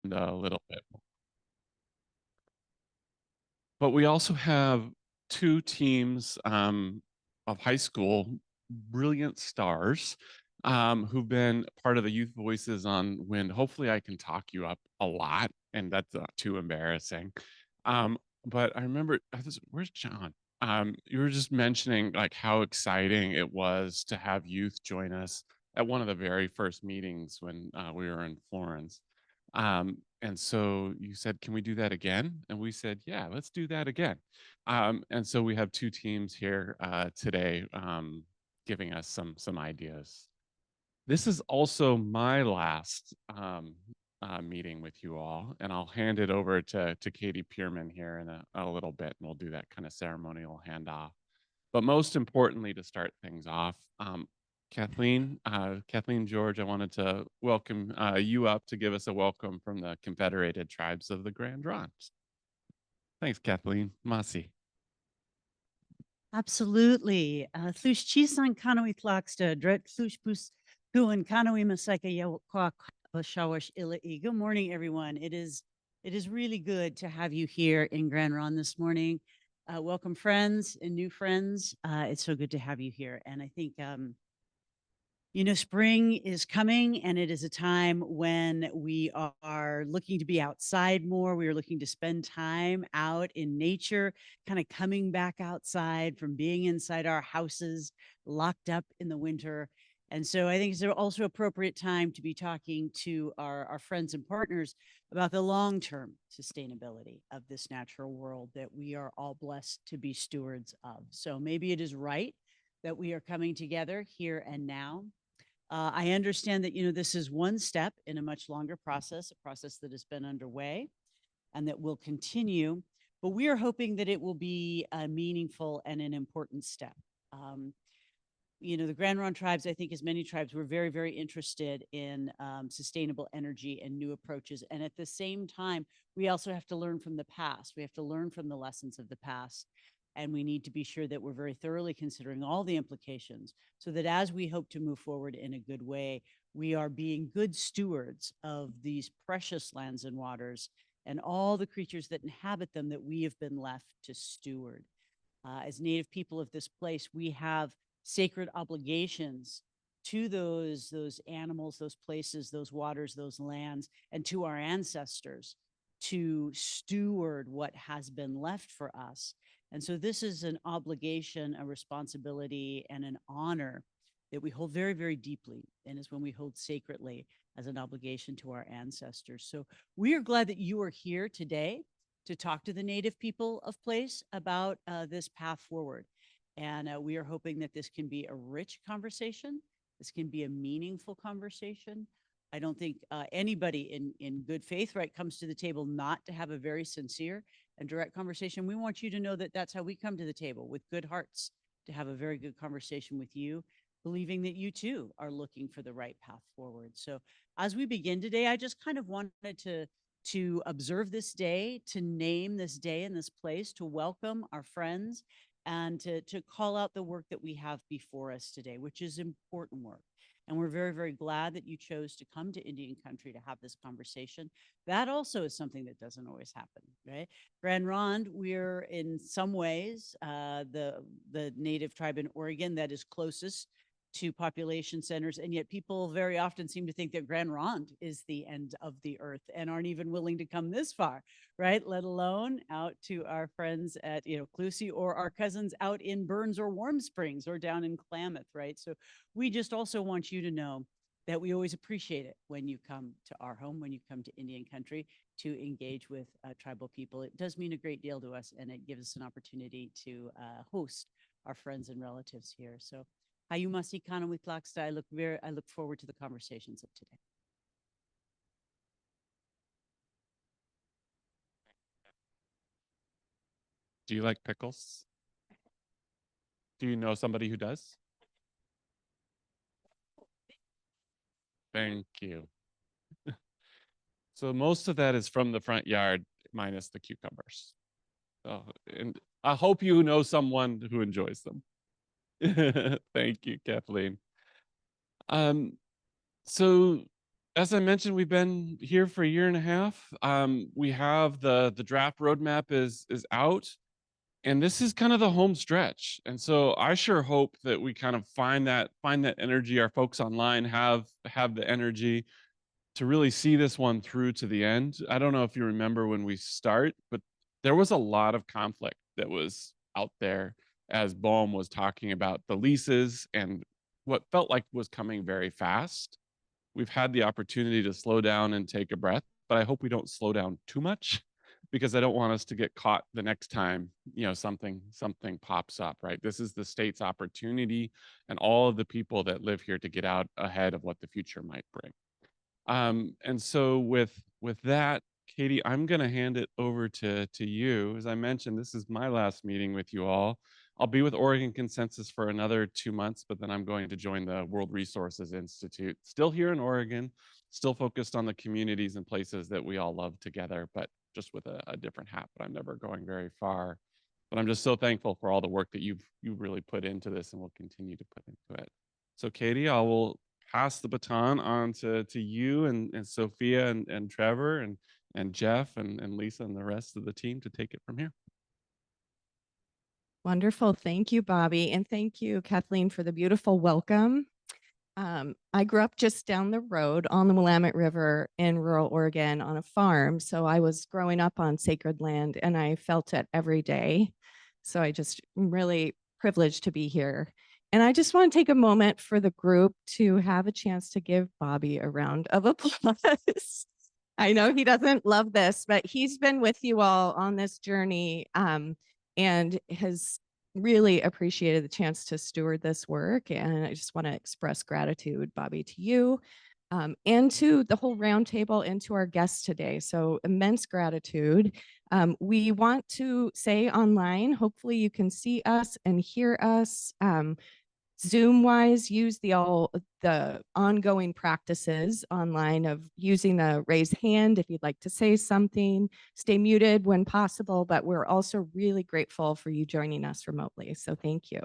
a little bit. But we also have two teams of high school brilliant stars who've been part of the Youth Voices on Wind. Hopefully, I can talk you up a lot, and that's not too embarrassing. Um, but I remember, where's John? You were just mentioning like how exciting it was to have youth join us at one of the very first meetings when we were in Florence. And so you said, can we do that again? And we said, yeah, let's do that again. And so we have two teams here today giving us some ideas. This is also my last meeting with you all, and I'll hand it over to Katie Pierman here in a little bit, and we'll do that kind of ceremonial handoff. But most importantly, to start things off, Kathleen George, I wanted to welcome you up to give us a welcome from the Confederated Tribes of the Grand Ronde. Thanks, Kathleen. Masi. Absolutely. Thush chisan kanawi tlaksta, dret thush pus kuan kanawi masaka yawak shawash illa. Good morning, everyone. It is really good to have you here in Grand Ronde this morning. Welcome, friends and new friends. It's so good to have you here. And I think spring is coming, and it is a time when we are looking to be outside more. We are looking to spend time out in nature, kind of coming back outside from being inside our houses, locked up in the winter. And so I think it's also appropriate time to be talking to our friends and partners about the long-term sustainability of this natural world that we are all blessed to be stewards of. So maybe it is right that we are coming together here and now. I understand that, this is one step in a much longer process, a process that has been underway and that will continue. But we are hoping that it will be a meaningful and an important step. Um, the Grand Ronde tribes, I think, as many tribes, were very, very interested in sustainable energy and new approaches. And at the same time, we also have to learn from the past. We have to learn from the lessons of the past. And we need to be sure that we're very thoroughly considering all the implications so that as we hope to move forward in a good way, we are being good stewards of these precious lands and waters and all the creatures that inhabit them that we have been left to steward. As Native people of this place, we have sacred obligations to those animals, those places, those waters, those lands, and to our ancestors to steward what has been left for us. And so this is an obligation, a responsibility, and an honor that we hold very, very deeply, and is when we hold sacredly as an obligation to our ancestors. So we are glad that you are here today to talk to the Native people of place about this path forward. And we are hoping that this can be a rich conversation. This can be a meaningful conversation. I don't think anybody in good faith, right, comes to the table not to have a very sincere and direct conversation. We want you to know that that's how we come to the table, with good hearts, to have a very good conversation with you, believing that you too are looking for the right path forward. So as we begin today, I just kind of wanted to observe this day, to name this day and this place, to welcome our friends, and to call out the work that we have before us today, which is important work. And we're very, very glad that you chose to come to Indian country to have this conversation. That also is something that doesn't always happen, right? Grand Ronde, we're in some ways the native tribe in Oregon that is closest to population centers, and yet people very often seem to think that Grand Ronde is the end of the earth and aren't even willing to come this far, right? Let alone out to our friends at Clusie, or our cousins out in Burns or Warm Springs or down in Klamath, right? So we just also want you to know that we always appreciate it when you come to our home, when you come to Indian country to engage with tribal people. It does mean a great deal to us, and it gives us an opportunity to host our friends and relatives here. So Hayumasi Kanawitlaxta, I look forward to the conversations of today. Do you like pickles? Do you know somebody who does? Thank you. So most of that is from the front yard, minus the cucumbers. Oh, and I hope you know someone who enjoys them. Thank you, Kathleen. Um, so As I mentioned, we've been here for a year and a half. We have the draft roadmap is out, and this is kind of the home stretch. And so I sure hope that we kind of find that energy. Our folks online have the energy to really see this one through to the end. I don't know if you remember when we start, but there was a lot of conflict that was out there as Boehm was talking about the leases and what felt like was coming very fast. We've had the opportunity to slow down and take a breath, but I hope we don't slow down too much because I don't want us to get caught the next time, something pops up, right? This is the state's opportunity and all of the people that live here to get out ahead of what the future might bring. And so with that, Katie, I'm going to hand it over to you. As I mentioned, this is my last meeting with you all. I'll be with Oregon Consensus for another 2 months, but then I'm going to join the World Resources Institute, still here in Oregon, still focused on the communities and places that we all love together, but just with a different hat. But I'm never going very far. But I'm just so thankful for all the work that you really put into this and will continue to put into it. So Katie, I will pass the baton on to you and Sophia and Trevor and Jeff and Lisa and the rest of the team to take it from here. Wonderful. Thank you, Bobby. And thank you, Kathleen, for the beautiful welcome. I grew up just down the road on the Willamette River in rural Oregon on a farm. So I was growing up on sacred land and I felt it every day. So I just am really privileged to be here. And I just want to take a moment for the group to have a chance to give Bobby a round of applause. I know he doesn't love this, but he's been with you all on this journey and has really appreciated the chance to steward this work. And I just want to express gratitude, Bobby, to you and to the whole roundtable and to our guests today. So immense gratitude. We want to say online, hopefully you can see us and hear us. Zoom wise, use the ongoing practices online of using the raise hand if you'd like to say something, stay muted when possible, but we're also really grateful for you joining us remotely. So thank you.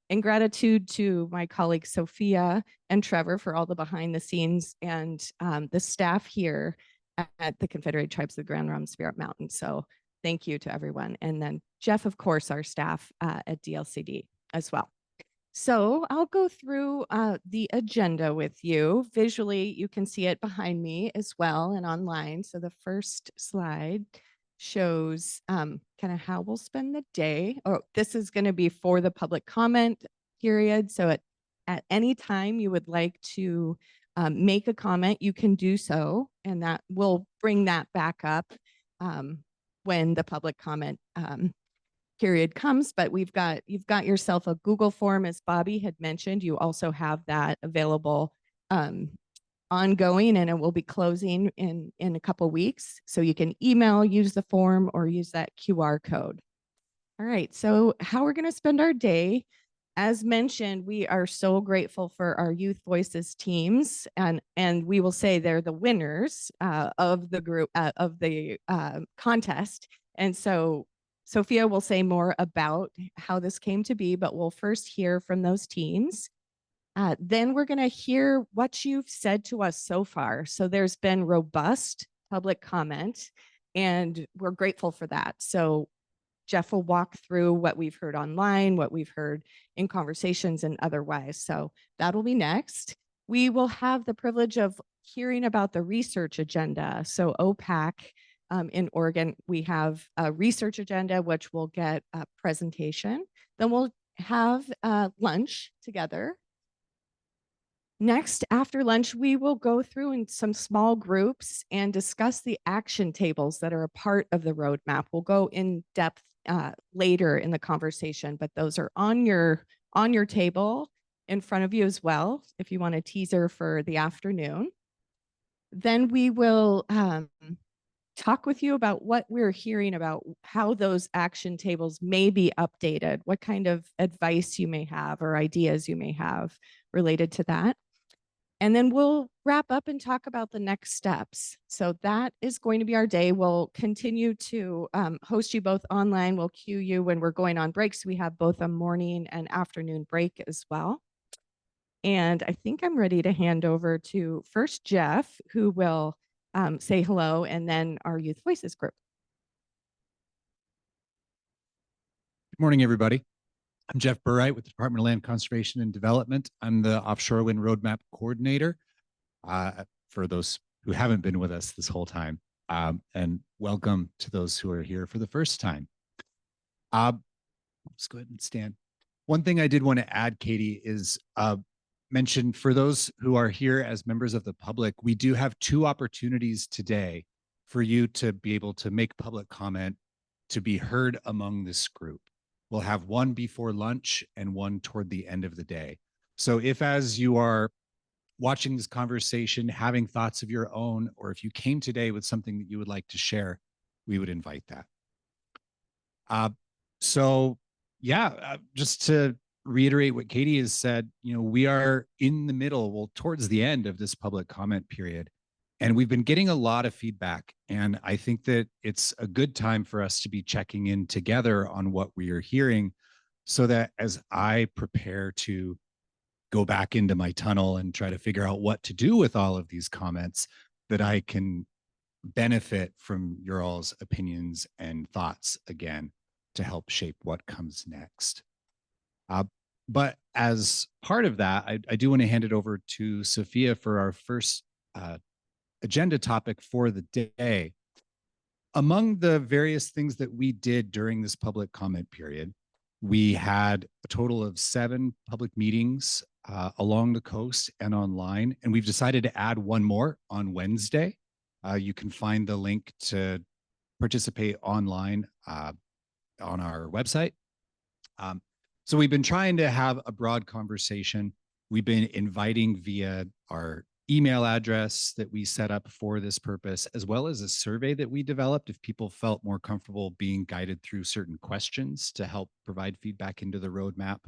And gratitude to my colleagues Sophia and Trevor for all the behind the scenes and the staff here at the Confederated Tribes of the Grand Rum Spirit Mountain. So thank you to everyone. And then Jeff, of course, our staff at DLCD as well. So I'll go through the agenda with you. Visually, you can see it behind me as well and online. So the first slide shows kind of how we'll spend the day. Oh, this is going to be for the public comment period. So at any time you would like to make a comment, you can do so. And that will bring that back up when the public comment period comes, but you've got yourself a Google form, as Bobby had mentioned. You also have that available ongoing, and it will be closing in a couple weeks. So you can email, use the form, or use that QR code. All right, so how we're going to spend our day. As mentioned, we are so grateful for our Youth Voices teams, and we will say they're the winners of the group of the contest. And so Sophia will say more about how this came to be, but we'll first hear from those teams. Then we're going to hear what you've said to us so far. So there's been robust public comment, and we're grateful for that. So Jeff will walk through what we've heard online, what we've heard in conversations and otherwise. So that'll be next. We will have the privilege of hearing about the research agenda. So OPAC in Oregon, we have a research agenda, which will get a presentation. Then we'll have lunch together. Next, after lunch, we will go through in some small groups and discuss the action tables that are a part of the roadmap. We'll go in depth later in the conversation, but those are on your table in front of you as well, if you want a teaser for the afternoon. Then we will talk with you about what we're hearing about how those action tables may be updated, what kind of advice you may have or ideas you may have related to that. And then we'll wrap up and talk about the next steps. So that is going to be our day. We'll continue to host you both online. We'll cue you when we're going on breaks. We have both a morning and afternoon break as well. And I think I'm ready to hand over to first Jeff, who will say hello, and then our Youth Voices group. Good morning, everybody. I'm Jeff Burright with the Department of Land Conservation and Development. I'm the Offshore Wind Roadmap Coordinator. For those who haven't been with us this whole time, and welcome to those who are here for the first time. Let's go ahead and stand. One thing I did want to add, Katie, is mention for those who are here as members of the public, we do have 2 opportunities today for you to be able to make public comment to be heard among this group. We'll have one before lunch and one toward the end of the day. So if as you are watching this conversation, having thoughts of your own, or if you came today with something that you would like to share, we would invite that. Just to reiterate what Katie has said, we are in the middle, well, towards the end of this public comment period. And we've been getting a lot of feedback. And I think that it's a good time for us to be checking in together on what we are hearing so that as I prepare to go back into my tunnel and try to figure out what to do with all of these comments, that I can benefit from your all's opinions and thoughts again to help shape what comes next. But as part of that, I do want to hand it over to Sophia for our first agenda topic for the day. Among the various things that we did during this public comment period, we had a total of 7 public meetings along the coast and online, and we've decided to add one more on Wednesday. You can find the link to participate online on our website. So we've been trying to have a broad conversation. We've been inviting via our email address that we set up for this purpose, as well as a survey that we developed if people felt more comfortable being guided through certain questions to help provide feedback into the roadmap.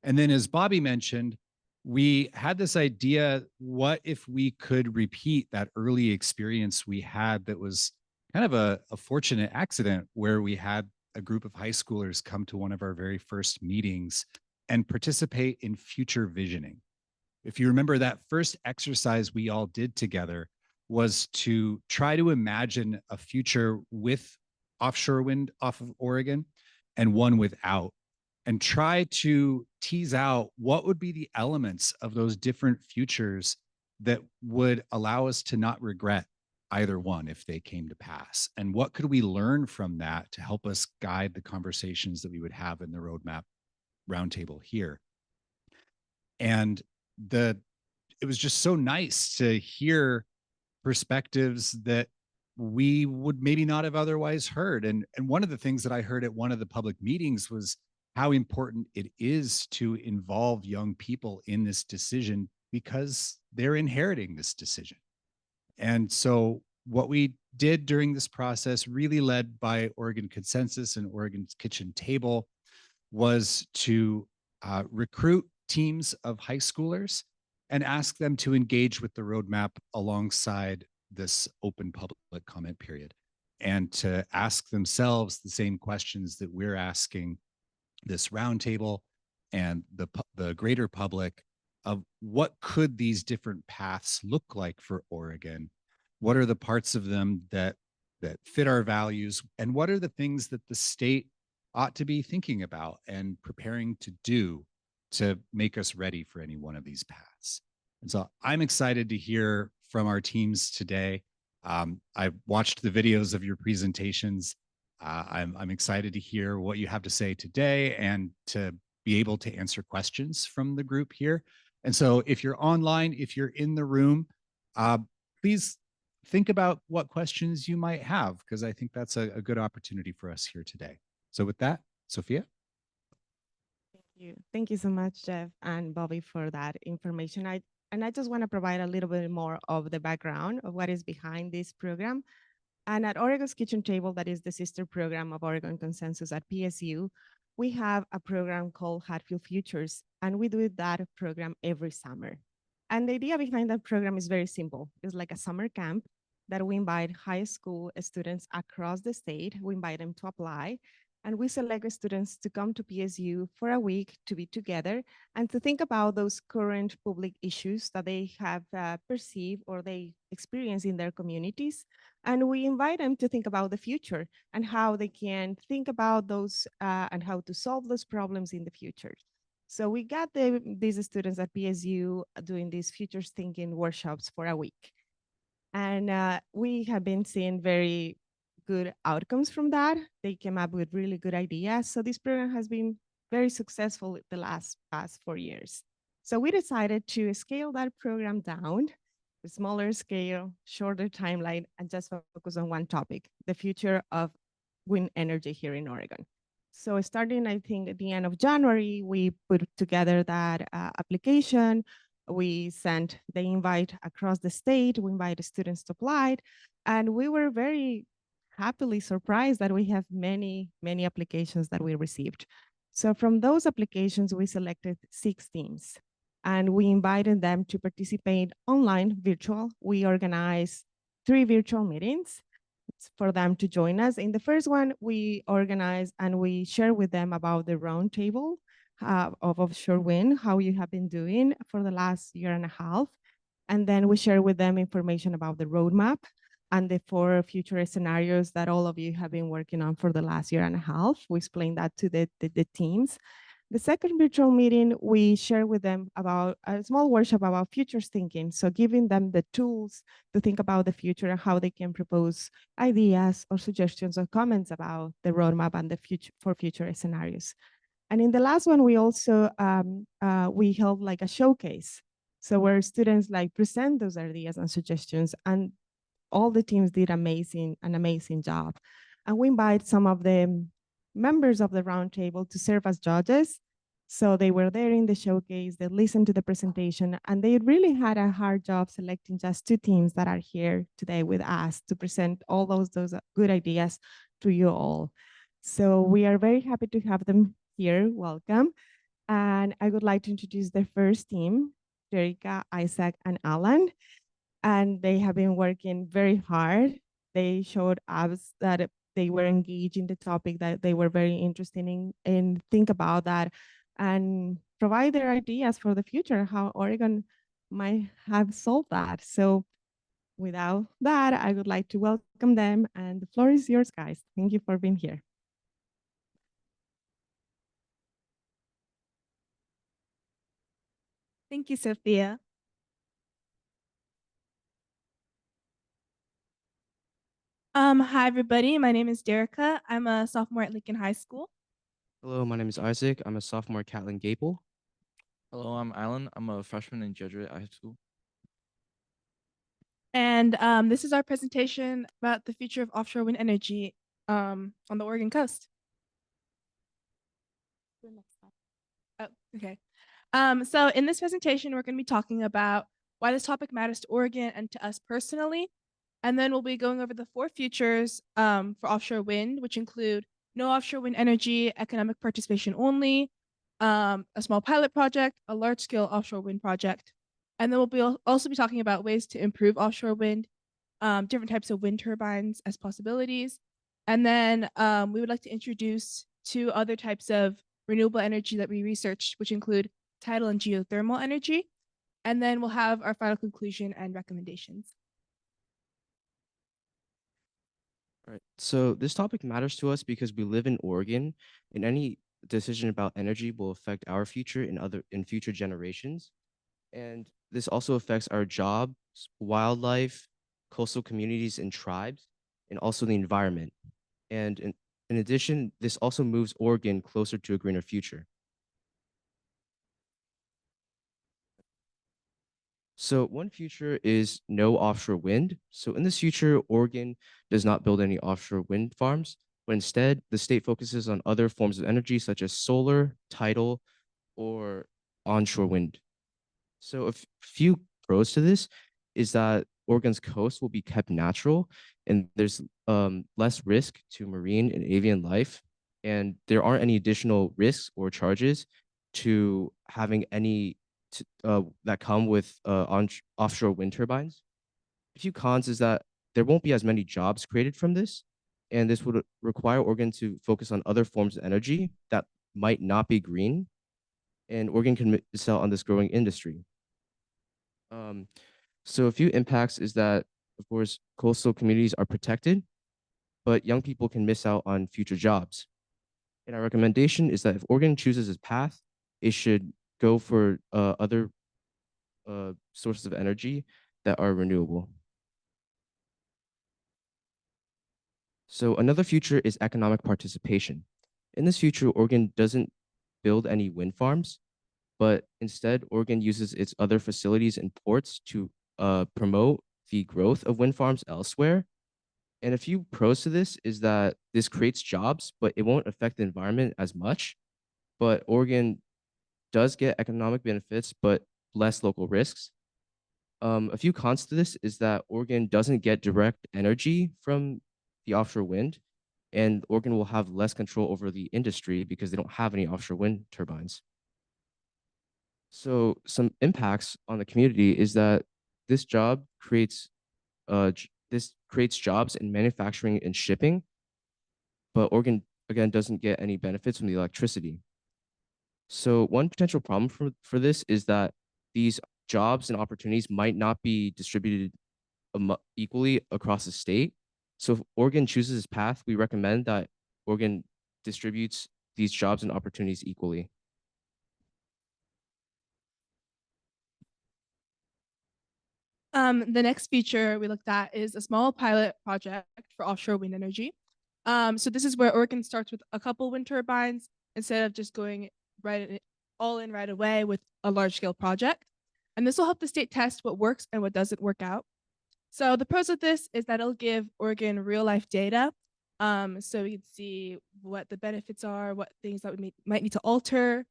And then as Bobby mentioned, we had this idea, what if we could repeat that early experience we had that was kind of a fortunate accident where we had a group of high schoolers come to one of our very first meetings and participate in future visioning. If you remember, that first exercise we all did together was to try to imagine a future with offshore wind off of Oregon and one without, and try to tease out what would be the elements of those different futures that would allow us to not regret either one if they came to pass. And what could we learn from that to help us guide the conversations that we would have in the roadmap roundtable here. And it was just so nice to hear perspectives that we would maybe not have otherwise heard. And one of the things that I heard at one of the public meetings was how important it is to involve young people in this decision because they're inheriting this decision. And so what we did during this process, really led by Oregon Consensus and Oregon's Kitchen Table, was to recruit teams of high schoolers and ask them to engage with the roadmap alongside this open public comment period, and to ask themselves the same questions that we're asking this roundtable and the greater public of what could these different paths look like for Oregon? What are the parts of them that fit our values? And what are the things that the state ought to be thinking about and preparing to do to make us ready for any one of these paths? And so I'm excited to hear from our teams today. I watched the videos of your presentations. I'm excited to hear what you have to say today and to be able to answer questions from the group here. And so if you're online, if you're in the room, please think about what questions you might have, because I think that's a good opportunity for us here today. So with that, Sophia. Thank you. Thank you so much, Jeff and Bobby, for that information. I just want to provide a little bit more of the background of what is behind this program. And at Oregon's Kitchen Table, that is the sister program of Oregon Consensus at PSU, we have a program called Hatfield Futures, and we do that program every summer. And the idea behind that program is very simple. It's like a summer camp. that we invite high school students across the state. We invite them to apply. And we select students to come to PSU for a week to be together and to think about those current public issues that they have perceived or they experience in their communities. And we invite them to think about the future and how they can think about those and how to solve those problems in the future. So we got these students at PSU doing these futures thinking workshops for a week. And we have been seeing very good outcomes from that. They came up with really good ideas. So this program has been very successful the past 4 years. So we decided to scale that program down, a smaller scale, shorter timeline, and just focus on one topic, the future of wind energy here in Oregon. So starting, I think, at the end of January, we put together that application. We sent the invite across the state. We invited students to apply. And we were very happily surprised that we have many, many applications that we received. So from those applications, we selected 6 teams and we invited them to participate online, virtual. We organized 3 virtual meetings for them to join us. In the first one, we organized and we share with them about the roundtable of offshore wind, how you have been doing for the last year and a half. And then we share with them information about the roadmap and the 4 future scenarios that all of you have been working on for the last year and a half. We explain that to the teams. The second virtual meeting, we share with them about a small workshop about futures thinking. So giving them the tools to think about the future and how they can propose ideas or suggestions or comments about the roadmap and the future for future scenarios. And in the last one, we also, we held like a showcase. So where students like present those ideas and suggestions, and all the teams did an amazing job. And we invite some of the members of the roundtable to serve as judges. So they were there in the showcase, they listened to the presentation, and they really had a hard job selecting just 2 teams that are here today with us to present all those good ideas to you all. So we are very happy to have them here. Welcome. And I would like to introduce the first team, Jerica, Isaac, and Alan. And they have been working very hard. They showed us that they were engaged in the topic, that they were very interested in think about that and provide their ideas for the future, how Oregon might have solved that. So without that, I would like to welcome them, and the floor is yours, guys. Thank you for being here. Thank you, Sophia. Hi, everybody. My name is Derica. I'm a sophomore at Lincoln High School. Hello, my name is Isaac. I'm a sophomore at Catlin Gable. Hello, I'm Alan. I'm a freshman in Jesuit High School. And this is our presentation about the future of offshore wind energy on the Oregon coast. Oh, okay. So in this presentation, we're going to be talking about why this topic matters to Oregon and to us personally. And then we'll be going over the 4 futures for offshore wind, which include no offshore wind energy, economic participation only, a small pilot project, a large-scale offshore wind project. And then we'll also be talking about ways to improve offshore wind, different types of wind turbines as possibilities. And then we would like to introduce 2 other types of renewable energy that we researched, which include tidal and geothermal energy. And then we'll have our final conclusion and recommendations. All right. So this topic matters to us because we live in Oregon, and any decision about energy will affect our future in future generations. And this also affects our jobs, wildlife, coastal communities and tribes, and also the environment. And in addition, this also moves Oregon closer to a greener future. So one future is no offshore wind. So in this future, Oregon does not build any offshore wind farms, but instead the state focuses on other forms of energy such as solar, tidal, or onshore wind. So a few pros to this is that Oregon's coast will be kept natural and there's less risk to marine and avian life. And there aren't any additional risks or charges to having any that come with offshore wind turbines. A few cons is that there won't be as many jobs created from this. and this would require Oregon to focus on other forms of energy that might not be green, and Oregon can miss out on this growing industry. So a few impacts is that, of course, coastal communities are protected, but young people can miss out on future jobs. And our recommendation is that if Oregon chooses its path, it should go for other sources of energy that are renewable. So another future is economic participation. In this future, Oregon doesn't build any wind farms, but instead Oregon uses its other facilities and ports to promote the growth of wind farms elsewhere. And a few pros to this is that this creates jobs, but it won't affect the environment as much. But Oregon does get economic benefits, but less local risks. A few cons to this is that Oregon doesn't get direct energy from the offshore wind, and Oregon will have less control over the industry because they don't have any offshore wind turbines. So some impacts on the community is that this job creates this creates jobs in manufacturing and shipping, but Oregon again doesn't get any benefits from the electricity. So one potential problem for this is that these jobs and opportunities might not be distributed equally across the state. So if Oregon chooses this path, we recommend that Oregon distributes these jobs and opportunities equally. The next feature we looked at is a small pilot project for offshore wind energy. So this is where Oregon starts with a couple wind turbines instead of just going all in right away with a large scale project. And this will help the state test what works and what doesn't work out. So the pros of this is that it'll give Oregon real life data. So we can see what the benefits are, what things that we might need to alter.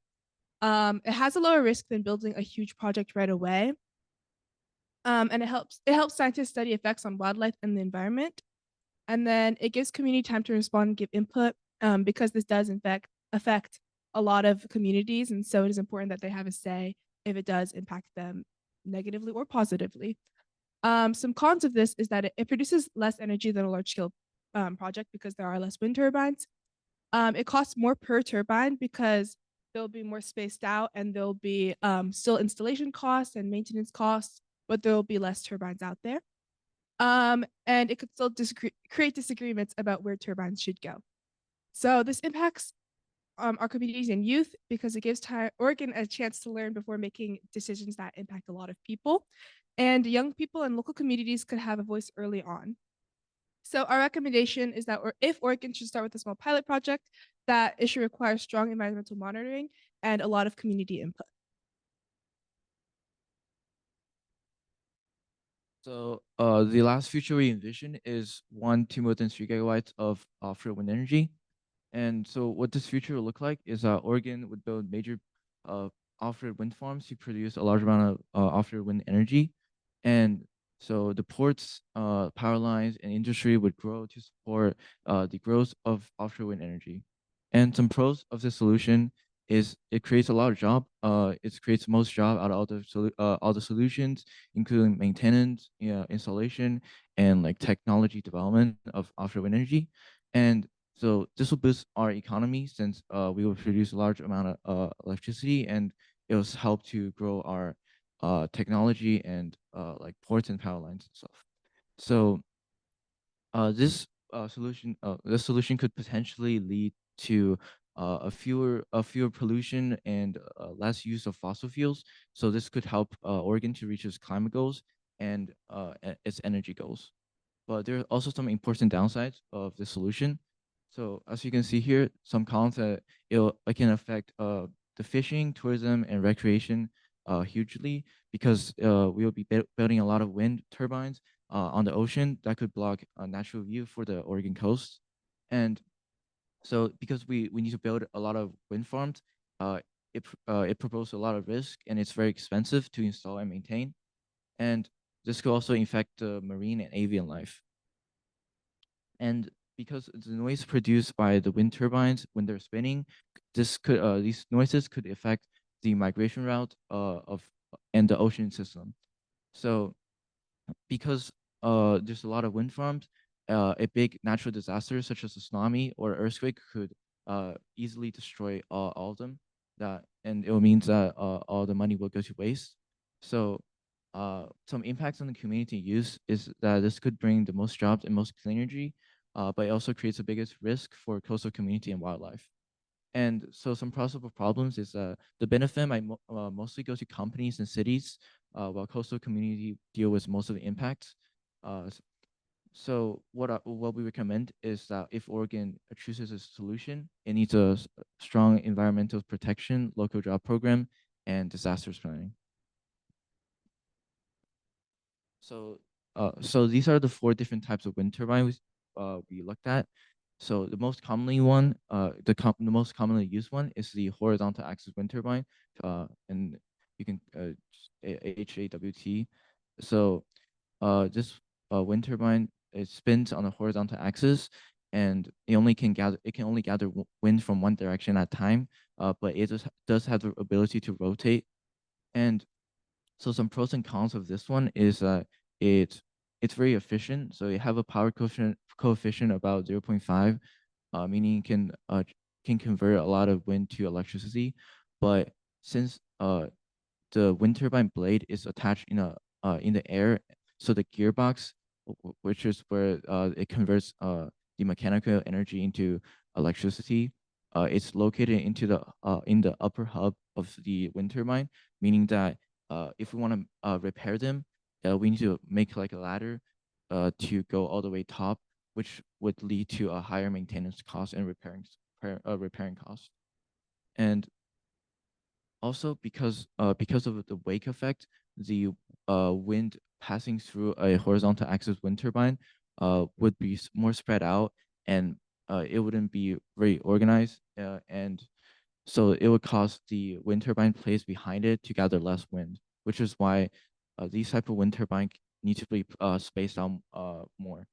It has a lower risk than building a huge project right away. And it helps scientists study effects on wildlife and the environment. And then it gives community time to respond and give input, because this does in fact affect a lot of communities. And so it is important that they have a say if it does impact them negatively or positively. Some cons of this is that it produces less energy than a large scale project because there are less wind turbines. It costs more per turbine because they'll be more spaced out, and there'll be still installation costs and maintenance costs, but there will be less turbines out there. And it could still create disagreements about where turbines should go. So this impacts our communities and youth because it gives Oregon a chance to learn before making decisions that impact a lot of people. And young people and local communities could have a voice early on. So our recommendation is that if Oregon should start with a small pilot project, that it should require strong environmental monitoring and a lot of community input. So the last future we envision is 1 to more than 3 gigawatts of offshore wind energy. And so what this future will look like is Oregon would build major offshore wind farms to produce a large amount of offshore wind energy. And so the ports, power lines, and industry would grow to support the growth of offshore wind energy. And some pros of this solution is it creates a lot of job. It creates most job out of all the solutions, including maintenance, installation, and like technology development of offshore wind energy. And so this will boost our economy since we will produce a large amount of electricity, and it will help to grow our technology and like ports and power lines and stuff. So this solution could potentially lead to a fewer pollution and less use of fossil fuels. So this could help Oregon to reach its climate goals and its energy goals. But there are also some important downsides of the solution. So as you can see here, some cons that it can affect the fishing, tourism, and recreation hugely because we will be building a lot of wind turbines on the ocean that could block a natural view for the Oregon coast. And so because we need to build a lot of wind farms, it proposes a lot of risk and it's very expensive to install and maintain. And this could also affect the marine and avian life. And because the noise produced by the wind turbines when they're spinning, these noises could affect the migration route and the ocean system. So because there's a lot of wind farms, a big natural disaster such as a tsunami or earthquake could easily destroy all of them. And it will mean that all the money will go to waste. So some impacts on the community use is that this could bring the most jobs and most clean energy, but it also creates the biggest risk for coastal community and wildlife. And so some possible problems is the benefit might mostly go to companies and cities, while coastal community deal with most of the impacts. So what we recommend is that if Oregon chooses a solution, it needs a strong environmental protection, local job program, and disasters planning. So these are the 4 different types of wind turbines we looked at. So the most commonly one, the most commonly used one is the horizontal axis wind turbine, and you can HAWT. So this wind turbine, it spins on a horizontal axis, and it can only gather wind from one direction at a time, but it does have the ability to rotate. And so some pros and cons of this one is it it's very efficient. So you have a power coefficient about 0.5, meaning it can convert a lot of wind to electricity. But since the wind turbine blade is attached in the air, so the gearbox, which is where it converts the mechanical energy into electricity, it's located in the upper hub of the wind turbine, meaning that if we want to repair them, we need to make like a ladder to go all the way top, which would lead to a higher maintenance cost and repairing cost. And also because of the wake effect, the wind passing through a horizontal axis wind turbine would be more spread out, and it wouldn't be very organized, and so it would cause the wind turbine placed behind it to gather less wind, which is why these type of wind turbine need to be spaced out more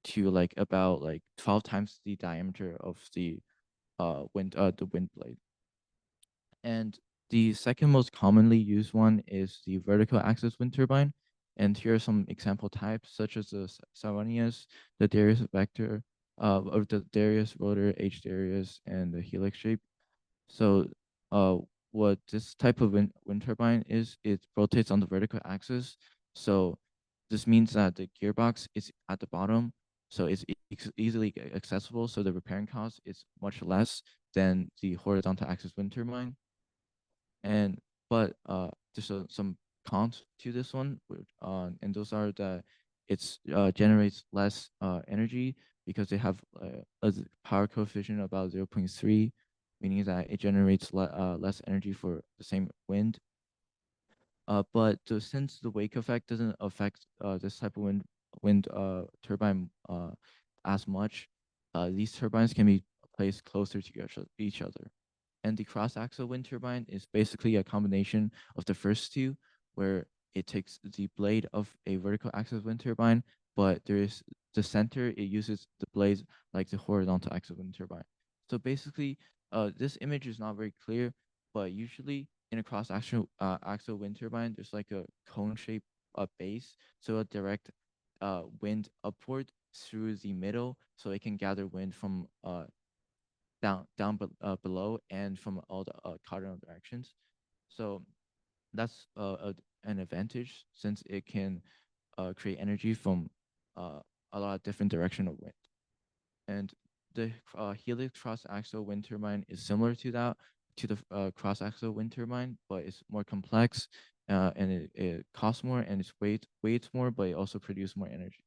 to like about like 12 times the diameter of the wind blade. And the second most commonly used one is the vertical axis wind turbine. And here are some example types, such as the Savanius, the Darius vector, or the Darius rotor, H Darius, and the helix shape. So what this type of wind turbine is, it rotates on the vertical axis. So this means that the gearbox is at the bottom, so it's easily accessible. So the repairing cost is much less than the horizontal axis wind turbine. And but there's some cons to this one, and those are that it's generates less energy because they have a power coefficient about 0.3, meaning that it generates less energy for the same wind. But since the wake effect doesn't affect this type of wind turbine as much, these turbines can be placed closer to each other. And the cross-axle wind turbine is basically a combination of the first two, where it takes the blade of a vertical axis wind turbine, but there is the center, it uses the blades like the horizontal axis wind turbine. So basically, this image is not very clear, but usually in a cross-axle axle wind turbine, there's like a cone-shaped base, so a direct wind upward through the middle, so it can gather wind from below and from all the cardinal directions. So that's an advantage since it can create energy from a lot of different direction of wind. And the helix cross-axle wind turbine is similar to that, to the cross-axle wind turbine, but it's more complex, and it costs more, and it's weights more, but it also produces more energy.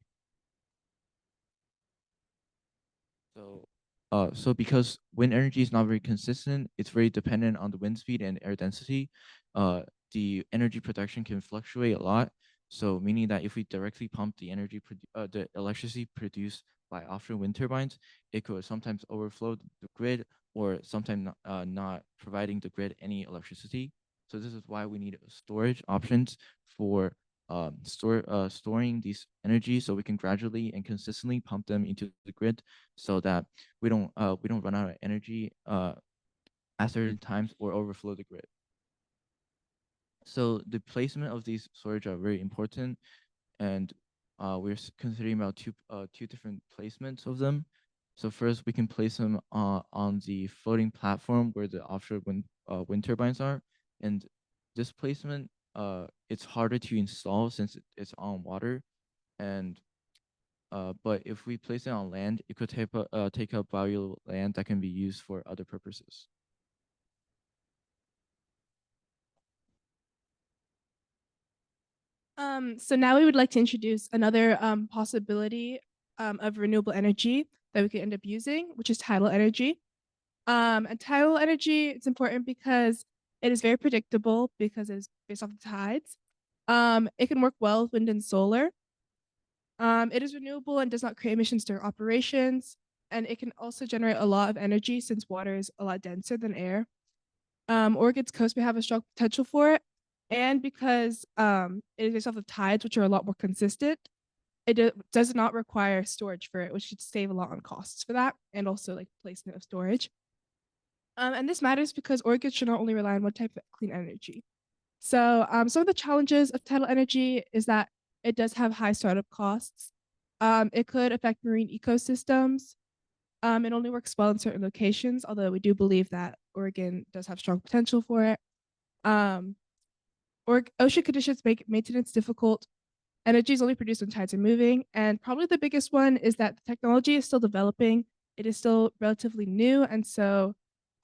So because wind energy is not very consistent, it's very dependent on the wind speed and air density. The energy production can fluctuate a lot. So meaning that if we directly pump the electricity produced by offshore wind turbines, it could sometimes overflow the grid, or sometimes not providing the grid any electricity. So this is why we need storage options for storing these energy, so we can gradually and consistently pump them into the grid, so that we don't run out of energy at certain times or overflow the grid. So the placement of these storage are very important, and we're considering about two different placements of them. So first, we can place them on the floating platform where the offshore wind turbines are, and this placement it's harder to install since it's on water, and but if we place it on land, it could take up valuable land that can be used for other purposes. So now we would like to introduce another possibility of renewable energy that we could end up using, which is tidal energy. And tidal energy, it's important because it is very predictable because it's based off the tides. It can work well with wind and solar. It is renewable and does not create emissions during operations. And it can also generate a lot of energy since water is a lot denser than air. Oregon's coast may have a strong potential for it. And because it is based off of tides, which are a lot more consistent, it does not require storage for it, which should save a lot on costs for that, and also like placement of storage. And this matters because Oregon should not only rely on one type of clean energy. So some of the challenges of tidal energy is that it does have high startup costs. It could affect marine ecosystems. It only works well in certain locations, although we do believe that Oregon does have strong potential for it. Ocean conditions make maintenance difficult. Energy is only produced when tides are moving. And probably the biggest one is that the technology is still developing. It is still relatively new. And so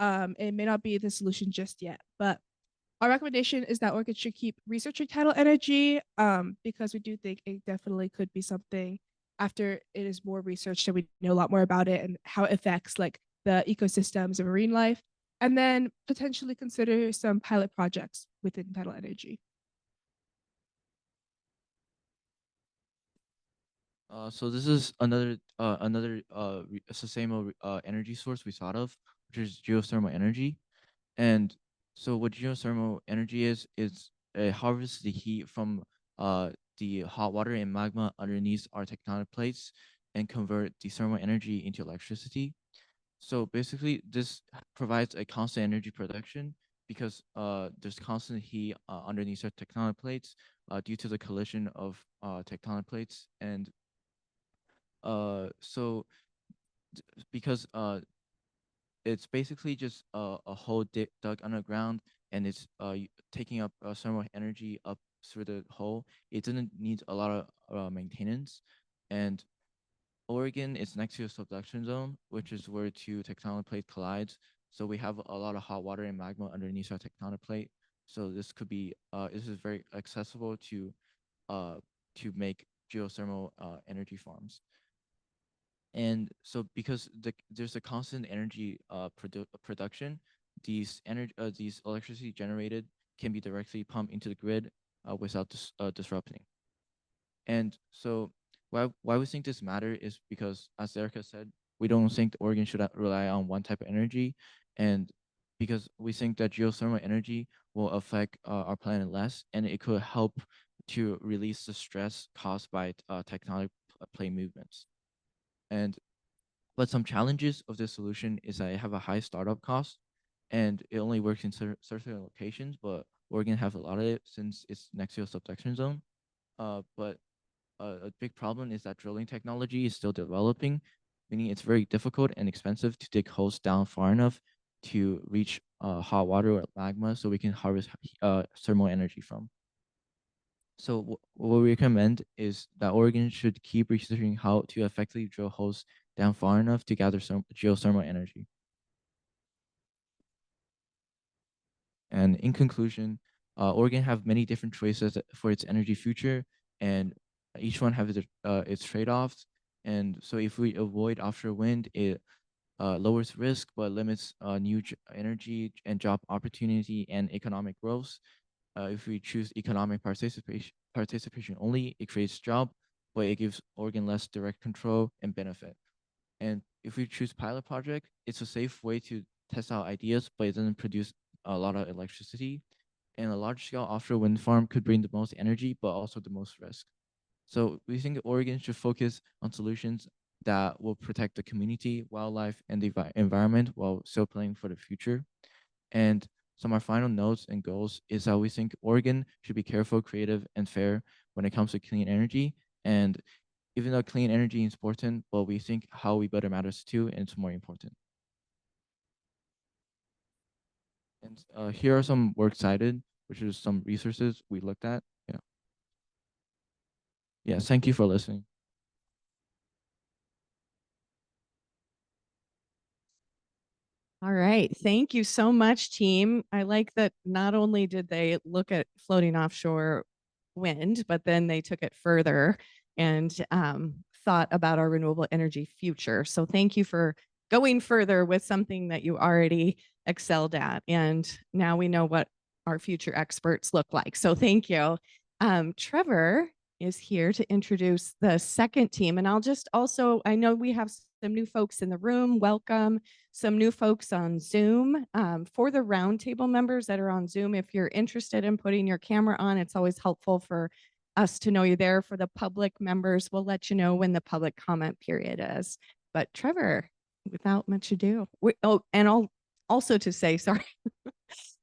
it may not be the solution just yet. But our recommendation is that Oregon should keep researching tidal energy because we do think it definitely could be something after it is more researched and we know a lot more about it and how it affects like the ecosystems and marine life, and then potentially consider some pilot projects within tidal energy. So this is another sustainable energy source we thought of, which is geothermal energy. And so what geothermal energy is it harvests the heat from the hot water and magma underneath our tectonic plates and convert the thermal energy into electricity. So basically, this provides a constant energy production because there's constant heat underneath our tectonic plates due to the collision of tectonic plates. And so because it's basically just a hole dug underground, and it's taking up thermal energy up through the hole. It doesn't need a lot of maintenance, and Oregon is next to a subduction zone, which is where two tectonic plate collides. So we have a lot of hot water and magma underneath our tectonic plate. So this could be this is very accessible to make geothermal energy farms. And so because there's a constant energy production, these electricity generated can be directly pumped into the grid without disrupting. And so why we think this matter is because, as Erica said, we don't think the Oregon should rely on one type of energy, and because we think that geothermal energy will affect our planet less, and it could help to release the stress caused by tectonic plate movements. And but some challenges of this solution is that it have a high startup cost, and it only works in certain locations. But Oregon has a lot of it since it's next to a subduction zone. But a big problem is that drilling technology is still developing, meaning it's very difficult and expensive to dig holes down far enough to reach hot water or magma so we can harvest thermal energy from. So what we recommend is that Oregon should keep researching how to effectively drill holes down far enough to gather some geothermal energy. And in conclusion, Oregon have many different choices for its energy future, and each one has its trade-offs. And so if we avoid offshore wind, it lowers risk but limits new energy and job opportunity and economic growth. If we choose economic participation only, it creates job, but it gives Oregon less direct control and benefit. And if we choose pilot project, it's a safe way to test out ideas, but it doesn't produce a lot of electricity. And a large scale offshore wind farm could bring the most energy, but also the most risk. So we think Oregon should focus on solutions that will protect the community, wildlife, and the environment while still planning for the future. And some of our final notes and goals is that we think Oregon should be careful, creative, and fair when it comes to clean energy, And even though clean energy is important, but we think how we build it matters too, and it's more important. And here are some works cited, which is some resources we looked at. Yeah. Yeah. Thank you for listening. All right. Thank you so much, team. I like that not only did they look at floating offshore wind, but then they took it further and thought about our renewable energy future. So thank you for going further with something that you already excelled at. And now we know what our future experts look like. So thank you. Trevor is here to introduce the second team. And I'll just also, I know we have some new folks in the room. Welcome. Some new folks on Zoom. For the roundtable members that are on Zoom, if you're interested in putting your camera on, it's always helpful for us to know you're there. For the public members, we'll let you know when the public comment period is. But Trevor, without much ado, and I'll also to say, sorry,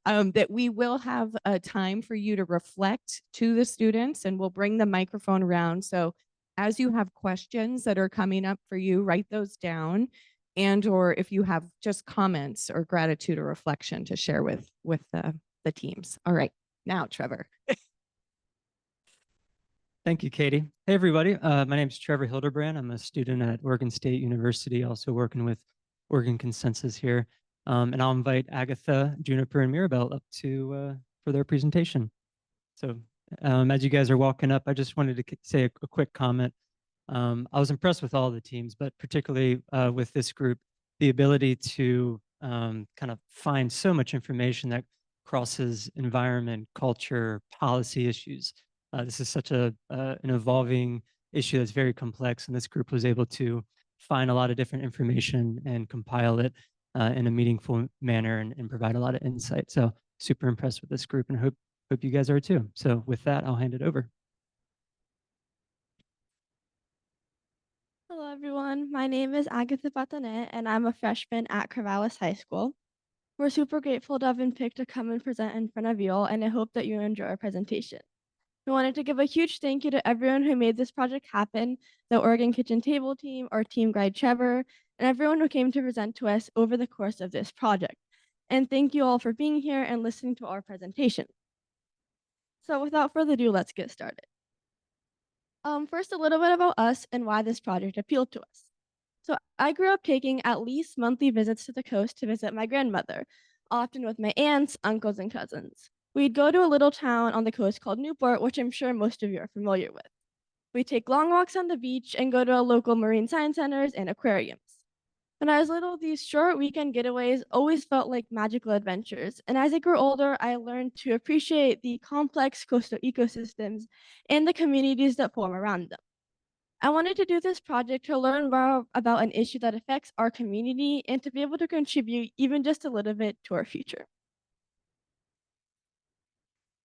that we will have a time for you to reflect to the students, and we'll bring the microphone around. So as you have questions that are coming up for you, write those down. And or if you have just comments or gratitude or reflection to share with the teams. All right, now Trevor. Thank you, Katie. Hey, everybody. My name is Trevor Hildebrand. I'm a student at Oregon State University, also working with Oregon Consensus here. And I'll invite Agatha, Juniper, and Mirabelle up to for their presentation. So as you guys are walking up, I just wanted to say a quick comment. I was impressed with all the teams, but particularly with this group, the ability to kind of find so much information that crosses environment, culture, policy issues. This is such an evolving issue that's very complex, and this group was able to find a lot of different information and compile it in a meaningful manner and provide a lot of insight. So super impressed with this group, and hope you guys are too. So with that, I'll hand it over. Hello, everyone. My name is Agatha Batanet, and I'm a freshman at Corvallis High School. We're super grateful to have been picked to come and present in front of you all, and I hope that you enjoy our presentation. We wanted to give a huge thank you to everyone who made this project happen, the Oregon Kitchen Table team, our team guide Trevor, and everyone who came to present to us over the course of this project. And thank you all for being here and listening to our presentation. So without further ado, let's get started. First, a little bit about us and why this project appealed to us. So I grew up taking at least monthly visits to the coast to visit my grandmother, often with my aunts, uncles, and cousins. We'd go to a little town on the coast called Newport, which I'm sure most of you are familiar with. We'd take long walks on the beach and go to local marine science centers and aquariums. When I was little, these short weekend getaways always felt like magical adventures. And as I grew older, I learned to appreciate the complex coastal ecosystems and the communities that form around them. I wanted to do this project to learn more about an issue that affects our community and to be able to contribute even just a little bit to our future.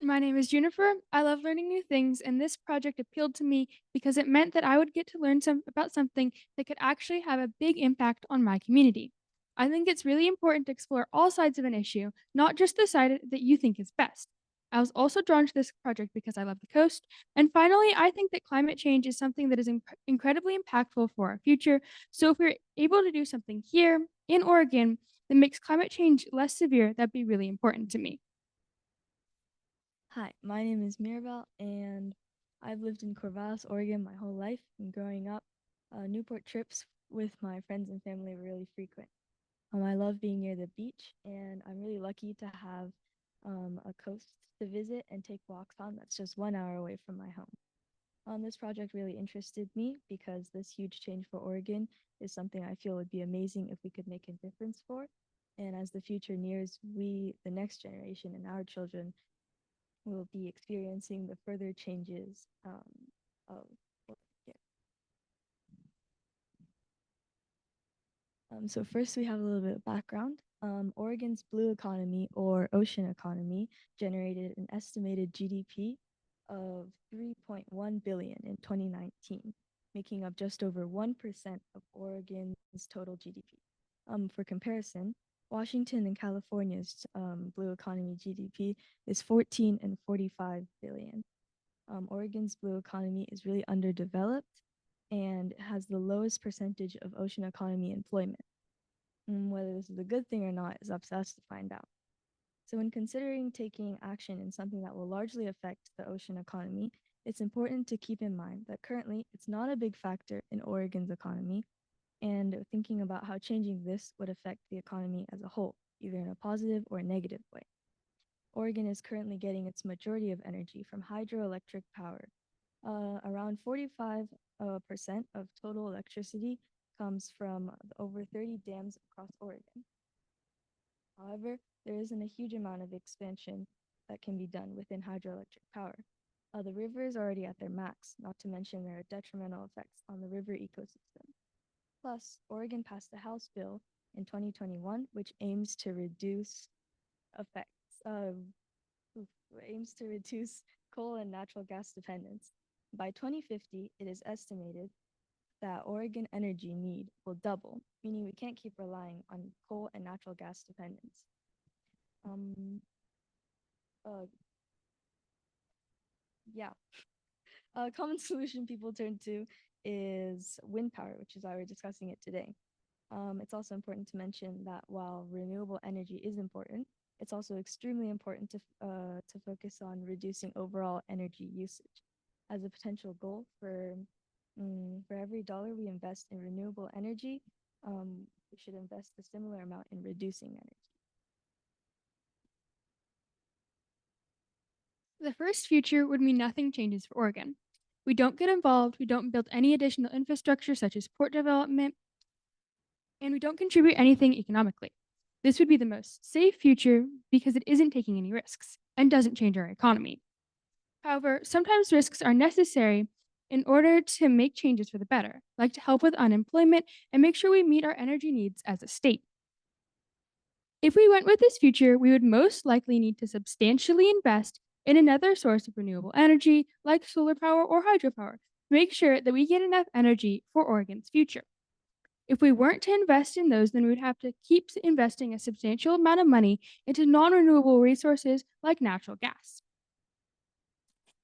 My name is Juniper. I love learning new things, and this project appealed to me because it meant that I would get to learn about something that could actually have a big impact on my community. I think it's really important to explore all sides of an issue, not just the side that you think is best. I was also drawn to this project because I love the coast. And finally, I think that climate change is something that is incredibly impactful for our future. So if we're able to do something here in Oregon that makes climate change less severe, that'd be really important to me. Hi, my name is Mirabelle, and I've lived in Corvallis, Oregon my whole life. And growing up, Newport trips with my friends and family were really frequent. I love being near the beach, and I'm really lucky to have a coast to visit and take walks on that's just 1 hour away from my home. This project really interested me because this huge change for Oregon is something I feel would be amazing if we could make a difference for. And as the future nears, we, the next generation and our children, will be experiencing the further changes of so first we have a little bit of background. Oregon's blue economy or ocean economy generated an estimated GDP of 3.1 billion in 2019, making up just over 1% of Oregon's total GDP. For comparison, Washington and California's blue economy GDP is 14 and 45 billion. Oregon's blue economy is really underdeveloped and has the lowest percentage of ocean economy employment. Whether this is a good thing or not is up to us to find out. So when considering taking action in something that will largely affect the ocean economy, it's important to keep in mind that currently it's not a big factor in Oregon's economy, and thinking about how changing this would affect the economy as a whole, either in a positive or negative way. Oregon is currently getting its majority of energy from hydroelectric power. Around 45% of total electricity comes from over 30 dams across Oregon. However, there isn't a huge amount of expansion that can be done within hydroelectric power. The river is already at their max, not to mention there are detrimental effects on the river ecosystem. Plus, Oregon passed a House bill in 2021, which aims to reduce coal and natural gas dependence. By 2050, it is estimated that Oregon energy need will double, meaning we can't keep relying on coal and natural gas dependence. A common solution people turn to is wind power, which is why we're discussing it today. It's also important to mention that while renewable energy is important, it's also extremely important to focus on reducing overall energy usage. As a potential goal for every dollar we invest in renewable energy, we should invest a similar amount in reducing energy. The first future would mean nothing changes for Oregon. We don't get involved, we don't build any additional infrastructure such as port development, and we don't contribute anything economically. This would be the most safe future because it isn't taking any risks and doesn't change our economy. However, sometimes risks are necessary in order to make changes for the better, like to help with unemployment and make sure we meet our energy needs as a state. If we went with this future, we would most likely need to substantially invest in another source of renewable energy like solar power or hydropower to make sure that we get enough energy for Oregon's future. If we weren't to invest in those, then we would have to keep investing a substantial amount of money into non-renewable resources like natural gas.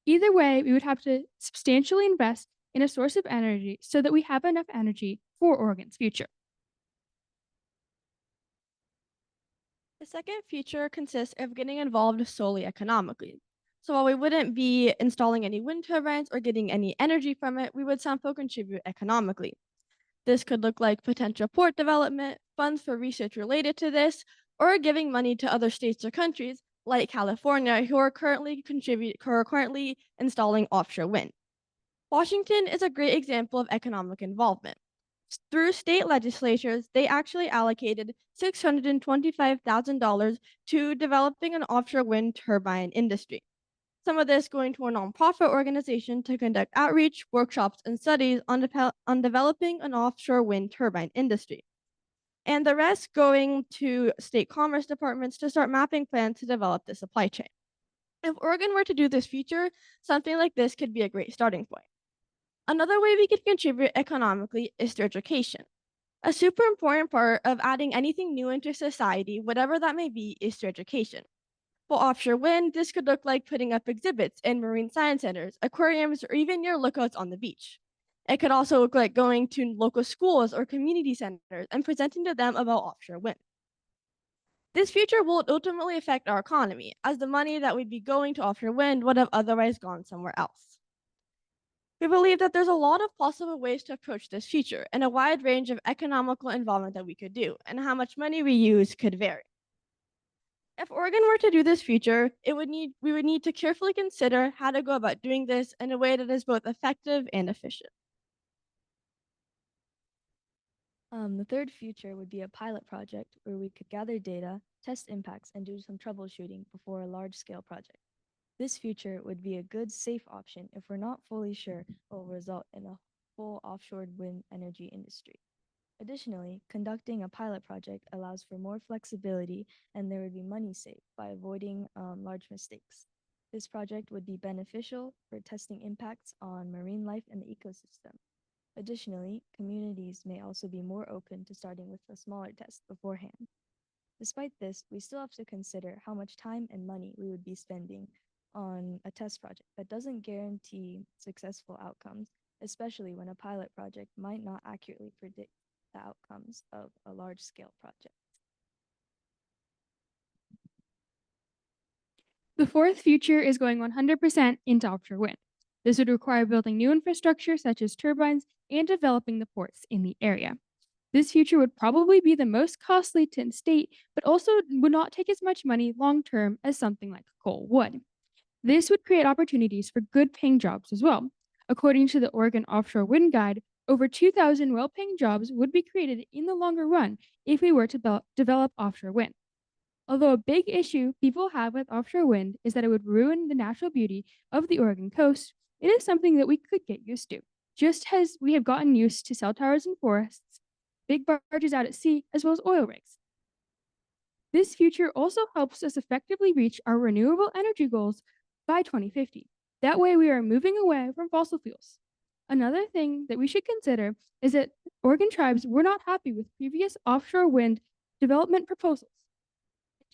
Either way, we would have to substantially invest in a source of energy so that we have enough energy for Oregon's future. The second feature consists of getting involved solely economically. So while we wouldn't be installing any wind turbines or getting any energy from it, we would somehow contribute economically. This could look like potential port development, funds for research related to this, or giving money to other states or countries like California who are currently installing offshore wind. Washington is a great example of economic involvement. Through state legislatures, they actually allocated $625,000 to developing an offshore wind turbine industry. Some of this going to a nonprofit organization to conduct outreach, workshops, and studies on developing an offshore wind turbine industry. And the rest going to state commerce departments to start mapping plans to develop the supply chain. If Oregon were to do this feature, something like this could be a great starting point. Another way we could contribute economically is through education. A super important part of adding anything new into society, whatever that may be, is through education. For offshore wind, this could look like putting up exhibits in marine science centers, aquariums, or even your lookouts on the beach. It could also look like going to local schools or community centers and presenting to them about offshore wind. This future will ultimately affect our economy, as the money that would be going to offshore wind would have otherwise gone somewhere else. We believe that there's a lot of possible ways to approach this future and a wide range of economical involvement that we could do, and how much money we use could vary. If Oregon were to do this feature, we would need to carefully consider how to go about doing this in a way that is both effective and efficient. The third feature would be a pilot project where we could gather data, test impacts, and do some troubleshooting before a large-scale project. This feature would be a good, safe option if we're not fully sure it will result in a full offshore wind energy industry. Additionally, conducting a pilot project allows for more flexibility, and there would be money saved by avoiding large mistakes. This project would be beneficial for testing impacts on marine life and the ecosystem. Additionally, communities may also be more open to starting with a smaller test beforehand. Despite this, we still have to consider how much time and money we would be spending on a test project that doesn't guarantee successful outcomes, especially when a pilot project might not accurately predict the outcomes of a large-scale project. The fourth future is going 100% into offshore wind. This would require building new infrastructure such as turbines and developing the ports in the area. This future would probably be the most costly to the state, but also would not take as much money long term as something like coal would. This would create opportunities for good paying jobs as well. According to the Oregon Offshore Wind Guide, over 2,000 well paying jobs would be created in the longer run if we were to develop offshore wind. Although a big issue people have with offshore wind is that it would ruin the natural beauty of the Oregon coast, it is something that we could get used to, just as we have gotten used to cell towers in forests, big barges out at sea, as well as oil rigs. This future also helps us effectively reach our renewable energy goals by 2050. That way, we are moving away from fossil fuels. Another thing that we should consider is that Oregon tribes were not happy with previous offshore wind development proposals.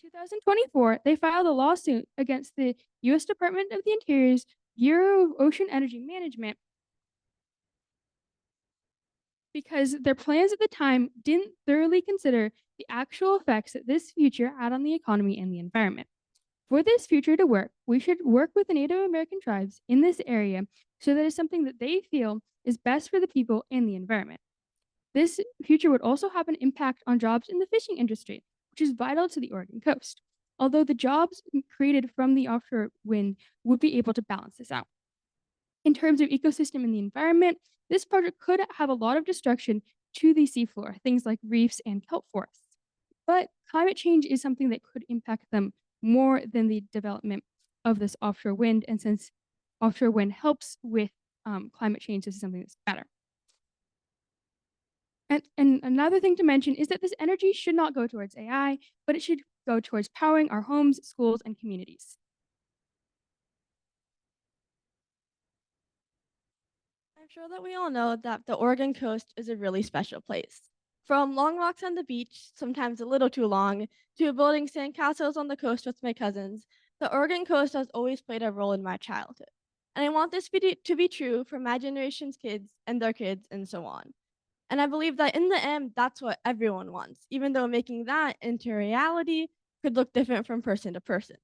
In 2024, they filed a lawsuit against the U.S. Department of the Interior's Bureau of Ocean Energy Management because their plans at the time didn't thoroughly consider the actual effects that this future had on the economy and the environment. For this future to work, we should work with the Native American tribes in this area so that it's something that they feel is best for the people and the environment. This future would also have an impact on jobs in the fishing industry, which is vital to the Oregon coast, although the jobs created from the offshore wind would be able to balance this out. In terms of ecosystem and the environment, this project could have a lot of destruction to the seafloor, things like reefs and kelp forests. But climate change is something that could impact them more than the development of this offshore wind. And since offshore wind helps with climate change, this is something that's better. And another thing to mention is that this energy should not go towards AI, but it should go towards powering our homes, schools, and communities. I'm sure that we all know that the Oregon coast is a really special place. From long walks on the beach, sometimes a little too long, to building sandcastles on the coast with my cousins, the Oregon coast has always played a role in my childhood. And I want this to be true for my generation's kids and their kids and so on. And I believe that in the end, that's what everyone wants, even though making that into reality could look different from person to person.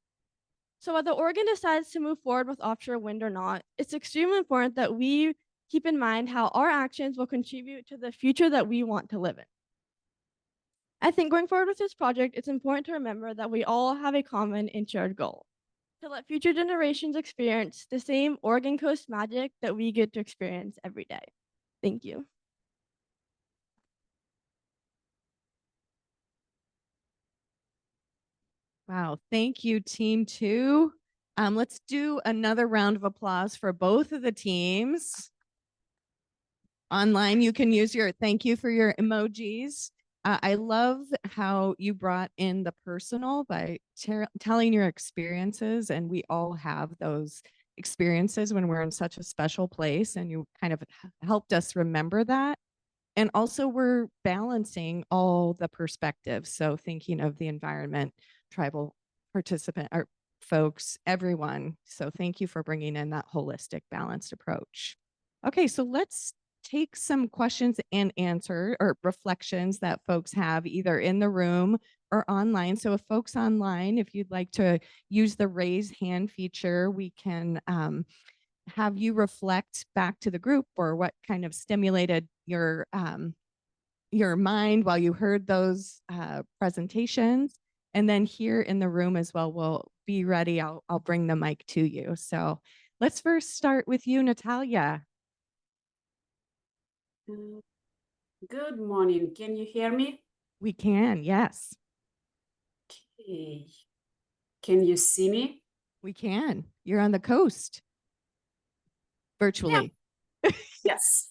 So whether Oregon decides to move forward with offshore wind or not, it's extremely important that we keep in mind how our actions will contribute to the future that we want to live in. I think going forward with this project, it's important to remember that we all have a common and shared goal: to let future generations experience the same Oregon coast magic that we get to experience every day. Thank you. Wow, thank you, Team 2. Let's do another round of applause for both of the teams. Online, you can use your thank you for your emojis. I love how you brought in the personal by telling your experiences, and we all have those experiences when we're in such a special place, and you kind of helped us remember that. And also we're balancing all the perspectives. So thinking of the environment, tribal participant or folks, everyone. So thank you for bringing in that holistic, balanced approach. Okay, so let's take some questions and answer or reflections that folks have either in the room or online. So if folks online, if you'd like to use the raise hand feature, we can have you reflect back to the group or what kind of stimulated your mind while you heard those presentations. And then here in the room as well, we'll be ready. I'll bring the mic to you. So let's first start with you, Natalia. Good morning. Can you hear me? We can, yes. Okay. Can you see me? We can. You're on the coast. Virtually. Yeah. Yes.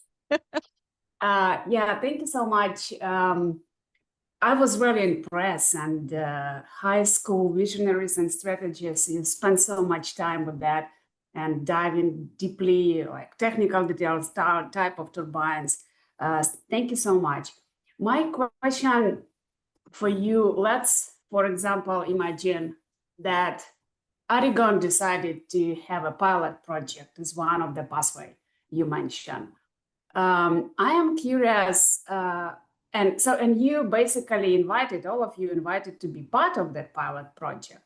Yeah, thank you so much. I was really impressed, and high school visionaries and strategists, you spend so much time with that and diving deeply, like technical details, type of turbines. Thank you so much. My question for you, let's, for example, imagine that Oregon decided to have a pilot project as one of the pathway you mentioned. I am curious, and you basically invited, all of you invited to be part of that pilot project.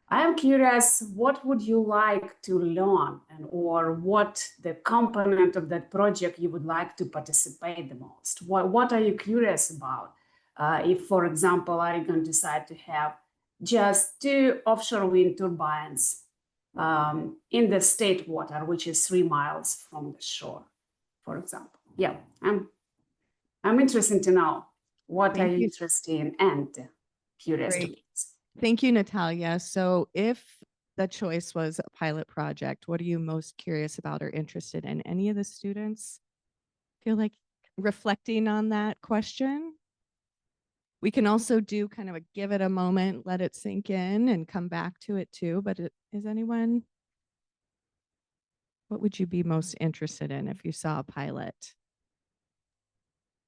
I am curious, what would you like to learn, and or what the component of that project you would like to participate the most? What are you curious about? If, for example, Oregon decide to have just 2 offshore wind turbines in the state water, which is 3 miles from the shore, for example. Yeah, I'm interested to know what are Thank you you. interested in and curious to Great. please. Thank you, Natalia. So if the choice was a pilot project, what are you most curious about or interested in? Any of the students feel like reflecting on that question? We can also do kind of a give it a moment, let it sink in and come back to it too. But is anyone, what would you be most interested in if you saw a pilot?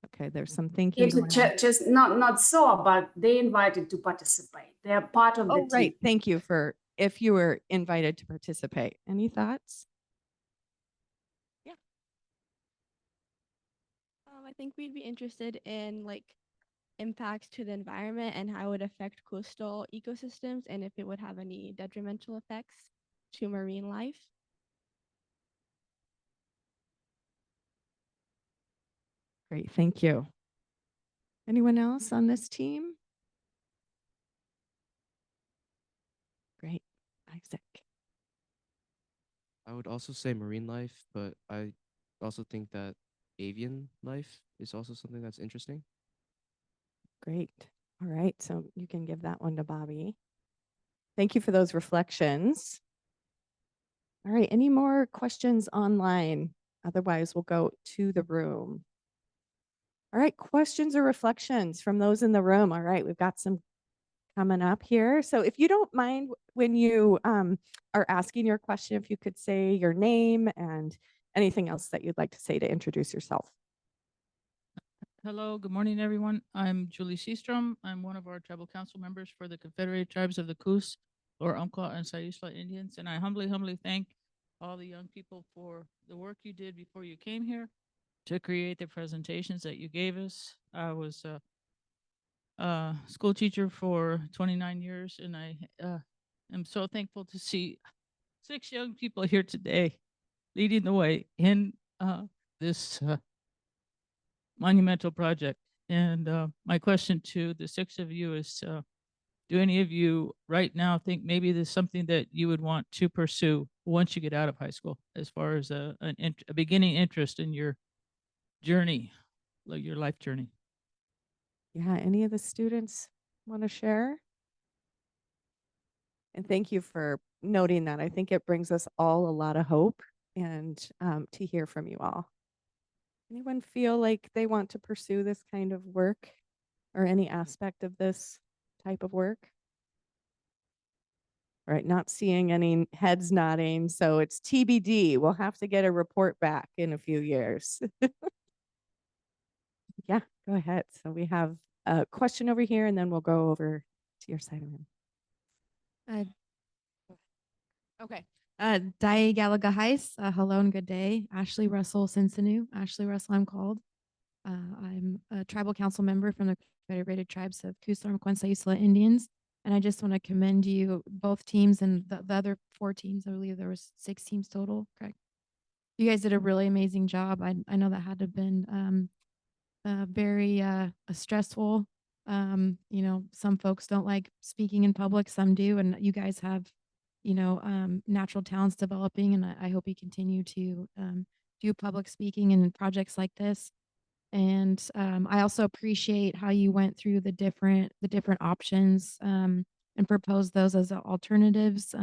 Okay, there's some thinking It's going on. just not so, but they invited to participate. They are part of the Oh, team. right. Thank you for if you were invited to participate. Any thoughts? Yeah. I think we'd be interested in like impacts to the environment and how it would affect coastal ecosystems and if it would have any detrimental effects to marine life. Great. Thank you. Anyone else on this team? Great. Isaac. I would also say marine life, but I also think that avian life is also something that's interesting. Great. All right. So you can give that one to Bobby. Thank you for those reflections. All right. Any more questions online? Otherwise, we'll go to the room. All right. Questions or reflections from those in the room? All right. We've got some coming up here. So if you don't mind, when you are asking your question, if you could say your name and anything else that you'd like to say to introduce yourself. Hello, good morning, everyone. I'm Julie Seastrom. I'm one of our tribal council members for the Confederated Tribes of the Coos, or Umpqua and Sayusla Indians. And I humbly thank all the young people for the work you did before you came here to create the presentations that you gave us. I was a school teacher for 29 years, and I am so thankful to see 6 young people here today leading the way in this monumental project. And my question to the 6 of you is, do any of you right now think maybe there's something that you would want to pursue once you get out of high school, as far as a beginning interest in your journey, like your life journey? Yeah, any of the students want to share? And thank you for noting that. I think it brings us all a lot of hope and to hear from you all. Anyone feel like they want to pursue this kind of work or any aspect of this type of work? All right, not seeing any heads nodding, so it's TBD. We'll have to get a report back in a few years. Yeah, go ahead. So we have a question over here, and then we'll go over to your side of the room. Okay. Dai Galagahais, hello and good day. Ashley Russell Cincinnati. Ashley Russell, I'm called. I'm a tribal council member from the Confederated Tribes of Coos, Umpqua, and Sayusla Indians. And I just want to commend you, both teams and the other 4 teams. I believe there was 6 teams total, correct? You guys did a really amazing job. I know that had to have been very stressful. You know, some folks don't like speaking in public, some do, and you guys have, you know, natural talents developing, and I hope you continue to do public speaking and projects like this. And I also appreciate how you went through the different options and proposed those as alternatives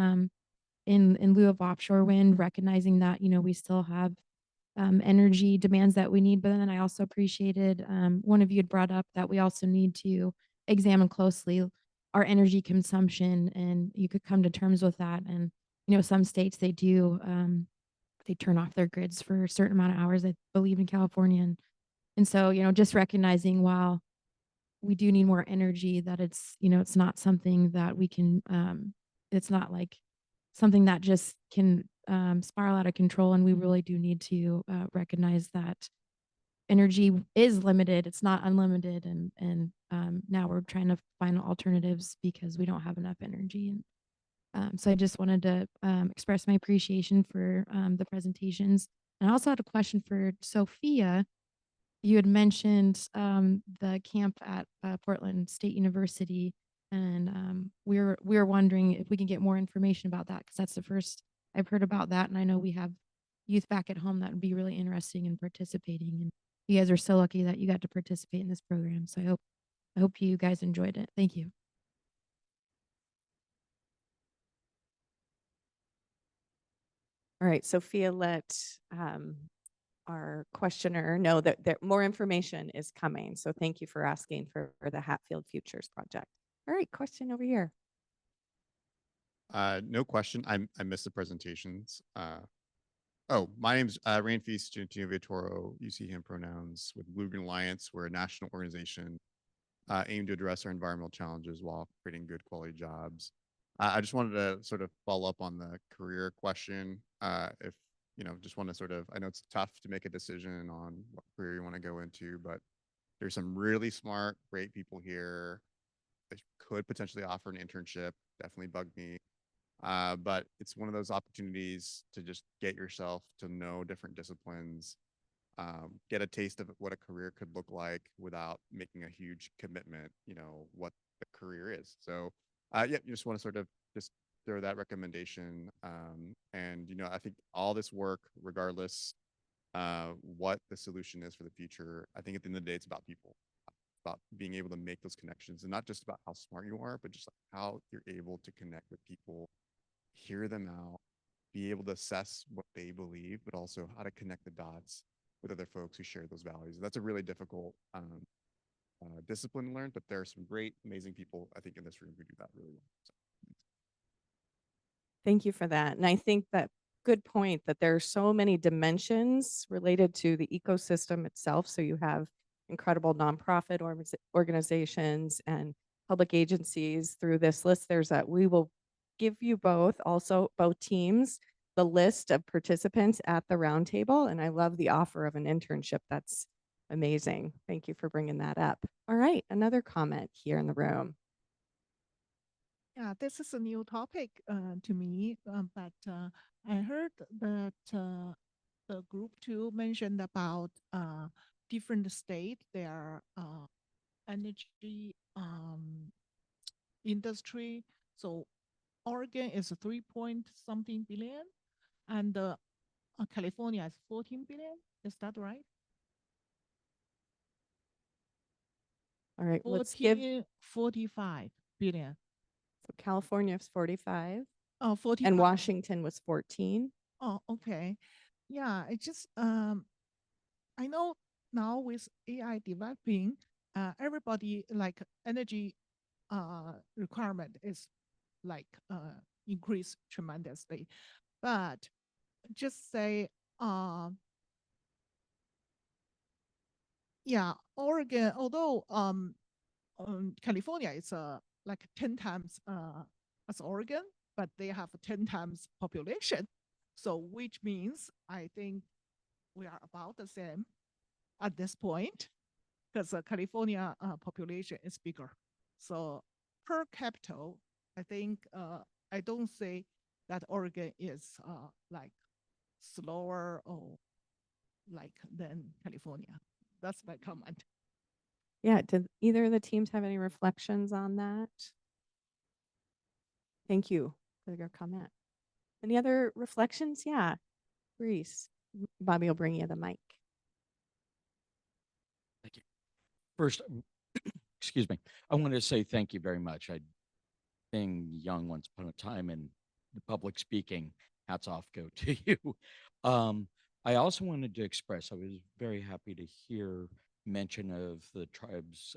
in lieu of offshore wind, recognizing that, you know, we still have energy demands that we need. But then I also appreciated one of you had brought up that we also need to examine closely our energy consumption, and you could come to terms with that. And you know, some states they do they turn off their grids for a certain amount of hours, I believe, in California. And so, you know, just recognizing while we do need more energy, that it's, you know, it's not something that we can it's not like something that just can spiral out of control. And we really do need to recognize that energy is limited. It's not unlimited. And now we're trying to find alternatives because we don't have enough energy. And so I just wanted to express my appreciation for the presentations. And I also had a question for Sophia. You had mentioned the camp at Portland State University, and we were wondering if we can get more information about that, because that's the first I've heard about that, and I know we have youth back at home that would be really interesting in participating. And you guys are so lucky that you got to participate in this program. So I hope you guys enjoyed it. Thank you. All right, Sophia, let our questioner know that more information is coming. So thank you for asking for the Hatfield Futures Project. All right, question over here. No question. I missed the presentations. Oh, my name's Rand Feast, Gentino Viatoro, you see him pronouns with Blue Green Alliance. We're a national organization aimed to address our environmental challenges while creating good quality jobs. I just wanted to sort of follow up on the career question. If, just want to sort of, I know it's tough to make a decision on what career you want to go into, but there's some really smart, great people here that could potentially offer an internship. Definitely bugged me. But it's one of those opportunities to just get yourself to know different disciplines, get a taste of what a career could look like without making a huge commitment, what the career is. So, yeah, you just want to sort of just throw that recommendation. And, I think all this work, regardless what the solution is for the future, I think at the end of the day, it's about people, about being able to make those connections, and not just about how smart you are, but just like how you're able to connect with people, hear them out, be able to assess what they believe, but also how to connect the dots with other folks who share those values. That's a really difficult discipline to learn, but there are some great, amazing people, I think, in this room who do that really well. So. Thank you for that. And I think that good point that there are so many dimensions related to the ecosystem itself. So you have incredible nonprofit organizations and public agencies through this list. There's that we will give you both teams the list of participants at the roundtable. And I love the offer of an internship. That's amazing. Thank you for bringing that up. All right, another comment here in the room. Yeah, this is a new topic to me, but I heard that the group 2 mentioned about different state, their energy industry. So Oregon is 3 point something billion, and California is 14 billion. Is that right? All right, let's give 45 billion. So California is 45. Oh, 45. And Washington was 14. Oh, okay. Yeah, it just I know now with AI developing, everybody like energy requirement is like increased tremendously. But just say yeah, Oregon, although California is like 10 times as Oregon, but they have 10 times population. So which means I think we are about the same at this point, because California population is bigger. So per capita, I think I don't say that Oregon is like slower or like than California. That's my comment. Yeah, did either of the teams have any reflections on that? Thank you for your comment. Any other reflections? Yeah, Reese. Bobby will bring you the mic. Thank you. First, excuse me, I wanted to say thank you very much. Being young once upon a time in the public speaking, hats off go to you. I also wanted to express, I was very happy to hear mention of the tribes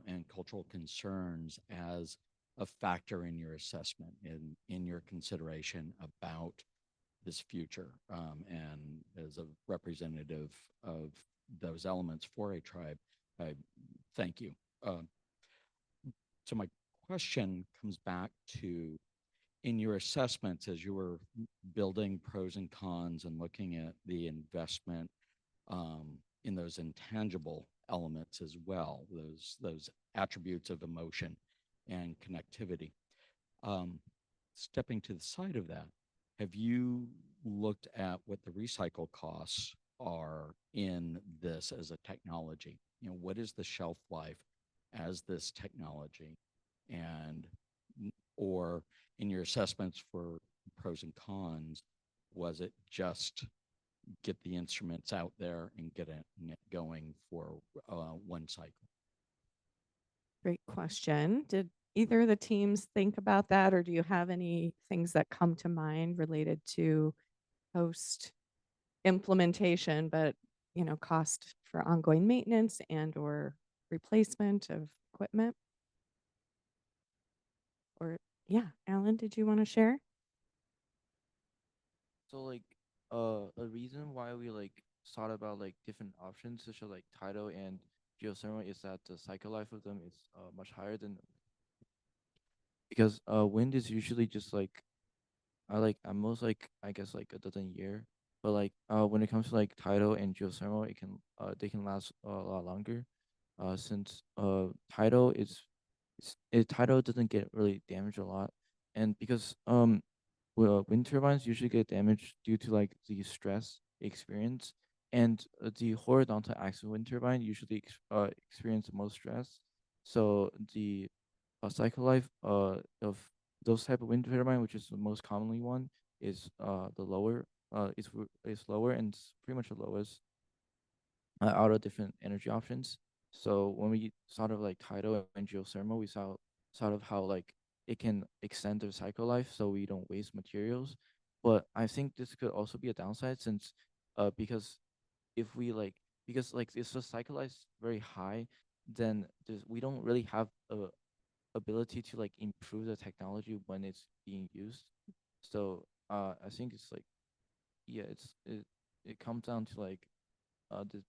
and cultural concerns as a factor in your assessment, in your consideration about this future, and as a representative of those elements for a tribe, I thank you. So my question comes back to, in your assessments as you were building pros and cons and looking at the investment in those intangible elements as well, those attributes of emotion and connectivity. Stepping to the side of that, have you looked at what the recycle costs are in this as a technology? You know, what is the shelf life as this technology? And or in your assessments for pros and cons, was it just get the instruments out there and get it going for one cycle? Great question. Did either of the teams think about that, or do you have any things that come to mind related to post implementation, but cost for ongoing maintenance and or replacement of equipment? Or yeah, Alan, did you want to share? So like a reason why we like thought about like different options such as like tidal and geothermal is that the cycle life of them is much higher than, because wind is usually just like at most like I guess like a dozen year, but like when it comes to like tidal and geothermal, it can they can last a lot longer, since tidal tidal doesn't get really damaged a lot, and because well, wind turbines usually get damaged due to like the stress experience, and the horizontal axis wind turbine usually experience the most stress. So the cycle life of those type of wind turbine, which is the most commonly one, is the lower. It's lower and it's pretty much the lowest out of different energy options. So when we sort of like tidal and geothermal, we saw sort of how like it can extend their cycle life so we don't waste materials. But I think this could also be a downside since because if we like because like if the cycle life is very high, then we don't really have a ability to like improve the technology when it's being used. So I think it's like yeah, it comes down to like the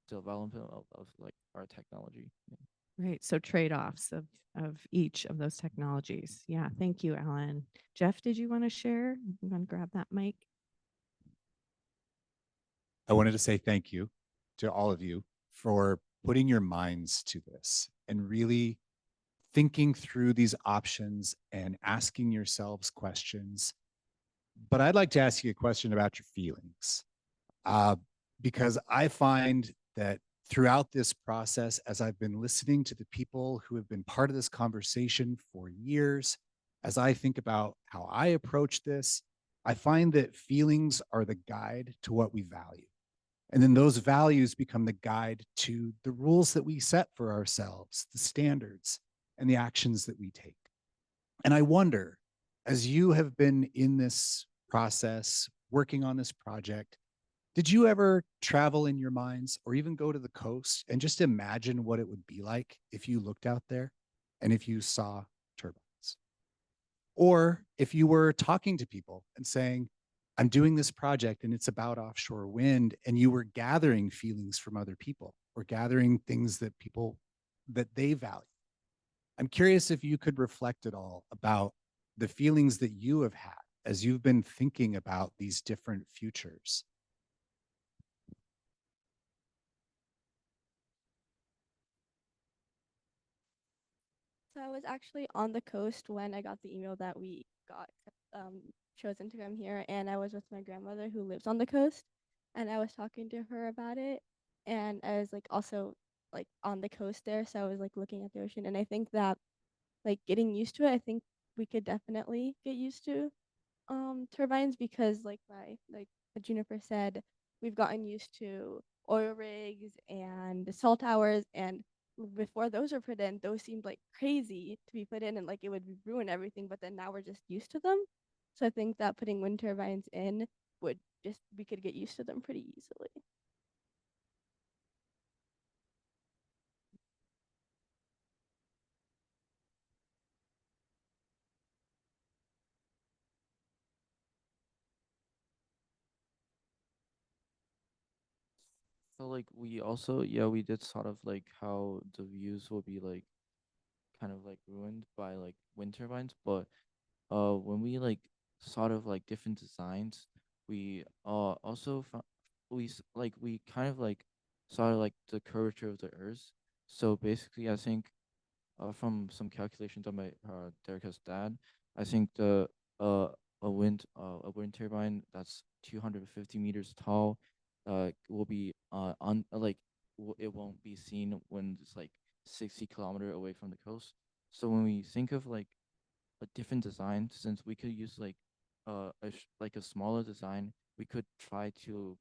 development of like our technology. Yeah. Right. So trade-offs of each of those technologies. Yeah. Thank you, Alan. Jeff, did you want to share? You want to grab that mic? I wanted to say thank you to all of you for putting your minds to this and really thinking through these options and asking yourselves questions. But I'd like to ask you a question about your feelings, because I find that throughout this process, as I've been listening to the people who have been part of this conversation for years, as I think about how I approach this, I find that feelings are the guide to what we value. And then those values become the guide to the rules that we set for ourselves, the standards, and the actions that we take. And I wonder, as you have been in this process, working on this project, did you ever travel in your minds or even go to the coast and just imagine what it would be like if you looked out there and if you saw turbines? Or if you were talking to people and saying, I'm doing this project and it's about offshore wind, and you were gathering feelings from other people or gathering things that they value. I'm curious if you could reflect at all about the feelings that you have had as you've been thinking about these different futures. So I was actually on the coast when I got the email that we got chosen to come here, and I was with my grandmother who lives on the coast, and I was talking to her about it, and I was like also like on the coast there, so I was like looking at the ocean, and I think that like getting used to it, I think we could definitely get used to turbines because like Juniper said, we've gotten used to oil rigs and the cell towers, and before those were put in, those seemed like crazy to be put in and like it would ruin everything, but then now we're just used to them. So I think that putting wind turbines in would just we could get used to them pretty easily. So like we also yeah we did sort of like how the views will be like kind of like ruined by like wind turbines, but when we like sort of like different designs, we also we kind of like saw like the curvature of the earth. So basically, I think from some calculations on my Derica's dad, I think the uh a wind turbine that's 250 meters tall will be on like it won't be seen when it's like 60 kilometer away from the coast. So when we think of like a different design, since we could use like like a smaller design, we could try to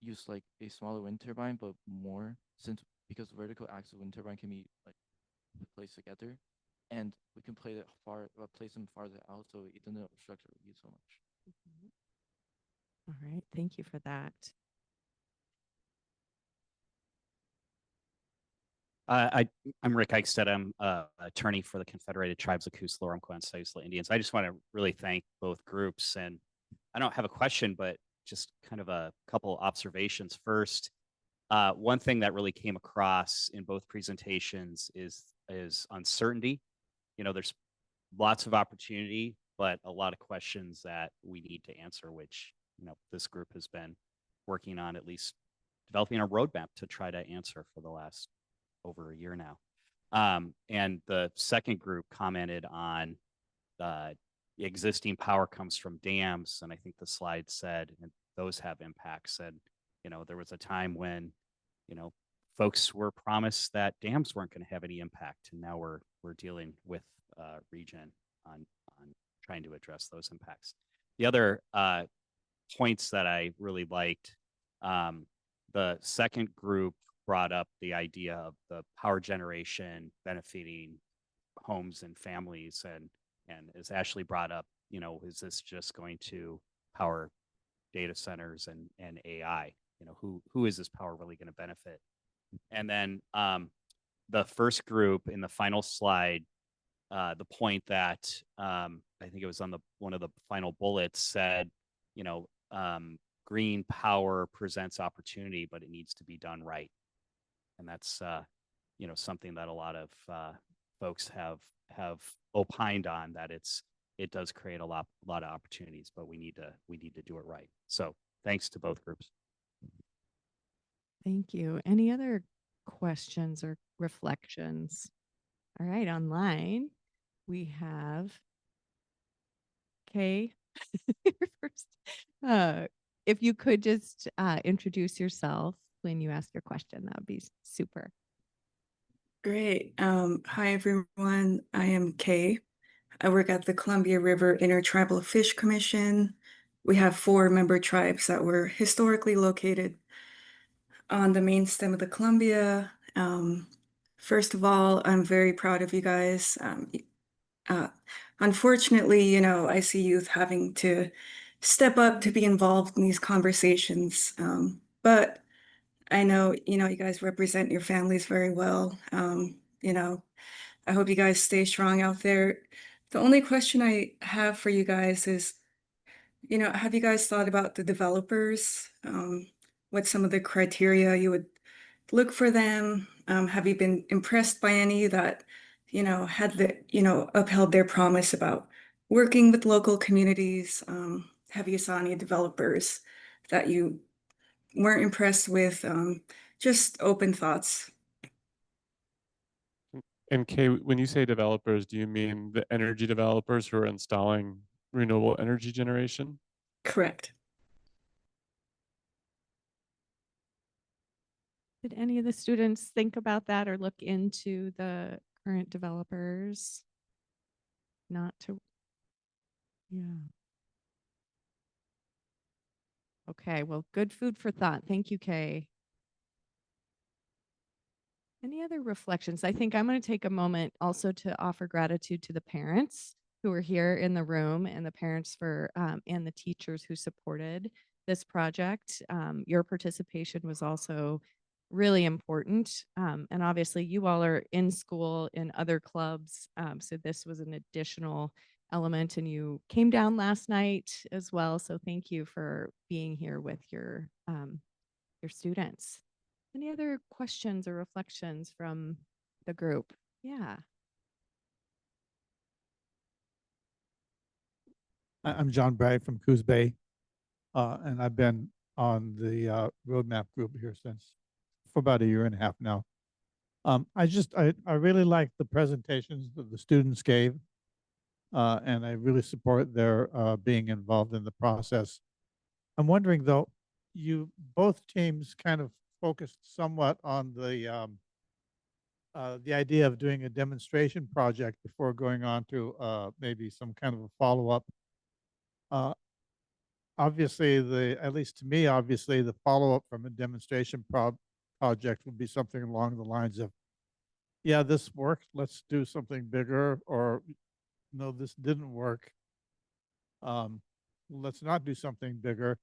use like a smaller wind turbine, but more since because vertical axle wind turbine can be like placed together, and we can place them farther out, so it doesn't obstruct our view so much. All right, thank you for that. I'm Rick Eichstead. I'm attorney for the Confederated Tribes of Coos, Lower Umpqua, and Siuslaw Indians. I just want to really thank both groups, and I don't have a question, but just kind of a couple observations. First, one thing that really came across in both presentations is uncertainty. You know, there's lots of opportunity, but a lot of questions that we need to answer, which, you know, this group has been working on, at least developing a roadmap to try to answer for the last over a year now. And the second group commented on existing power comes from dams, and I think the slide said and those have impacts. And you know, there was a time when, you know, folks were promised that dams weren't going to have any impact, and now we're dealing with region on trying to address those impacts. The other points that I really liked, the second group brought up the idea of the power generation benefiting homes and families, and as Ashley brought up, you know, is this just going to power data centers and AI? You know, who is this power really going to benefit? And then the first group in the final slide, the point that I think it was on one of the final bullets said, you know, green power presents opportunity, but it needs to be done right. And that's you know, something that a lot of folks have opined on, that it does create a lot of opportunities, but we need to do it right. So thanks to both groups. Thank you. Any other questions or reflections? All right, online we have Kay. First, if you could just introduce yourself when you ask your question, that would be super. Great. Hi, everyone. I am Kay. I work at the Columbia River Intertribal Fish Commission. We have 4 member tribes that were historically located on the main stem of the Columbia. First of all, I'm very proud of you guys. Unfortunately, you know, I see youth having to step up to be involved in these conversations. But I know, you know, you guys represent your families very well. You know, I hope you guys stay strong out there. The only question I have for you guys is, you know, have you guys thought about the developers? What some of the criteria you would look for them? Have you been impressed by any that, you know, upheld their promise about working with local communities? Have you saw any developers that you weren't impressed with? Just open thoughts. And Kay, when you say developers, do you mean the energy developers who are installing renewable energy generation? Correct. Did any of the students think about that or look into the current developers? Not to, yeah. Okay, well, good food for thought. Thank you, Kay. Any other reflections? I think I'm going to take a moment also to offer gratitude to the parents who are here in the room, and the parents for and the teachers who supported this project. Your participation was also really important. And obviously you all are in school in other clubs. So this was an additional element, and you came down last night as well. So thank you for being here with your students. Any other questions or reflections from the group? Yeah. I'm John Bragg from Coos Bay, and I've been on the roadmap group here for about a year and a half now. I really like the presentations that the students gave, and I really support their being involved in the process. I'm wondering though, both teams kind of focused somewhat on the idea of doing a demonstration project before going on to maybe some kind of a follow-up. Obviously, at least to me, obviously, the follow-up from a demonstration project would be something along the lines of, yeah, this worked, let's do something bigger, or no, this didn't work. Let's not do something bigger.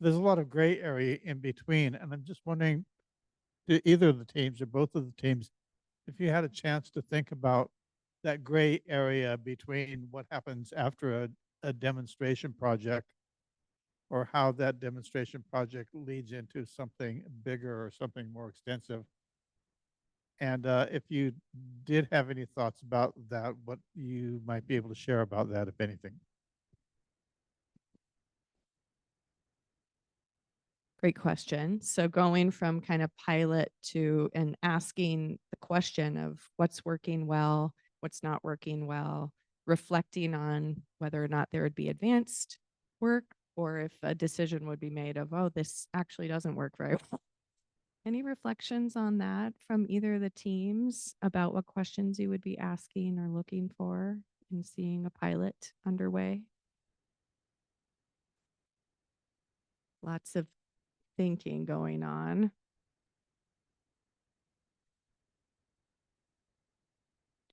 There's a lot of gray area in between, and I'm just wondering, to either of the teams or both of the teams, if you had a chance to think about that gray area between what happens after a demonstration project, or how that demonstration project leads into something bigger or something more extensive. And if you did have any thoughts about that, what you might be able to share about that, if anything. Great question. So going from kind of pilot to and asking the question of what's working well, what's not working well, reflecting on whether or not there would be advanced work, or if a decision would be made of, oh, this actually doesn't work very well. Any reflections on that from either of the teams about what questions you would be asking or looking for in seeing a pilot underway? Lots of thinking going on.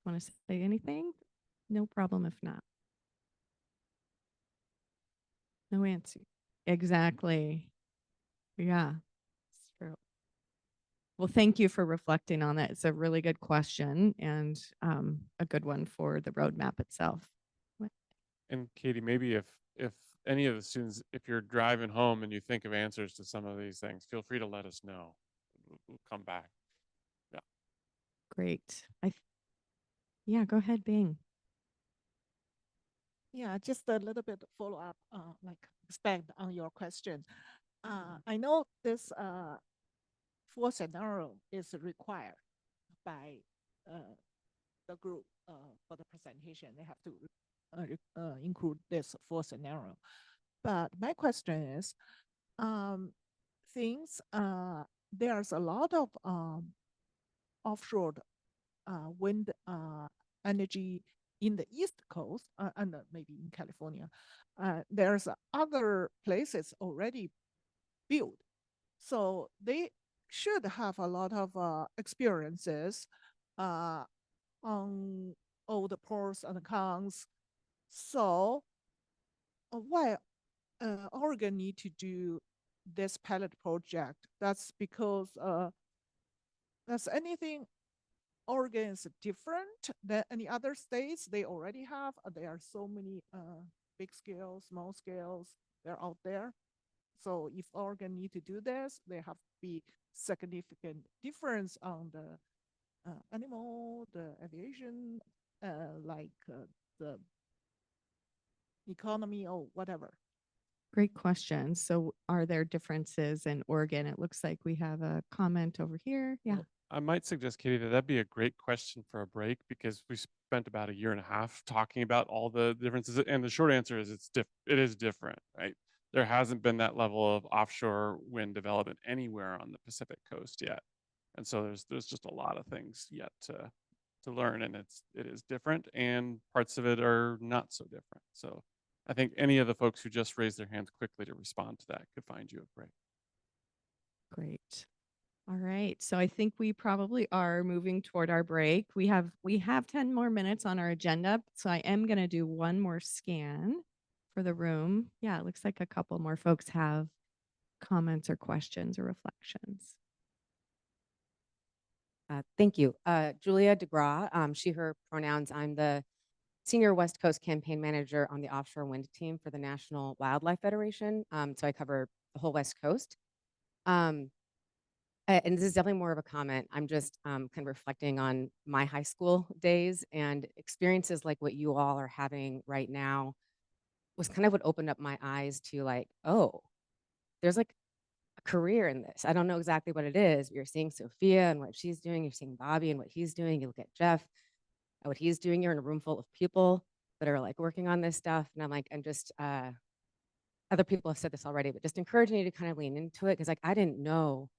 Want to say anything? No problem if not. No answer. Exactly. Yeah, it's true. Well, thank you for reflecting on that. It's a really good question and a good one for the roadmap itself. And Katie, maybe if any of the students, if you're driving home and you think of answers to some of these things, feel free to let us know. We'll come back. Yeah. Great. Yeah, go ahead, Bing. Yeah, just a little bit follow up, like expand on your question. I know this four scenario is required by the group for the presentation. They have to include this four scenario. But my question is, there's a lot of offshore wind energy in the East Coast and maybe in California. There's other places already built. So they should have a lot of experiences on all the pros and cons. So why Oregon need to do this pilot project? That's because that's anything Oregon is different than any other states. They already have. There are so many big scales, small scales. They're out there. So if Oregon need to do this, there have to be significant difference on the animal, the aviation, like the economy or whatever. Great question. So are there differences in Oregon? It looks like we have a comment over here. Yeah. I might suggest, Katie, that'd be a great question for a break, because we spent about a year and a half talking about all the differences. And the short answer is it is different, right? There hasn't been that level of offshore wind development anywhere on the Pacific coast yet. And so there's just a lot of things yet to learn, and it is different, and parts of it are not so different. So I think any of the folks who just raised their hands quickly to respond to that could find you a break. Great. All right. So I think we probably are moving toward our break. We have 10 more minutes on our agenda. So I am going to do one more scan for the room. Yeah, it looks like a couple more folks have comments or questions or reflections. Thank you. Julia DeGraw, she, her pronouns. I'm the Senior West Coast Campaign Manager on the Offshore Wind Team for the National Wildlife Federation. So I cover the whole West Coast. And this is definitely more of a comment. I'm just kind of reflecting on my high school days and experiences like what you all are having right now was kind of what opened up my eyes to like, oh, there's like a career in this. I don't know exactly what it is. You're seeing Sophia and what she's doing. You're seeing Bobby and what he's doing. You look at Jeff and what he's doing. You're in a room full of people that are like working on this stuff. And I'm like, I'm just, other people have said this already, but just encouraging you to kind of lean into it. Cause like, I didn't know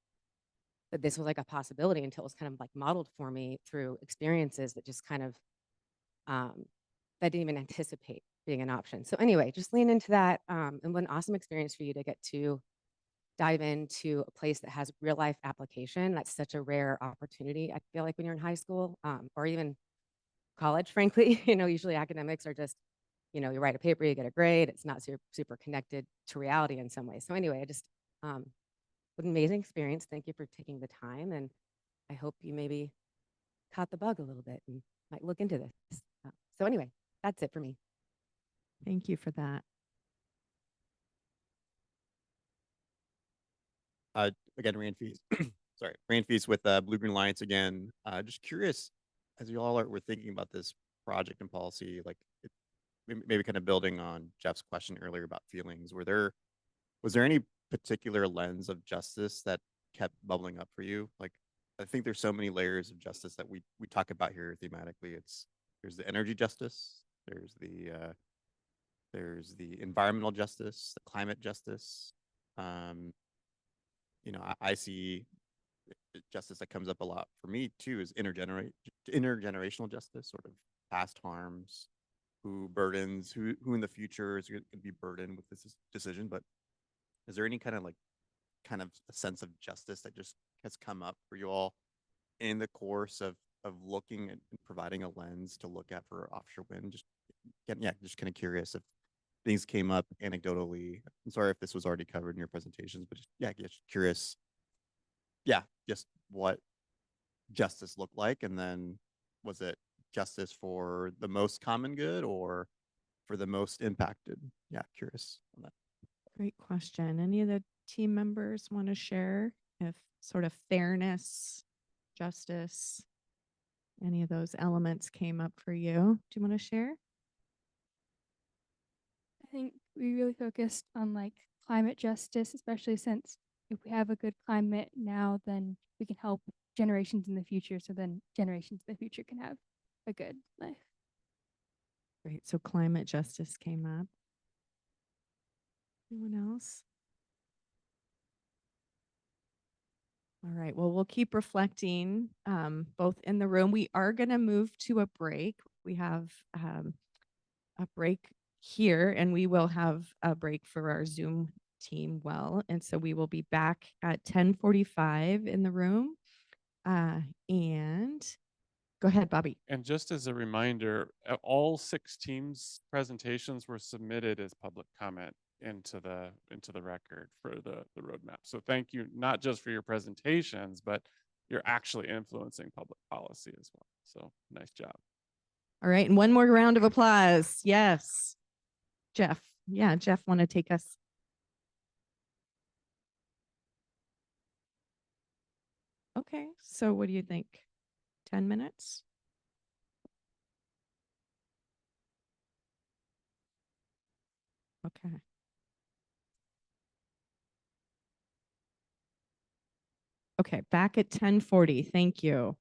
that this was like a possibility until it was kind of like modeled for me through experiences that just kind of, that I didn't even anticipate being an option. So anyway, just lean into that. And what an awesome experience for you to get to dive into a place that has real life application. That's such a rare opportunity. I feel like when you're in high school, or even college, frankly, usually academics are just, you write a paper, you get a grade. It's not super connected to reality in some ways. So anyway, I just, what an amazing experience. Thank you for taking the time. And I hope you maybe caught the bug a little bit and might look into this. So anyway, that's it for me. Thank you for that. Again, Rand Feast. Sorry, Rand Feast with Blue Green Alliance again. Just curious, as you all were thinking about this project and policy, like maybe kind of building on Jeff's question earlier about feelings, was there any particular lens of justice that kept bubbling up for you? Like, I think there's so many layers of justice that we talk about here thematically. There's the energy justice, there's the environmental justice, the climate justice. I see justice that comes up a lot for me too is intergenerational justice, sort of past harms, who in the future is going to be burdened with this decision. But is there any kind of a sense of justice that just has come up for you all in the course of looking at and providing a lens to look at for offshore wind? Just kind of curious if things came up anecdotally. I'm sorry if this was already covered in your presentations, but just curious. Yeah, just what justice looked like, and then was it justice for the most common good or for the most impacted? Yeah, curious on that. Great question. Any of the team members want to share if sort of fairness, justice, any of those elements came up for you? Do you want to share? I think we really focused on like climate justice, especially since if we have a good climate now, then we can help generations in the future. So then generations in the future can have a good life. Great. So climate justice came up. Anyone else? All right. Well, we'll keep reflecting both in the room. We are going to move to a break. We have a break here, and we will have a break for our Zoom team. And so we will be back at 10:45 in the room. And go ahead, Bobby. And just as a reminder, all 6 teams' presentations were submitted as public comment into the record for the roadmap. So thank you, not just for your presentations, but you're actually influencing public policy as well. So nice job. All right. And one more round of applause. Yes. Jeff. Yeah, Jeff, want to take us? Okay. So what do you think? 10 minutes? Okay. Okay, back at 10:40. Thank you.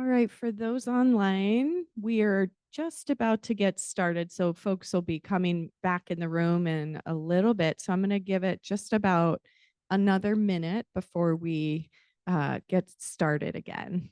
All right, for those online, we are just about to get started. So folks will be coming back in the room in a little bit. So I'm going to give it just about another minute before we get started again.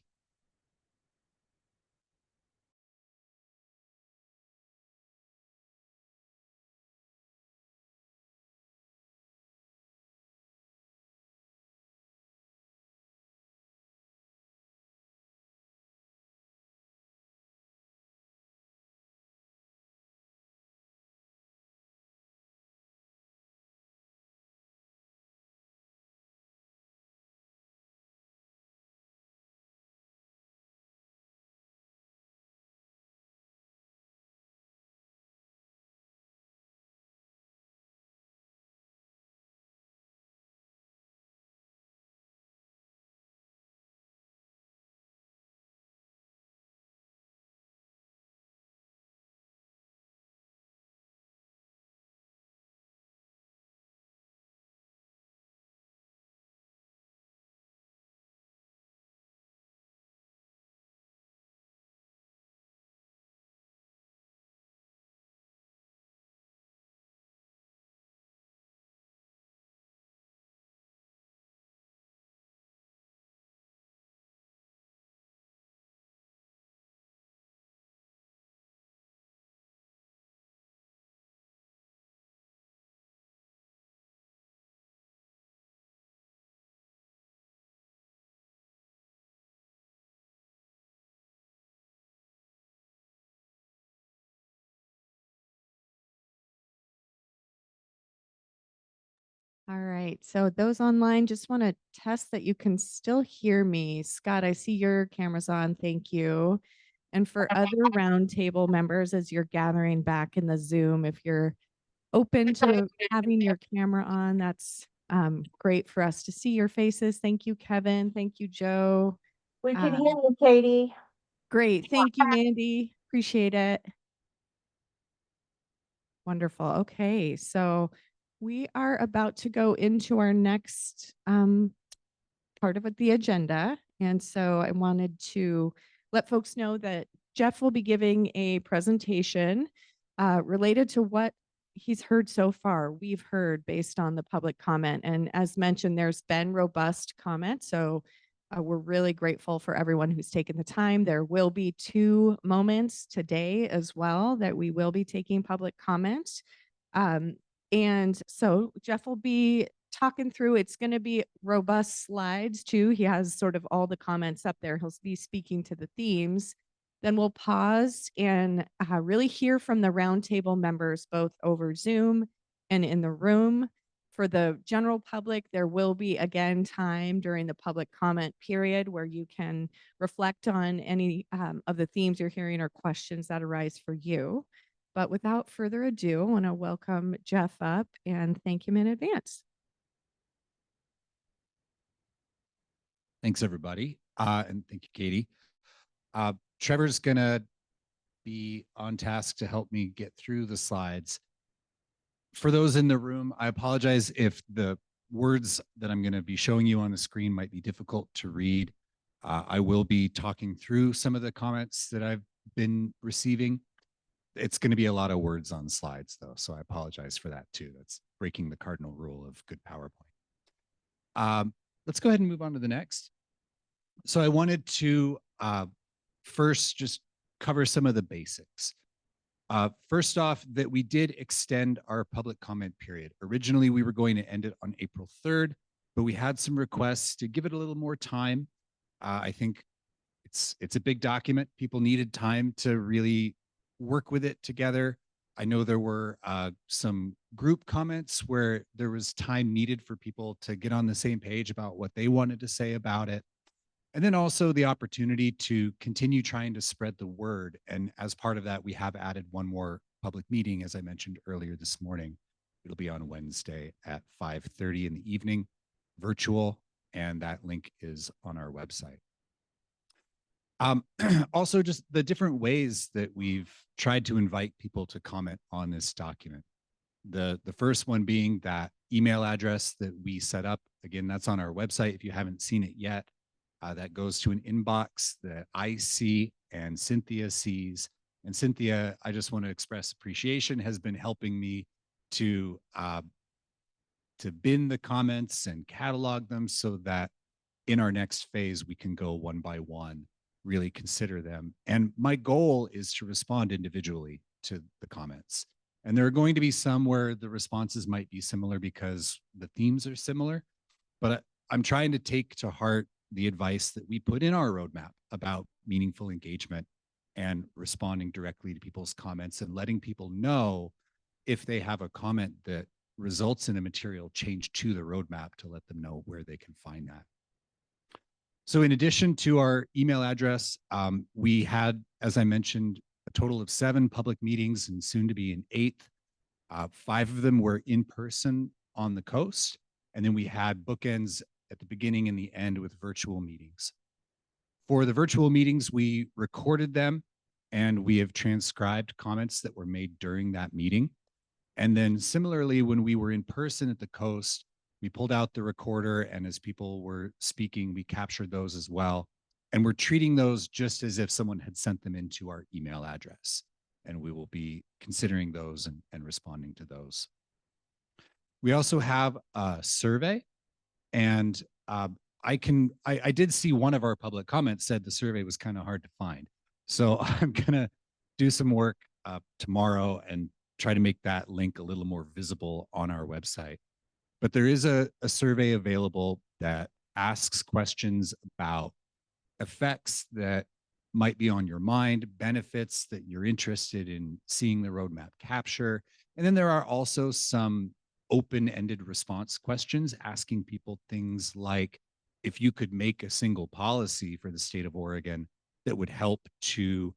All right. So those online, just want to test that you can still hear me. Scott, I see your camera's on. Thank you. And for other roundtable members, as you're gathering back in the Zoom, if you're open to having your camera on, that's great for us to see your faces. Thank you, Kevin. Thank you, Joe. We can hear you, Katie. Great. Thank you, Mandy. Appreciate it. Wonderful. Okay. So we are about to go into our next part of the agenda. And so I wanted to let folks know that Jeff will be giving a presentation related to what he's heard so far. We've heard based on the public comment. And as mentioned, there's been robust comment. So we're really grateful for everyone who's taken the time. There will be 2 moments today as well that we will be taking public comment. And so Jeff will be talking through, it's going to be robust slides too. He has sort of all the comments up there. He'll be speaking to the themes. Then we'll pause and really hear from the roundtable members, both over Zoom and in the room. For the general public, there will be again time during the public comment period where you can reflect on any of the themes you're hearing or questions that arise for you. But without further ado, I want to welcome Jeff up and thank him in advance. Thanks, everybody. And thank you, Katie. Trevor's going to be on task to help me get through the slides. For those in the room, I apologize if the words that I'm going to be showing you on the screen might be difficult to read. I will be talking through some of the comments that I've been receiving. It's going to be a lot of words on slides, though, so I apologize for that, too. That's breaking the cardinal rule of good PowerPoint. Let's go ahead and move on to the next. So I wanted to first just cover some of the basics. First off, that we did extend our public comment period. Originally, we were going to end it on April 3rd, but we had some requests to give it a little more time. I think it's a big document. People needed time to really work with it together. I know there were some group comments where there was time needed for people to get on the same page about what they wanted to say about it. And then also the opportunity to continue trying to spread the word. And as part of that, we have added one more public meeting, as I mentioned earlier this morning. It'll be on Wednesday at 5:30 in the evening, virtual, and that link is on our website. Also, just the different ways that we've tried to invite people to comment on this document. The first one being that email address that we set up. Again, that's on our website if you haven't seen it yet. that goes to an inbox that I see and Cynthia sees. And Cynthia, I just want to express appreciation, has been helping me to bin the comments and catalog them so that in our next phase, we can go one by one, really consider them. And my goal is to respond individually to the comments. And there are going to be some where the responses might be similar because the themes are similar, but I'm trying to take to heart the advice that we put in our roadmap about meaningful engagement and responding directly to people's comments and letting people know if they have a comment that results in a material change to the roadmap to let them know where they can find that. So in addition to our email address, we had, as I mentioned, a total of 7 public meetings and soon to be an 8th. 5 of them were in person on the coast. And then we had bookends at the beginning and the end with virtual meetings. For the virtual meetings, we recorded them and we have transcribed comments that were made during that meeting. And then similarly, when we were in person at the coast, we pulled out the recorder, and as people were speaking, we captured those as well. And we're treating those just as if someone had sent them into our email address. And we will be considering those and responding to those. We also have a survey, and I did see one of our public comments said the survey was kind of hard to find. So I'm gonna do some work tomorrow and try to make that link a little more visible on our website. But there is a survey available that asks questions about effects that might be on your mind, benefits that you're interested in seeing the roadmap capture. And then there are also some open-ended response questions asking people things like, if you could make a single policy for the state of Oregon that would help to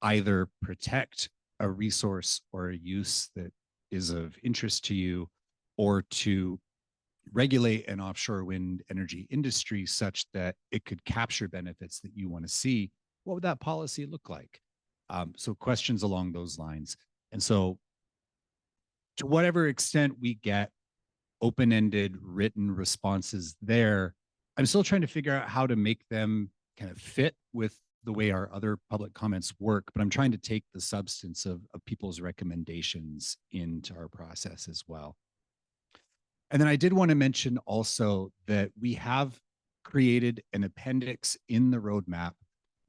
either protect a resource or a use that is of interest to you, or to regulate an offshore wind energy industry such that it could capture benefits that you want to see, what would that policy look like? So questions along those lines. And so to whatever extent we get open-ended written responses there, I'm still trying to figure out how to make them kind of fit with the way our other public comments work, but I'm trying to take the substance of people's recommendations into our process as well. And then I did want to mention also that we have created an appendix in the roadmap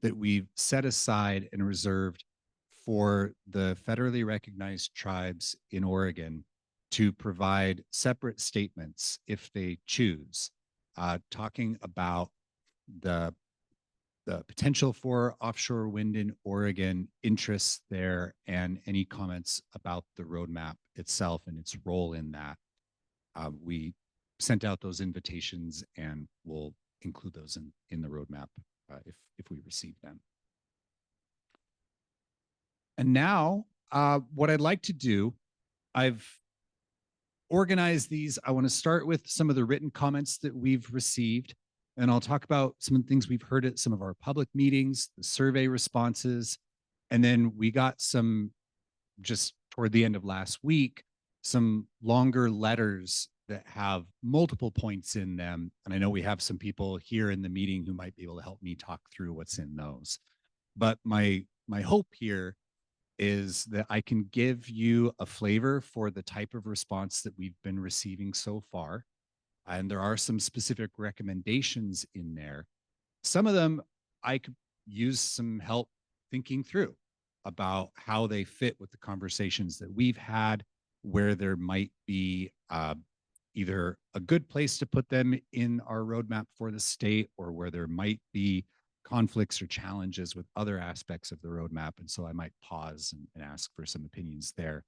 that we've set aside and reserved for the federally recognized tribes in Oregon to provide separate statements if they choose, talking about the potential for offshore wind in Oregon, interests there, and any comments about the roadmap itself and its role in that. We sent out those invitations and we'll include those in the roadmap if we receive them. And now what I'd like to do, I've organized these. I want to start with some of the written comments that we've received, and I'll talk about some of the things we've heard at some of our public meetings, the survey responses, and then we got some, just toward the end of last week, some longer letters that have multiple points in them. And I know we have some people here in the meeting who might be able to help me talk through what's in those. But my hope here is that I can give you a flavor for the type of response that we've been receiving so far. And there are some specific recommendations in there. Some of them I could use some help thinking through about how they fit with the conversations that we've had, where there might be either a good place to put them in our roadmap for the state, or where there might be conflicts or challenges with other aspects of the roadmap. And so I might pause and ask for some opinions there.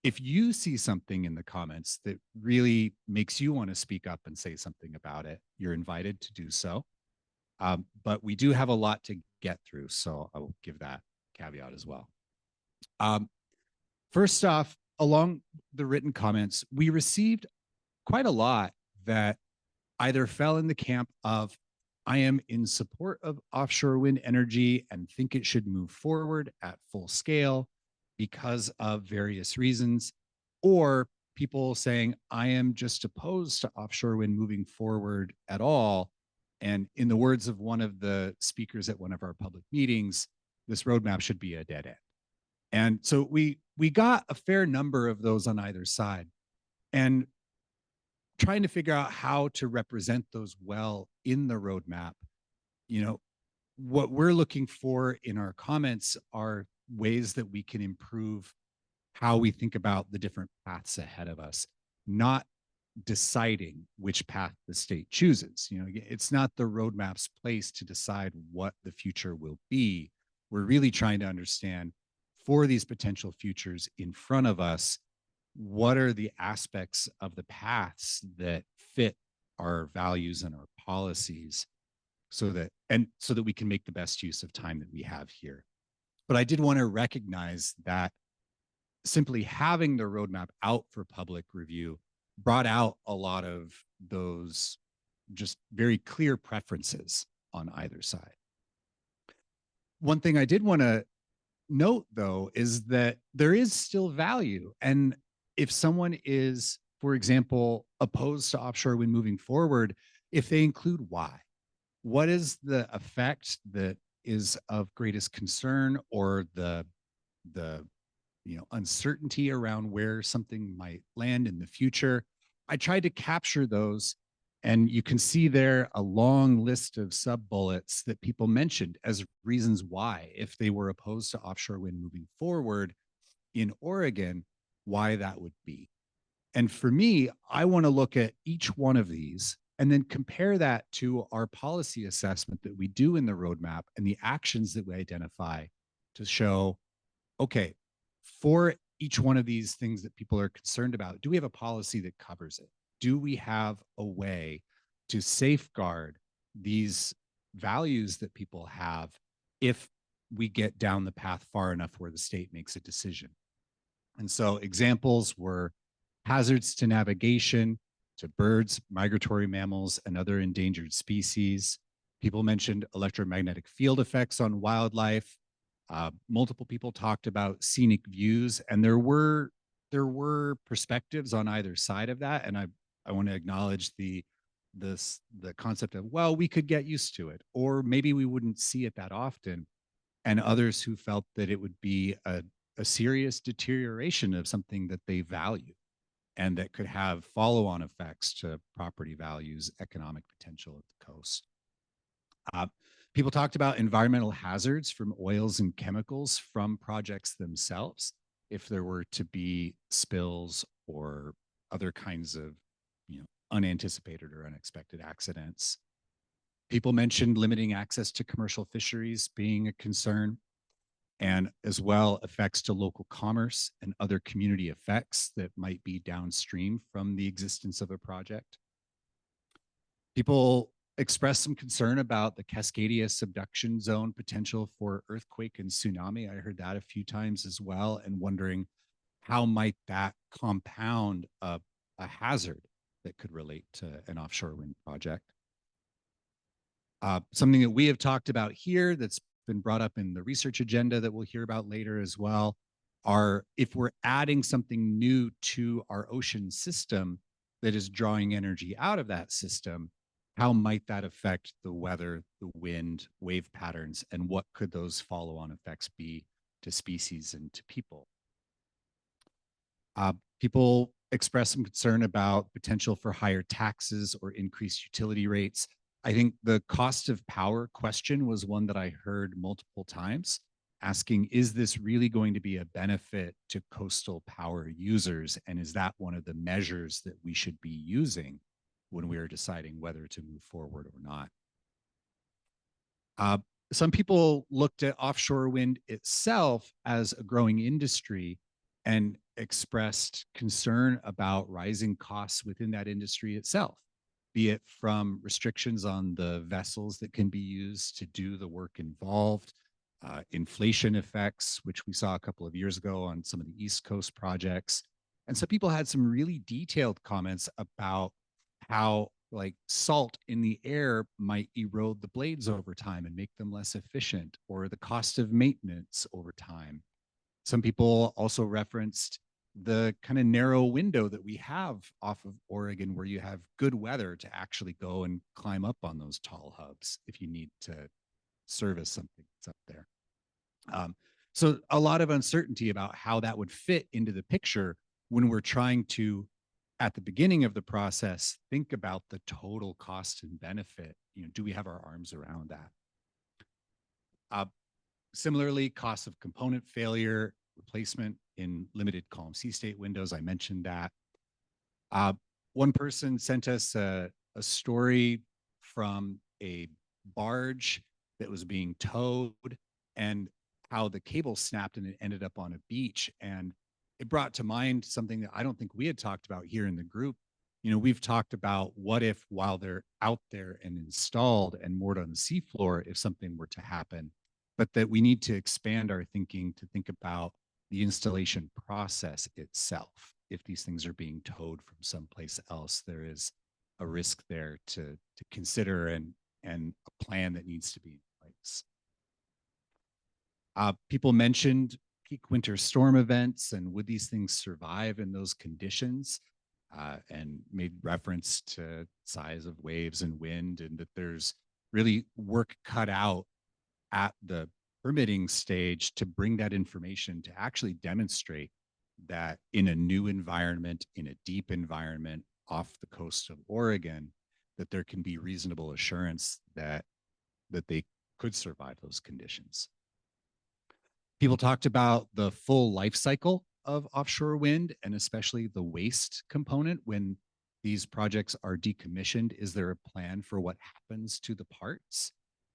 If you see something in the comments that really makes you want to speak up and say something about it, you're invited to do so. But we do have a lot to get through, so I will give that caveat as well. First off, along the written comments, we received quite a lot that either fell in the camp of, I am in support of offshore wind energy and think it should move forward at full scale because of various reasons, or people saying, I am just opposed to offshore wind moving forward at all And in the words of one of the speakers at one of our public meetings, this roadmap should be a dead end. And so we got a fair number of those on either side. And trying to figure out how to represent those well in the roadmap, you know, what we're looking for in our comments are ways that we can improve how we think about the different paths ahead of us, not deciding which path the state chooses. You know, it's not the roadmap's place to decide what the future will be. We're really trying to understand, for these potential futures in front of us, what are the aspects of the paths that fit our values and our policies, so that we can make the best use of time that we have here. But I did want to recognize that simply having the roadmap out for public review brought out a lot of those just very clear preferences on either side. One thing I did want to note, though, is that there is still value. And if someone is, for example, opposed to offshore wind moving forward, if they include why, what is the effect that is of greatest concern, or the uncertainty around where something might land in the future. I tried to capture those, and you can see there a long list of sub bullets that people mentioned as reasons why, if they were opposed to offshore wind moving forward in Oregon, why that would be. And for me, I want to look at each one of these and then compare that to our policy assessment that we do in the roadmap and the actions that we identify to show, okay, for each one of these things that people are concerned about, do we have a policy that covers it? Do we have a way to safeguard these values that people have if we get down the path far enough where the state makes a decision? And so examples were hazards to navigation, to birds, migratory mammals, and other endangered species. People mentioned electromagnetic field effects on wildlife. Multiple people talked about scenic views, and there were perspectives on either side of that. And I want to acknowledge the concept of, well, we could get used to it, or maybe we wouldn't see it that often. And others who felt that it would be a serious deterioration of something that they value, and that could have follow-on effects to property values, economic potential of the coast. People talked about environmental hazards from oils and chemicals from projects themselves, if there were to be spills or other kinds of, unanticipated or unexpected accidents. People mentioned limiting access to commercial fisheries being a concern, and as well effects to local commerce and other community effects that might be downstream from the existence of a project. People expressed some concern about the Cascadia subduction zone potential for earthquake and tsunami. I heard that a few times as well, and wondering how might that compound a hazard that could relate to an offshore wind project. Something that we have talked about here that's been brought up in the research agenda that we'll hear about later as well, are if we're adding something new to our ocean system that is drawing energy out of that system, how might that affect the weather, the wind, wave patterns, and what could those follow-on effects be to species and to people? People expressed some concern about potential for higher taxes or increased utility rates. I think the cost of power question was one that I heard multiple times, asking, is this really going to be a benefit to coastal power users? And is that one of the measures that we should be using when we are deciding whether to move forward or not? Some people looked at offshore wind itself as a growing industry and expressed concern about rising costs within that industry itself, be it from restrictions on the vessels that can be used to do the work involved, inflation effects, which we saw a couple of years ago on some of the East Coast projects. And so people had some really detailed comments about how salt in the air might erode the blades over time and make them less efficient, or the cost of maintenance over time. Some people also referenced the kind of narrow window that we have off of Oregon where you have good weather to actually go and climb up on those tall hubs if you need to service something that's up there. So a lot of uncertainty about how that would fit into the picture when we're trying to, at the beginning of the process, think about the total cost and benefit. Do we have our arms around that? Similarly, cost of component failure, replacement in limited column C state windows. I mentioned that. One person sent us a story from a barge that was being towed and how the cable snapped and it ended up on a beach. And it brought to mind something that I don't think we had talked about here in the group. We've talked about what if while they're out there and installed and moored on the seafloor, if something were to happen, but that we need to expand our thinking to think about the installation process itself. If these things are being towed from someplace else, there is a risk there to consider and a plan that needs to be in place. People mentioned peak winter storm events and would these things survive in those conditions, and made reference to size of waves and wind, and that there's really work cut out at the permitting stage to bring that information to actually demonstrate that in a new environment, in a deep environment off the coast of Oregon, that there can be reasonable assurance that they could survive those conditions. People talked about the full life cycle of offshore wind and especially the waste component when these projects are decommissioned. Is there a plan for what happens to the parts?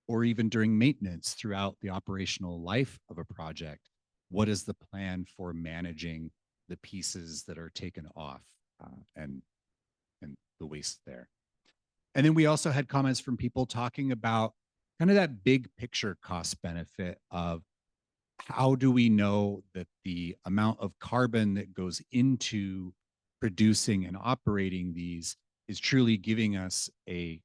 Or even during maintenance throughout the operational life of a project, what is the plan for managing the pieces that are taken off and the waste there? And then we also had comments from people talking about kind of that big picture cost benefit of how do we know that the amount of carbon that goes into producing and operating these is truly giving us a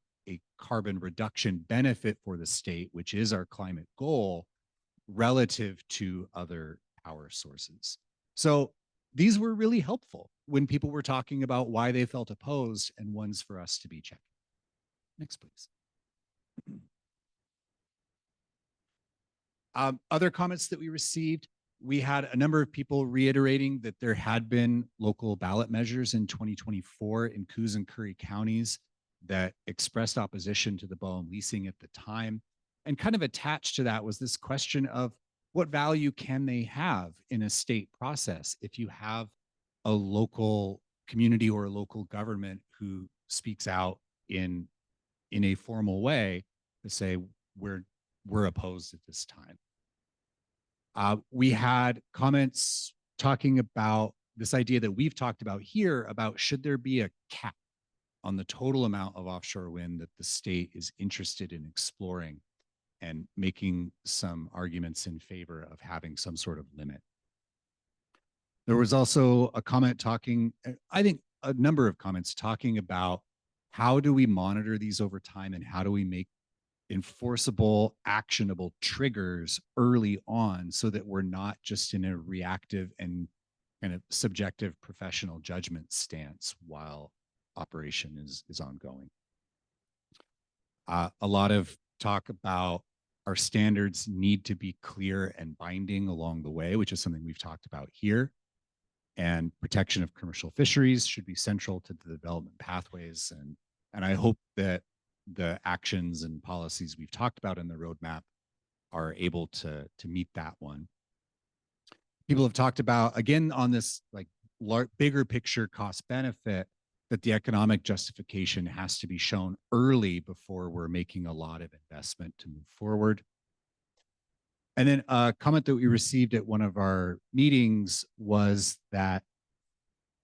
carbon reduction benefit for the state, which is our climate goal, relative to other power sources. So these were really helpful when people were talking about why they felt opposed and ones for us to be checking. Next, please. Other comments that we received, we had a number of people reiterating that there had been local ballot measures in 2024 in Coos and Curry counties that expressed opposition to the BOEM leasing at the time. And kind of attached to that was this question of what value can they have in a state process if you have a local community or a local government who speaks out in a formal way to say we're opposed at this time. We had comments talking about this idea that we've talked about here about should there be a cap on the total amount of offshore wind that the state is interested in exploring, and making some arguments in favor of having some sort of limit. There was also a comment talking, I think a number of comments talking about how do we monitor these over time and how do we make enforceable, actionable triggers early on so that we're not just in a reactive and kind of subjective professional judgment stance while operation is ongoing. A lot of talk about our standards need to be clear and binding along the way, which is something we've talked about here. And protection of commercial fisheries should be central to the development pathways. And I hope that the actions and policies we've talked about in the roadmap are able to meet that one. People have talked about, again, on this like bigger picture cost benefit, that the economic justification has to be shown early before we're making a lot of investment to move forward. And then a comment that we received at one of our meetings was that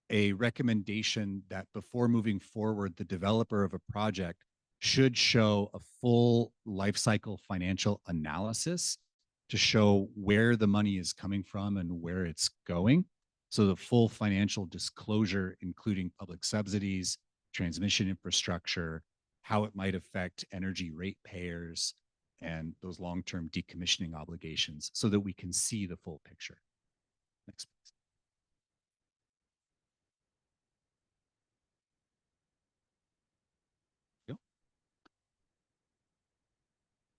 a recommendation that before moving forward, the developer of a project should show a full life cycle financial analysis to show where the money is coming from and where it's going. So the full financial disclosure, including public subsidies, transmission infrastructure, how it might affect energy ratepayers, and those long-term decommissioning obligations so that we can see the full picture. Next, please.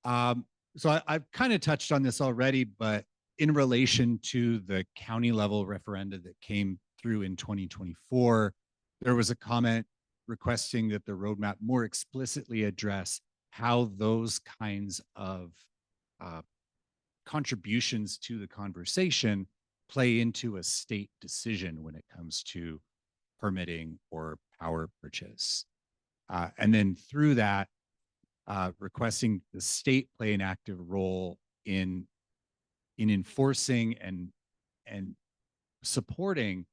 I've kind of touched on this already, but in relation to the county level referenda that came through in 2024, there was a comment requesting that the roadmap more explicitly address how those kinds of contributions to the conversation play into a state decision when it comes to permitting or power purchase. And then through that, requesting the state play an active role in enforcing and supporting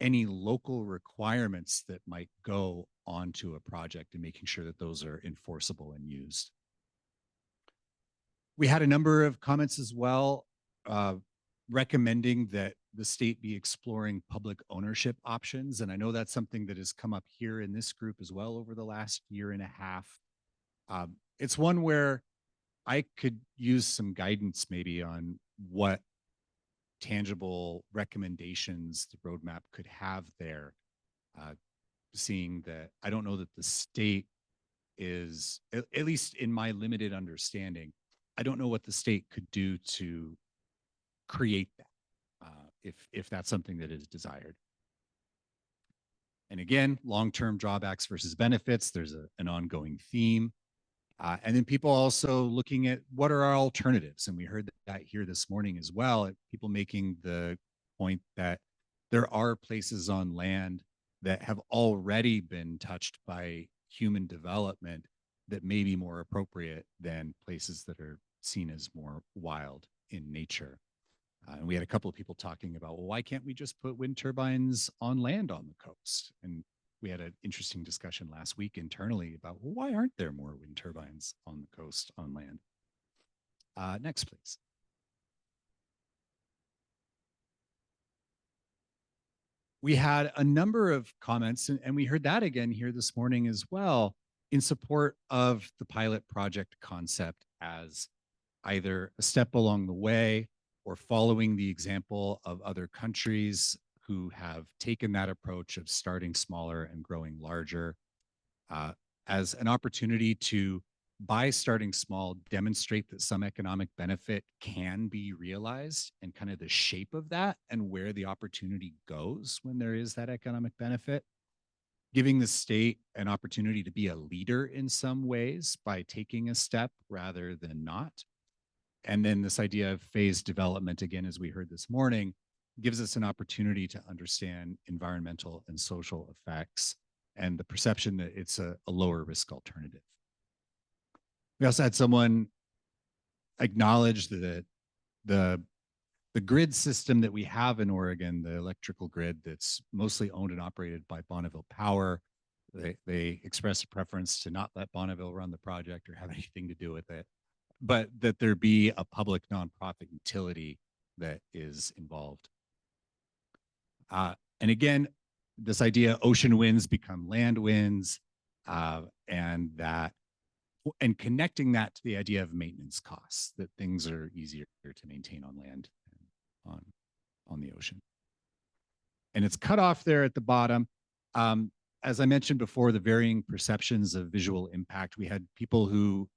any local requirements that might go onto a project and making sure that those are enforceable and used. We had a number of comments as well, recommending that the state be exploring public ownership options. And I know that's something that has come up here in this group as well over the last year and a half. It's one where I could use some guidance maybe on what tangible recommendations the roadmap could have there, seeing that I don't know that the state is, at least in my limited understanding, I don't know what the state could do to create that, if that's something that is desired. And again, long-term drawbacks versus benefits, there's an ongoing theme. And then people also looking at what are our alternatives. And we heard that here this morning as well, people making the point that there are places on land that have already been touched by human development that may be more appropriate than places that are seen as more wild in nature. And we had a couple of people talking about, well, why can't we just put wind turbines on land on the coast? And we had an interesting discussion last week internally about, well, why aren't there more wind turbines on the coast on land? Next, please. We had a number of comments, and we heard that again here this morning as well, in support of the pilot project concept as either a step along the way or following the example of other countries who have taken that approach of starting smaller and growing larger, as an opportunity to, by starting small, demonstrate that some economic benefit can be realized and kind of the shape of that and where the opportunity goes when there is that economic benefit. Giving the state an opportunity to be a leader in some ways by taking a step rather than not. And then this idea of phased development, again, as we heard this morning, gives us an opportunity to understand environmental and social effects and the perception that it's a lower risk alternative. We also had someone acknowledge that the grid system that we have in Oregon, the electrical grid that's mostly owned and operated by Bonneville Power, they expressed a preference to not let Bonneville run the project or have anything to do with it, but that there be a public nonprofit utility that is involved. And again, this idea ocean winds become land winds, and connecting that to the idea of maintenance costs, that things are easier to maintain on land and on the ocean. And it's cut off there at the bottom. As I mentioned before, the varying perceptions of visual impact. We had people who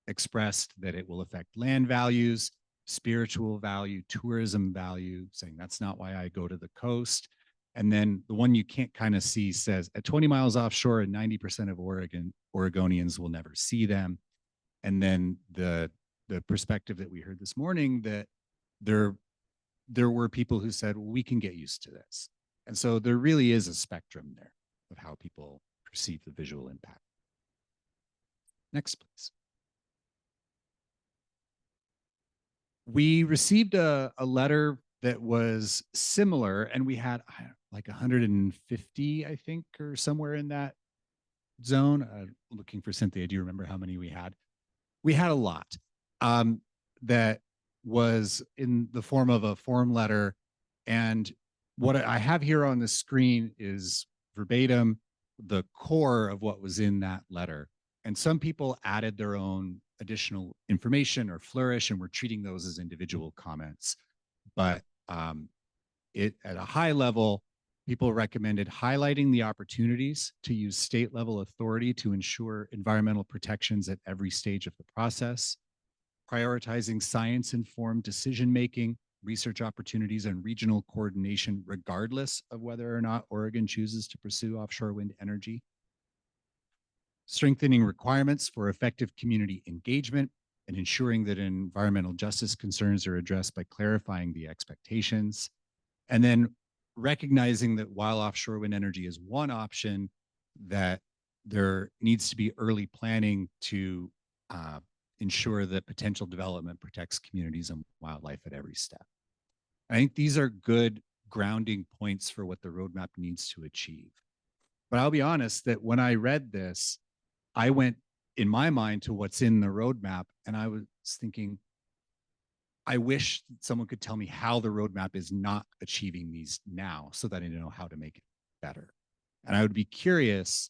expressed that it will affect land values, spiritual value, tourism value, saying that's not why I go to the coast. And then the one you can't kind of see says at 20 miles offshore and 90% of Oregonians will never see them. And then the perspective that we heard this morning that there were people who said, well, we can get used to this. And so there really is a spectrum there of how people perceive the visual impact. Next, please. We received a letter that was similar, and we had like 150, I think, or somewhere in that zone. Looking for Cynthia, do you remember how many we had? We had a lot that was in the form of a form letter. And what I have here on the screen is verbatim the core of what was in that letter. And some people added their own additional information or flourish, and we're treating those as individual comments. But at a high level, people recommended highlighting the opportunities to use state level authority to ensure environmental protections at every stage of the process, prioritizing science-informed decision-making, research opportunities, and regional coordination, regardless of whether or not Oregon chooses to pursue offshore wind energy. Strengthening requirements for effective community engagement and ensuring that environmental justice concerns are addressed by clarifying the expectations. And then recognizing that while offshore wind energy is one option, that there needs to be early planning to ensure that potential development protects communities and wildlife at every step. I think these are good grounding points for what the roadmap needs to achieve. But I'll be honest that when I read this, I went in my mind to what's in the roadmap, and I was thinking, I wish someone could tell me how the roadmap is not achieving these now so that I know how to make it better. And I would be curious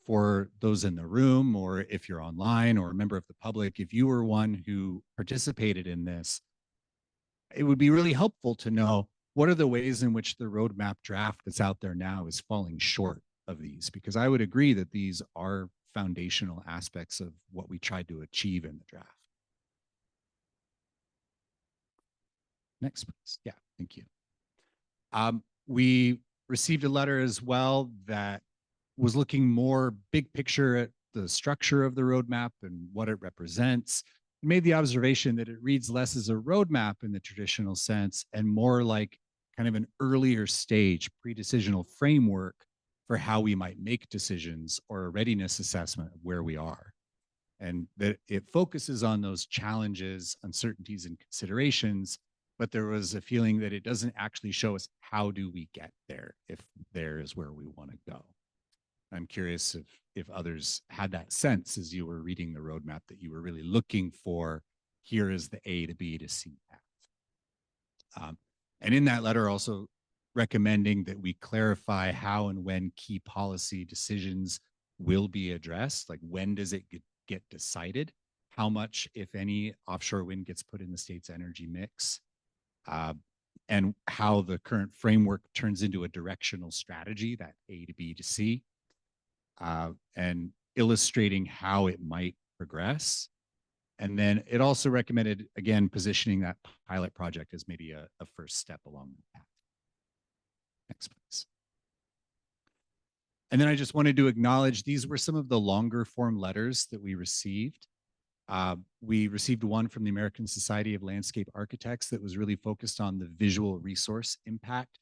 for those in the room, or if you're online or a member of the public, if you were one who participated in this, it would be really helpful to know what are the ways in which the roadmap draft that's out there now is falling short of these, because I would agree that these are foundational aspects of what we tried to achieve in the draft. Next, please. Yeah, thank you. We received a letter as well that was looking more big picture at the structure of the roadmap and what it represents. It made the observation that it reads less as a roadmap in the traditional sense and more like kind of an earlier stage pre-decisional framework for how we might make decisions or a readiness assessment of where we are. And that it focuses on those challenges, uncertainties, and considerations, but there was a feeling that it doesn't actually show us how do we get there if there is where we want to go. I'm curious if others had that sense as you were reading the roadmap, that you were really looking for, here is the A to B to C path. And in that letter also recommending that we clarify how and when key policy decisions will be addressed, like when does it get decided, how much, if any, offshore wind gets put in the state's energy mix, and how the current framework turns into a directional strategy, that A to B to C, and illustrating how it might progress. And then it also recommended, again, positioning that pilot project as maybe a first step along the path. Next, please. And then I just wanted to acknowledge these were some of the longer form letters that we received. We received one from the American Society of Landscape Architects that was really focused on the visual resource impact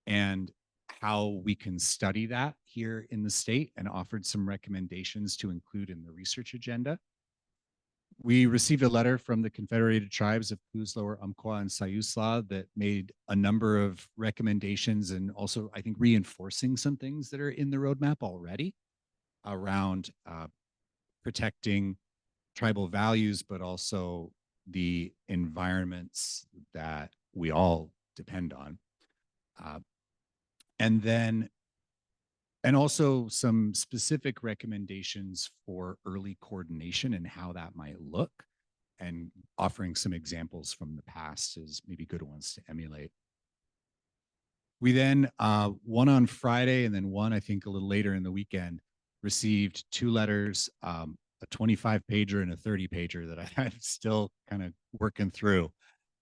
and how we can study that here in the state, and offered some recommendations to include in the research agenda. We received a letter from the Confederated Tribes of Coos, Lower Umpqua, and Siuslaw that made a number of recommendations and also, I think, reinforcing some things that are in the roadmap already around protecting tribal values, but also the environments that we all depend on. And also some specific recommendations for early coordination and how that might look, and offering some examples from the past as maybe good ones to emulate. We then, one on Friday and then one, I think, a little later in the weekend, received two letters, a 25-pager and a 30-pager that I'm still kind of working through,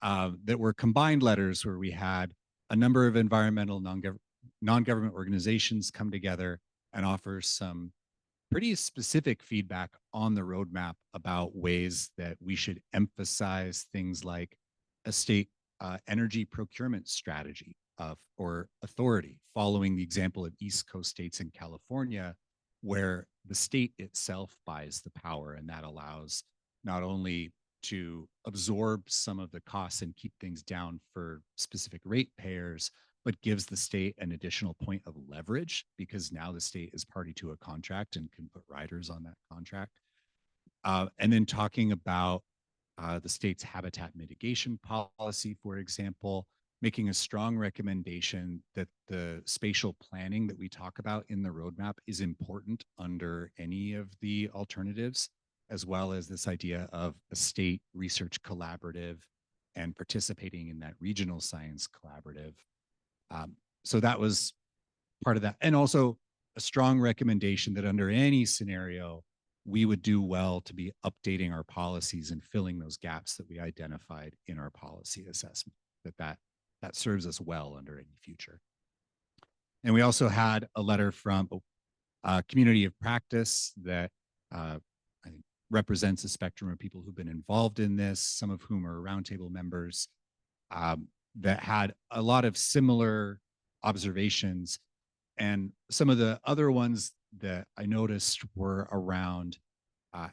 that were combined letters where we had a number of environmental non-government organizations come together and offer some pretty specific feedback on the roadmap about ways that we should emphasize things like a state energy procurement strategy or authority, following the example of East Coast states in California, where the state itself buys the power, and that allows not only to absorb some of the costs and keep things down for specific ratepayers, but gives the state an additional point of leverage because now the state is party to a contract and can put riders on that contract. And then talking about the state's habitat mitigation policy, for example, making a strong recommendation that the spatial planning that we talk about in the roadmap is important under any of the alternatives, as well as this idea of a state research collaborative and participating in that regional science collaborative. So that was part of that. And also a strong recommendation that under any scenario, we would do well to be updating our policies and filling those gaps that we identified in our policy assessment, that serves us well under any future. And we also had a letter from a community of practice that I think represents a spectrum of people who've been involved in this, some of whom are roundtable members, that had a lot of similar observations. And some of the other ones that I noticed were around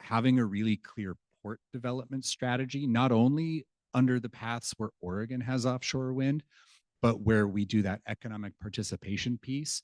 having a really clear port development strategy, not only under the paths where Oregon has offshore wind, but where we do that economic participation piece.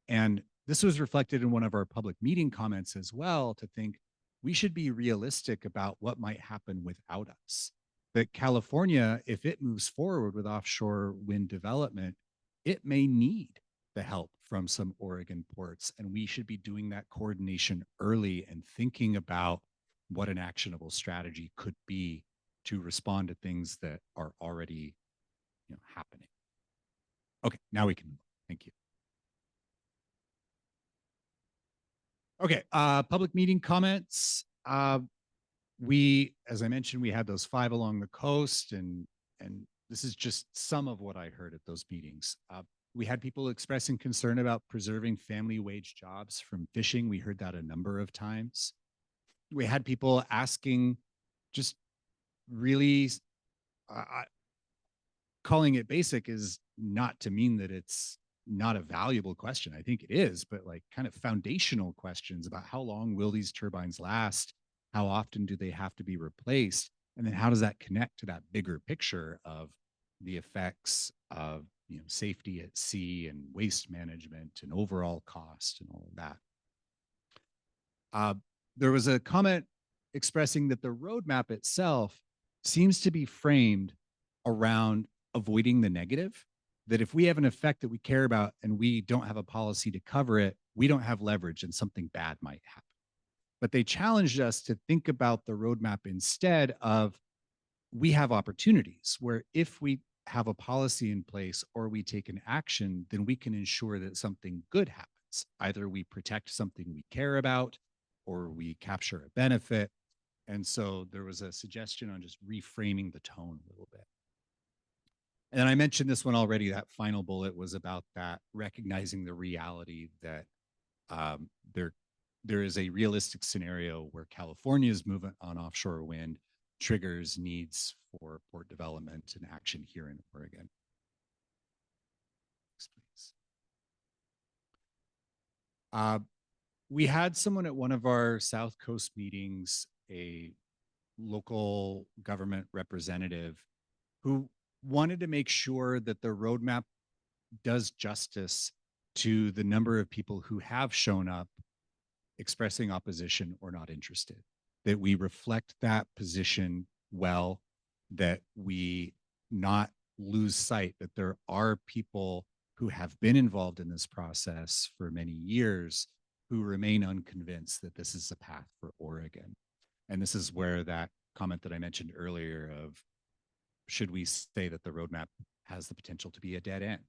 And this was reflected in one of our public meeting comments as well, to think we should be realistic about what might happen without us. That California, if it moves forward with offshore wind development, it may need the help from some Oregon ports. And we should be doing that coordination early and thinking about what an actionable strategy could be to respond to things that are already happening. Okay, now we can move on. Thank you. Okay, public meeting comments. We, as I mentioned, we had those 5 along the coast, and this is just some of what I heard at those meetings. We had people expressing concern about preserving family wage jobs from fishing. We heard that a number of times. We had people asking, just really, calling it basic is not to mean that it's not a valuable question. I think it is, but like kind of foundational questions about how long will these turbines last? How often do they have to be replaced? And then how does that connect to that bigger picture of the effects of safety at sea and waste management and overall cost and all of that? There was a comment expressing that the roadmap itself seems to be framed around avoiding the negative, that if we have an effect that we care about and we don't have a policy to cover it, we don't have leverage and something bad might happen. But they challenged us to think about the roadmap instead of, we have opportunities where if we have a policy in place or we take an action, then we can ensure that something good happens. Either we protect something we care about or we capture a benefit. And so there was a suggestion on just reframing the tone a little bit. And I mentioned this one already, that final bullet was about that, recognizing the reality that there is a realistic scenario where California's movement on offshore wind triggers needs for port development and action here in Oregon. Next, please. We had someone at one of our South Coast meetings, a local government representative, who wanted to make sure that the roadmap does justice to the number of people who have shown up expressing opposition or not interested, that we reflect that position well, that we not lose sight that there are people who have been involved in this process for many years who remain unconvinced that this is a path for Oregon. And this is where that comment that I mentioned earlier of, should we say that the roadmap has the potential to be a dead end?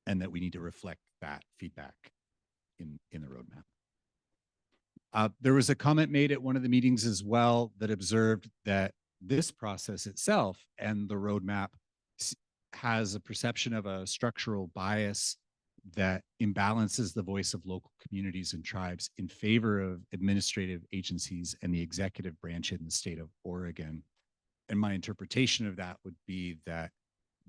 And that we need to reflect that feedback in the roadmap. There was a comment made at one of the meetings as well that observed that this process itself and the roadmap has a perception of a structural bias that imbalances the voice of local communities and tribes in favor of administrative agencies and the executive branch in the state of Oregon. And my interpretation of that would be that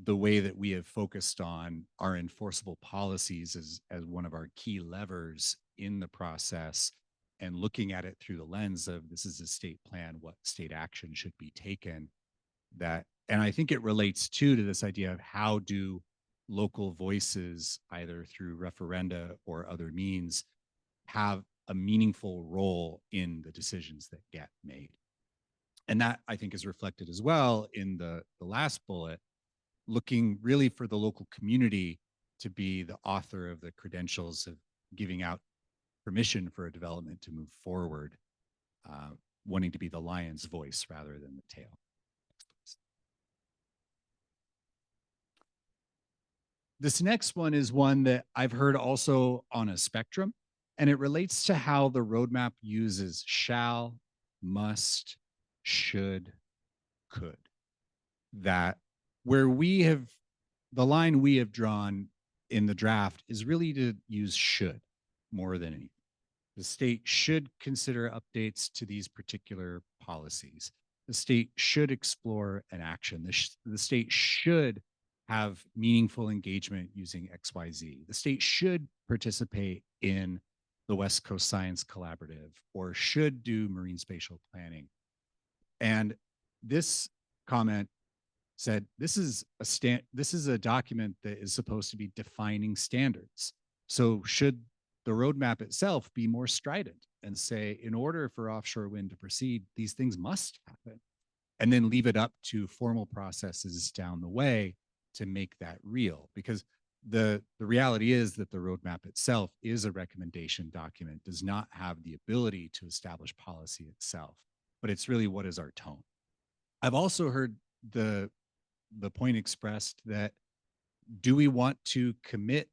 the way that we have focused on our enforceable policies as one of our key levers in the process, and looking at it through the lens of, this is a state plan, what state action should be taken, that, and I think it relates too to this idea of how do local voices, either through referenda or other means, have a meaningful role in the decisions that get made. And that, I think, is reflected as well in the last bullet, looking really for the local community to be the author of the credentials of giving out permission for a development to move forward, wanting to be the lion's voice rather than the tail. This next one is one that I've heard also on a spectrum. and it relates to how the roadmap uses shall, must, should, could. That where we have, the line we have drawn in the draft is really to use should more than anything. The state should consider updates to these particular policies. The state should explore an action. The state should have meaningful engagement using XYZ. The state should participate in the West Coast Science Collaborative or should do marine spatial planning. And this comment said, this is a document that is supposed to be defining standards. So should the roadmap itself be more strident and say, in order for offshore wind to proceed, these things must happen, and then leave it up to formal processes down the way to make that real? Because the reality is that the roadmap itself is a recommendation document, does not have the ability to establish policy itself, but it's really what is our tone. I've also heard the point expressed that, do we want to commit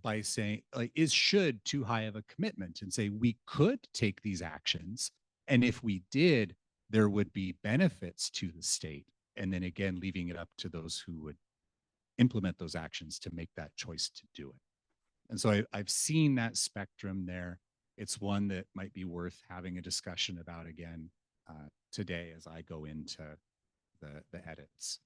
by saying, like, is should too high of a commitment, and say we could take these actions, and if we did, there would be benefits to the state, and then again leaving it up to those who would implement those actions to make that choice to do it. And so I've seen that spectrum there. It's one that might be worth having a discussion about again today as I go into the edits.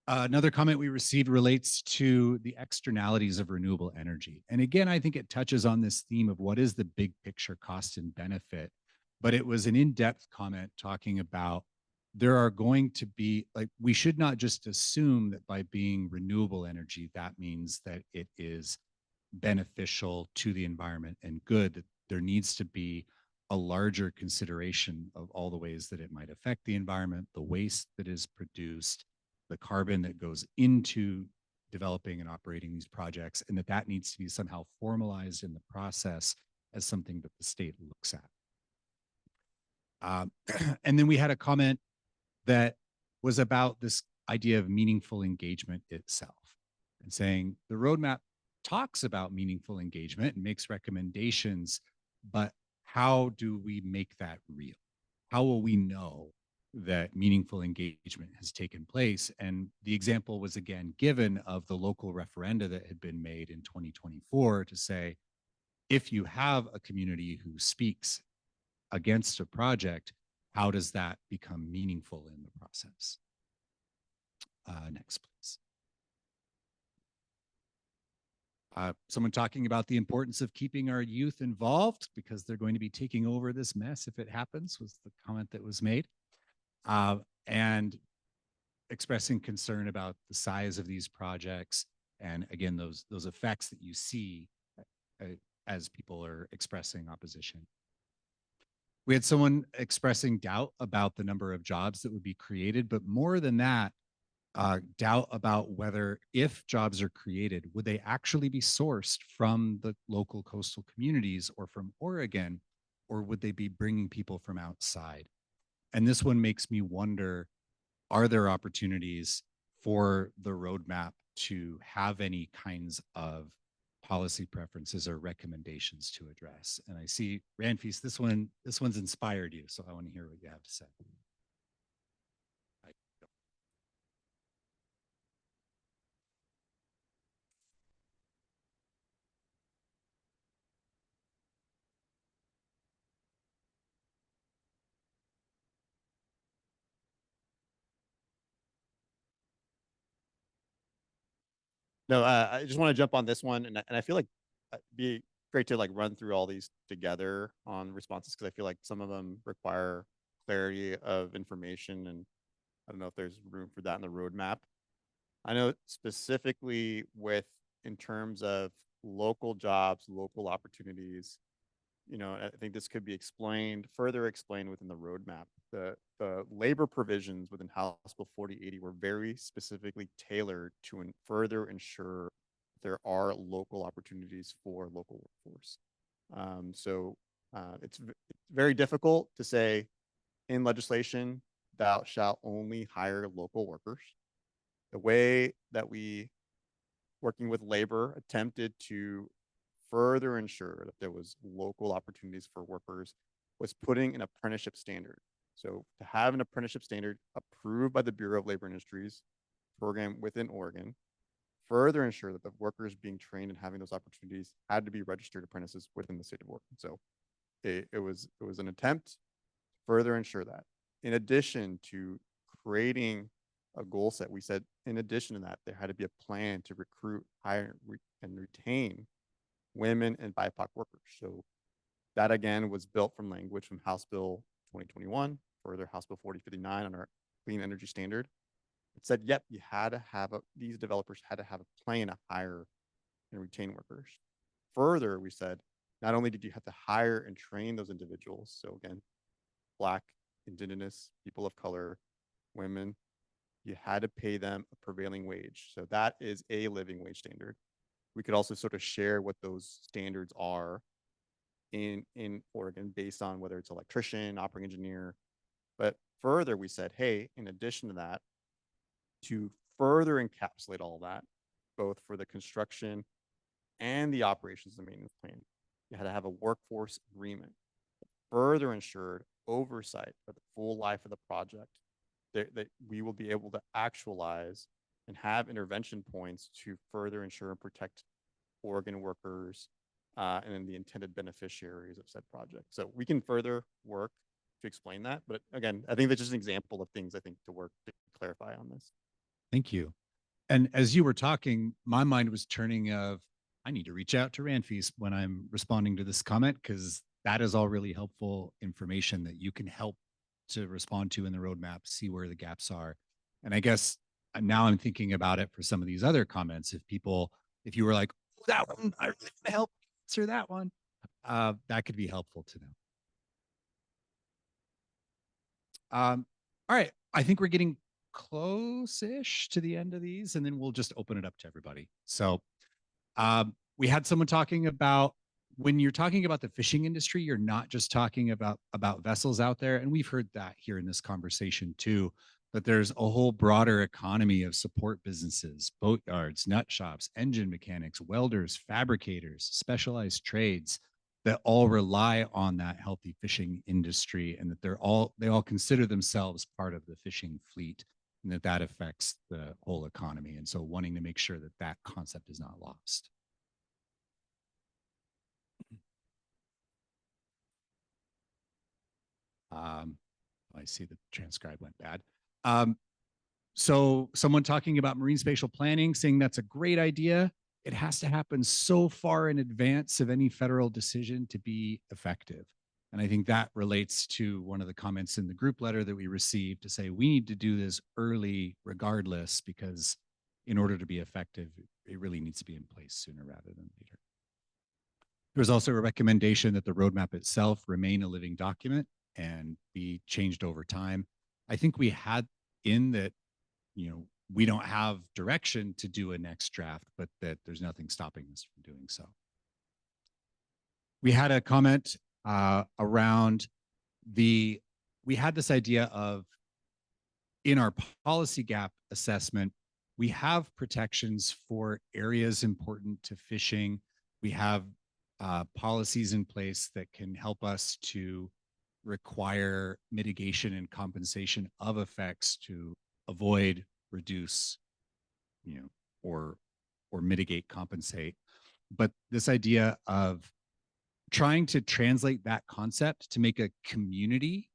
Another comment we received relates to the externalities of renewable energy. And again, I think it touches on this theme of what is the big picture cost and benefit, but it was an in-depth comment talking about there are going to be, like, we should not just assume that by being renewable energy, that means that it is beneficial to the environment and good, that there needs to be a larger consideration of all the ways that it might affect the environment, the waste that is produced, the carbon that goes into developing and operating these projects, and that needs to be somehow formalized in the process as something that the state looks at. And then we had a comment that was about this idea of meaningful engagement itself, and saying the roadmap talks about meaningful engagement and makes recommendations, but how do we make that real? How will we know that meaningful engagement has taken place? And the example was again given of the local referenda that had been made in 2024 to say, if you have a community who speaks against a project, how does that become meaningful in the process? Next, please. Someone talking about the importance of keeping our youth involved because they're going to be taking over this mess if it happens, was the comment that was made. And expressing concern about the size of these projects, and again, those effects that you see as people are expressing opposition. We had someone expressing doubt about the number of jobs that would be created, but more than that, doubt about whether, if jobs are created, would they actually be sourced from the local coastal communities or from Oregon, or would they be bringing people from outside? And this one makes me wonder, are there opportunities for the roadmap to have any kinds of policy preferences or recommendations to address? And I see, Ranfis, this one's inspired you, so I want to hear what you have to say. No, I just want to jump on this one, and I feel like it'd be great to like run through all these together on responses, because I feel like some of them require clarity of information, and I don't know if there's room for that in the roadmap. I know specifically in terms of local jobs, local opportunities, you know, I think this could be further explained within the roadmap. The labor provisions within House Bill 4080 were very specifically tailored to further ensure there are local opportunities for local workforce. So it's very difficult to say in legislation, thou shalt only hire local workers. The way that we, working with labor, attempted to further ensure that there was local opportunities for workers was putting an apprenticeship standard. So to have an apprenticeship standard approved by the Bureau of Labor Industries program within Oregon, further ensure that the workers being trained and having those opportunities had to be registered apprentices within the state of Oregon. So it was an attempt to further ensure that. In addition to creating a goal set, we said in addition to that, there had to be a plan to recruit, hire, and retain women and BIPOC workers. So that again was built from language from House Bill 2021, further House Bill 4059 on our clean energy standard. It said, yep, you had to have these developers had to have a plan to hire and retain workers. Further, we said, not only did you have to hire and train those individuals, so again, Black, Indigenous, people of color, women, you had to pay them a prevailing wage. So that is a living wage standard. We could also sort of share what those standards are in Oregon based on whether it's electrician, operating engineer. But further, we said, hey, in addition to that, to further encapsulate all of that, both for the construction and the operations and maintenance plan, you had to have a workforce agreement that further ensured oversight for the full life of the project, that we will be able to actualize and have intervention points to further ensure and protect Oregon workers and then the intended beneficiaries of said project. So we can further work to explain that. But again, I think that's just an example of things I think to work to clarify on this. Thank you. And as you were talking, my mind was turning of, I need to reach out to Ranfees when I'm responding to this comment, because that is all really helpful information that you can help to respond to in the roadmap, see where the gaps are. And I guess now I'm thinking about it for some of these other comments. If you were like, oh, that one, I really want to help answer that one, that could be helpful to know. All right, I think we're getting close-ish to the end of these, and then we'll just open it up to everybody. So we had someone talking about, when you're talking about the fishing industry, you're not just talking about vessels out there. And we've heard that here in this conversation too, but there's a whole broader economy of support businesses, boat yards, nut shops, engine mechanics, welders, fabricators, specialized trades that all rely on that healthy fishing industry, and that they all consider themselves part of the fishing fleet, and that affects the whole economy. And so wanting to make sure that that concept is not lost. I see the transcribe went bad. So someone talking about marine spatial planning, saying that's a great idea. It has to happen so far in advance of any federal decision to be effective. And I think that relates to one of the comments in the group letter that we received to say, we need to do this early regardless, because in order to be effective, it really needs to be in place sooner rather than later. There's also a recommendation that the roadmap itself remain a living document and be changed over time. I think we had in that, we don't have direction to do a next draft, but that there's nothing stopping us from doing so. We had a comment around we had this idea of, in our policy gap assessment, we have protections for areas important to fishing. We have policies in place that can help us to require mitigation and compensation of effects to avoid, reduce, or mitigate, compensate. But this idea of trying to translate that concept to make a community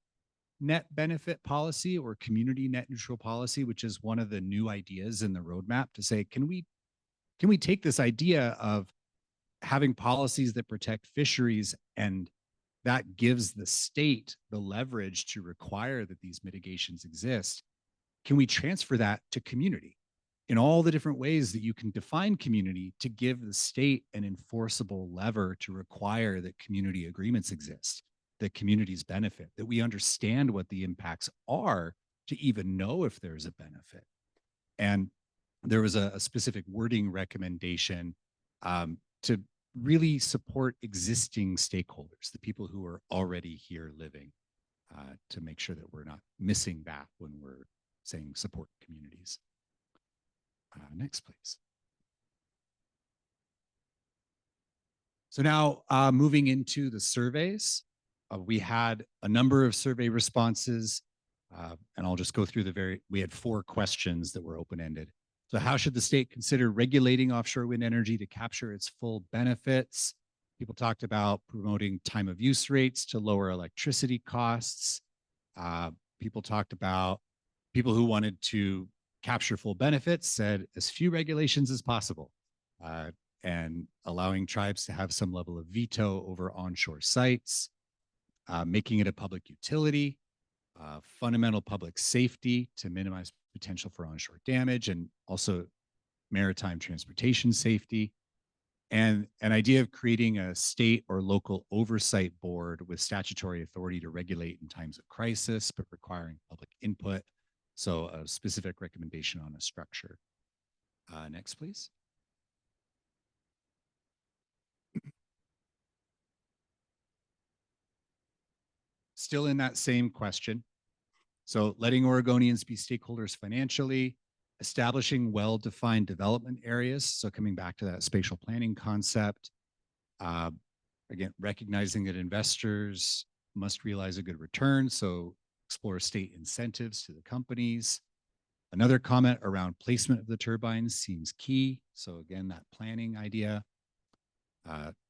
net benefit policy or community net neutral policy, which is one of the new ideas in the roadmap, to say, can we take this idea of having policies that protect fisheries, and that gives the state the leverage to require that these mitigations exist? Can we transfer that to community in all the different ways that you can define community to give the state an enforceable lever to require that community agreements exist, that communities benefit, that we understand what the impacts are to even know if there's a benefit? And there was a specific wording recommendation to really support existing stakeholders, the people who are already here living, to make sure that we're not missing that when we're saying support communities. Next, please. So now moving into the surveys, we had a number of survey responses, and I'll just go through we had 4 questions that were open-ended. So how should the state consider regulating offshore wind energy to capture its full benefits? People talked about promoting time of use rates to lower electricity costs. People talked about people who wanted to capture full benefits said as few regulations as possible, and allowing tribes to have some level of veto over onshore sites, making it a public utility, fundamental public safety to minimize potential for onshore damage, and also maritime transportation safety, and an idea of creating a state or local oversight board with statutory authority to regulate in times of crisis, but requiring public input. So a specific recommendation on a structure. Next, please. Still in that same question. So letting Oregonians be stakeholders financially, establishing well-defined development areas. So coming back to that spatial planning concept, again, recognizing that investors must realize a good return. So explore state incentives to the companies. Another comment around placement of the turbines seems key. So again, that planning idea.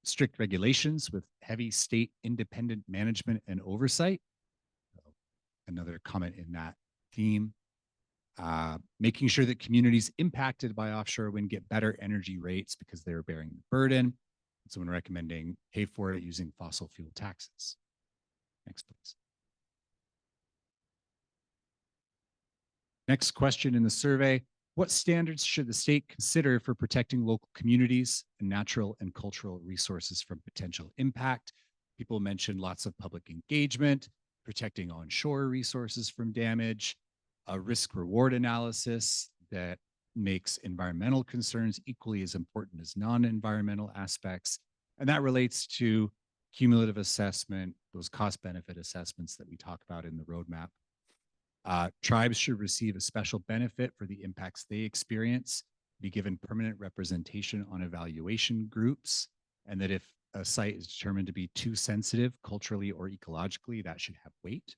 Strict regulations with heavy state independent management and oversight. Another comment in that theme. Making sure that communities impacted by offshore wind get better energy rates because they're bearing the burden. Someone recommending pay for it using fossil fuel taxes. Next, please. Next question in the survey. What standards should the state consider for protecting local communities and natural and cultural resources from potential impact? People mentioned lots of public engagement, protecting onshore resources from damage, a risk-reward analysis that makes environmental concerns equally as important as non-environmental aspects. And that relates to cumulative assessment, those cost-benefit assessments that we talk about in the roadmap. Tribes should receive a special benefit for the impacts they experience, be given permanent representation on evaluation groups, and that if a site is determined to be too sensitive culturally or ecologically, that should have weight.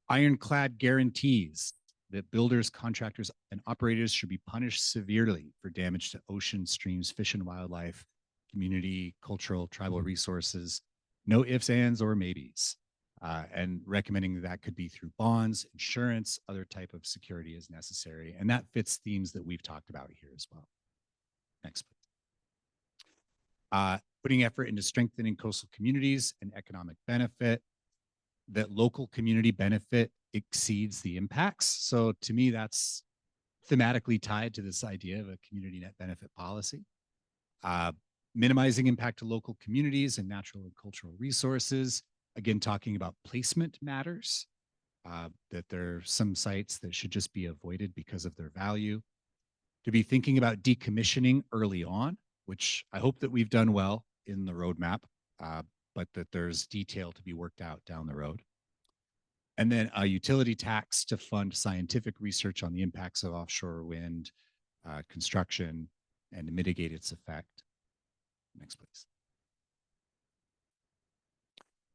Ironclad guarantees that builders, contractors, and operators should be punished severely for damage to ocean, streams, fish and wildlife, community, cultural, tribal resources. No ifs, ands, or maybes. And recommending that could be through bonds, insurance, other type of security as necessary. And that fits themes that we've talked about here as well. Next, please. Putting effort into strengthening coastal communities and economic benefit, that local community benefit exceeds the impacts. So to me, that's thematically tied to this idea of a community net benefit policy. Minimizing impact to local communities and natural and cultural resources. Again, talking about placement matters, that there are some sites that should just be avoided because of their value. To be thinking about decommissioning early on, which I hope that we've done well in the roadmap, but that there's detail to be worked out down the road. And then a utility tax to fund scientific research on the impacts of offshore wind construction and to mitigate its effect. Next, please.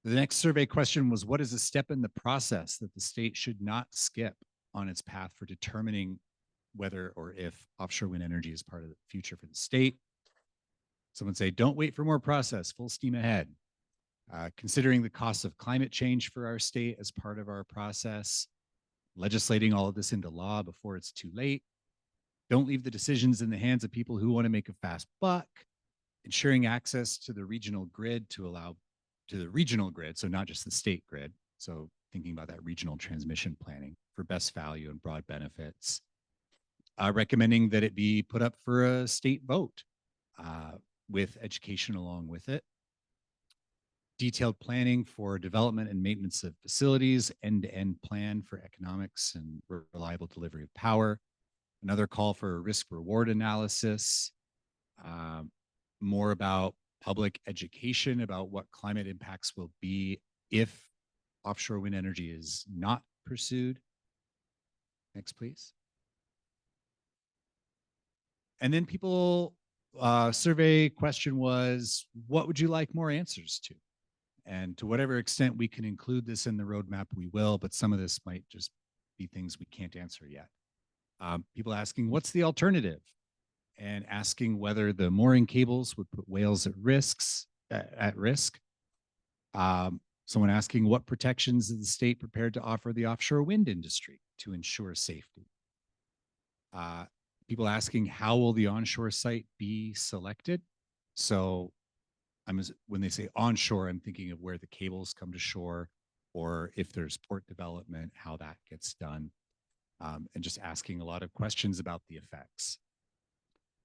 The next survey question was, what is a step in the process that the state should not skip on its path for determining whether or if offshore wind energy is part of the future for the state? Someone say, don't wait for more process, full steam ahead. Considering the costs of climate change for our state as part of our process, legislating all of this into law before it's too late. Don't leave the decisions in the hands of people who want to make a fast buck. Ensuring access to the regional grid to allow to the regional grid, so not just the state grid. So thinking about that regional transmission planning for best value and broad benefits. Recommending that it be put up for a state vote with education along with it. Detailed planning for development and maintenance of facilities, end-to-end plan for economics and reliable delivery of power. Another call for a risk-reward analysis. More about public education about what climate impacts will be if offshore wind energy is not pursued. Next, please. And then people survey question was, what would you like more answers to? And to whatever extent we can include this in the roadmap, we will, but some of this might just be things we can't answer yet. People asking, what's the alternative? And asking whether the mooring cables would put whales at risk. Someone asking, what protections is the state prepared to offer the offshore wind industry to ensure safety? People asking, how will the onshore site be selected? So when they say onshore, I'm thinking of where the cables come to shore, or if there's port development, how that gets done, and just asking a lot of questions about the effects.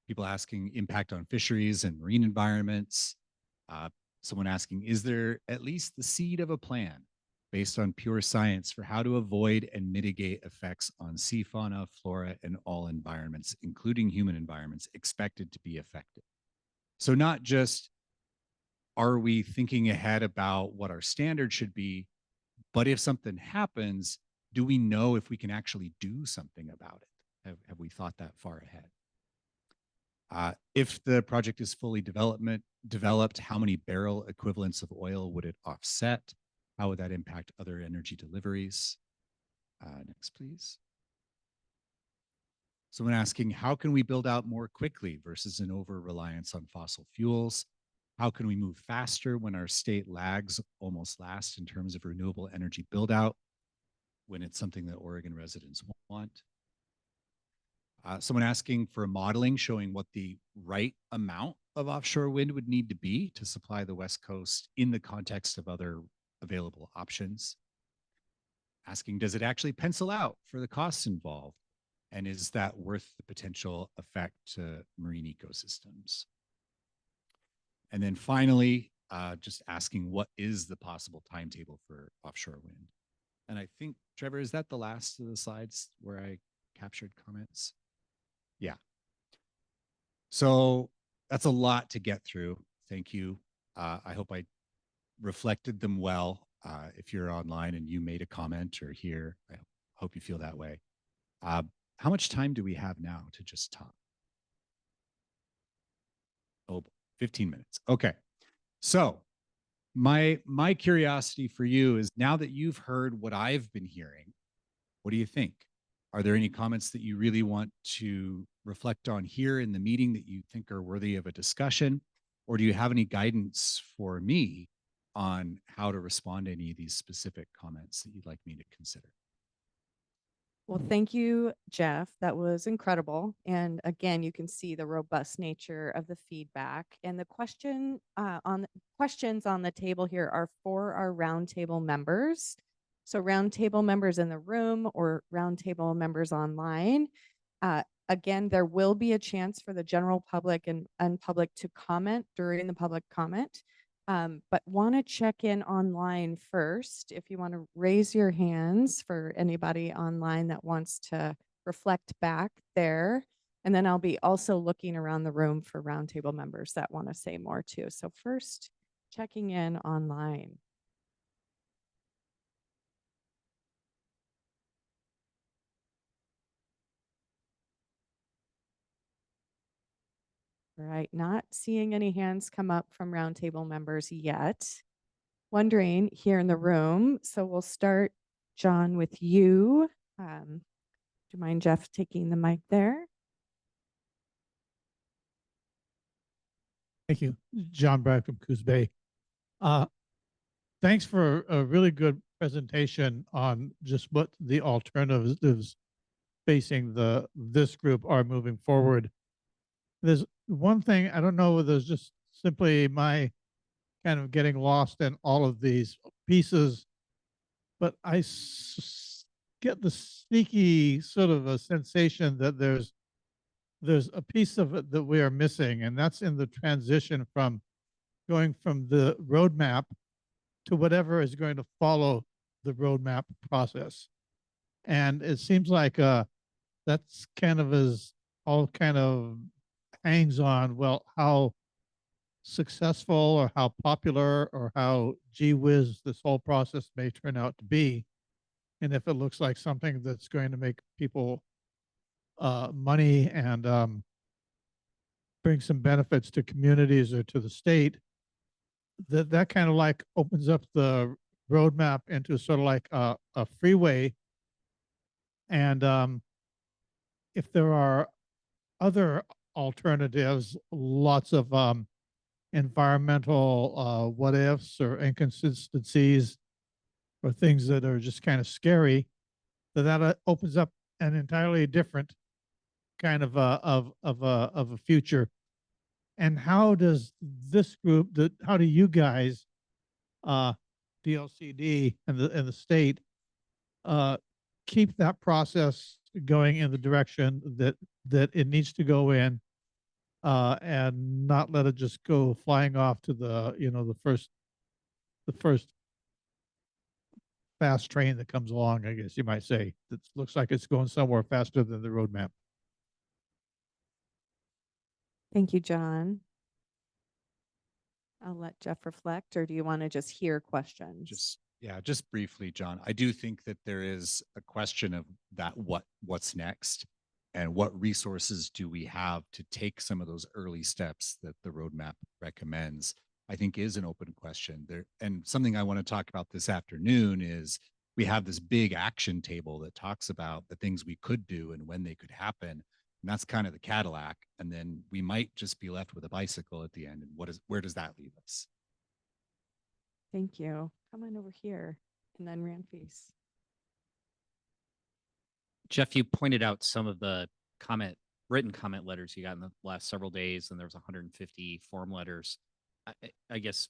People asking impact on fisheries and marine environments. Someone asking, is there at least the seed of a plan based on pure science for how to avoid and mitigate effects on sea fauna, flora, and all environments, including human environments, expected to be affected? So not just are we thinking ahead about what our standard should be, but if something happens, do we know if we can actually do something about it? Have we thought that far ahead? If the project is fully developed, how many barrel equivalents of oil would it offset? How would that impact other energy deliveries? Next, please. Someone asking, how can we build out more quickly versus an over-reliance on fossil fuels? How can we move faster when our state lags almost last in terms of renewable energy build out when it's something that Oregon residents want? Someone asking for a modeling showing what the right amount of offshore wind would need to be to supply the West Coast in the context of other available options. Asking, does it actually pencil out for the costs involved? And is that worth the potential effect to marine ecosystems? And then finally, just asking, what is the possible timetable for offshore wind? And I think, Trevor, is that the last of the slides where I captured comments? Yeah. So that's a lot to get through. Thank you. I hope I reflected them well. If you're online and you made a comment or here, I hope you feel that way. How much time do we have now to just talk? Oh, 15 minutes. Okay. So my curiosity for you is, now that you've heard what I've been hearing, what do you think? Are there any comments that you really want to reflect on here in the meeting that you think are worthy of a discussion? Or do you have any guidance for me on how to respond to any of these specific comments that you'd like me to consider? Well, thank you, Jeff. That was incredible. And again, you can see the robust nature of the feedback. And the questions on the table here are for our roundtable members. So roundtable members in the room or roundtable members online. Again, there will be a chance for the general public and unpublic to comment during the public comment. But want to check in online first. If you want to raise your hands for anybody online that wants to reflect back there. And then I'll be also looking around the room for roundtable members that want to say more too. So first, checking in online. All right, not seeing any hands come up from roundtable members yet. Wondering here in the room. So we'll start, John, with you. Do you mind, Jeff, taking the mic there? Thank you. John Bragg from Coos Bay. Thanks for a really good presentation on just what the alternatives facing this group are moving forward. There's one thing, I don't know whether it's just simply my kind of getting lost in all of these pieces, but I get the sneaky sort of a sensation that there's a piece of it that we are missing, and that's in the transition from going from the roadmap to whatever is going to follow the roadmap process. And it seems like that's kind of all kind of hangs on, well, how successful or how popular or how gee whiz this whole process may turn out to be. And if it looks like something that's going to make people money and bring some benefits to communities or to the state, that kind of like opens up the roadmap into sort of like a freeway. And if there are other alternatives, lots of environmental what ifs or inconsistencies or things that are just kind of scary, that opens up an entirely different kind of a future. And how does this group, how do you guys, DLCD and the state, keep that process going in the direction that it needs to go in, and not let it just go flying off to the first fast train that comes along, I guess you might say, that looks like it's going somewhere faster than the roadmap. Thank you, John. I'll let Jeff reflect, or do you want to just hear questions? Just briefly, John. I do think that there is a question of that what's next and what resources do we have to take some of those early steps that the roadmap recommends, I think is an open question there. And something I want to talk about this afternoon is we have this big action table that talks about the things we could do and when they could happen. And that's kind of the Cadillac. And then we might just be left with a bicycle at the end. And where does that leave us? Thank you. Come on over here, and then Ranfis. Jeff, you pointed out some of the written comment letters you got in the last several days, and there was 150 form letters. I guess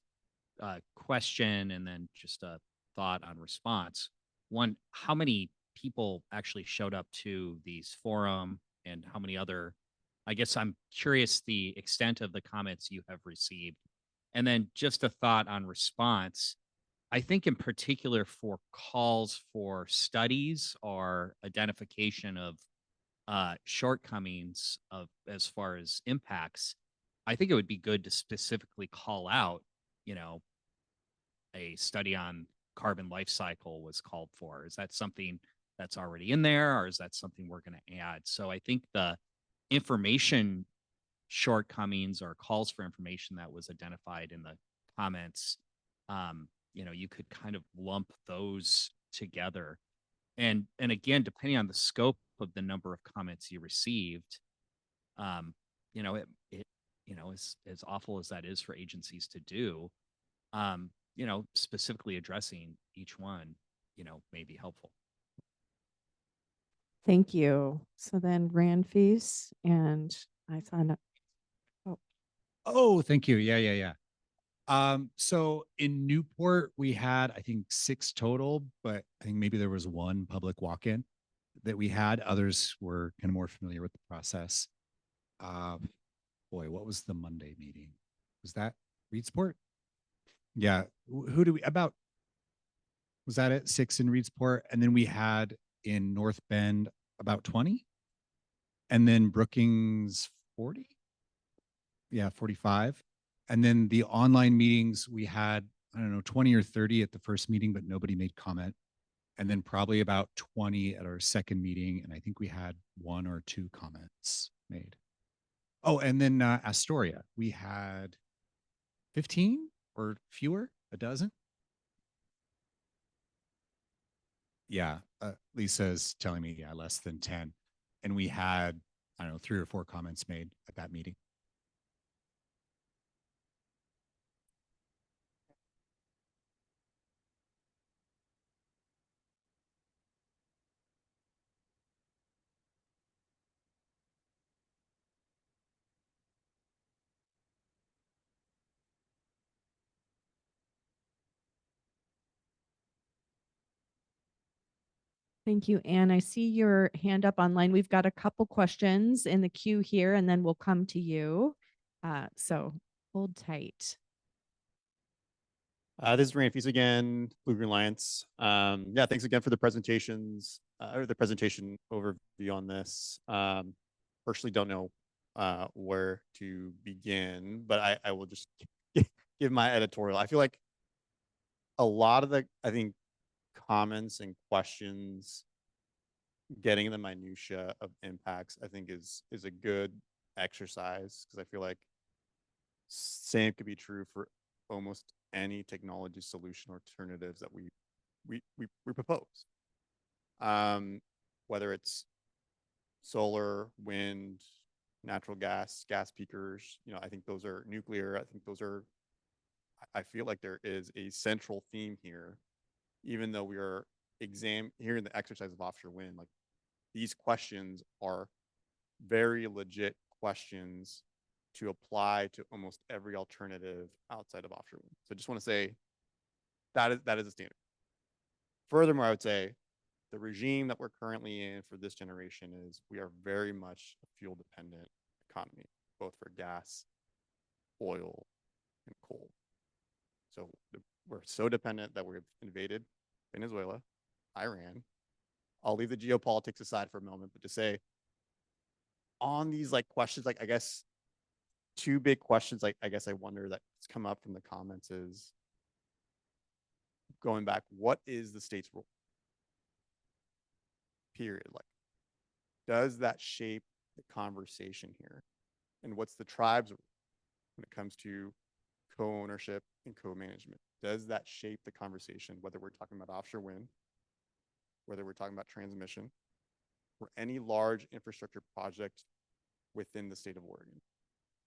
question and then just a thought on response. One, how many people actually showed up to these forum, and how many other, I guess I'm curious the extent of the comments you have received. And then just a thought on response. I think in particular for calls for studies or identification of shortcomings of as far as impacts, I think it would be good to specifically call out, a study on carbon life cycle was called for. Is that something that's already in there, or is that something we're going to add? So I think the information shortcomings or calls for information that was identified in the comments, you could kind of lump those together. And again, depending on the scope of the number of comments you received, as awful as that is for agencies to do, specifically addressing each one, may be helpful. Thank you. So then Ranfis, and I signed up. Oh, thank you. Yeah. So in Newport, we had, I think, 6 total, but I think maybe there was 1 public walk-in that we had. Others were kind of more familiar with the process. Boy, what was the Monday meeting? Was that Reedsport? Yeah. Who do we, was that it? 6 in Reedsport. And then we had in North Bend about 20. And then Brookings 40. Yeah, 45. And then the online meetings, we had, I don't know, 20 or 30 at the first meeting, but nobody made comment. And then probably about 20 at our second meeting. And I think we had 1 or 2 comments made. Oh, and then Astoria, we had 15 or fewer, a dozen. Yeah, Lisa's telling me, yeah, less than 10. And we had, I don't know, 3 or 4 comments made at that meeting. Thank you, Anne. I see your hand up online. We've got a couple questions in the queue here, and then we'll come to you. So hold tight. This is Ranfis again, Blue Green Alliance. Yeah, thanks again for the presentations or the presentation overview on this. Personally, don't know where to begin, but I will just give my editorial. I feel like a lot of I think, comments and questions, getting the minutia of impacts, I think is a good exercise, because I feel like same could be true for almost any technology solution alternatives that we propose. Whether it's solar, wind, natural gas, gas peakers, I think those are nuclear. I think those are, I feel like there is a central theme here, even though we are here in the exercise of offshore wind, like these questions are very legit questions to apply to almost every alternative outside of offshore wind. So I just want to say that is a standard. Furthermore, I would say the regime that we're currently in for this generation is we are very much a fuel dependent economy, both for gas, oil, and coal. So we're so dependent that we've invaded Venezuela, Iran. I'll leave the geopolitics aside for a moment, but to say on these like questions, like I guess two big questions, like I guess I wonder that's come up from the comments is going back, what is the state's role? Period. Like, does that shape the conversation here? And what's the tribe's role when it comes to co-ownership and co-management? Does that shape the conversation, whether we're talking about offshore wind, whether we're talking about transmission, or any large infrastructure project within the state of Oregon?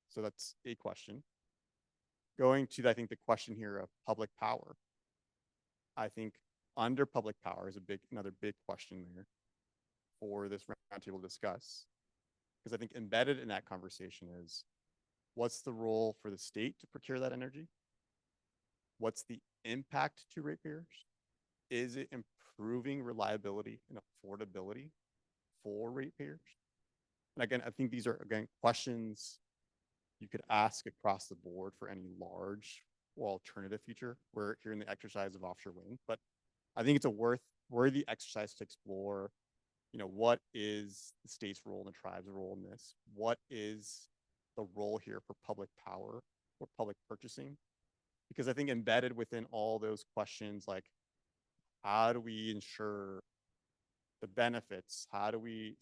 So that's a question. Going to, I think, the question here of public power. I think under public power is another big question there for this roundtable to discuss. Because I think embedded in that conversation is, what's the role for the state to procure that energy? What's the impact to ratepayers? Is it improving reliability and affordability for ratepayers? And again, I think these are, again, questions you could ask across the board for any large or alternative future. We're here in the exercise of offshore wind, but I think it's a worthy exercise to explore, what is the state's role and the tribe's role in this? What is the role here for public power or public purchasing? Because I think embedded within all those questions, like how do we ensure the benefits? How do we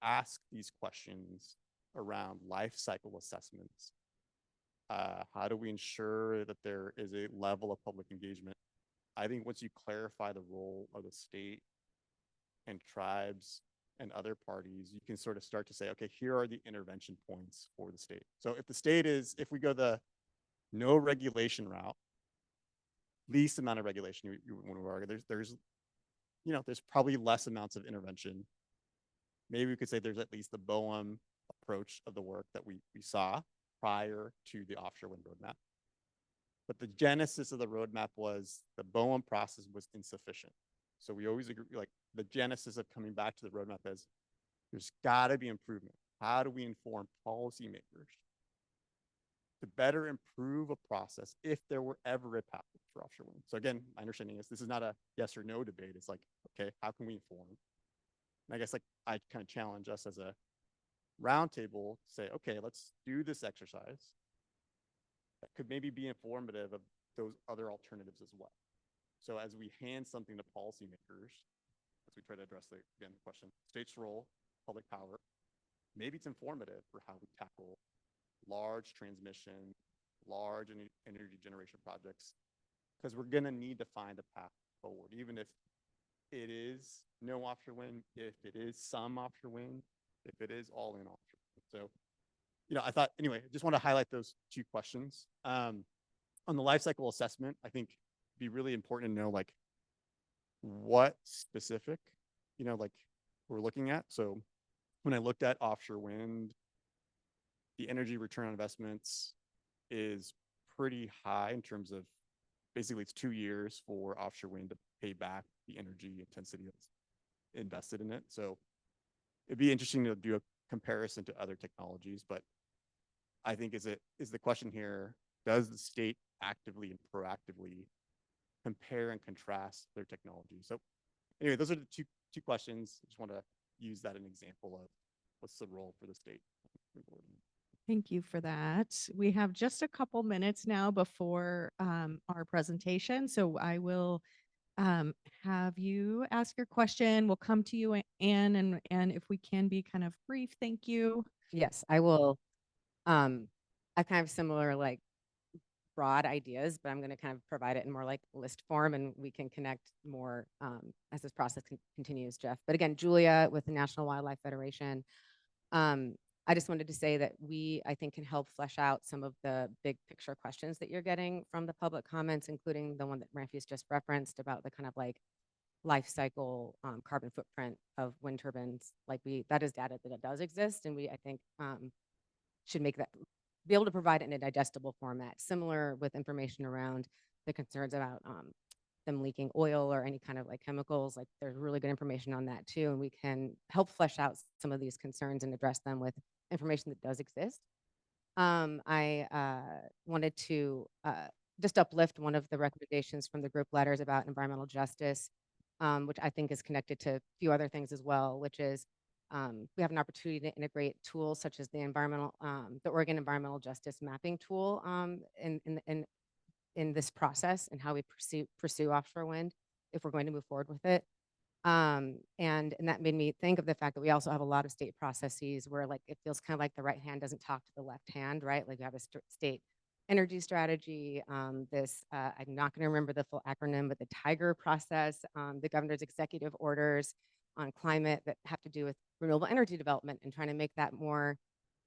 ask these questions around life cycle assessments? How do we ensure that there is a level of public engagement? I think once you clarify the role of the state and tribes and other parties, you can sort of start to say, okay, here are the intervention points for the state. So if we go the no regulation route, least amount of regulation, you want to argue, there's probably less amounts of intervention. Maybe we could say there's at least the BOEM approach of the work that we saw prior to the offshore wind roadmap. But the genesis of the roadmap was the BOEM process was insufficient. So we always agree, like the genesis of coming back to the roadmap is there's got to be improvement. How do we inform policymakers to better improve a process if there were ever a path for offshore wind? So again, my understanding is this is not a yes or no debate. It's like, okay, how can we inform? And I guess like I kind of challenge us as a roundtable to say, okay, let's do this exercise that could maybe be informative of those other alternatives as well. So as we hand something to policymakers, as we try to address the question, state's role, public power, maybe it's informative for how we tackle large transmission, large energy generation projects, because we're going to need to find a path forward, even if it is no offshore wind, if it is some offshore wind, if it is all in offshore. So, I thought, anyway, I just want to highlight those two questions. On the life cycle assessment, I think it'd be really important to know, like, what specific, like we're looking at. So when I looked at offshore wind, the energy return on investments is pretty high in terms of basically it's 2 years for offshore wind to pay back the energy intensity that's invested in it. So it'd be interesting to do a comparison to other technologies, but I think is the question here, does the state actively and proactively compare and contrast their technology? So anyway, those are the two questions. I just want to use that as an example of what's the role for the state. Thank you for that. We have just a couple minutes now before our presentation. So I will have you ask your question. We'll come to you, Anne, and if we can be kind of brief, thank you. Yes, I will I kind of similar like broad ideas, but I'm going to kind of provide it in more like list form, and we can connect more as this process continues, Jeff. But again, Julia with the National Wildlife Federation. I just wanted to say that I think, can help flesh out some of the big picture questions that you're getting from the public comments, including the one that Ramfis just referenced about the kind of like life cycle carbon footprint of wind turbines. Like that is data that does exist, and I think should be able to provide it in a digestible format, similar with information around the concerns about them leaking oil or any kind of like chemicals. Like there's really good information on that too, and we can help flesh out some of these concerns and address them with information that does exist. I wanted to just uplift one of the recommendations from the group letters about environmental justice, which I think is connected to a few other things as well, which is we have an opportunity to integrate tools such as the Oregon Environmental Justice Mapping tool in this process and how we pursue offshore wind if we're going to move forward with it. And that made me think of the fact that we also have a lot of state processes where like it feels kind of like the right hand doesn't talk to the left hand, right? Like we have a state energy strategy, I'm not going to remember the full acronym, but the TIGER process, the governor's executive orders on climate that have to do with renewable energy development and trying to make that more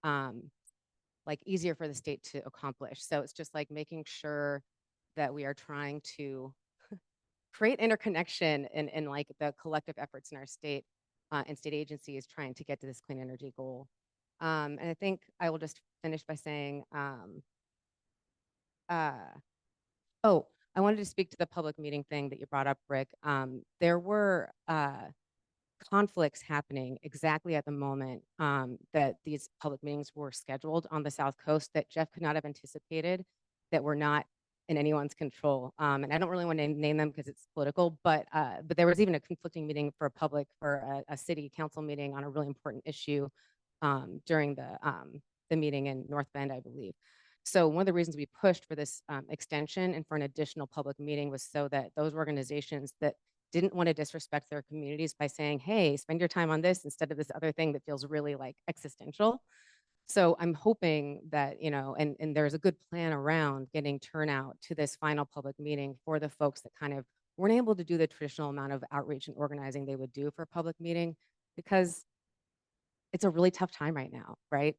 like easier for the state to accomplish. So it's just like making sure that we are trying to create interconnection and like the collective efforts in our state and state agencies trying to get to this clean energy goal. And I think I will just finish by saying, I wanted to speak to the public meeting thing that you brought up, Rick. There were conflicts happening exactly at the moment that these public meetings were scheduled on the South Coast that Jeff could not have anticipated, that were not in anyone's control. And I don't really want to name them because it's political, but there was even a conflicting meeting for a city council meeting on a really important issue during the meeting in North Bend, I believe. So one of the reasons we pushed for this extension and for an additional public meeting was so that those organizations that didn't want to disrespect their communities by saying, hey, spend your time on this instead of this other thing that feels really like existential. So I'm hoping that, and there's a good plan around getting turnout to this final public meeting for the folks that kind of weren't able to do the traditional amount of outreach and organizing they would do for a public meeting, because it's a really tough time right now, right?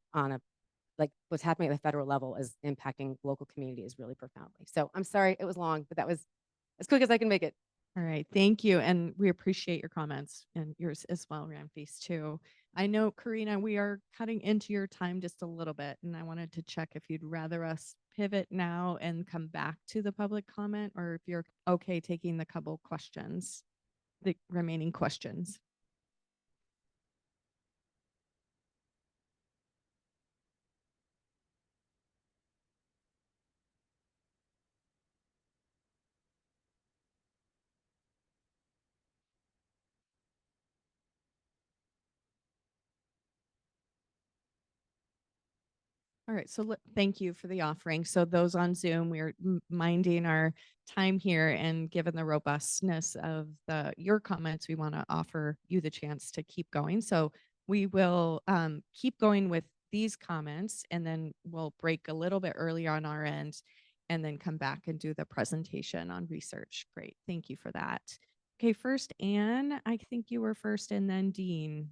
Like what's happening at the federal level is impacting local communities really profoundly. So I'm sorry it was long, but that was as quick as I can make it. All right, thank you. And we appreciate your comments and yours as well, Ramfis, too. I know, Karina, we are cutting into your time just a little bit, and I wanted to check if you'd rather us pivot now and come back to the public comment, or if you're okay taking the couple questions, the remaining questions. All right, so thank you for the offering. So those on Zoom, we're minding our time here, and given the robustness of your comments, we want to offer you the chance to keep going. So we will keep going with these comments, and then we'll break a little bit earlier on our end, and then come back and do the presentation on research. Great, thank you for that. Okay, first, Anne, I think you were first, and then Dean.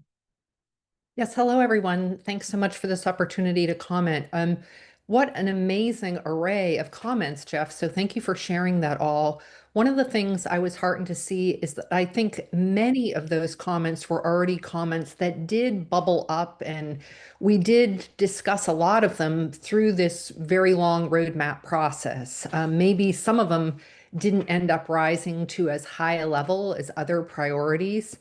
Yes, hello everyone. Thanks so much for this opportunity to comment. What an amazing array of comments, Jeff. So thank you for sharing that all. One of the things I was heartened to see is that I think many of those comments were already comments that did bubble up, and we did discuss a lot of them through this very long roadmap process. Maybe some of them didn't end up rising to as high a level as other priorities,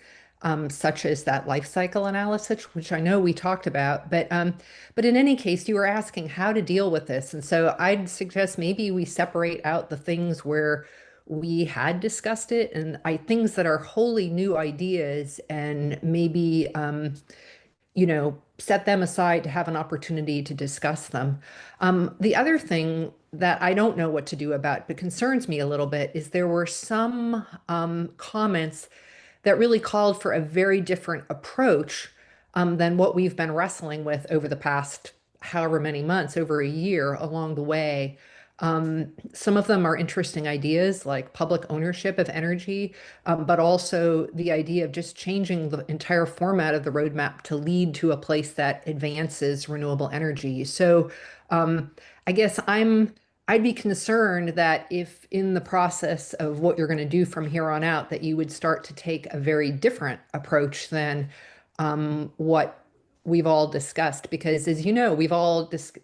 such as that life cycle analysis, which I know we talked about. But in any case, you were asking how to deal with this. And so I'd suggest maybe we separate out the things where we had discussed it, and things that are wholly new ideas, and maybe set them aside to have an opportunity to discuss them. The other thing that I don't know what to do about, but concerns me a little bit, is there were some comments that really called for a very different approach than what we've been wrestling with over the past however many months, over a year along the way. Some of them are interesting ideas like public ownership of energy, but also the idea of just changing the entire format of the roadmap to lead to a place that advances renewable energy. So I guess I'd be concerned that if in the process of what you're going to do from here on out, that you would start to take a very different approach than what we've all discussed, because as you know,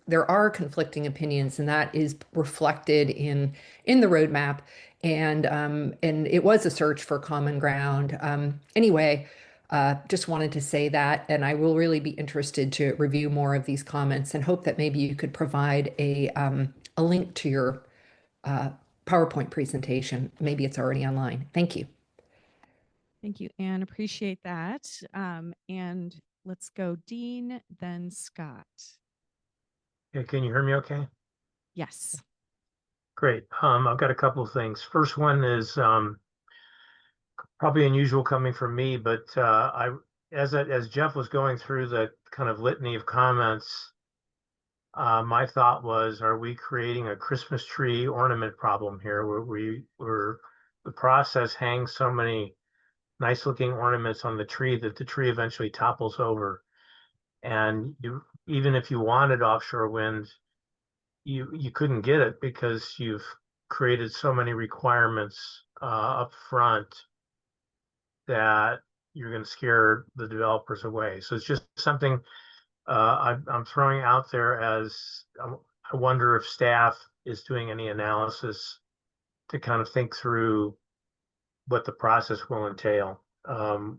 there are conflicting opinions, and that is reflected in the roadmap. And it was a search for common ground. Anyway, just wanted to say that, and I will really be interested to review more of these comments and hope that maybe you could provide a link to your PowerPoint presentation. Maybe it's already online. Thank you. Thank you, Anne. Appreciate that. And let's go Dean, then Scott. Yeah, can you hear me okay? Yes. Great. I've got a couple of things. First one is probably unusual coming from me, but as Jeff was going through the kind of litany of comments, my thought was, are we creating a Christmas tree ornament problem here where the process hangs so many nice looking ornaments on the tree that the tree eventually topples over? And even if you wanted offshore wind, you couldn't get it because you've created so many requirements up front that you're going to scare the developers away. So it's just something I'm throwing out there as I wonder if staff is doing any analysis to kind of think through what the process will entail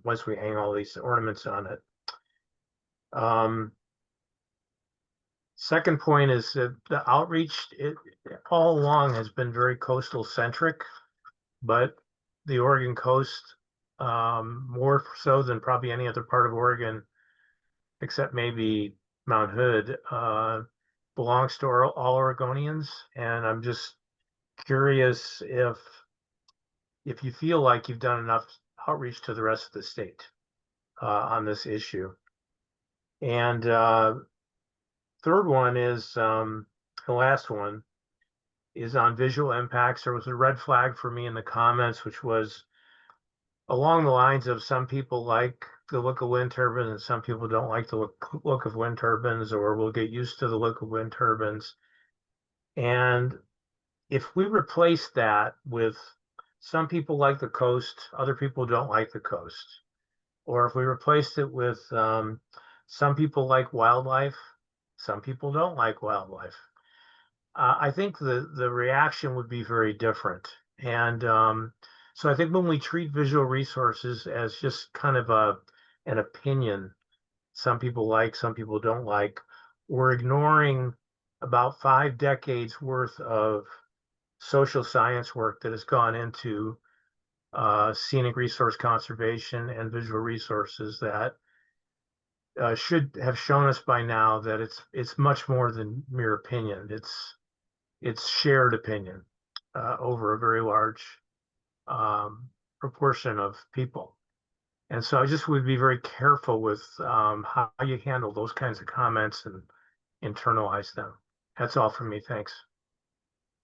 once we hang all these ornaments on it. Second point is that the outreach all along has been very coastal centric, but the Oregon coast, more so than probably any other part of Oregon, except maybe Mount Hood, belongs to all Oregonians. And I'm just curious if you feel like you've done enough outreach to the rest of the state on this issue. And third one is the last one is on visual impacts. There was a red flag for me in the comments, which was along the lines of some people like the look of wind turbines and some people don't like the look of wind turbines, or will get used to the look of wind turbines. And if we replace that with some people like the coast, other people don't like the coast, or if we replaced it with some people like wildlife, some people don't like wildlife, I think the reaction would be very different. And so I think when we treat visual resources as just kind of an opinion, some people like, some people don't like, we're ignoring about 5 decades worth of social science work that has gone into scenic resource conservation and visual resources that should have shown us by now that it's much more than mere opinion. It's shared opinion over a very large proportion of people. And so I just would be very careful with how you handle those kinds of comments and internalize them. That's all from me. Thanks.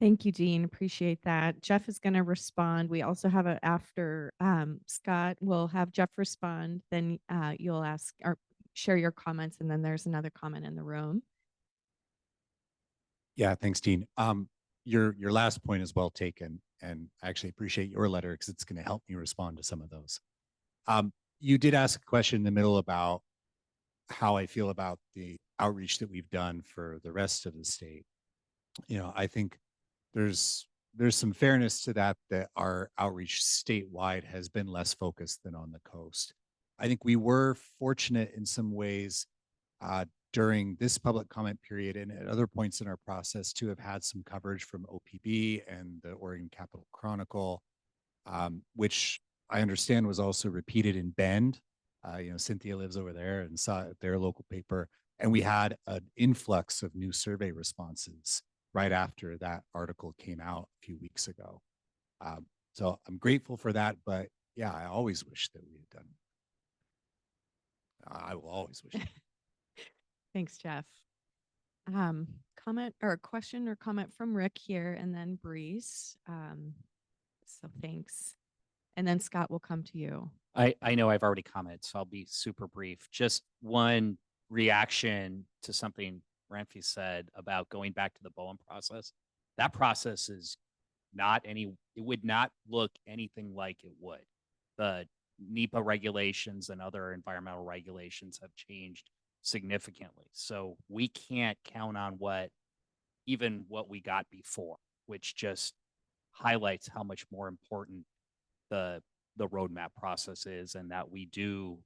Thank you, Dean. Appreciate that. Jeff is going to respond. We also have after Scott, we'll have Jeff respond. Then you'll ask or share your comments. And then there's another comment in the room. Yeah, thanks, Dean. Your last point is well taken, and I actually appreciate your letter because it's going to help me respond to some of those. You did ask a question in the middle about how I feel about the outreach that we've done for the rest of the state. I think there's some fairness to that our outreach statewide has been less focused than on the coast. I think we were fortunate in some ways during this public comment period and at other points in our process to have had some coverage from OPB and the Oregon Capital Chronicle, which I understand was also repeated in Bend. Cynthia lives over there and saw their local paper. And we had an influx of new survey responses right after that article came out a few weeks ago. So I'm grateful for that. But yeah, I always wish that we had done. I will always wish. Thanks, Jeff. comment or a question or comment from Rick here, and then Breeze. So thanks. And then Scott will come to you. I know I've already commented, so I'll be super brief. Just one reaction to something Ramfi said about going back to the Bowen process. That process is it would not look anything like it would. The NEPA regulations and other environmental regulations have changed significantly. So we can't count on what we got before, which just highlights how much more important the roadmap process is, and that we do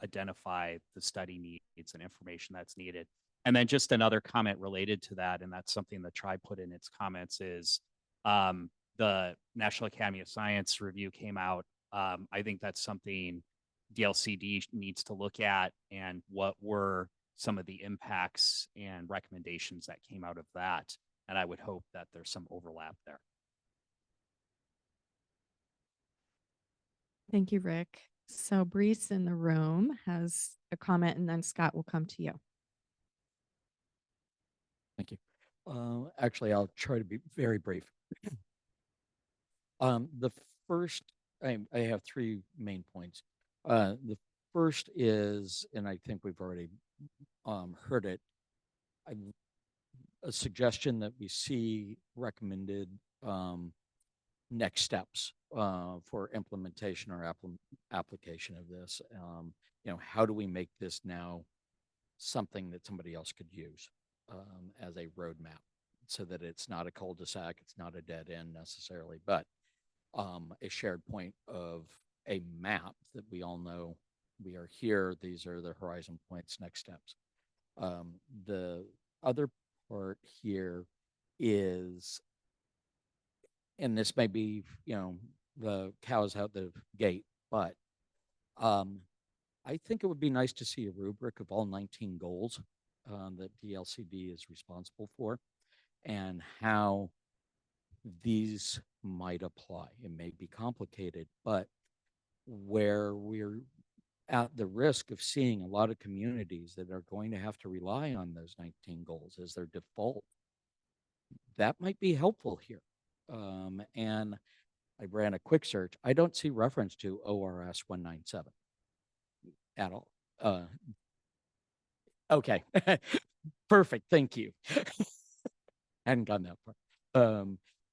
identify the study needs and information that's needed. And then just another comment related to that, and that's something the tribe put in its comments, is the National Academy of Science review came out. I think that's something DLCD needs to look at, and what were some of the impacts and recommendations that came out of that. And I would hope that there's some overlap there. Thank you, Rick. So Breeze in the room has a comment, and then Scott will come to you. Thank you. Actually, I'll try to be very brief. The first, I have three main points. The first is, and I think we've already heard it, a suggestion that we see recommended next steps for implementation or application of this. How do we make this now something that somebody else could use as a roadmap, so that it's not a cul-de-sac, it's not a dead end necessarily, but a shared point of a map that we all know we are here. These are the horizon points, next steps. The other part here is, and this may be, the cow's out the gate, but I think it would be nice to see a rubric of all 19 goals that DLCD is responsible for, and how these might apply. It may be complicated, but where we're at the risk of seeing a lot of communities that are going to have to rely on those 19 goals as their default, that might be helpful here. And I ran a quick search. I don't see reference to ORS 197 at all. Okay, perfect. Thank you. Hadn't gotten that far.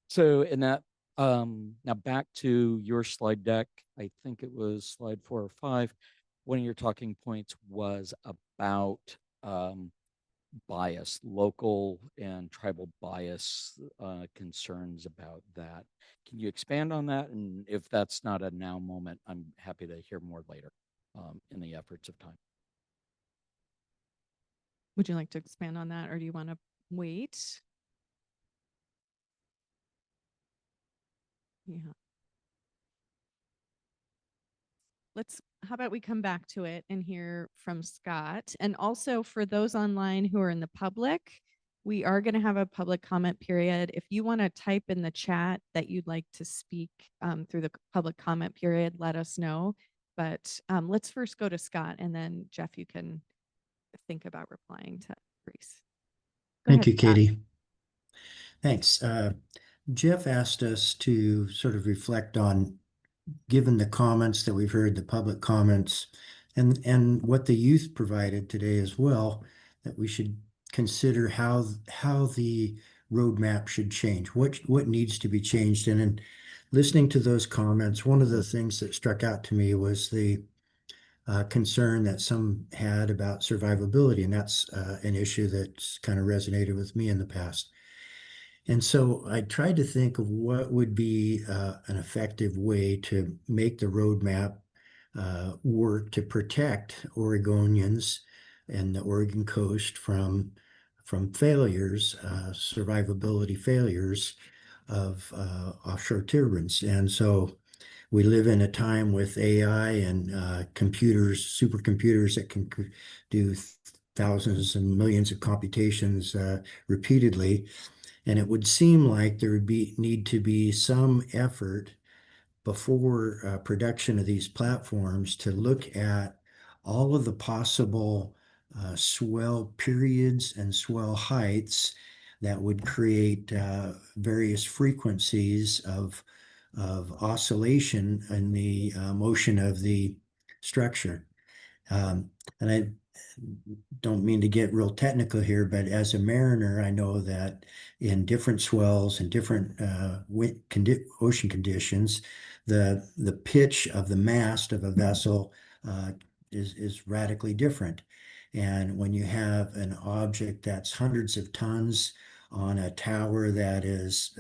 So in that, now back to your slide deck, I think it was slide 4 or 5. One of your talking points was about bias, local and tribal bias concerns about that. Can you expand on that? And if that's not a now moment, I'm happy to hear more later in the efforts of time. Would you like to expand on that, or do you want to wait? Yeah. How about we come back to it and hear from Scott? And also for those online who are in the public, we are going to have a public comment period. If you want to type in the chat that you'd like to speak through the public comment period, let us know. But let's first go to Scott, and then Jeff, you can think about replying to Reese. Thank you, Katie. Thanks. Jeff asked us to sort of reflect on, given the comments that we've heard, the public comments, and what the youth provided today as well, that we should consider how the roadmap should change, what needs to be changed. And in listening to those comments, one of the things that struck out to me was the concern that some had about survivability, and that's an issue that's kind of resonated with me in the past. And so I tried to think of what would be an effective way to make the roadmap work to protect Oregonians and the Oregon coast from failures, survivability failures of offshore turbines. And so we live in a time with AI and computers, supercomputers that can do thousands and millions of computations repeatedly. And it would seem like there would need to be some effort before production of these platforms to look at all of the possible swell periods and swell heights that would create various frequencies of oscillation in the motion of the structure. And I don't mean to get real technical here, but as a mariner, I know that in different swells and different ocean conditions, the pitch of the mast of a vessel is radically different. And when you have an object that's hundreds of tons on a tower that is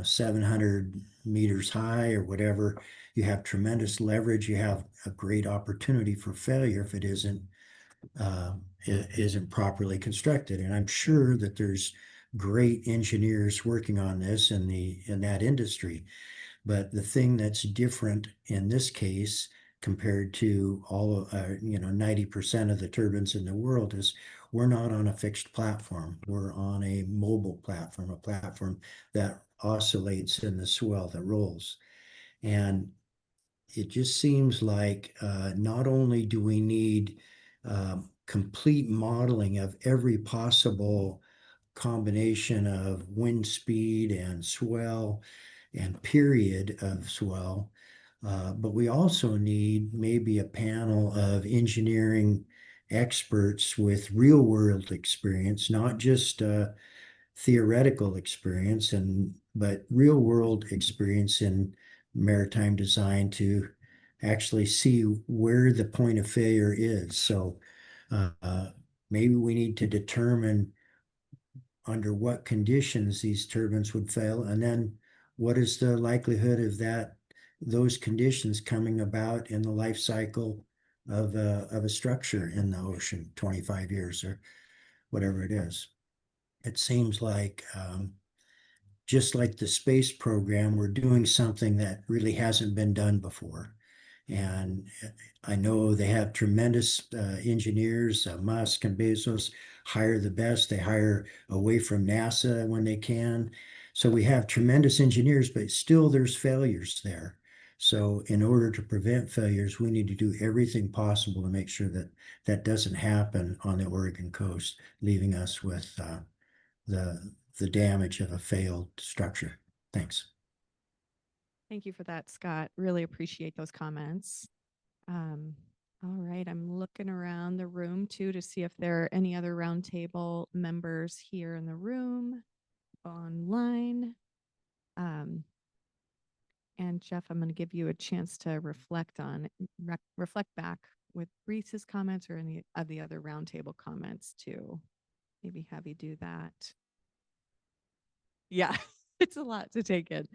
700 meters high or whatever, you have tremendous leverage. You have a great opportunity for failure if it isn't properly constructed. And I'm sure that there's great engineers working on this in that industry. But the thing that's different in this case compared to all of 90% of the turbines in the world is we're not on a fixed platform. We're on a mobile platform, a platform that oscillates in the swell that rolls. And it just seems like not only do we need complete modeling of every possible combination of wind speed and swell and period of swell, but we also need maybe a panel of engineering experts with real world experience, not just theoretical experience but real world experience in maritime design to actually see where the point of failure is. So maybe we need to determine under what conditions these turbines would fail, and then what is the likelihood of those conditions coming about in the life cycle of a structure in the ocean, 25 years or whatever it is. It seems like just like the space program, we're doing something that really hasn't been done before. And I know they have tremendous engineers. Musk and Bezos hire the best. They hire away from NASA when they can. So we have tremendous engineers, but still there's failures there. So in order to prevent failures, we need to do everything possible to make sure that that doesn't happen on the Oregon coast, leaving us with the damage of a failed structure. Thanks. Thank you for that, Scott. Really appreciate those comments. All right, I'm looking around the room too to see if there are any other roundtable members here in the room, online. And Jeff, I'm going to give you a chance to reflect back with Reese's comments or any of the other roundtable comments too. Maybe have you do that. Yeah, it's a lot to take in.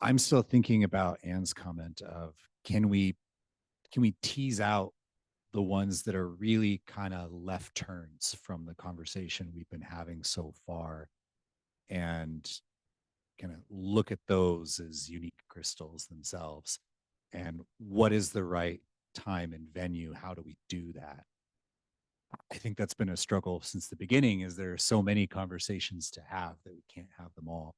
I'm still thinking about Anne's comment of can we tease out the ones that are really kind of left turns from the conversation we've been having so far and kind of look at those as unique crystals themselves, and what is the right time and venue? How do we do that? I think that's been a struggle since the beginning, is there are so many conversations to have that we can't have them all.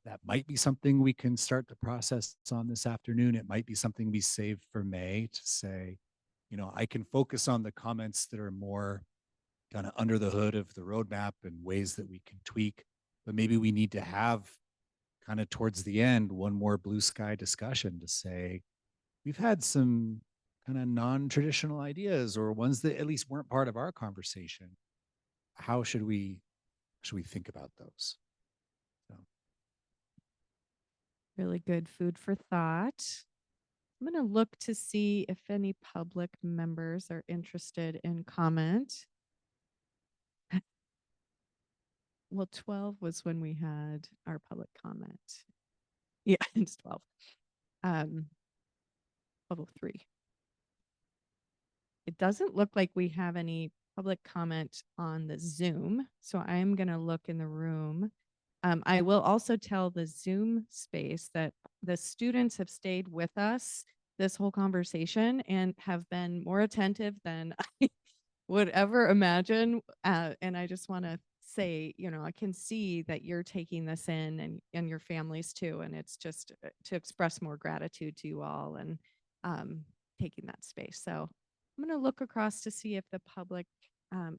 That might be something we can start the process on this afternoon. It might be something we save for May to say, I can focus on the comments that are more kind of under the hood of the roadmap and ways that we can tweak, but maybe we need to have kind of towards the end one more blue sky discussion to say, we've had some kind of non-traditional ideas or ones that at least weren't part of our conversation. How should we think about those? Really good food for thought. I'm going to look to see if any public members are interested in comment. Well, 12 was when we had our public comment. Yeah, it's 12. 12:03. It doesn't look like we have any public comment on the Zoom, so I'm going to look in the room. I will also tell the Zoom space that the students have stayed with us this whole conversation and have been more attentive than I would ever imagine. And I just want to say, I can see that you're taking this in and your families too. And it's just to express more gratitude to you all and taking that space. So I'm going to look across to see if the public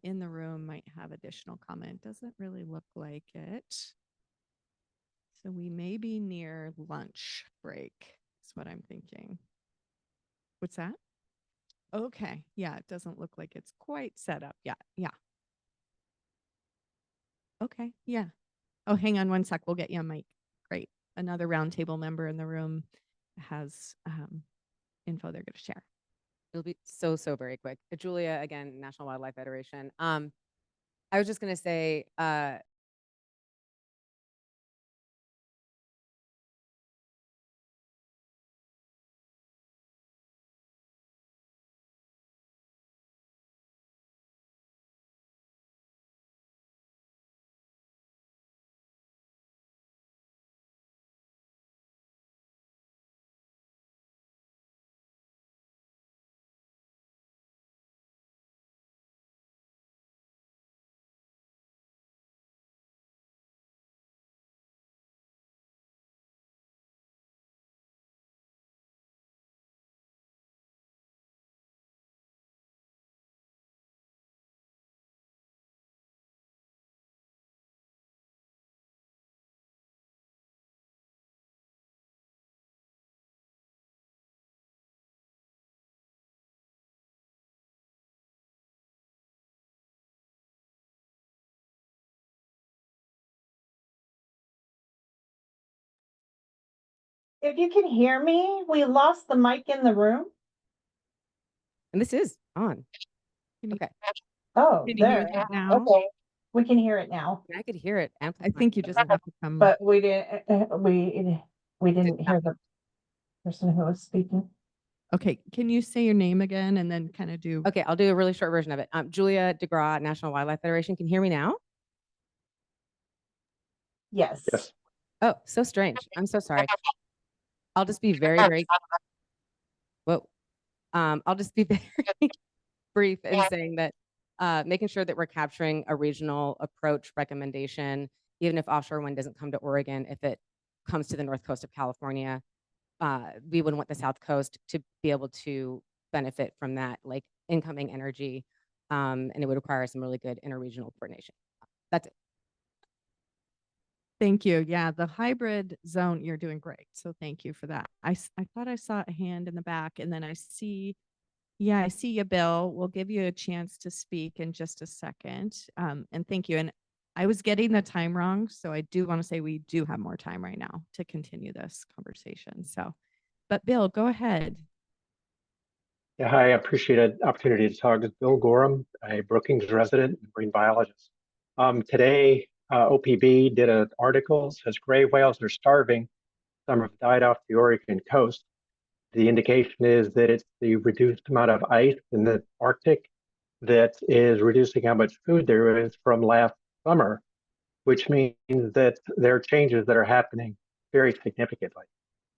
in the room might have additional comment. Doesn't really look like it. So we may be near lunch break, is what I'm thinking. What's that? Okay. Yeah, it doesn't look like it's quite set up yet. Yeah. Okay. Yeah. Oh, hang on one sec. We'll get you a mic. Great. Another roundtable member in the room has info they're going to share. It'll be so very quick. Julia, again, National Wildlife Federation. I was just going to say, If you can hear me, we lost the mic in the room. and this is on. Okay. Oh, Can you hear there. that now? Okay, we can hear it now. I could hear it. I think you just have to come. But we didn't. We didn't hear the person who was speaking. Okay. Can you say your name again and then kind of do? Okay, I'll do a really short version of it. Julia DeGraw, National Wildlife Federation. Can you hear me now? Yes. Oh, so strange. I'm so sorry. I'll just be very whoa. I'll just be very brief in saying that making sure that we're capturing a regional approach recommendation, even if offshore wind doesn't come to Oregon, if it comes to the north coast of California, we would want the south coast to be able to benefit from that like incoming energy, and it would require some really good interregional coordination. That's it. Thank you. Yeah, the hybrid zone, you're doing great. So thank you for that. I thought I saw a hand in the back and then I see you, Bill. We'll give you a chance to speak in just a second. And thank you. And I was getting the time wrong. So I do want to say we do have more time right now to continue this conversation. So, but Bill, go ahead. Yeah, hi, I appreciate an opportunity to talk. It's Bill Gorham, a Brookings resident and marine biologist. Today, OPB did an article, says gray whales are starving. Some have died off the Oregon coast. The indication is that it's the reduced amount of ice in the Arctic that is reducing how much food there is from last summer, which means that there are changes that are happening very significantly.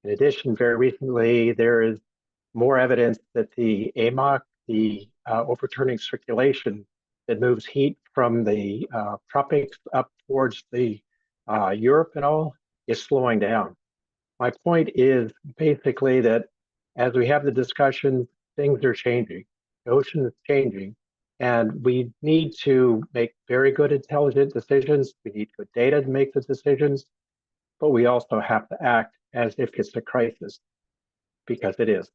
In addition, very recently, there is more evidence that the AMOC, the overturning circulation that moves heat from the tropics up towards the Europe and all, is slowing down. My point is basically that as we have the discussion, things are changing. The ocean is changing, and we need to make very good, intelligent decisions. We need good data to make the decisions, but we also have to act as if it's a crisis, because it is.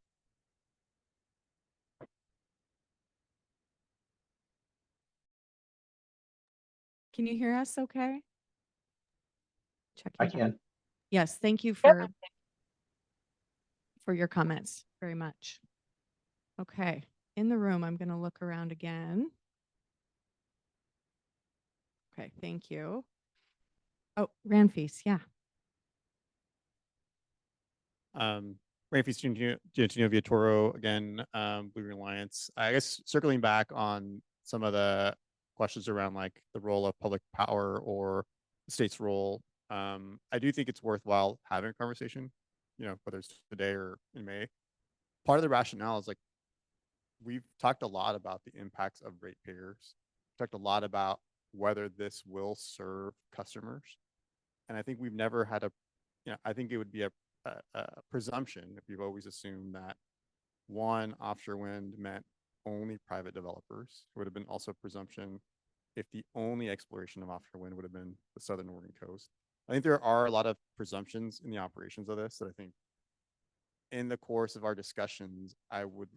Can you hear us okay? I can. Yes, thank you for your comments very much. Okay, in the room, I'm going to look around again. Okay, thank you. Oh, Ranfis, yeah. Ramfis Gentino Viatoro again, Blue Green Alliance. I guess circling back on some of the questions around like the role of public power or the state's role. I do think it's worthwhile having a conversation, whether it's today or in May. Part of the rationale is like, we've talked a lot about the impacts of ratepayers. Talked a lot about whether this will serve customers. And I think we've never had I think it would be a presumption if we've always assumed that one, offshore wind meant only private developers. It would have been also presumption if the only exploration of offshore wind would have been the southern Oregon coast. I think there are a lot of presumptions in the operations of this that I think in the course of our discussions, I would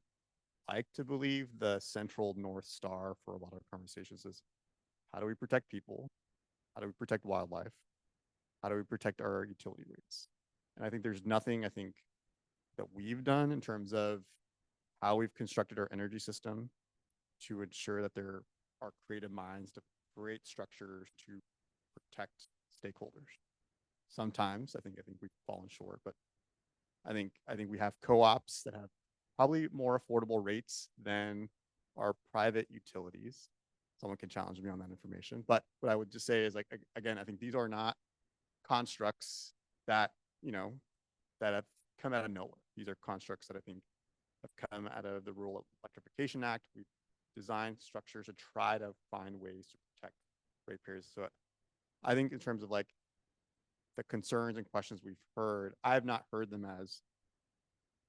like to believe the central North Star for a lot of conversations is how do we protect people? How do we protect wildlife? How do we protect our utility rates? And I think there's nothing that we've done in terms of how we've constructed our energy system to ensure that there are creative minds to create structures to protect stakeholders. Sometimes I think we've fallen short, but I think we have co-ops that have probably more affordable rates than our private utilities. Someone can challenge me on that information, but what I would just say is, like, again, I think these are not constructs that that have come out of nowhere. These are constructs that I think have come out of the Rural Electrification Act. We've designed structures to try to find ways to protect ratepayers. So I think in terms of like the concerns and questions we've heard, I have not heard them as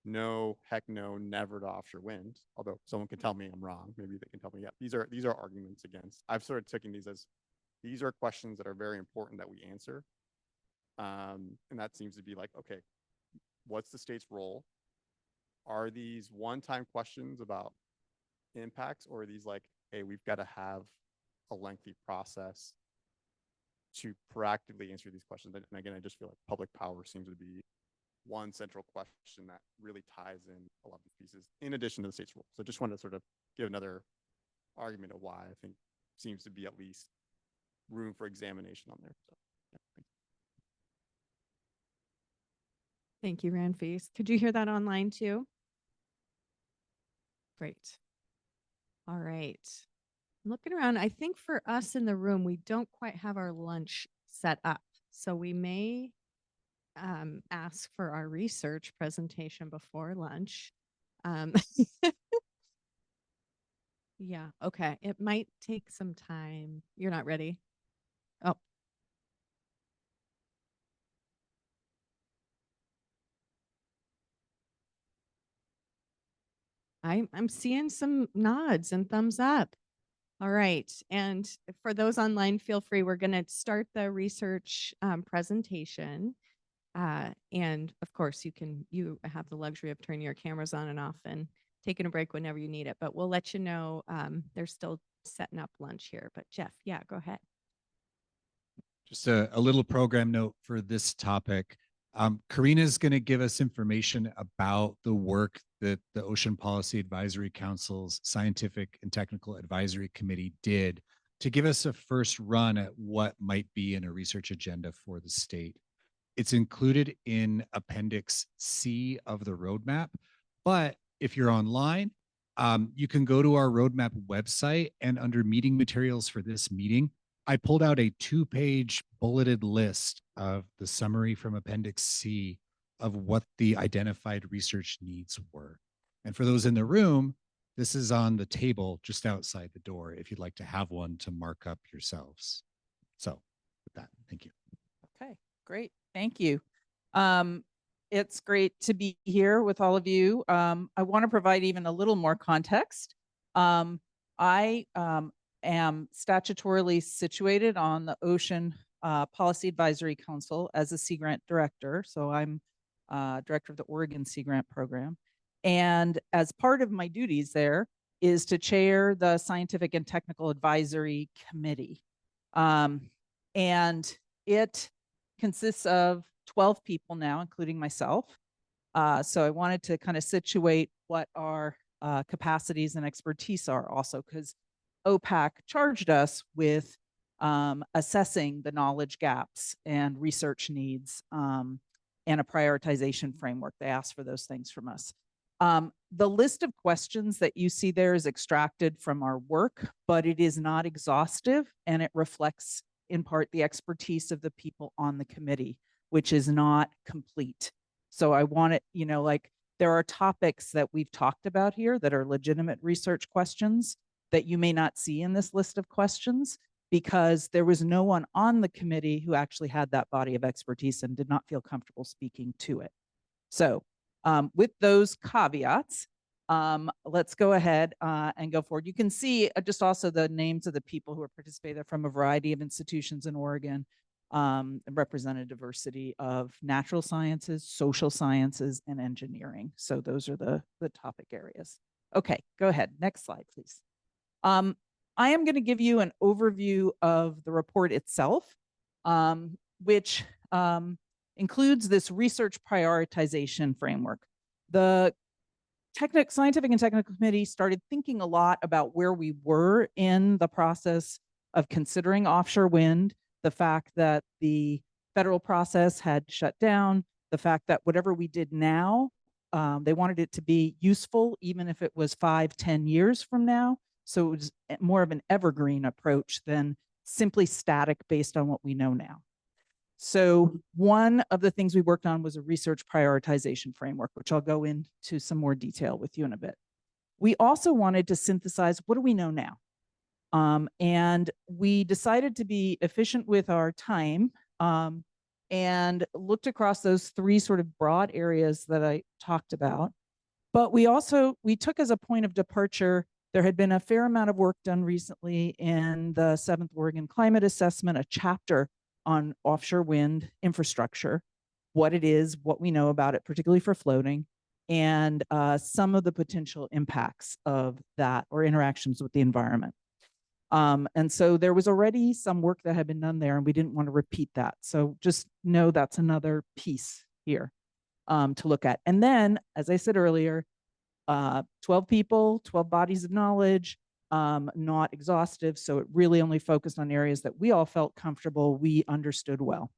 no, heck no, never to offshore wind. Although someone can tell me I'm wrong. Maybe they can tell me, yeah, these are arguments against. I've sort of taken these as these are questions that are very important that we answer. And that seems to be like, okay, what's the state's role? Are these one-time questions about impacts, or are these like, hey, we've got to have a lengthy process to proactively answer these questions? And again, I just feel like public power seems to be one central question that really ties in a lot of these pieces, in addition to the state's role. So I just wanted to sort of give another argument of why I think seems to be at least room for examination on there. So, yeah, thanks. Thank you, Ranfees. Could you hear that online too? Great. All right. Looking around, I think for us in the room, we don't quite have our lunch set up. So we may ask for our research presentation before lunch. Yeah, okay. It might take some time. You're not ready? Oh. I'm seeing some nods and thumbs up. All right. And for those online, feel free. We're going to start the research presentation. And of course, you have the luxury of turning your cameras on and off and taking a break whenever you need it. But we'll let you know they're still setting up lunch here. But Jeff, yeah, go ahead. Just a little program note for this topic. Karina's going to give us information about the work that the Ocean Policy Advisory Council's Scientific and Technical Advisory Committee did to give us a first run at what might be in a research agenda for the state. It's included in Appendix C of the roadmap, but if you're online, you can go to our roadmap website, and under meeting materials for this meeting, I pulled out a 2-page bulleted list of the summary from Appendix C of what the identified research needs were. And for those in the room, this is on the table just outside the door if you'd like to have one to mark up yourselves. So with that, thank you. Okay, great. Thank you. It's great to be here with all of you. I want to provide even a little more context. I am statutorily situated on the Ocean Policy Advisory Council as a Sea Grant Director. So I'm Director of the Oregon Sea Grant Program. And as part of my duties there is to chair the Scientific and Technical Advisory Committee. And it consists of 12 people now, including myself. So I wanted to kind of situate what our capacities and expertise are also, because OPAC charged us with assessing the knowledge gaps and research needs and a prioritization framework. They asked for those things from us. The list of questions that you see there is extracted from our work, but it is not exhaustive, and it reflects in part the expertise of the people on the committee, which is not complete. So I want it, like there are topics that we've talked about here that are legitimate research questions that you may not see in this list of questions. because there was no one on the committee who actually had that body of expertise and did not feel comfortable speaking to it. So with those caveats, let's go ahead and go forward. You can see just also the names of the people who are participating from a variety of institutions in Oregon, represented diversity of natural sciences, social sciences, and engineering. So those are the topic areas. Okay, go ahead. Next slide, please. I am going to give you an overview of the report itself, which includes this research prioritization framework. The Scientific and Technical Committee started thinking a lot about where we were in the process of considering offshore wind, the fact that the federal process had shut down, the fact that whatever we did now, they wanted it to be useful, even if it was 5-10 years from now. So it was more of an evergreen approach than simply static based on what we know now. So one of the things we worked on was a research prioritization framework, which I'll go into some more detail with you in a bit. We also wanted to synthesize what do we know now? And we decided to be efficient with our time and looked across those three sort of broad areas that I talked about. But we took as a point of departure, there had been a fair amount of work done recently in the 7th Oregon Climate Assessment, a chapter on offshore wind infrastructure, what it is, what we know about it, particularly for floating, and some of the potential impacts of that or interactions with the environment. And so there was already some work that had been done there, and we didn't want to repeat that. So just know that's another piece here to look at. And then, as I said earlier, 12 people, 12 bodies of knowledge, not exhaustive. So it really only focused on areas that we all felt comfortable, we understood well.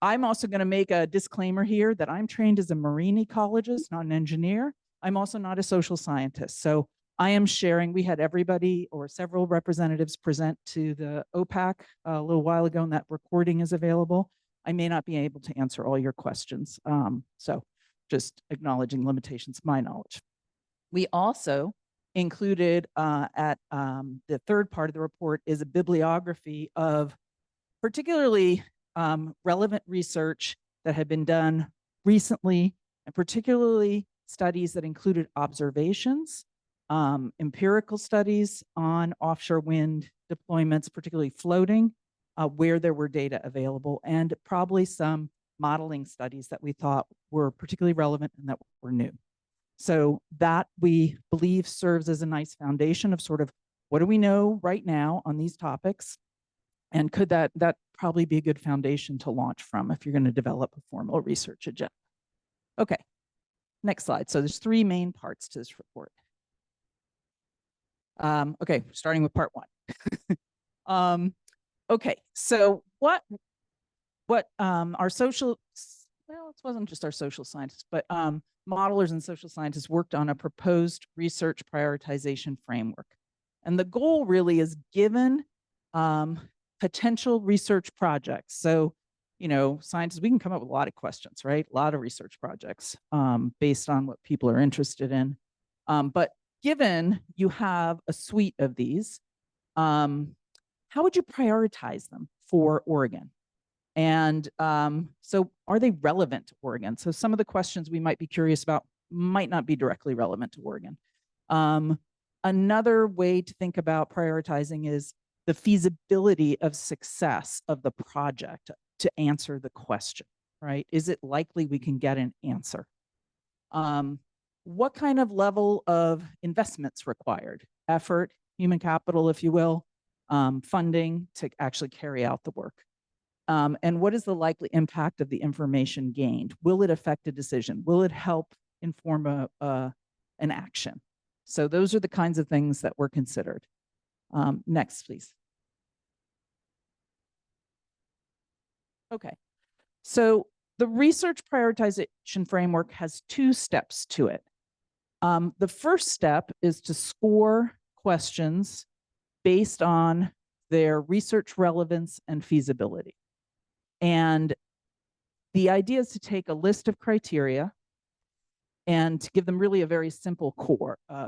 I'm also going to make a disclaimer here that I'm trained as a marine ecologist, not an engineer. I'm also not a social scientist. So I am sharing, we had everybody or several representatives present to the OPAC a little while ago, and that recording is available. I may not be able to answer all your questions. So just acknowledging limitations of my knowledge. We also included at the third part of the report is a bibliography of particularly relevant research that had been done recently, and particularly studies that included observations, empirical studies on offshore wind deployments, particularly floating, where there were data available, and probably some modeling studies that we thought were particularly relevant and that were new. So that we believe serves as a nice foundation of sort of what do we know right now on these topics, and could that probably be a good foundation to launch from if you're going to develop a formal research agenda. Okay, next slide. So there's three main parts to this report. Okay, starting with part one. Okay, so what our social, well, it wasn't just our social scientists, but modelers and social scientists worked on a proposed research prioritization framework. And the goal really is given potential research projects. So, you know, scientists, we can come up with a lot of questions, right? A lot of research projects based on what people are interested in. But given you have a suite of these, how would you prioritize them for Oregon? And so are they relevant to Oregon? So some of the questions we might be curious about might not be directly relevant to Oregon. Another way to think about prioritizing is the feasibility of success of the project to answer the question, right? Is it likely we can get an answer? What kind of level of investments required? Effort, human capital, if you will, funding to actually carry out the work. And what is the likely impact of the information gained? Will it affect a decision? Will it help inform an action? So those are the kinds of things that were considered. Next, please. Okay, so the research prioritization framework has two steps to it. The first step is to score questions based on their research relevance and feasibility. And the idea is to take a list of criteria and to give them really a very simple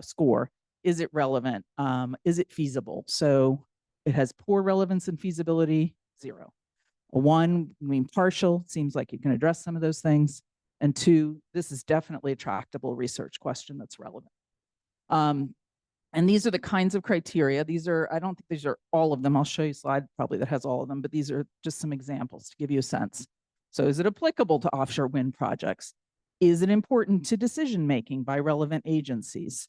score. Is it relevant? Is it feasible? So it has poor relevance and feasibility, 0. A 1, I mean partial, seems like you can address some of those things. And 2, this is definitely a tractable research question that's relevant. And these are the kinds of criteria. These are, I don't think these are all of them. I'll show you a slide probably that has all of them, but these are just some examples to give you a sense. So is it applicable to offshore wind projects? Is it important to decision-making by relevant agencies?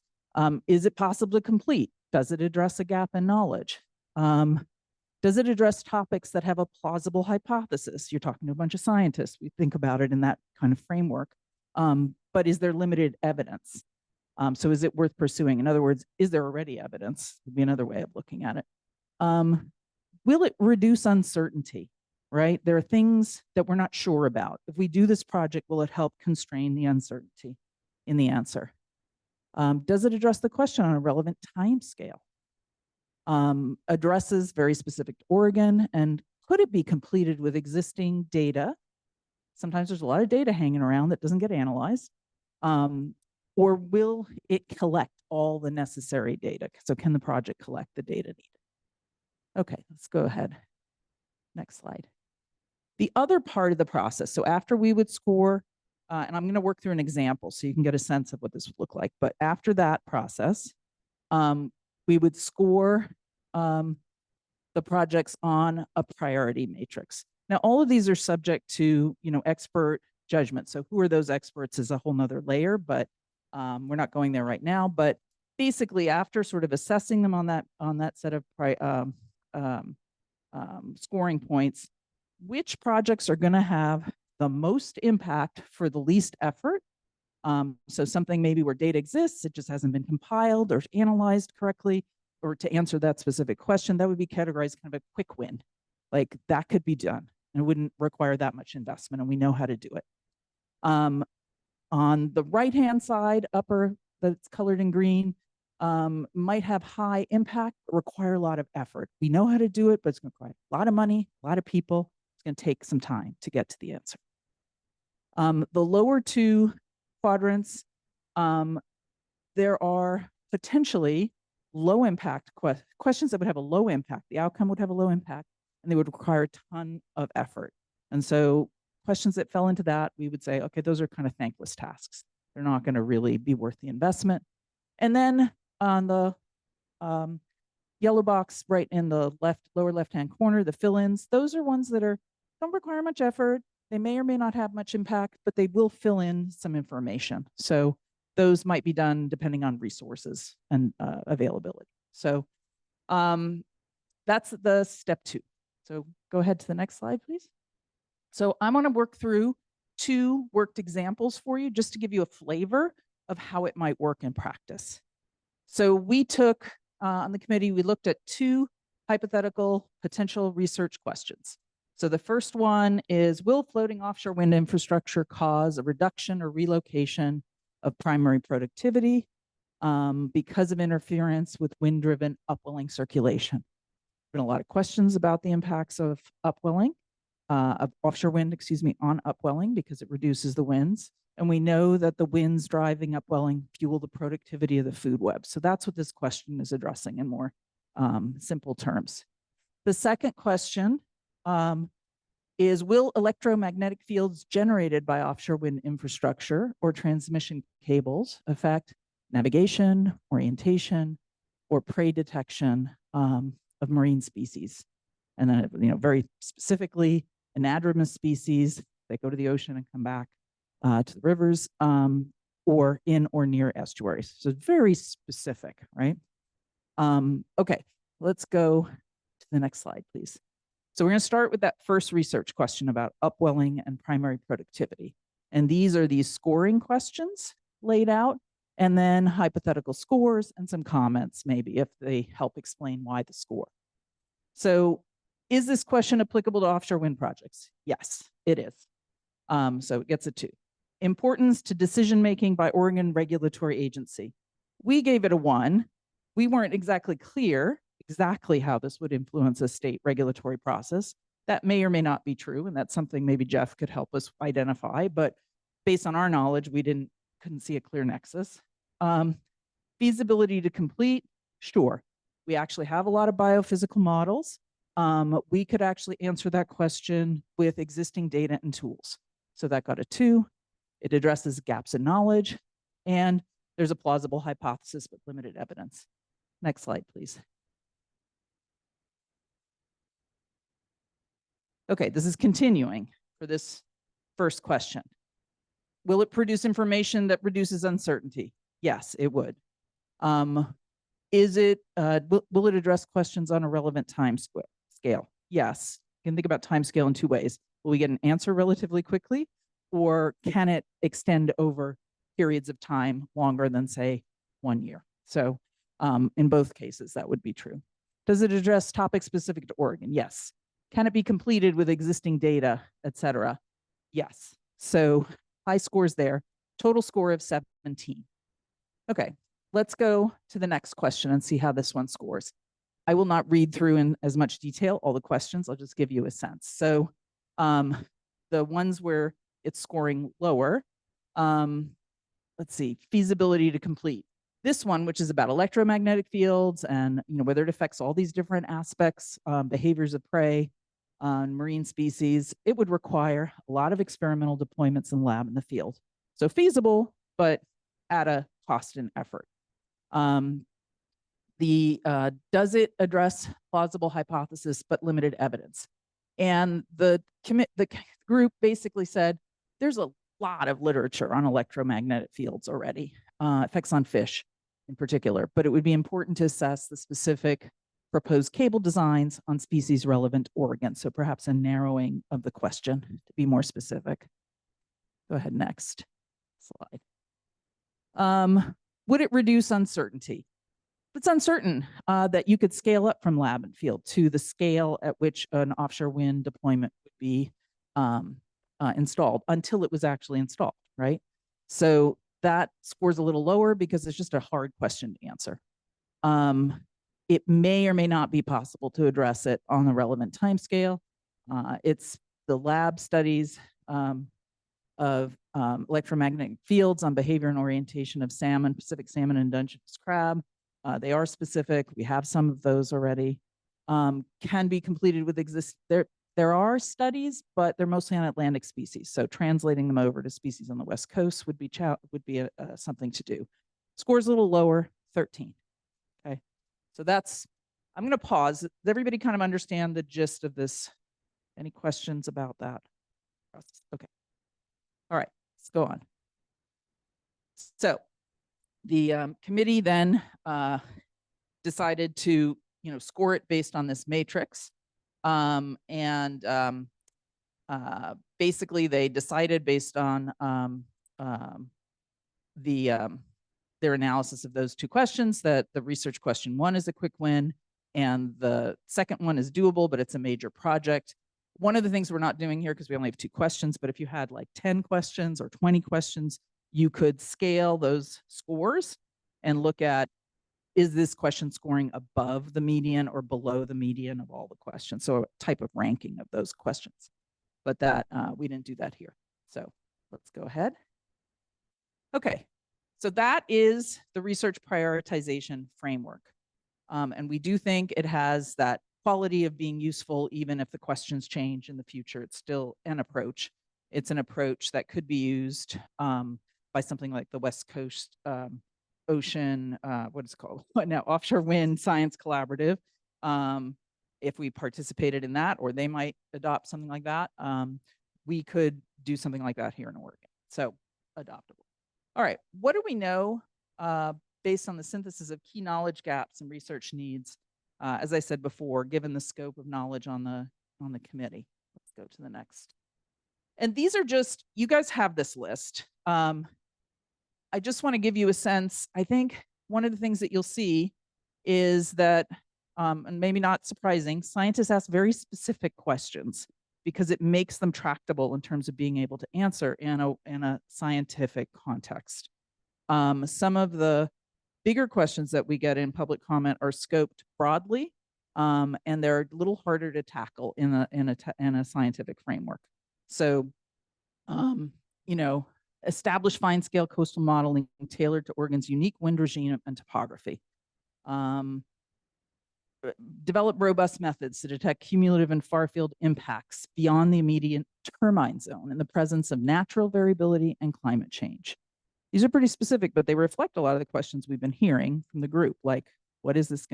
Is it possible to complete? Does it address a gap in knowledge? Does it address topics that have a plausible hypothesis? You're talking to a bunch of scientists. We think about it in that kind of framework. But is there limited evidence? So is it worth pursuing? In other words, is there already evidence? Would be another way of looking at it. Will it reduce uncertainty, right? There are things that we're not sure about. If we do this project, will it help constrain the uncertainty in the answer? Does it address the question on a relevant time scale? Addresses very specific to Oregon, and could it be completed with existing data? Sometimes there's a lot of data hanging around that doesn't get analyzed. Or will it collect all the necessary data? So can the project collect the data needed? Okay, let's go ahead. Next slide. The other part of the process, so after we would score, and I'm going to work through an example so you can get a sense of what this would look like. But after that process, we would score the projects on a priority matrix. Now, all of these are subject to, expert judgment. So who are those experts is a whole nother layer, but we're not going there right now. But basically, after sort of assessing them on that set of scoring points, which projects are going to have the most impact for the least effort? So something maybe where data exists, it just hasn't been compiled or analyzed correctly, or to answer that specific question, that would be categorized kind of a quick win. Like that could be done and it wouldn't require that much investment, and we know how to do it. On the right-hand side, upper, that's colored in green, might have high impact, require a lot of effort. We know how to do it, but it's going to require a lot of money, a lot of people. It's going to take some time to get to the answer. The lower two quadrants, there are potentially low impact questions that would have a low impact. The outcome would have a low impact, and they would require a ton of effort. And so questions that fell into that, we would say, okay, those are kind of thankless tasks. They're not going to really be worth the investment. And then on the yellow box right in the lower left-hand corner, the fill-ins, those are ones that don't require much effort. They may or may not have much impact, but they will fill in some information. So those might be done depending on resources and availability. So that's the step 2. So go ahead to the next slide, please. So I'm going to work through 2 worked examples for you just to give you a flavor of how it might work in practice. So we took, on the committee, we looked at 2 hypothetical potential research questions. So the first one is, will floating offshore wind infrastructure cause a reduction or relocation of primary productivity because of interference with wind-driven upwelling circulation? Been a lot of questions about the impacts of upwelling. Of offshore wind, on upwelling because it reduces the winds. And we know that the winds driving upwelling fuel the productivity of the food web. So that's what this question is addressing in more simple terms. The second question is, will electromagnetic fields generated by offshore wind infrastructure or transmission cables affect navigation, orientation, or prey detection of marine species? And then, very specifically, anadromous species that go to the ocean and come back to the rivers, or in or near estuaries. So it's very specific, right? Okay, let's go to the next slide, please. So we're going to start with that first research question about upwelling and primary productivity. And these are these scoring questions laid out, and then hypothetical scores and some comments, maybe, if they help explain why the score. So is this question applicable to offshore wind projects? Yes, it is. So it gets a 2. Importance to decision-making by Oregon regulatory agency. We gave it a 1. We weren't exactly clear exactly how this would influence a state regulatory process. That may or may not be true, and that's something maybe Jeff could help us identify. But based on our knowledge, we couldn't see a clear nexus. Feasibility to complete, sure. We actually have a lot of biophysical models. We could actually answer that question with existing data and tools. So that got a 2. It addresses gaps in knowledge, and there's a plausible hypothesis but limited evidence. Next slide, please. Okay, this is continuing for this first question. Will it produce information that reduces uncertainty? Yes, it would. Will it address questions on a relevant time scale? Yes. You can think about time scale in 2 ways. Will we get an answer relatively quickly, or can it extend over periods of time longer than, say, 1 year? So in both cases, that would be true. Does it address topics specific to Oregon? Yes. Can it be completed with existing data, et cetera? Yes. So high scores there. Total score of 17. Okay, let's go to the next question and see how this one scores. I will not read through in as much detail all the questions. I'll just give you a sense. So the ones where it's scoring lower, let's see, feasibility to complete. This one, which is about electromagnetic fields and whether it affects all these different aspects, behaviors of prey on marine species, it would require a lot of experimental deployments in the lab in the field. So feasible, but at a cost and effort. Does it address plausible hypothesis but limited evidence? And the group basically said there's a lot of literature on electromagnetic fields already, effects on fish in particular, but it would be important to assess the specific proposed cable designs on species relevant to Oregon. So perhaps a narrowing of the question to be more specific. Go ahead, next slide. Would it reduce uncertainty? It's uncertain that you could scale up from lab and field to the scale at which an offshore wind deployment would be installed until it was actually installed, right? So that scores a little lower because it's just a hard question to answer. It may or may not be possible to address it on a relevant timescale. It's the lab studies of electromagnetic fields on behavior and orientation of salmon, Pacific salmon and Dungeness crab. They are specific. We have some of those already. Can be completed with there are studies, but they're mostly on Atlantic species. So translating them over to species on the West Coast would be something to do. Scores a little lower, 13. Okay, so I'm going to pause. Does everybody kind of understand the gist of this? Any questions about that? Okay. All right, let's go on. So the committee then decided to score it based on this matrix. Basically they decided based on their analysis of those 2 questions that the research question 1 is a quick win and the second one is doable, but it's a major project. One of the things we're not doing here, because we only have 2 questions, but if you had like 10 questions or 20 questions, you could scale those scores and look at, is this question scoring above the median or below the median of all the questions? So a type of ranking of those questions. But that we didn't do that here. So let's go ahead. Okay, so that is the research prioritization framework. And we do think it has that quality of being useful even if the questions change in the future. It's still an approach. It's an approach that could be used by something like the West Coast Ocean, what is it called? What now? Offshore Wind Science Collaborative. If we participated in that, or they might adopt something like that, we could do something like that here in Oregon. So adoptable. All right, what do we know based on the synthesis of key knowledge gaps and research needs? As I said before, given the scope of knowledge on the committee. Let's go to the next. And these are just, you guys have this list. I just want to give you a sense. I think one of the things that you'll see is that, and maybe not surprising, scientists ask very specific questions because it makes them tractable in terms of being able to answer in a scientific context. Some of the bigger questions that we get in public comment are scoped broadly, and they're a little harder to tackle in a scientific framework. So, establish fine-scale coastal modeling tailored to Oregon's unique wind regime and topography. develop robust methods to detect cumulative and far-field impacts beyond the immediate termine zone in the presence of natural variability and climate change. These are pretty specific, but they reflect a lot of the questions we've been hearing from the group, like how is this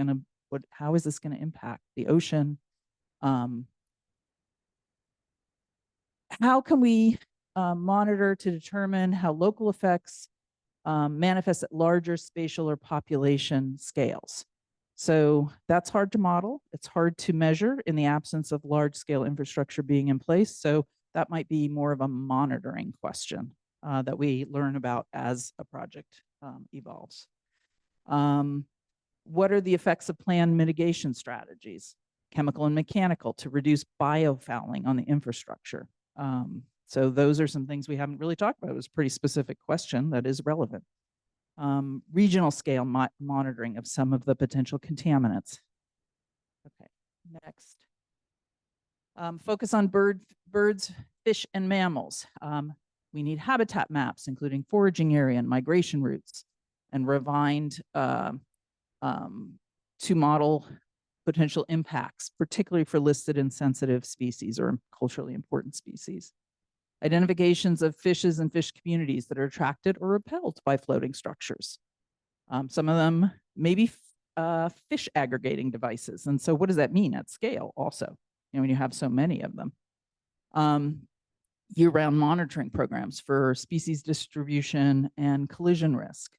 going to impact the ocean? How can we monitor to determine how local effects manifest at larger spatial or population scales? So that's hard to model. It's hard to measure in the absence of large scale infrastructure being in place. So that might be more of a monitoring question that we learn about as a project evolves. What are the effects of planned mitigation strategies, chemical and mechanical, to reduce biofouling on the infrastructure? So those are some things we haven't really talked about. It was a pretty specific question that is relevant. Regional scale monitoring of some of the potential contaminants. Okay, next. Focus on birds, fish, and mammals. We need habitat maps, including foraging area and migration routes, and refined to model potential impacts, particularly for listed and sensitive species or culturally important species. Identifications of fishes and fish communities that are attracted or repelled by floating structures. Some of them may be fish aggregating devices. And so what does that mean at scale also, when you have so many of them? Year-round monitoring programs for species distribution and collision risk.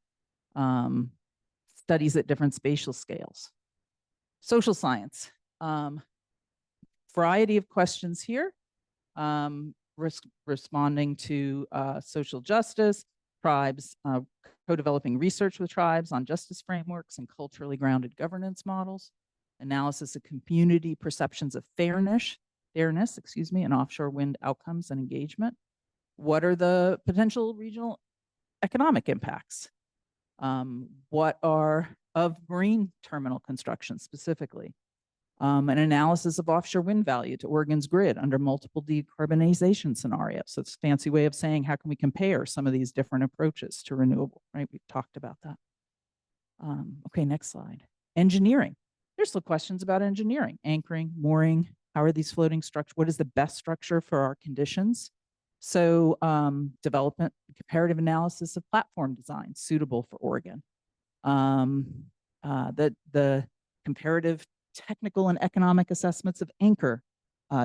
Studies at different spatial scales. Social science. Variety of questions here. Responding to social justice, tribes, co-developing research with tribes on justice frameworks and culturally grounded governance models, analysis of community perceptions of fairness, and offshore wind outcomes and engagement. What are the potential regional economic impacts? What are of marine terminal construction specifically? An analysis of offshore wind value to Oregon's grid under multiple decarbonization scenarios. So it's a fancy way of saying, how can we compare some of these different approaches to renewable, right? We've talked about that. Okay, next slide. Engineering. There's still questions about engineering, anchoring, mooring. How are these floating structures? What is the best structure for our conditions? So development, comparative analysis of platform design suitable for Oregon. The comparative technical and economic assessments of anchor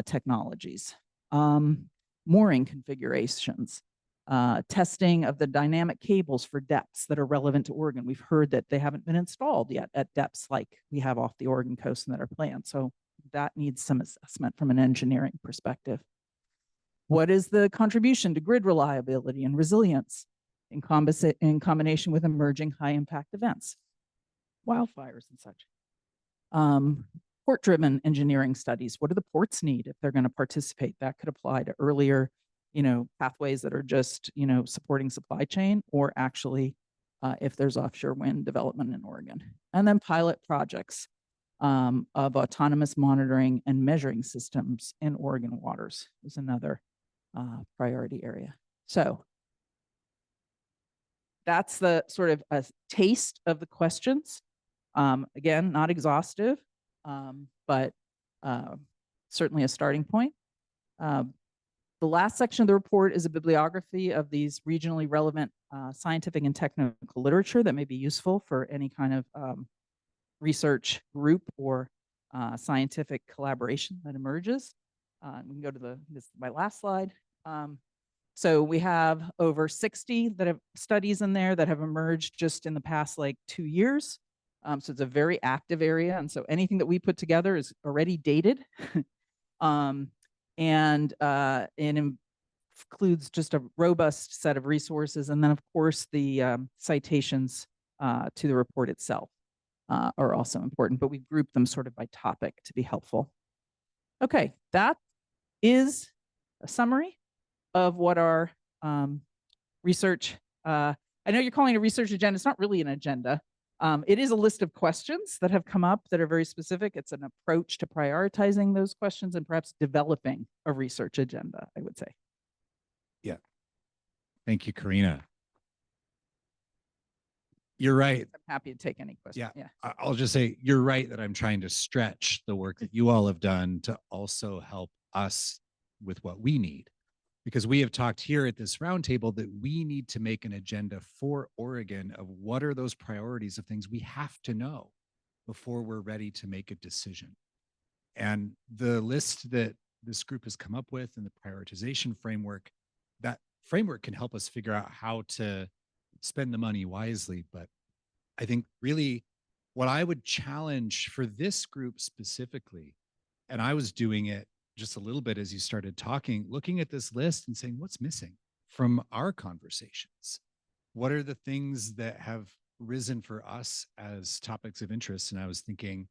technologies, mooring configurations, testing of the dynamic cables for depths that are relevant to Oregon. We've heard that they haven't been installed yet at depths like we have off the Oregon coast and that are planned. So that needs some assessment from an engineering perspective. What is the contribution to grid reliability and resilience in combination with emerging high impact events, wildfires and such? Port-driven engineering studies. What do the ports need if they're going to participate? That could apply to earlier, pathways that are just, supporting supply chain, or actually if there's offshore wind development in Oregon. And then pilot projects of autonomous monitoring and measuring systems in Oregon waters is another priority area. So that's the sort of a taste of the questions. Again, not exhaustive, but certainly a starting point. The last section of the report is a bibliography of these regionally relevant scientific and technical literature that may be useful for any kind of research group or scientific collaboration that emerges. We can go to this is my last slide. So we have over 60 that have studies in there that have emerged just in the past 2 years. So it's a very active area. And so anything that we put together is already dated. And it includes just a robust set of resources. And then, of course, the citations to the report itself are also important, but we grouped them sort of by topic to be helpful. Okay, that is a summary of what our research, I know you're calling it a research agenda. It's not really an agenda. It is a list of questions that have come up that are very specific. It's an approach to prioritizing those questions and perhaps developing a research agenda, I would say. Yeah. Thank you, Karina. You're right. I'm happy to take any questions. Yeah. I'll just say you're right that I'm trying to stretch the work that you all have done to also help us with what we need. Because we have talked here at this roundtable that we need to make an agenda for Oregon of what are those priorities of things we have to know before we're ready to make a decision. And the list that this group has come up with and the prioritization framework, that framework can help us figure out how to spend the money wisely. But I think really what I would challenge for this group specifically, and I was doing it just a little bit as you started talking, looking at this list and saying, what's missing from our conversations? What are the things that have risen for us as topics of interest? And I was thinking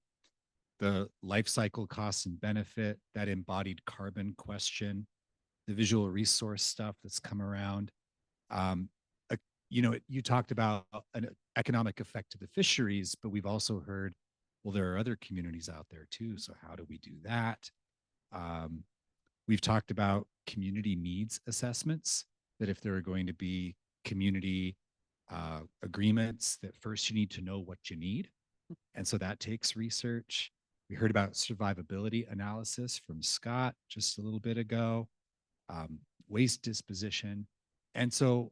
the life cycle costs and benefit, that embodied carbon question, the visual resource stuff that's come around. You talked about an economic effect to the fisheries, but we've also heard, well, there are other communities out there too. So how do we do that? We've talked about community needs assessments, that if there are going to be community agreements, that first you need to know what you need. And so that takes research. We heard about survivability analysis from Scott just a little bit ago, waste disposition. And so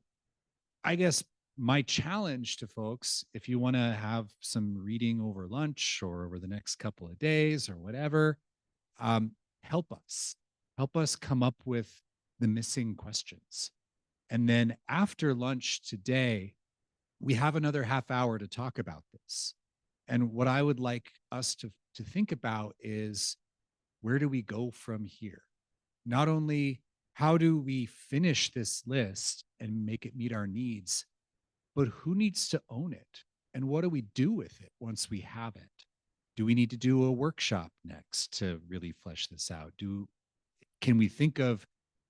I guess my challenge to folks, if you want to have some reading over lunch or over the next couple of days or whatever, help us come up with the missing questions. And then after lunch today, we have another half hour to talk about this. And what I would like us to think about is, where do we go from here? Not only how do we finish this list and make it meet our needs, but who needs to own it? And what do we do with it once we have it? Do we need to do a workshop next to really flesh this out? Can we think of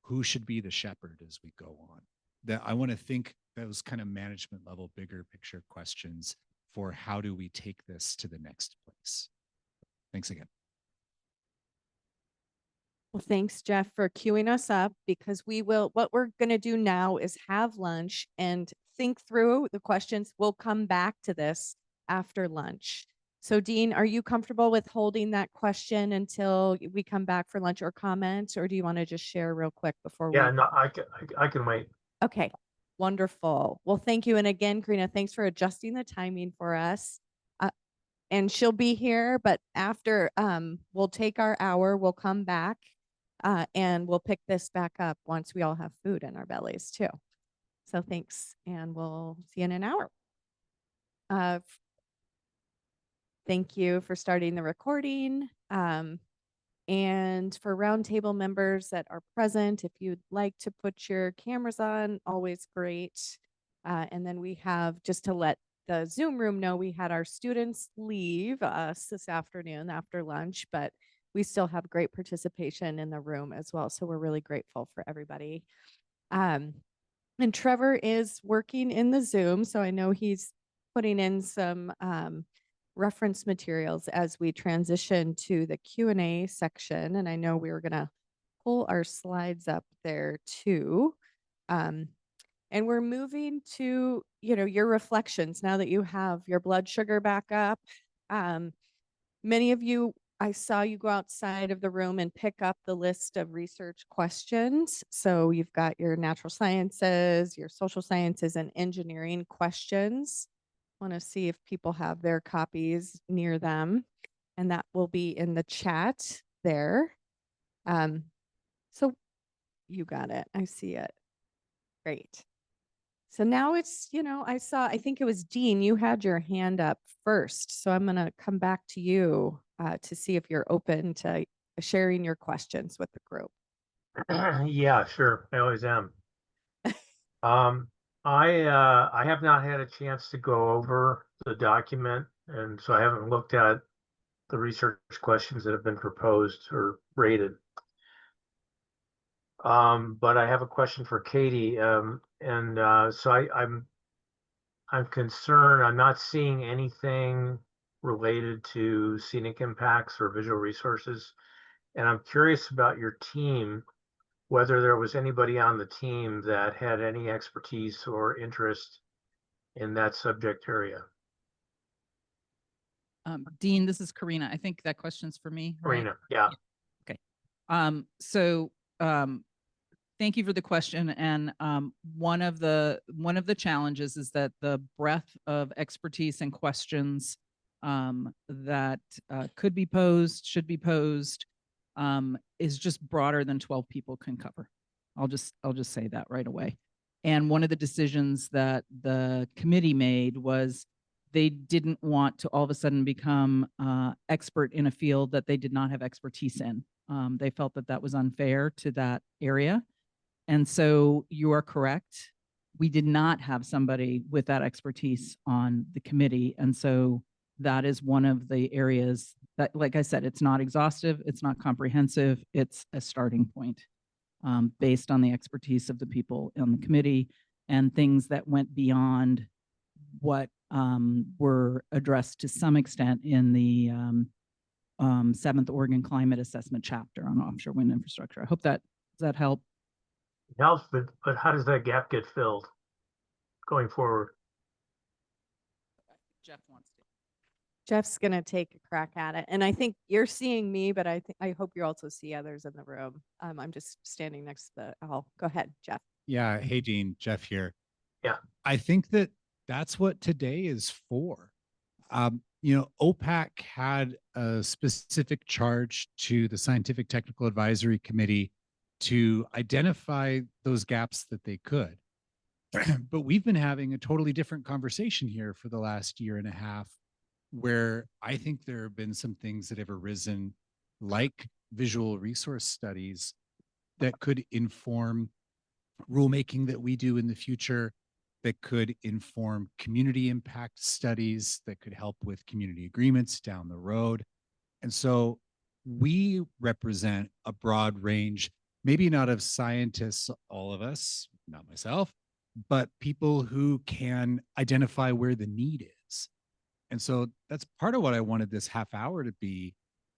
who should be the shepherd as we go on? That I want to think those kind of management level, bigger picture questions for how do we take this to the next place? Thanks again. Well, thanks, Jeff, for queuing us up, because what we're going to do now is have lunch and think through the questions. We'll come back to this after lunch. So Dean, are you comfortable with holding that question until we come back for lunch or comments, or do you want to just share real quick before we? Yeah, no, I can wait. Okay, wonderful. Well, thank you. And again, Karina, thanks for adjusting the timing for us. And she'll be here, but after we'll take our hour, we'll come back and we'll pick this back up once we all have food in our bellies too. So thanks, and we'll see you in an hour. Thank you for starting the recording. And for roundtable members that are present, if you'd like to put your cameras on, always great. And then we have, just to let the Zoom room know, we had our students leave us this afternoon after lunch, but we still have great participation in the room as well. So we're really grateful for everybody. And Trevor is working in the Zoom, so I know he's putting in some reference materials as we transition to the Q&A section. And I know we were going to pull our slides up there too. And we're moving to, your reflections now that you have your blood sugar back up. Many of you, I saw you go outside of the room and pick up the list of research questions. So you've got your natural sciences, your social sciences, and engineering questions. I want to see if people have their copies near them, and that will be in the chat there. So you got it. I see it. Great. So now it's, I think it was Dean, you had your hand up first. So I'm going to come back to you to see if you're open to sharing your questions with the group. Yeah, sure. I always am. I have not had a chance to go over the document, and so I haven't looked at the research questions that have been proposed or rated. But I have a question for Katie, so I'm concerned. I'm not seeing anything related to scenic impacts or visual resources, and I'm curious about your team, whether there was anybody on the team that had any expertise or interest in that subject area. Dean, this is Karina. I think that question's for me, right? Karina, yeah. Okay. So thank you for the question. And one of the challenges is that the breadth of expertise and questions that could be posed, should be posed, is just broader than 12 people can cover. I'll just say that right away. And one of the decisions that the committee made was they didn't want to all of a sudden become expert in a field that they did not have expertise in. They felt that that was unfair to that area. And so you are correct. We did not have somebody with that expertise on the committee. And so that is one of the areas that, like I said, it's not exhaustive, it's not comprehensive, it's a starting point based on the expertise of the people on the committee and things that went beyond what were addressed to some extent in the 7th Oregon Climate Assessment chapter on offshore wind infrastructure. I hope that, does that help? It helps, but how does that gap get filled going forward? Jeff wants to. Jeff's gonna take a crack at it. And I think you're seeing me, but I hope you also see others in the room. I'm just standing next to the hall. Go ahead, Jeff. Yeah. Hey, Dean, Jeff here. Yeah. I think that that's what today is for. You know, OPAC had a specific charge to the Scientific Technical Advisory Committee to identify those gaps that they could. But we've been having a totally different conversation here for the last year and a half, where I think there have been some things that have arisen, like visual resource studies, that could inform rulemaking that we do in the future, that could inform community impact studies, that could help with community agreements down the road. And so we represent a broad range, maybe not of scientists, all of us, not myself, but people who can identify where the need is. And so that's part of what I wanted this half hour to be,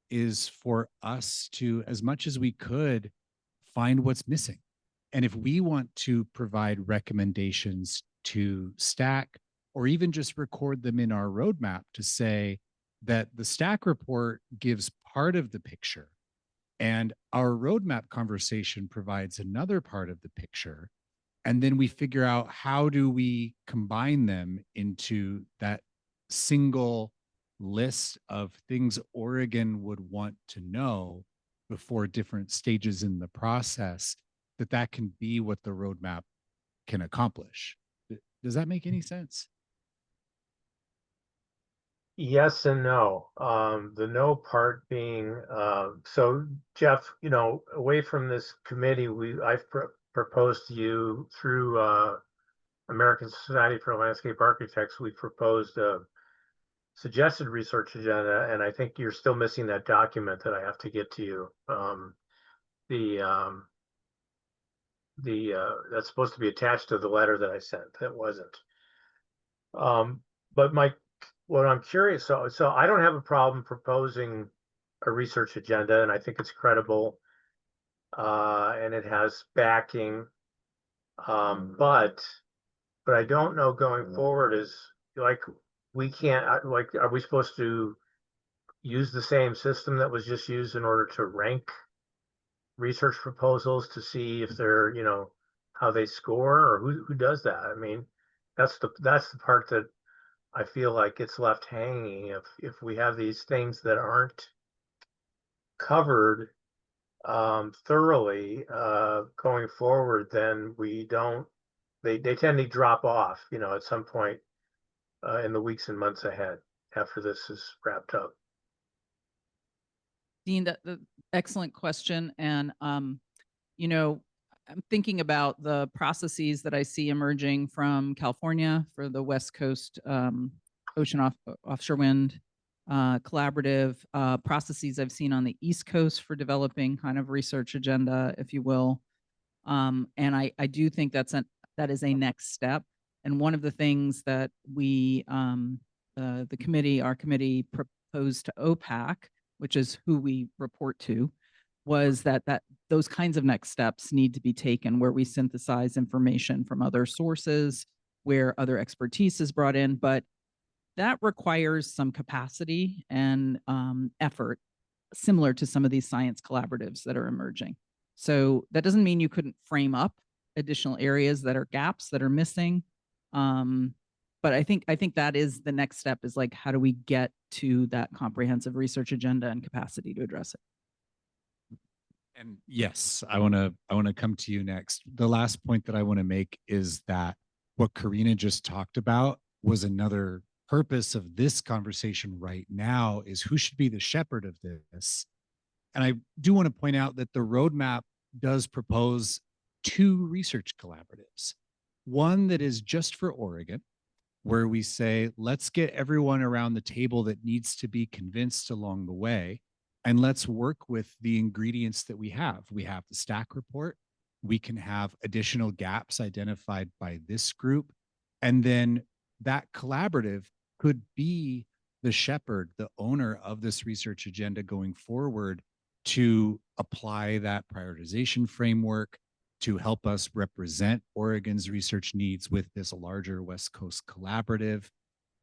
is for us to, as much as we could, find what's missing. And if we want to provide recommendations to STAC, or even just record them in our roadmap to say that the STAC report gives part of the picture and our roadmap conversation provides another part of the picture, and then we figure out how do we combine them into that single list of things Oregon would want to know before different stages in the process, that can be what the roadmap can accomplish. Does that make any sense? Yes and no. The no part being, so Jeff, you know, away from this committee, I've proposed to you through American Society for Landscape Architects, we proposed a suggested research agenda, and I think you're still missing that document that I have to get to you. That's supposed to be attached to the letter that I sent. That wasn't. But what I'm curious, so I don't have a problem proposing a research agenda, and I think it's credible, and it has backing. But I don't know going forward is, like, we can't, like, are we supposed to use the same system that was just used in order to rank research proposals to see if they're, you know, how they score, or who does that? I mean, that's the part that I feel like it's left hanging. If we have these things that aren't covered thoroughly going forward, then they tend to drop off, you know, at some point in the weeks and months ahead after this is wrapped up. Dean, the excellent question. And, you know, I'm thinking about the processes that I see emerging from California for the West Coast offshore wind collaborative processes I've seen on the East Coast for developing kind of research agenda, if you will. And I do think that is a next step. And one of the things that our committee proposed to OPAC, which is who we report to, was that those kinds of next steps need to be taken, where we synthesize information from other sources, where other expertise is brought in, but that requires some capacity and effort similar to some of these science collaboratives that are emerging. So that doesn't mean you couldn't frame up additional areas that are gaps that are missing. But I think that is the next step, is like, how do we get to that comprehensive research agenda and capacity to address it? And yes, I want to come to you next. The last point that I want to make is that what Karina just talked about was another purpose of this conversation right now, is who should be the shepherd of this. And I do want to point out that the roadmap does propose 2 research collaboratives. One that is just for Oregon, where we say, let's get everyone around the table that needs to be convinced along the way, and let's work with the ingredients that we have. We have the stack report. We can have additional gaps identified by this group. And then that collaborative could be the shepherd, the owner of this research agenda going forward, to apply that prioritization framework, to help us represent Oregon's research needs with this larger West Coast collaborative,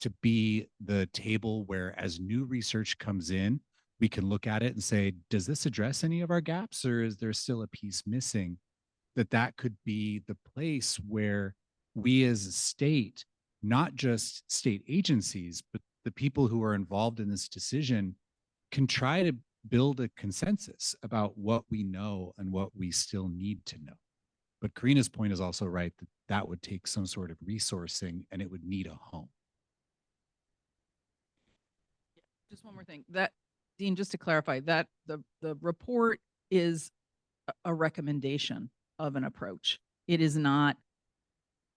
to be the table where, as new research comes in, we can look at it and say, does this address any of our gaps, or is there still a piece missing? That could be the place where we as a state, not just state agencies, but the people who are involved in this decision, can try to build a consensus about what we know and what we still need to know. But Karina's point is also right, that that would take some sort of resourcing, and it would need a home. Just one more thing. That, Dean, just to clarify, that the report is a recommendation of an approach. It is not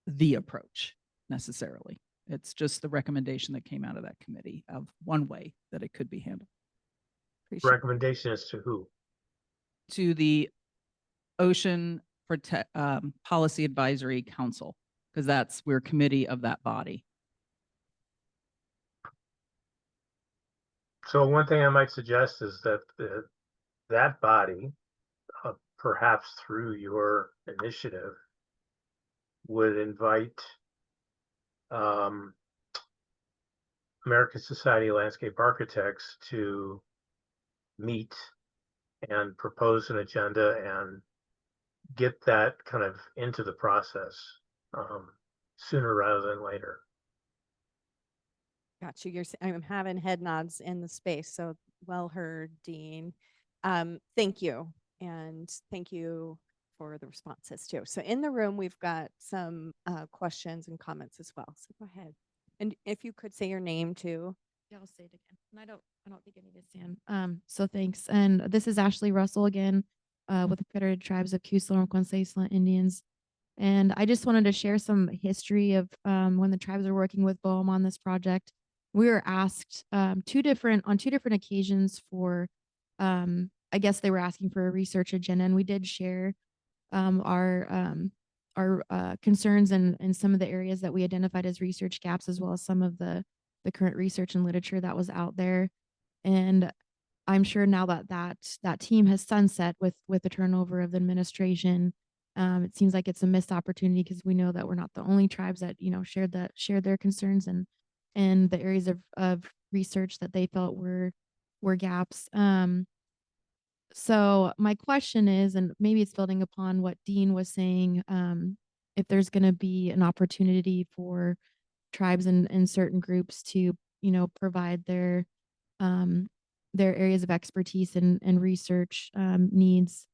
the approach necessarily. It's just the recommendation that came out of that committee of one way that it could be handled. Recommendation as to who? To the Ocean Policy Advisory Council, because we're committee of that body. So one thing I might suggest is that that body, perhaps through your initiative, would invite American Society of Landscape Architects to meet and propose an agenda and get that kind of into the process sooner rather than later. Got you. I'm having head nods in the space. So well heard, Dean. Thank you. And thank you for the responses too. So in the room, we've got some questions and comments as well. So go ahead. And if you could say your name too. Yeah, I'll say it again. And I don't think I need to stand. So thanks. And this is Ashley Russell again, with the Federated Tribes of Kusla Indians. And I just wanted to share some history of when the tribes are working with BOEM on this project. We were asked on two different occasions for, I guess they were asking for a research agenda, and we did share our concerns and some of the areas that we identified as research gaps, as well as some of the current research and literature that was out there. And I'm sure now that team has sunset with the turnover of the administration. It seems like it's a missed opportunity, because we know that we're not the only tribes that shared their concerns and the areas of research that they felt were gaps. So my question is, and maybe it's building upon what Dean was saying, if there's going to be an opportunity for tribes and certain groups to provide their areas of expertise and research needs.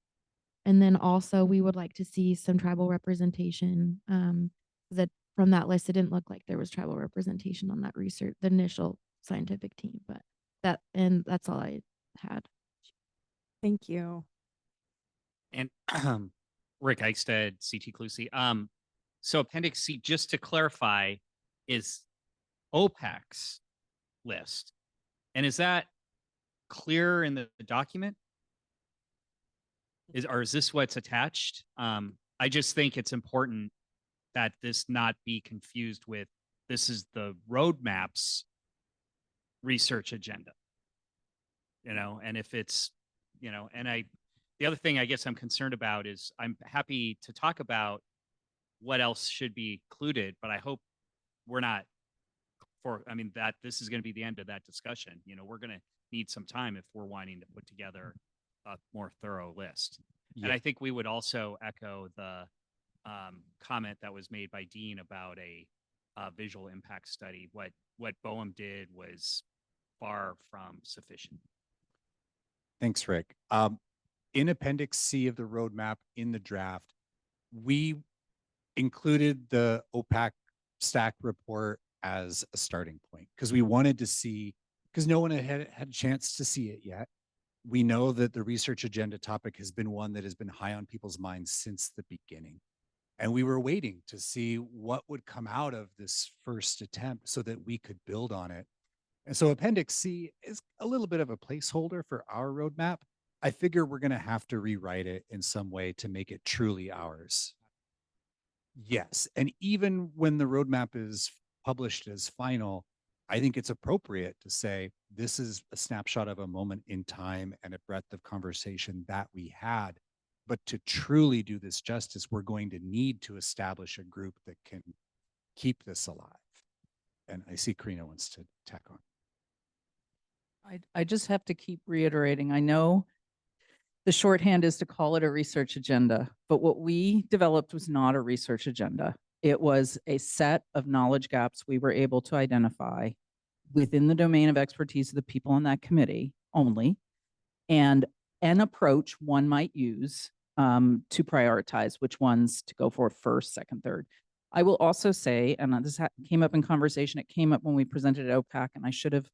And then also we would like to see some tribal representation, that from that list, it didn't look like there was tribal representation on that research, the initial scientific team, but that's all I had. Thank you. And Rick Eichstead, CT Clusi. So Appendix C, just to clarify, is OPEC's list. And is that clear in the document? Is this what's attached? I just think it's important that this not be confused with, this is the roadmap's research agenda. And if it's, and the other thing I guess I'm concerned about is, I'm happy to talk about what else should be included, but I hope we're not that this is going to be the end of that discussion. You know, we're going to need some time if we're wanting to put together a more thorough list. And Yeah. I think we would also echo the comment that was made by Dean about a visual impact study. What Boehm did was far from sufficient. Thanks, Rick. In Appendix C of the roadmap in the draft, we included the OPAC stack report as a starting point because we wanted to see, because no one had a chance to see it yet. We know that the research agenda topic has been one that has been high on people's minds since the beginning. And we were waiting to see what would come out of this first attempt so that we could build on it. And so Appendix C is a little bit of a placeholder for our roadmap. I figure we're going to have to rewrite it in some way to make it truly ours. Yes. And even when the roadmap is published as final, I think it's appropriate to say this is a snapshot of a moment in time and a breadth of conversation that we had. But to truly do this justice, we're going to need to establish a group that can keep this alive. And I see Karina wants to tack on. I just have to keep reiterating. I know the shorthand is to call it a research agenda, but what we developed was not a research agenda. It was a set of knowledge gaps we were able to identify within the domain of expertise of the people on that committee only, and an approach one might use to prioritize which ones to go for first, second, third. I will also say, and this came up in conversation, it came up when we presented at OPAC, and I should have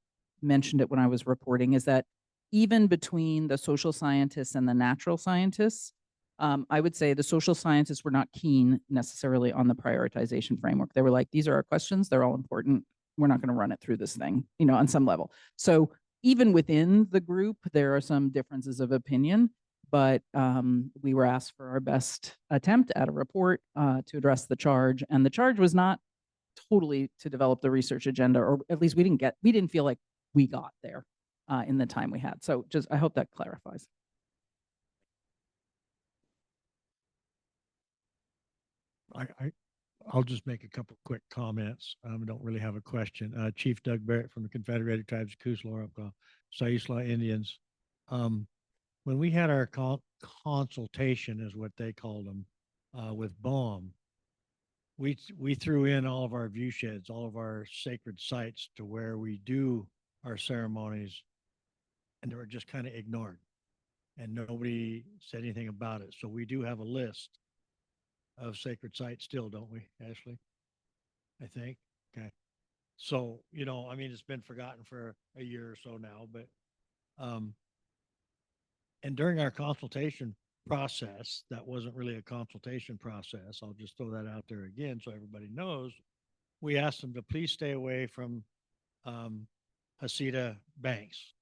mentioned it when I was reporting, is that even between the social scientists and the natural scientists, I would say the social scientists were not keen necessarily on the prioritization framework. They were like, these are our questions, they're all important. We're not going to run it through this thing, you know, on some level. So even within the group, there are some differences of opinion, but we were asked for our best attempt at a report to address the charge. And the charge was not totally to develop the research agenda, or at least we didn't feel like we got there in the time we had. So just, I hope that clarifies. I'll just make a couple quick comments. I don't really have a question. Chief Doug Barrett from the Confederated Tribes of Coos, Saisla Indians. When we had our consultation, is what they called them, with Boehm, we threw in all of our view sheds, all of our sacred sites to where we do our ceremonies, and they were just kind of ignored, and nobody said anything about it. So we do have a list of sacred sites still, don't we, Ashley? I think. Okay. So, you know, I mean, it's been forgotten for a year or so now, but and during our consultation process, that wasn't really a consultation process. I'll just throw that out there again so everybody knows. We asked them to please stay away from Hasita Banks.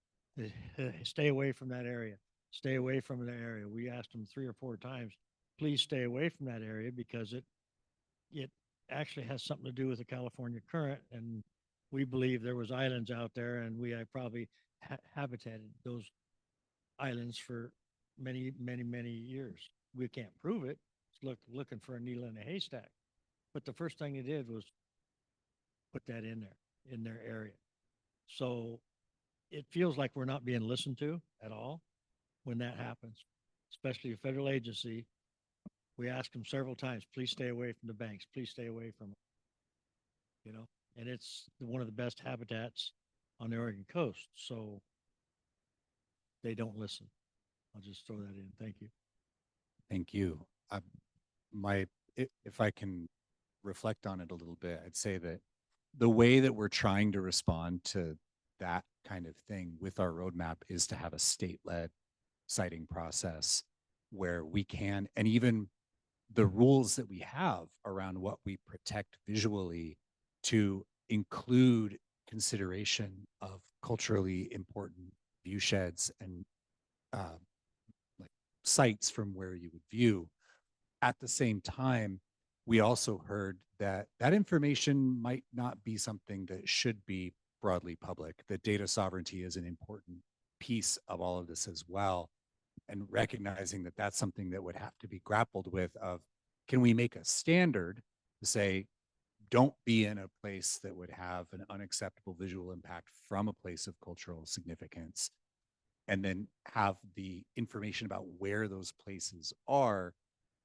Stay away from that area. Stay away from the area. We asked them 3 or 4 times, please stay away from that area, because it actually has something to do with the California current, and we believe there was islands out there, and we have probably habitated those islands for many, many, many years. We can't prove it. It's looking for a needle in a haystack. But the first thing they did was put that in their area. So it feels like we're not being listened to at all when that happens, especially a federal agency. We ask them several times, please stay away from the banks, please stay away from it. You know, and it's one of the best habitats on the Oregon coast. So they don't listen. I'll just throw that in. Thank you. Thank you. If I can reflect on it a little bit, I'd say that the way that we're trying to respond to that kind of thing with our roadmap is to have a state-led siting process where we can, and even the rules that we have around what we protect visually, to include consideration of culturally important view sheds and like sites from where you would view. At the same time, we also heard that that information might not be something that should be broadly public, that data sovereignty is an important piece of all of this as well. And recognizing that that's something that would have to be grappled with, of can we make a standard to say, don't be in a place that would have an unacceptable visual impact from a place of cultural significance, and then have the information about where those places are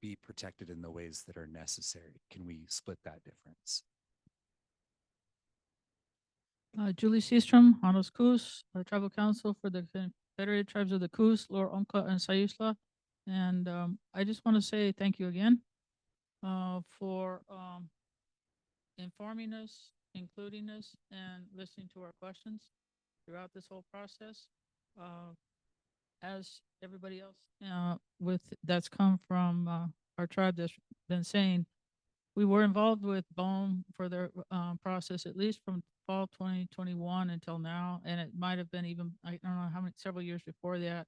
be protected in the ways that are necessary? Can we split that difference? Julie Seastrom, Hanos Kus, Tribal Council for the Confederated Tribes of the Kus, Lower Omka, and Sayusla. And I just want to say thank you again for informing us, including us, and listening to our questions throughout this whole process. As everybody else that's come from our tribe that's been saying, we were involved with BOEM for their process, at least from fall 2021 until now, and it might have been even, I don't know how many, several years before that.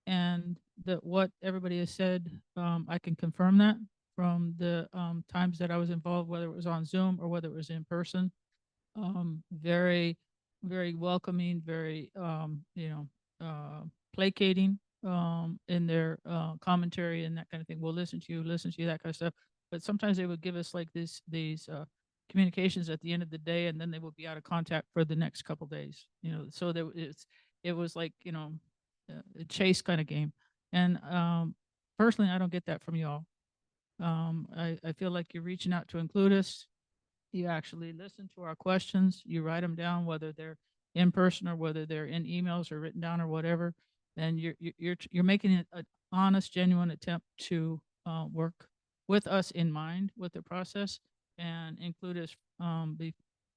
And what everybody has said, I can confirm that from the times that I was involved, whether it was on Zoom or whether it was in person. Very, very welcoming, very, placating in their commentary and that kind of thing. We'll listen to you, that kind of stuff. But sometimes they would give us like these communications at the end of the day, and then they would be out of contact for the next couple days. So it was like a chase kind of game. And personally, I don't get that from y'all. I feel like you're reaching out to include us. You actually listen to our questions. You write them down, whether they're in person or whether they're in emails or written down or whatever. And you're making an honest, genuine attempt to work with us in mind with the process and include us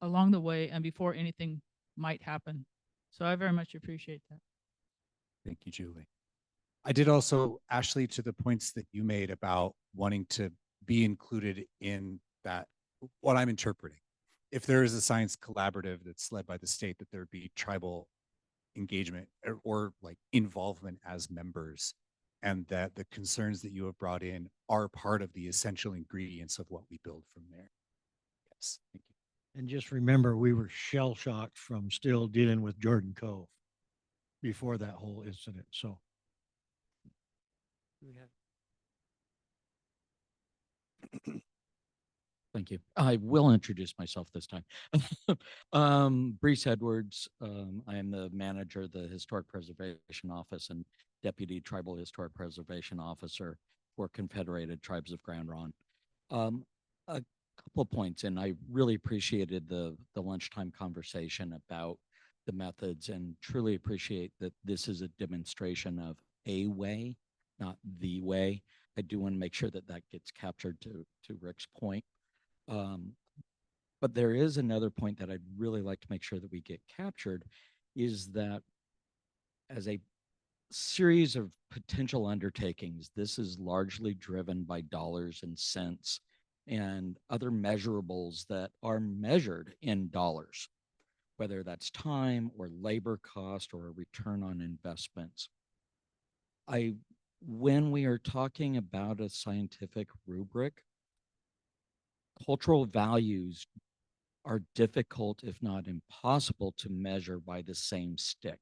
along the way and before anything might happen. So I very much appreciate that. Thank you, Julie. I did also, Ashley, to the points that you made about wanting to be included in that, what I'm interpreting. If there is a science collaborative that's led by the state, that there be tribal engagement or like involvement as members, and that the concerns that you have brought in are part of the essential ingredients of what we build from there. Yes, thank you. And just remember, we were shell shocked from still dealing with Jordan Cove before that whole incident. So. Thank you. I will introduce myself this time. Brees Edwards. I am the manager of the Historic Preservation Office and Deputy Tribal Historic Preservation Officer for Confederated Tribes of Grand Ronde. A couple of points, and I really appreciated the lunchtime conversation about the methods, and truly appreciate that this is a demonstration of a way, not the way. I do want to make sure that that gets captured to Rick's point. But there is another point that I'd really like to make sure that we get captured, is that as a series of potential undertakings, this is largely driven by dollars and cents and other measurables that are measured in dollars, whether that's time or labor cost or a return on investments. When we are talking about a scientific rubric, cultural values are difficult, if not impossible, to measure by the same stick.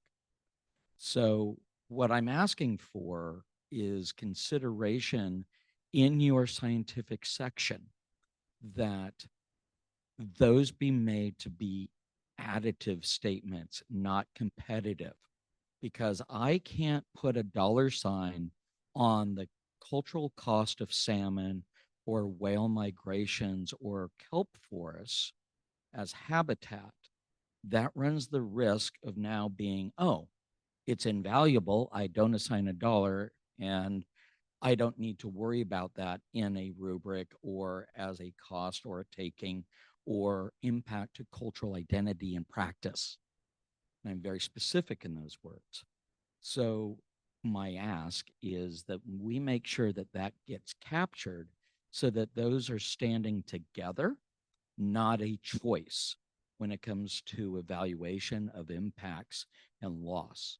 So what I'm asking for is consideration in your scientific section that those be made to be additive statements, not competitive, because I can't put a dollar sign on the cultural cost of salmon or whale migrations or kelp forests as habitat. That runs the risk of now being, oh, it's invaluable, I don't assign a dollar, and I don't need to worry about that in a rubric or as a cost or a taking or impact to cultural identity and practice. And I'm very specific in those words. So my ask is that we make sure that that gets captured so that those are standing together, not a choice when it comes to evaluation of impacts and loss.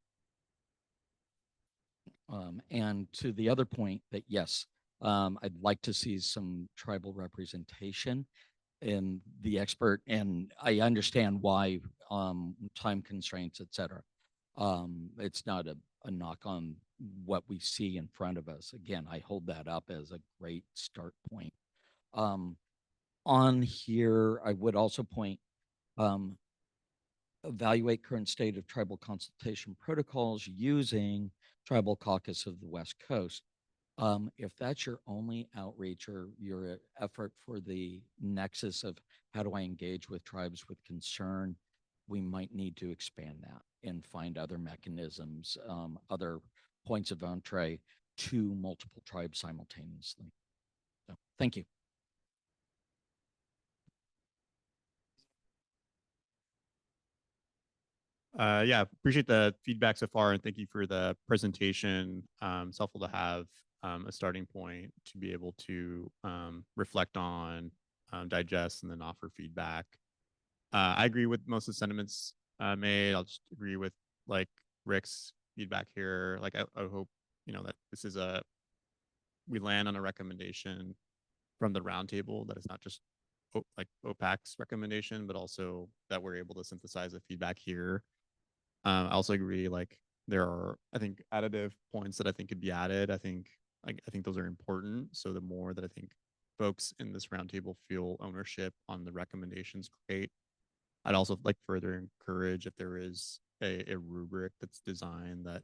And to the other point that, yes, I'd like to see some tribal representation in the expert, and I understand why time constraints, et cetera. It's not a knock on what we see in front of us. Again, I hold that up as a great start point. On here, I would also point, evaluate current state of tribal consultation protocols using Tribal Caucus of the West Coast. If that's your only outreach or your effort for the nexus of how do I engage with tribes with concern, we might need to expand that and find other mechanisms, other points of entree to multiple tribes simultaneously. So, thank you. Yeah, appreciate the feedback so far, and thank you for the presentation. It's helpful to have a starting point to be able to reflect on, digest, and then offer feedback. I agree with most of the sentiments made. I'll just agree with like Rick's feedback here. Like I hope, you know, that this is we land on a recommendation from the roundtable that is not just like OPAC's recommendation, but also that we're able to synthesize the feedback here. I also agree, like there are, I think, additive points that I think could be added. I think those are important. So the more that I think folks in this roundtable feel ownership on the recommendations, great. I'd also like further encourage if there is a rubric that's designed that,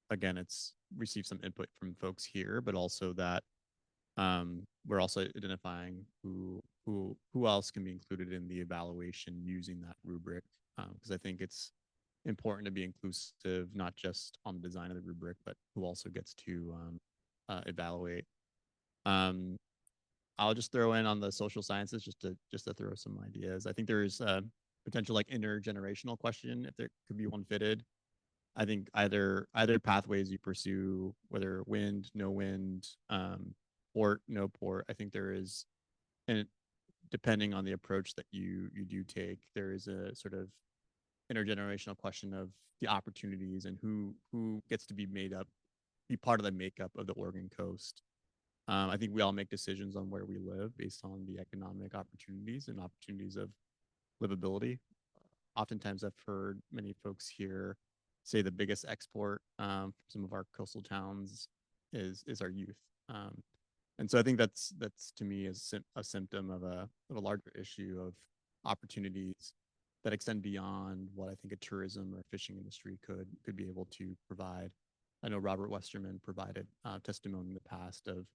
again, it's received some input from folks here, but also that we're also identifying who else can be included in the evaluation using that rubric, because I think it's important to be inclusive, not just on the design of the rubric, but who also gets to evaluate. I'll just throw in on the social sciences just to throw some ideas. I think there is a potential like intergenerational question if there could be one fitted. I think either pathways you pursue, whether wind, no wind, port, no port, I think there is, and depending on the approach that you do take, there is a sort of intergenerational question of the opportunities and who gets to be part of the makeup of the Oregon coast. I think we all make decisions on where we live based on the economic opportunities and opportunities of livability. Oftentimes I've heard many folks here say the biggest export from some of our coastal towns is our youth. And so I think that's to me is a symptom of a larger issue of opportunities that extend beyond what I think a tourism or fishing industry could be able to provide. I know Robert Westerman provided testimony in the past of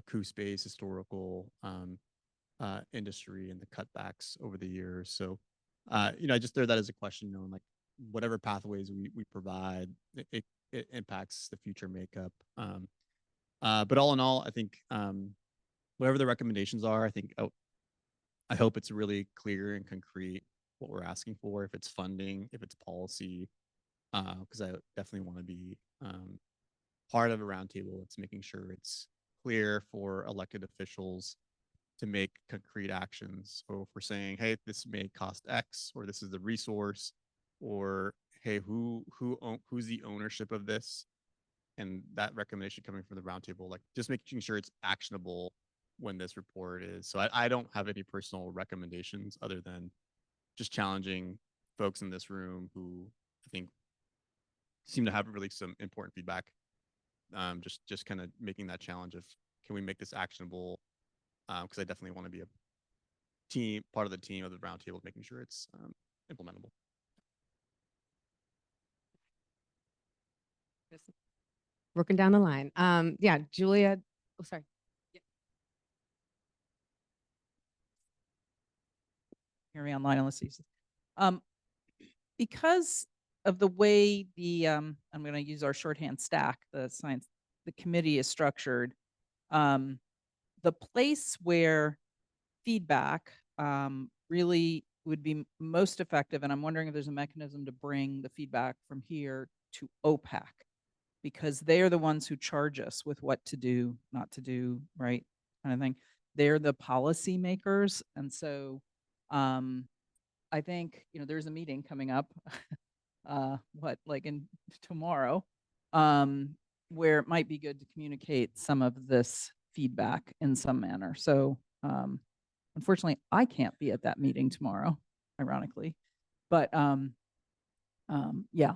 coup space, historical industry, and the cutbacks over the years. So, you know, I just throw that as a question, you know, like whatever pathways we provide, it impacts the future makeup. But all in all, I think whatever the recommendations are, I think I hope it's really clear and concrete what we're asking for, if it's funding, if it's policy, because I definitely want to be part of a roundtable that's making sure it's clear for elected officials to make concrete actions. So if we're saying, hey, this may cost X, or this is the resource, or hey, who's the ownership of this, and that recommendation coming from the roundtable, like just making sure it's actionable when this report is. So I don't have any personal recommendations other than just challenging folks in this room who I think seem to have really some important feedback. Just kind of making that challenge of, can we make this actionable? Because I definitely want to be a part of the team of the roundtable, making sure it's implementable. Working down the line. Yeah, Julia. Oh, sorry. Yeah. Carry online unless he's because of the way the I'm going to use our shorthand stack, the committee is structured. The place where feedback really would be most effective, and I'm wondering if there's a mechanism to bring the feedback from here to OPAC, because they are the ones who charge us with what to do, not to do, right, kind of thing. They're the policy makers, and so I think, you know, there's a meeting coming up, like in tomorrow, where it might be good to communicate some of this feedback in some manner. So unfortunately, I can't be at that meeting tomorrow, ironically, but Yeah.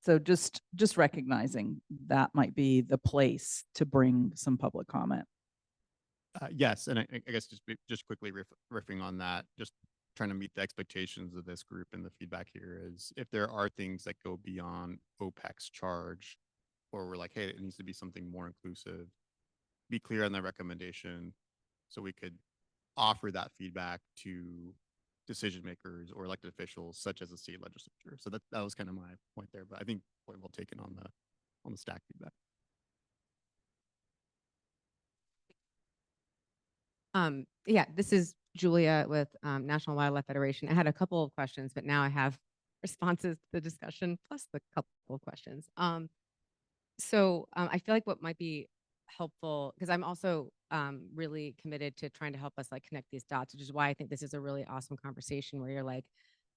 So just recognizing that might be the place to bring some public comment. Yes, and I guess just quickly riffing on that, just trying to meet the expectations of this group, and the feedback here is if there are things that go beyond OPEC's charge, or we're like, hey, it needs to be something more inclusive, be clear on that recommendation so we could offer that feedback to decision makers or elected officials such as the state legislature. So that was kind of my point there, but I think point well taken on the stack feedback. Yeah, this is Julia with National Wildlife Federation. I had a couple of questions, but now I have responses to the discussion plus the couple of questions. I feel like what might be helpful, because I'm also really committed to trying to help us like connect these dots, which is why I think this is a really awesome conversation where you're like,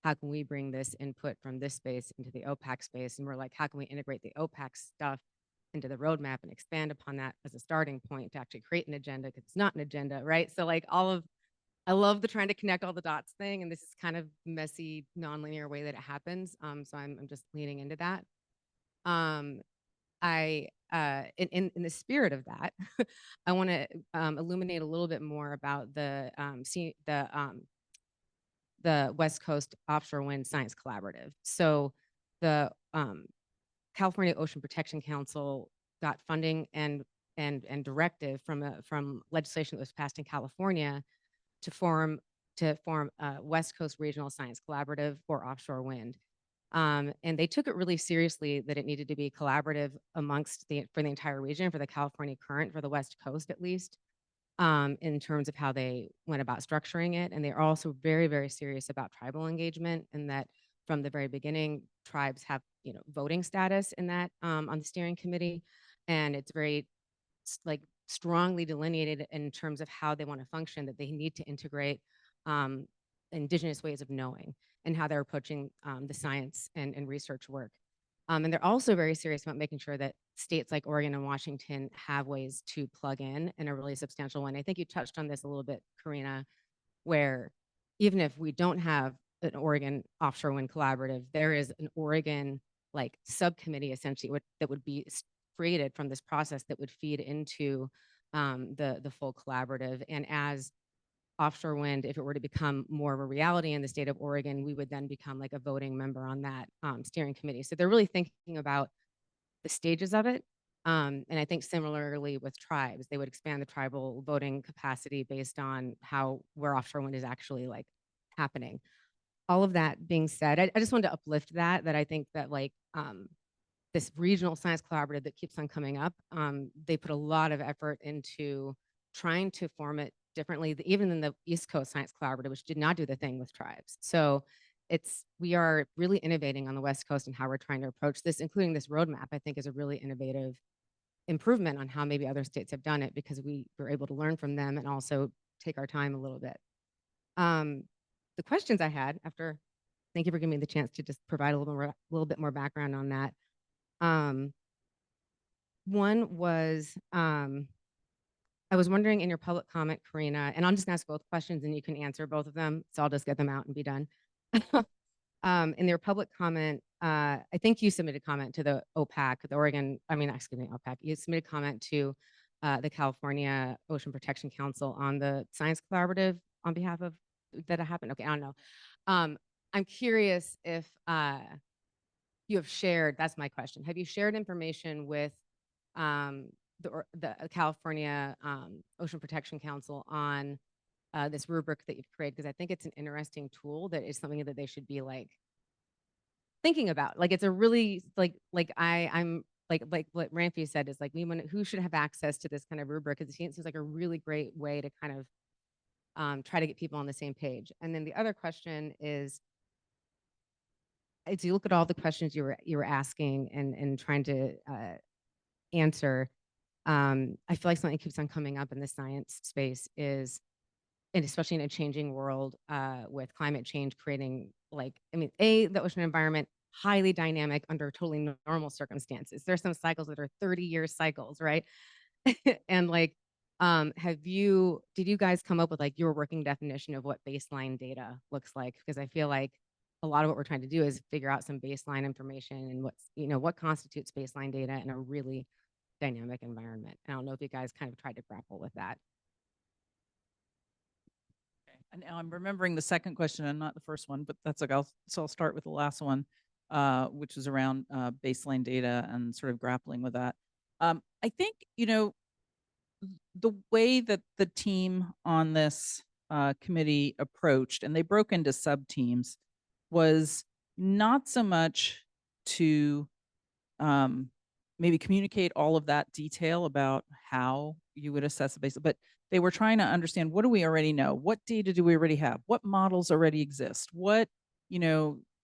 how can we bring this input from this space into the OPAC space? And we're like, how can we integrate the OPAC stuff into the roadmap and expand upon that as a starting point to actually create an agenda, because it's not an agenda, right? So like I love the trying to connect all the dots thing, and this is kind of messy, nonlinear way that it happens. So I'm just leaning into that. In the spirit of that, I want to illuminate a little bit more about the West Coast Offshore Wind Science Collaborative. So the California Ocean Protection Council got funding and directive from legislation that was passed in California to form a West Coast Regional Science Collaborative for offshore wind. And they took it really seriously that it needed to be collaborative for the entire region, for the California current, for the West Coast at least, in terms of how they went about structuring it. And they're also very, very serious about tribal engagement, and that from the very beginning, tribes have voting status in that on the steering committee, and it's very strongly delineated in terms of how they want to function, that they need to integrate indigenous ways of knowing and how they're approaching the science and research work. And they're also very serious about making sure that states like Oregon and Washington have ways to plug in a really substantial one. I think you touched on this a little bit, Karina, where even if we don't have an Oregon Offshore Wind Collaborative, there is an Oregon subcommittee essentially that would be created from this process that would feed into the full collaborative. And as offshore wind, if it were to become more of a reality in the state of Oregon, we would then become like a voting member on that steering committee. So they're really thinking about the stages of it. And I think similarly with tribes, they would expand the tribal voting capacity based on where offshore wind is actually happening. All of that being said, I just wanted to uplift that I think that this regional science collaborative that keeps on coming up, they put a lot of effort into trying to form it differently, even than the East Coast Science Collaborative, which did not do the thing with tribes. So we are really innovating on the West Coast and how we're trying to approach this, including this roadmap, I think is a really innovative improvement on how maybe other states have done it, because we were able to learn from them and also take our time a little bit. The questions I had after, thank you for giving me the chance to just provide a little bit more background on that. One was, I was wondering in your public comment, Karina, and I'm just gonna ask both questions and you can answer both of them. So I'll just get them out and be done. In their public comment, I think you submitted comment to the OPAC, OPAC, you submitted comment to the California Ocean Protection Council on the Science Collaborative on behalf of that happened. Okay, I don't know. I'm curious if you have shared, that's my question. Have you shared information with the California Ocean Protection Council on this rubric that you've created? Because I think it's an interesting tool that is something that they should be thinking about. It's a really I'm what Ramfi said is who should have access to this kind of rubric? Because it seems like a really great way to kind of try to get people on the same page. And then the other question is, as you look at all the questions you were asking and trying to answer, I feel like something keeps on coming up in the science space is, and especially in a changing world with climate change creating the ocean environment, highly dynamic under totally normal circumstances. There's some cycles that are 30-year cycles, right? And did you guys come up with your working definition of what baseline data looks like? Because I feel like a lot of what we're trying to do is figure out some baseline information and what constitutes baseline data in a really dynamic environment. I don't know if you guys kind of tried to grapple with that. And now I'm remembering the second question and not the first one, but that's okay. I'll start with the last one, which is around baseline data and sort of grappling with that. I think, the way that the team on this committee approached, and they broke into sub-teams, was not so much to maybe communicate all of that detail about how you would assess a baseline, but they were trying to understand, what do we already know? What data do we already have? What models already exist? What,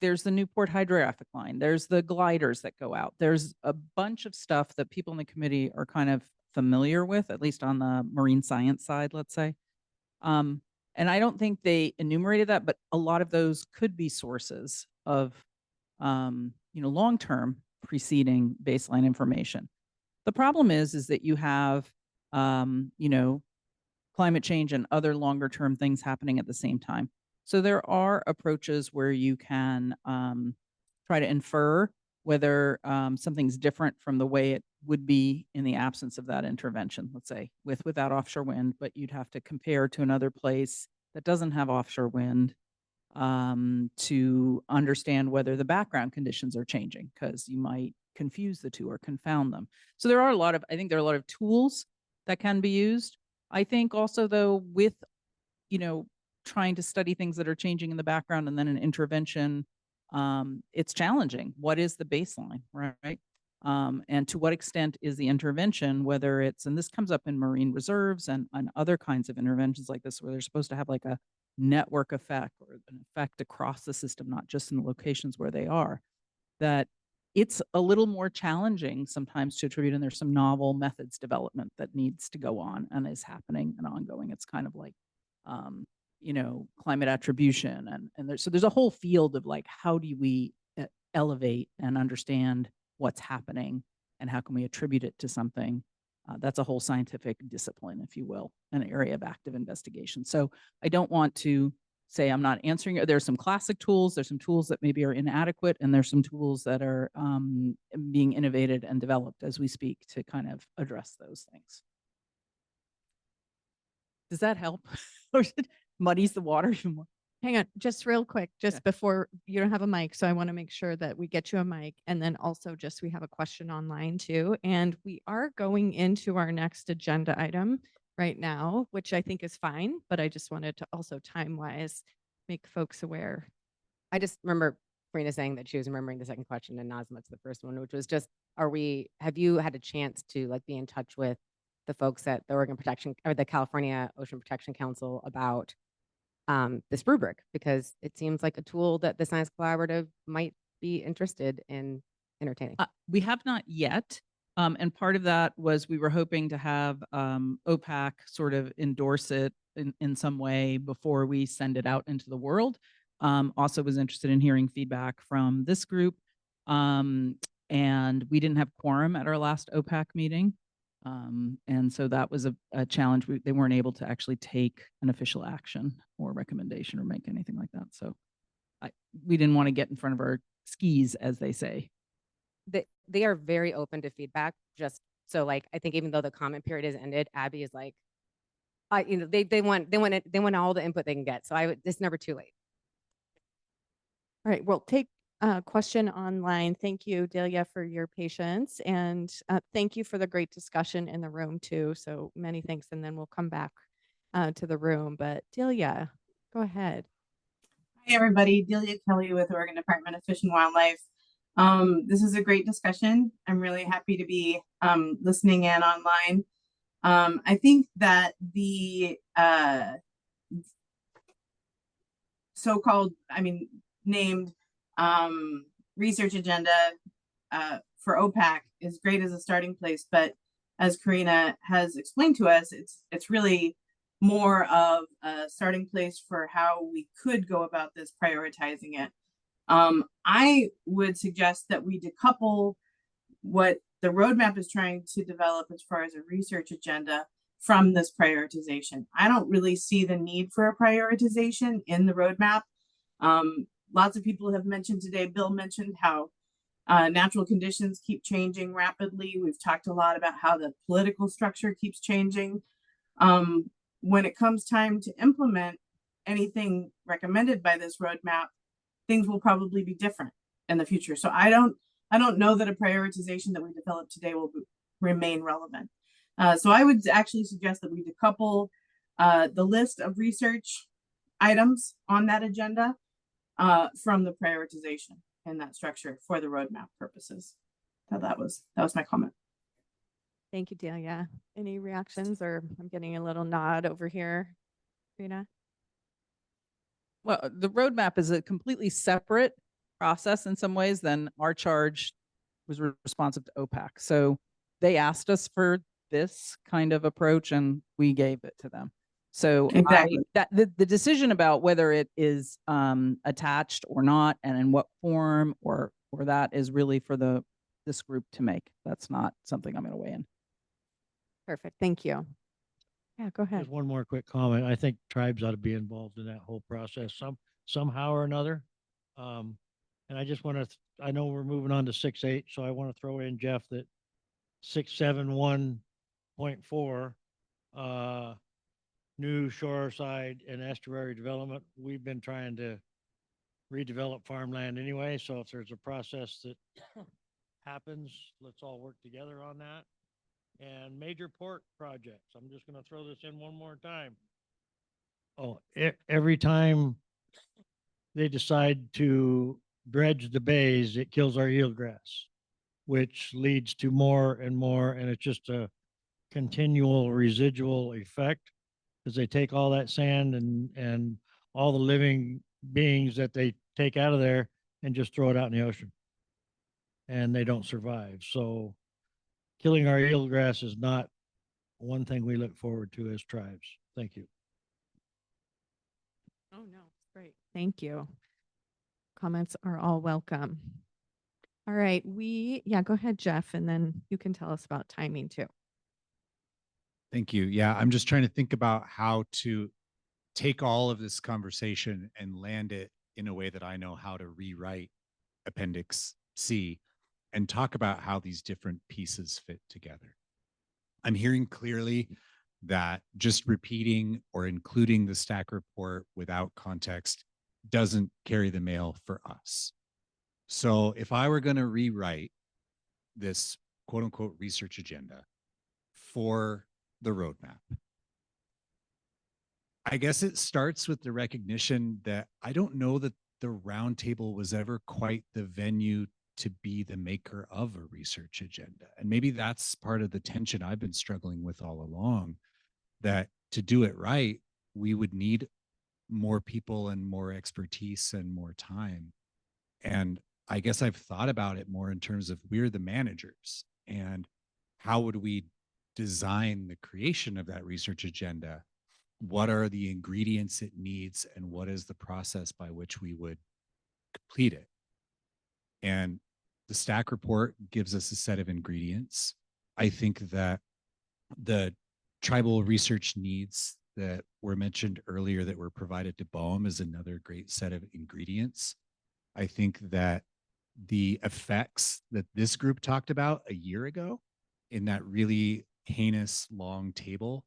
there's the Newport hydrographic line, there's the gliders that go out. There's a bunch of stuff that people in the committee are kind of familiar with, at least on the marine science side, let's say. And I don't think they enumerated that, but a lot of those could be sources of, long-term preceding baseline information. The problem is that you have, climate change and other longer term things happening at the same time. So there are approaches where you can try to infer whether something's different from the way it would be in the absence of that intervention, let's say without offshore wind, but you'd have to compare to another place that doesn't have offshore wind to understand whether the background conditions are changing, because you might confuse the two or confound them. So there are I think there are a lot of tools that can be used. I think also, though, with, trying to study things that are changing in the background and then an intervention, it's challenging. What is the baseline, right? And to what extent is the intervention, whether it's, and this comes up in marine reserves and other kinds of interventions like this, where they're supposed to have like a network effect or an effect across the system, not just in the locations where they are, that it's a little more challenging sometimes to attribute, and there's some novel methods development that needs to go on and is happening and ongoing. It's kind of like, climate attribution. And there's a whole field of like, how do we elevate and understand what's happening and how can we attribute it to something? That's a whole scientific discipline, if you will, an area of active investigation. So I don't want to say I'm not answering it. There's some classic tools, there's some tools that maybe are inadequate, and there's some tools that are being innovated and developed as we speak to kind of address those things. Does that help? Or muddies the water even more? Hang on, just real quick, just before, you don't have a mic, so I want to make sure that we get you a mic. And then also we have a question online too. And we are going into our next agenda item right now, which I think is fine, but I just wanted to also time-wise make folks aware. I just remember Karina saying that she was remembering the second question and not as much the first one, which was just, have you had a chance to be in touch with the folks at the Oregon Protection or the California Ocean Protection Council about this rubric? Because it seems like a tool that the Science Collaborative might be interested in entertaining. We have not yet. And part of that was we were hoping to have OPAC sort of endorse it in some way before we send it out into the world. Also was interested in hearing feedback from this group. And we didn't have quorum at our last OPAC meeting. And so that was a challenge. They weren't able to actually take an official action or recommendation or make anything like that. So we didn't want to get in front of our skis, as they say. They are very open to feedback. Just so I think even though the comment period is ended, Abby is like, they want all the input they can get. So it's never too late. All right, we'll take a question online. Thank you, Delia, for your patience. And thank you for the great discussion in the room too. So many thanks. And then we'll come back to the room. But Delia, go ahead. Hi, everybody. Delia Kelly with Oregon Department of Fish and Wildlife. This is a great discussion. I'm really happy to be listening in online. I think that the so-called, named research agenda for OPAC is great as a starting place, but as Karina has explained to us, it's really more of a starting place for how we could go about this, prioritizing it. I would suggest that we decouple what the roadmap is trying to develop as far as a research agenda from this prioritization. I don't really see the need for a prioritization in the roadmap. lots of people have mentioned today. Bill mentioned how natural conditions keep changing rapidly. We've talked a lot about how the political structure keeps changing. When it comes time to implement anything recommended by this roadmap, things will probably be different in the future. So I don't know that a prioritization that we develop today will remain relevant. So I would actually suggest that we decouple the list of research items on that agenda from the prioritization in that structure for the roadmap purposes. So that was my comment. Thank you, Delia. Any reactions, or I'm getting a little nod over here, Rena? Well, the roadmap is a completely separate process in some ways than our charge was responsive to OPAC. So they asked us for this kind of approach and we gave it to them. So exactly. the decision about whether it is attached or not and in what form or that is really for this group to make. That's not something I'm going to weigh in. Perfect. Thank you. Yeah, go ahead. Just one more quick comment. I think tribes ought to be involved in that whole process somehow or another. And I just want to, I know we're moving on to 6.8, so I want to throw in, Jeff, that 671.4, new shoreside and estuary development. We've been trying to redevelop farmland anyway. So if there's a process that happens, let's all work together on that. And major port projects. I'm just going to throw this in one more time. Oh, every time they decide to dredge the bays, it kills our eelgrass, which leads to more and more. And it's just a continual residual effect because they take all that sand and all the living beings that they take out of there and just throw it out in the ocean. And they don't survive. So killing our eelgrass is not one thing we look forward to as tribes. Thank you. Oh, no, great. Thank you. Comments are all welcome. All right, go ahead, Jeff, and then you can tell us about timing too. Thank you. Yeah, I'm just trying to think about how to take all of this conversation and land it in a way that I know how to rewrite Appendix C and talk about how these different pieces fit together. I'm hearing clearly that just repeating or including the stack report without context doesn't carry the mail for us. So if I were going to rewrite this quote unquote research agenda for the roadmap, I guess it starts with the recognition that I don't know that the roundtable was ever quite the venue to be the maker of a research agenda. And maybe that's part of the tension I've been struggling with all along, that to do it right, we would need more people and more expertise and more time. And I guess I've thought about it more in terms of we're the managers and how would we design the creation of that research agenda? What are the ingredients it needs and what is the process by which we would complete it? And the stack report gives us a set of ingredients. I think that the tribal research needs that were mentioned earlier that were provided to BOEM is another great set of ingredients. I think that the effects that this group talked about a year ago in that really heinous long table,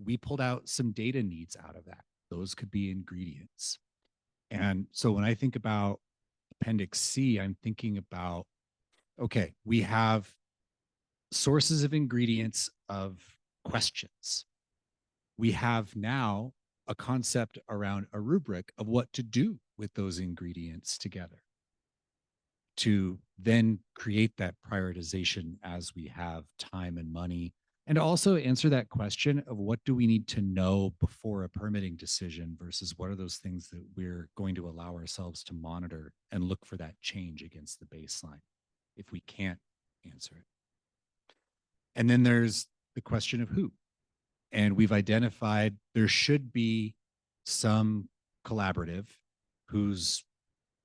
we pulled out some data needs out of that. Those could be ingredients. And so when I think about Appendix C, I'm thinking about, okay, we have sources of ingredients of questions. We have now a concept around a rubric of what to do with those ingredients together to then create that prioritization as we have time and money, and also answer that question of what do we need to know before a permitting decision versus what are those things that we're going to allow ourselves to monitor and look for that change against the baseline if we can't answer it. And then there's the question of who. And we've identified there should be some collaborative whose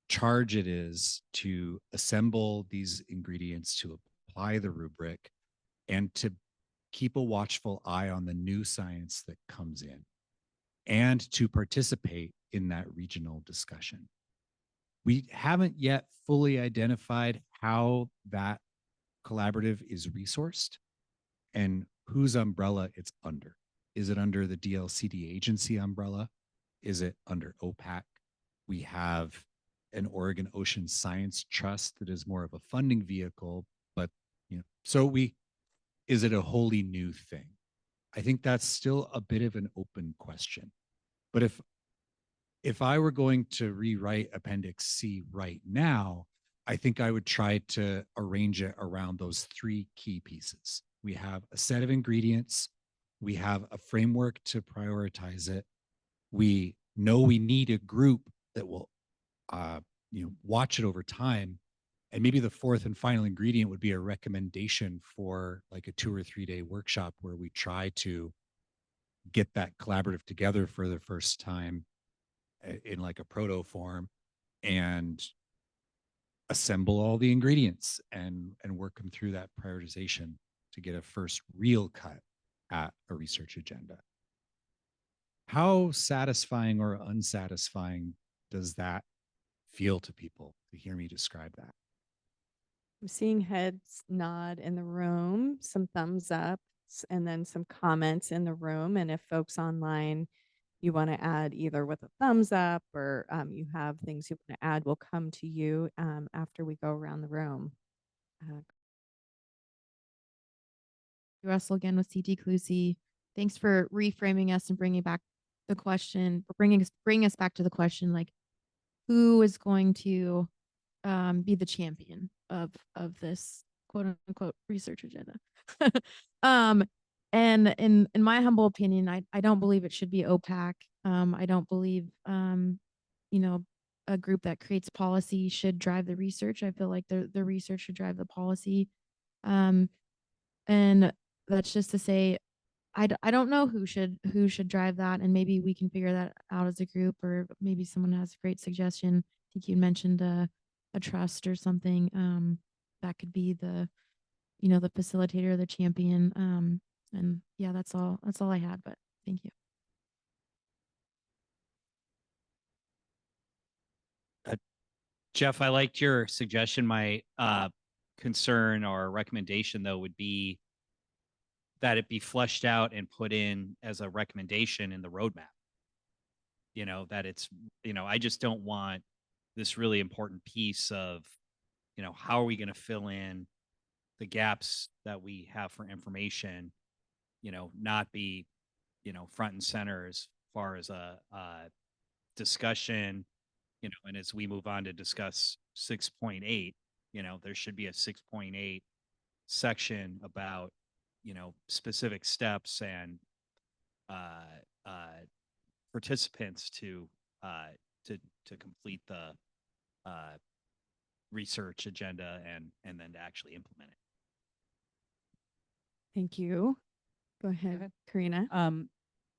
charge it is to assemble these ingredients, to apply the rubric, and to keep a watchful eye on the new science that comes in, and to participate in that regional discussion. We haven't yet fully identified how that collaborative is resourced and whose umbrella it's under. Is it under the DLCD agency umbrella? Is it under OPAC? We have an Oregon Ocean Science Trust that is more of a funding vehicle, but is it a wholly new thing? I think that's still a bit of an open question. But if I were going to rewrite Appendix C right now, I think I would try to arrange it around those three key pieces. We have a set of ingredients, we have a framework to prioritize it. We know we need a group that will watch it over time. And maybe the fourth and final ingredient would be a recommendation for like a 2 or 3 day workshop where we try to get that collaborative together for the first time in like a proto form and assemble all the ingredients and work them through that prioritization to get a first real cut at a research agenda. How satisfying or unsatisfying does that feel to people to hear me describe that? I'm seeing heads nod in the room, some thumbs up, and then some comments in the room. And if folks online, you want to add either with a thumbs up or you have things you want to add, we'll come to you after we go around the room. Russell again with CT Clusie. Thanks for reframing us and bringing back the question, bringing us back to the question, like who is going to be the champion of this quote unquote research agenda. And in my humble opinion, I don't believe it should be OPAC. I don't believe a group that creates policy should drive the research. I feel like the research should drive the policy. And that's just to say I don't know who should drive that, and maybe we can figure that out as a group, or maybe someone has a great suggestion. I think you mentioned a trust or something that could be the facilitator, the champion. And yeah, that's all I had, but thank you. Jeff, I liked your suggestion. My concern or recommendation, though, would be that it be fleshed out and put in as a recommendation in the roadmap. That it's, I just don't want this really important piece of, how are we going to fill in the gaps that we have for information, not be, front and center as far as a discussion, and as we move on to discuss 6.8, there should be a 6.8 section about, specific steps and participants to complete the research agenda and then to actually implement it. Thank you. Go ahead, Karina.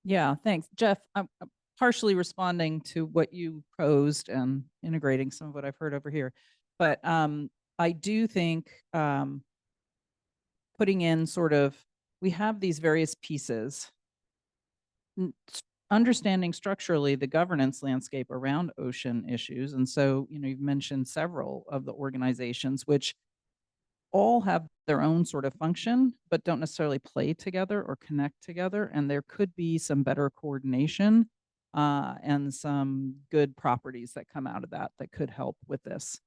Yeah, thanks, Jeff. I'm partially responding to what you posed and integrating some of what I've heard over here, but I do think putting in sort of, we have these various pieces, understanding structurally the governance landscape around ocean issues. And so, you've mentioned several of the organizations which all have their own sort of function, but don't necessarily play together or connect together. And there could be some better coordination and some good properties that come out of that could help with this.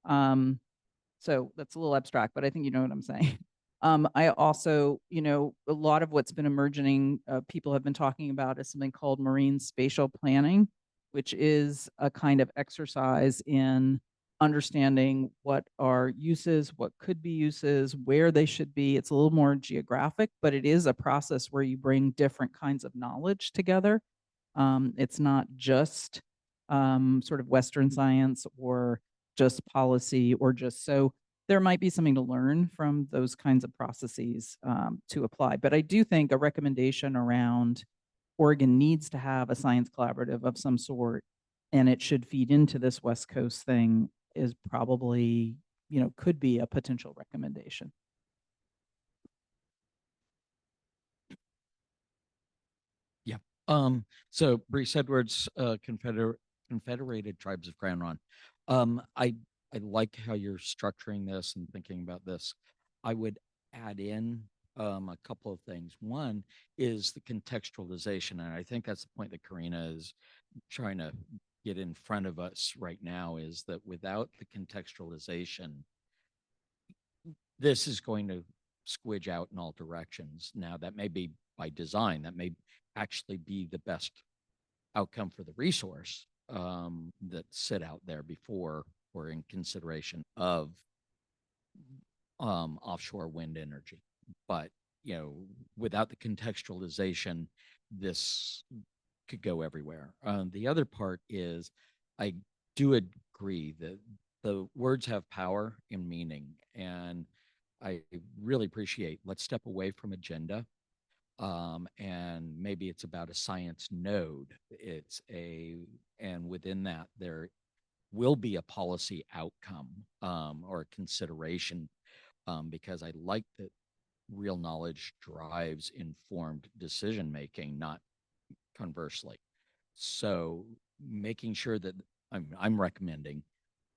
So that's a little abstract, but I think you know what I'm saying. I also, a lot of what's been emerging, people have been talking about is something called marine spatial planning, which is a kind of exercise in understanding what are uses, what could be uses, where they should be. It's a little more geographic, but it is a process where you bring different kinds of knowledge together. It's not just sort of Western science or just policy or just so. There might be something to learn from those kinds of processes to apply. But I do think a recommendation around Oregon needs to have a science collaborative of some sort, and it should feed into this West Coast thing is probably, could be a potential recommendation. Yeah. So Bruce Edwards, Confederated Tribes of Grand Ronde. I like how you're structuring this and thinking about this. I would add in a couple of things. One is the contextualization, and I think that's the point that Karina is trying to get in front of us right now, is that without the contextualization, this is going to squidge out in all directions. Now, that may be by design, that may actually be the best outcome for the resource that sit out there before or in consideration of offshore wind energy. But, you know, without the contextualization, this could go everywhere. The other part is I do agree that the words have power and meaning, and I really appreciate, let's step away from agenda. And maybe it's about a science node. And within that, there will be a policy outcome or a consideration, because I like that real knowledge drives informed decision making, not conversely. So making sure that I'm recommending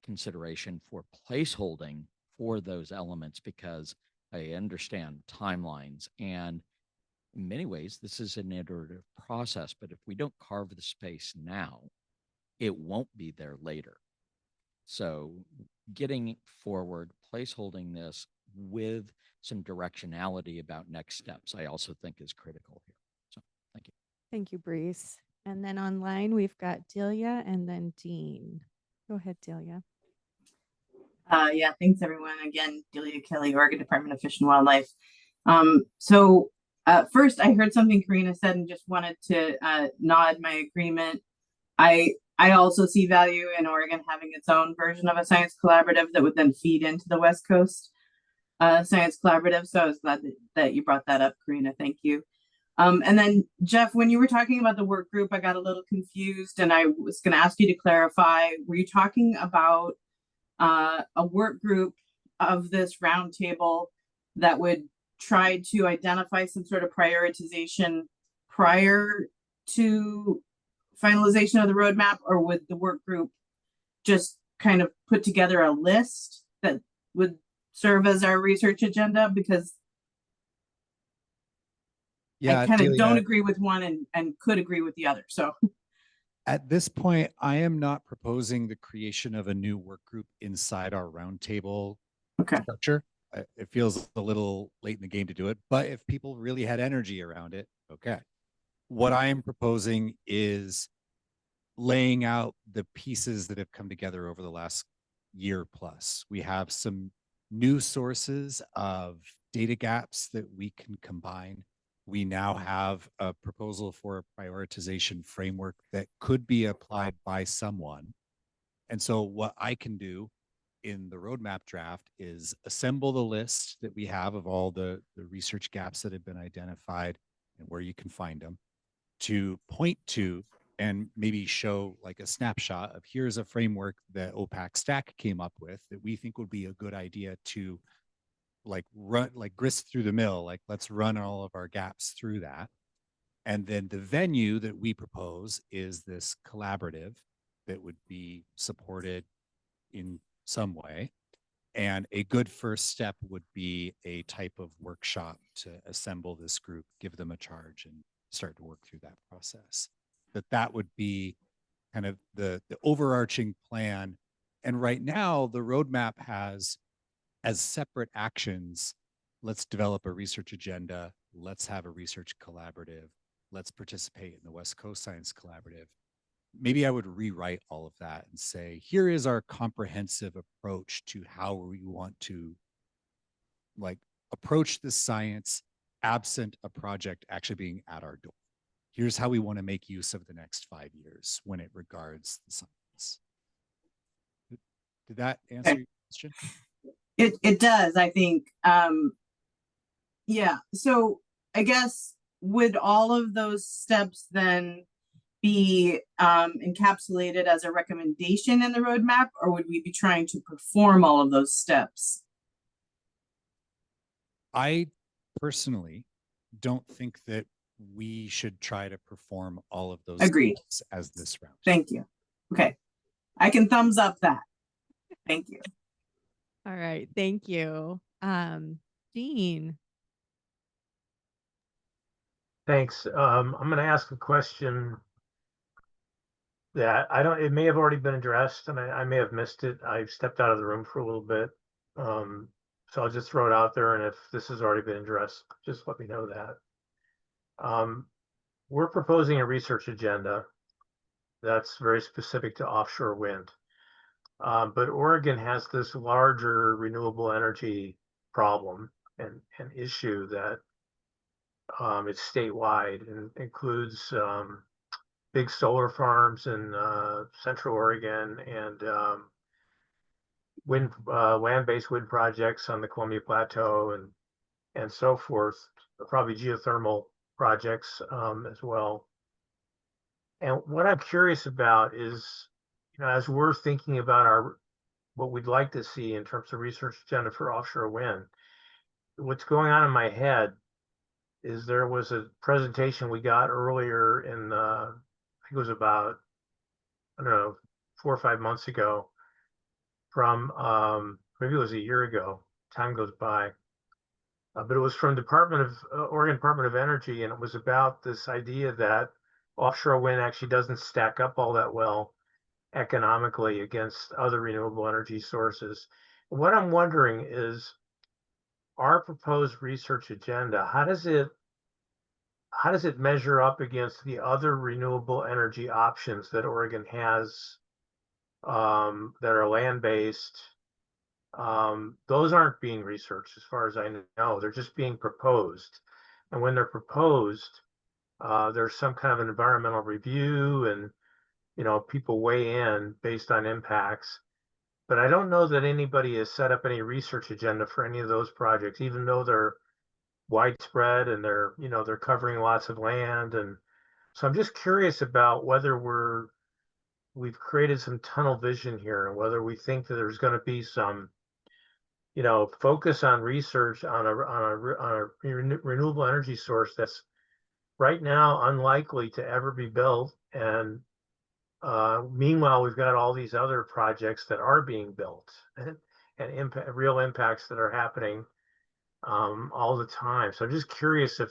consideration for placeholding for those elements, because I understand timelines, and in many ways this is an iterative process, but if we don't carve the space now, it won't be there later. So getting forward, placeholding this with some directionality about next steps, I also think is critical here. So thank you. Thank you, Brees. And then online, we've got Delia and then Dean. Go ahead, Delia. Yeah, thanks everyone. Again, Delia Kelly, Oregon Department of Fish and Wildlife. So first I heard something Karina said and just wanted to nod my agreement. I also see value in Oregon having its own version of a science collaborative that would then feed into the West Coast Science Collaborative. So I was glad that you brought that up, Karina. Thank you. And then Jeff, when you were talking about the work group, I got a little confused and I was going to ask you to clarify. Were you talking about a work group of this roundtable that would try to identify some sort of prioritization prior to finalization of the roadmap, or would the work group just kind of put together a list that would serve as our research agenda? Because I kind of don't agree with one and could agree with the other. So at this point, I am not proposing the creation of a new work group inside our roundtable structure. It feels a little late in the game to do it, but if people really had energy around it, okay. What I am proposing is laying out the pieces that have come together over the last year plus. We have some new sources of data gaps that we can combine. We now have a proposal for a prioritization framework that could be applied by someone. And so what I can do in the roadmap draft is assemble the list that we have of all the research gaps that have been identified and where you can find them, to point to and maybe show like a snapshot of here's a framework that OPAC Stack came up with that we think would be a good idea to like run, like grist through the mill, like let's run all of our gaps through that. And then the venue that we propose is this collaborative that would be supported in some way. And a good first step would be a type of workshop to assemble this group, give them a charge, and start to work through that process. That would be kind of the overarching plan. And right now, the roadmap has as separate actions, let's develop a research agenda, let's have a research collaborative, let's participate in the West Coast Science Collaborative. Maybe I would rewrite all of that and say, here is our comprehensive approach to how we want to like approach the science absent a project actually being at our door. Here's how we want to make use of the next 5 years when it regards the science. Did that answer your question? It does, I think. Yeah, so I guess would all of those steps then be encapsulated as a recommendation in the roadmap, or would we be trying to perform all of those steps? I personally don't think that we should try to perform all of those Agreed steps as this round. Thank you. Okay, I can thumbs up that. Thank you. All right, thank you. Dean. Thanks. I'm going to ask a question that it may have already been addressed and I may have missed it. I stepped out of the room for a little bit. So I'll just throw it out there. And if this has already been addressed, just let me know that. We're proposing a research agenda that's very specific to offshore wind. But Oregon has this larger renewable energy problem and issue that it's statewide and includes big solar farms in Central Oregon and land-based wind projects on the Columbia Plateau and so forth. Probably geothermal projects as well. And what I'm curious about is, as we're thinking about what we'd like to see in terms of research agenda for offshore wind, what's going on in my head is there was a presentation we got earlier in, I think it was about, I don't know, 4 or 5 months ago from, maybe it was a year ago, time goes by. But it was from Oregon Department of Energy, and it was about this idea that offshore wind actually doesn't stack up all that well economically against other renewable energy sources. What I'm wondering is our proposed research agenda, how does it measure up against the other renewable energy options that Oregon has that are land-based? Those aren't being researched as far as I know. They're just being proposed. And when they're proposed, there's some kind of an environmental review and, people weigh in based on impacts. But I don't know that anybody has set up any research agenda for any of those projects, even though they're widespread and they're covering lots of land. And so I'm just curious about whether we've created some tunnel vision here and whether we think that there's going to be some focus on research on a renewable energy source that's right now unlikely to ever be built. And meanwhile, we've got all these other projects that are being built and real impacts that are happening all the time. So I'm just curious if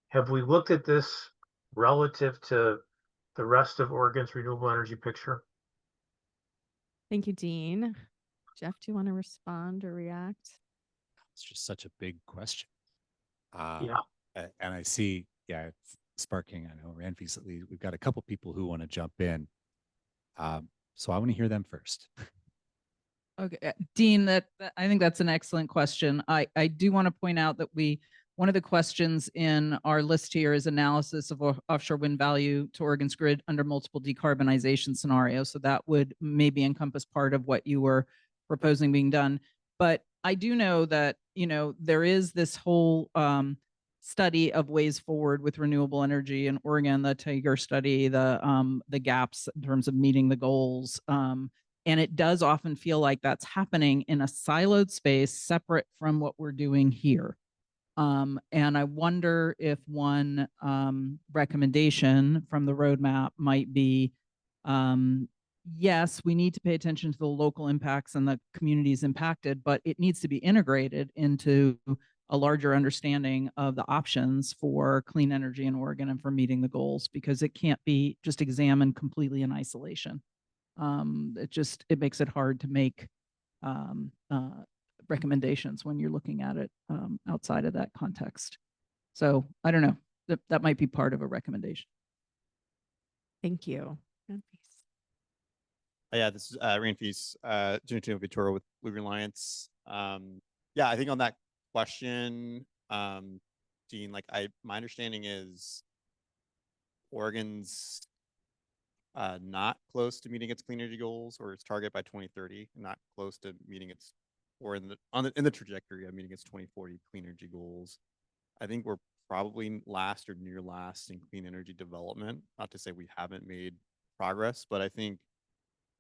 have we looked at this relative to the rest of Oregon's renewable energy picture? Thank you, Dean. Jeff, do you want to respond or react? It's just such a big question. Yeah. And I see, it's sparking. I know Ranfis, at least we've got a couple people who want to jump in. So I want to hear them first. Okay, Dean, I think that's an excellent question. I do want to point out that one of the questions in our list here is analysis of offshore wind value to Oregon's grid under multiple decarbonization scenarios. So that would maybe encompass part of what you were proposing being done. But I do know that, there is this whole study of ways forward with renewable energy in Oregon, the Tiger study, the gaps in terms of meeting the goals. And it does often feel like that's happening in a siloed space separate from what we're doing here. And I wonder if one recommendation from the roadmap might be, yes, we need to pay attention to the local impacts and the communities impacted, but it needs to be integrated into a larger understanding of the options for clean energy in Oregon and for meeting the goals, because it can't be just examined completely in isolation. It makes it hard to make recommendations when you're looking at it outside of that context. So I don't know, that might be part of a recommendation. Thank you. Yeah, this is Ranfis Vitoro with Blue Green Alliance. Yeah, I think on that question, Dean, my understanding is Oregon's not close to meeting its clean energy goals or its target by 2030, not close to meeting its, or in the trajectory of meeting its 2040 clean energy goals. I think we're probably last or near last in clean energy development. Not to say we haven't made progress, but I think,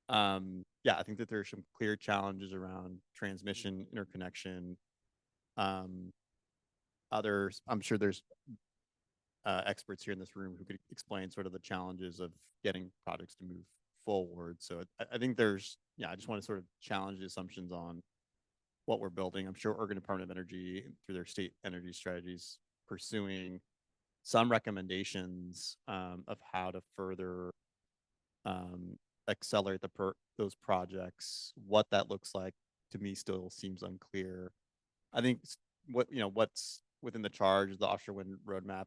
I think that there are some clear challenges around transmission, interconnection. Others, I'm sure there's experts here in this room who could explain sort of the challenges of getting projects to move forward. So I think there's, yeah, I just want to sort of challenge the assumptions on what we're building. I'm sure Oregon Department of Energy, through their state energy strategies, pursuing some recommendations of how to further accelerate those projects. What that looks like to me still seems unclear. I think what's within the charge, the offshore wind roadmap.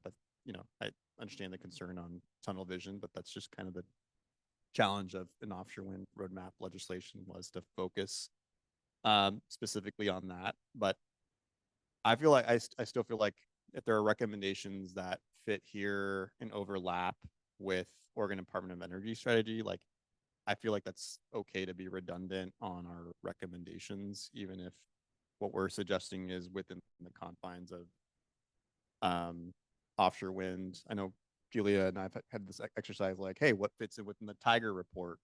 I understand the concern on tunnel vision, but that's just kind of the challenge of an offshore wind roadmap legislation, was to focus specifically on that. But I feel like I still feel like if there are recommendations that fit here and overlap with Oregon Department of Energy strategy, like I feel like that's okay to be redundant on our recommendations, even if what we're suggesting is within the confines of offshore wind. I know Julia and I've had this exercise like, hey, what fits in within the Tiger report,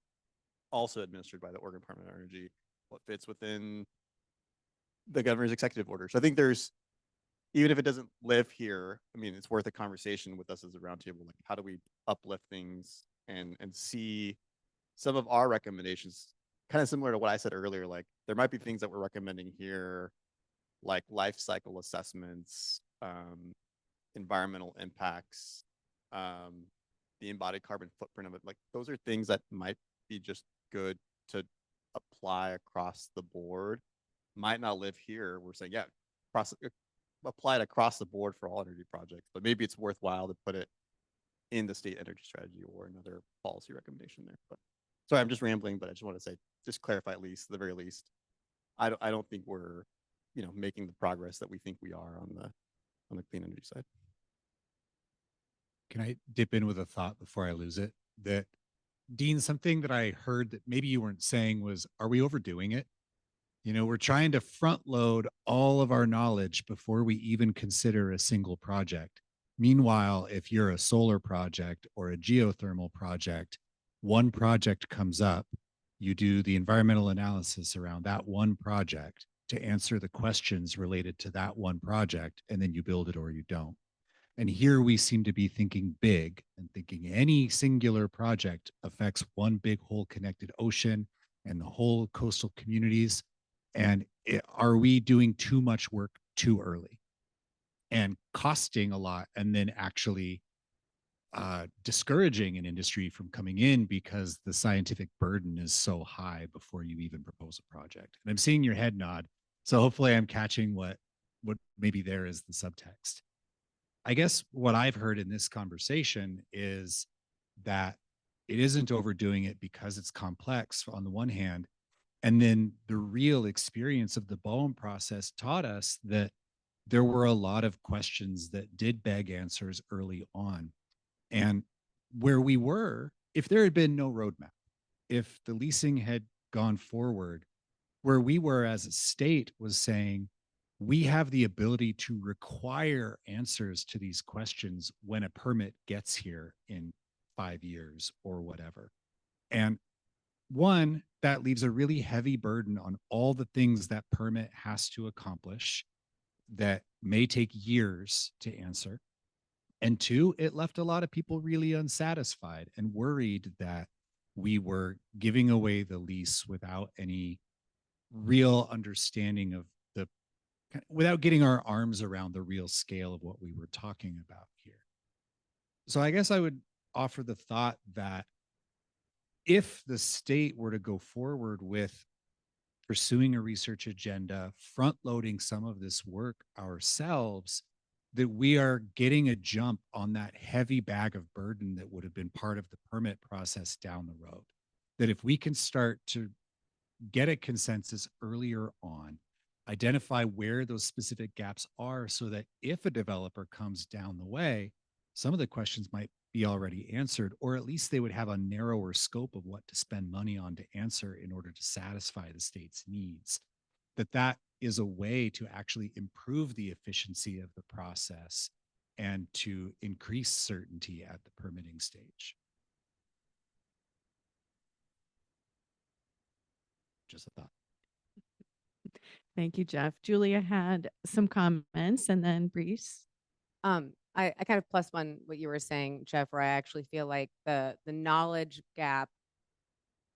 also administered by the Oregon Department of Energy? What fits within the governor's executive order? So I think there's, even if it doesn't live here, I mean, it's worth a conversation with us as a roundtable. Like, how do we uplift things and see some of our recommendations, kind of similar to what I said earlier. Like, there might be things that we're recommending here, like life cycle assessments, environmental impacts, the embodied carbon footprint of it. Like, those are things that might be just good to apply across the board. Might not live here. We're saying, yeah, apply it across the board for all energy projects, but maybe it's worthwhile to put it in the state energy strategy or another policy recommendation there. But sorry, I'm just rambling, but I just want to say, just clarify, at least, the very least, I don't think we're, making the progress that we think we are on the clean energy side. Can I dip in with a thought before I lose it? That, Dean, something that I heard that maybe you weren't saying was, are we overdoing it? We're trying to front load all of our knowledge before we even consider a single project. Meanwhile, if you're a solar project or a geothermal project, one project comes up, you do the environmental analysis around that one project to answer the questions related to that one project, and then you build it or you don't. And here we seem to be thinking big and thinking any singular project affects one big whole connected ocean and the whole coastal communities. And are we doing too much work too early and costing a lot, and then actually discouraging an industry from coming in because the scientific burden is so high before you even propose a project? And I'm seeing your head nod, so hopefully I'm catching what maybe there is the subtext. I guess what I've heard in this conversation is that it isn't overdoing it because it's complex on the one hand, and then the real experience of the BOEM process taught us that there were a lot of questions that did beg answers early on. And where we were, if there had been no roadmap, if the leasing had gone forward, where we were as a state was saying, we have the ability to require answers to these questions when a permit gets here in 5 years or whatever. And one, that leaves a really heavy burden on all the things that permit has to accomplish that may take years to answer. And two, it left a lot of people really unsatisfied and worried that we were giving away the lease without any real understanding of without getting our arms around the real scale of what we were talking about here. So I guess I would offer the thought that if the state were to go forward with pursuing a research agenda, front loading some of this work ourselves, that we are getting a jump on that heavy bag of burden that would have been part of the permit process down the road. That if we can start to get a consensus earlier on, identify where those specific gaps are, so that if a developer comes down the way, some of the questions might be already answered, or at least they would have a narrower scope of what to spend money on to answer in order to satisfy the state's needs. That is a way to actually improve the efficiency of the process and to increase certainty at the permitting stage. Just a thought. Thank you, Jeff. Julia had some comments, and then Brees. I kind of plus one what you were saying, Jeff, where I actually feel like the knowledge gap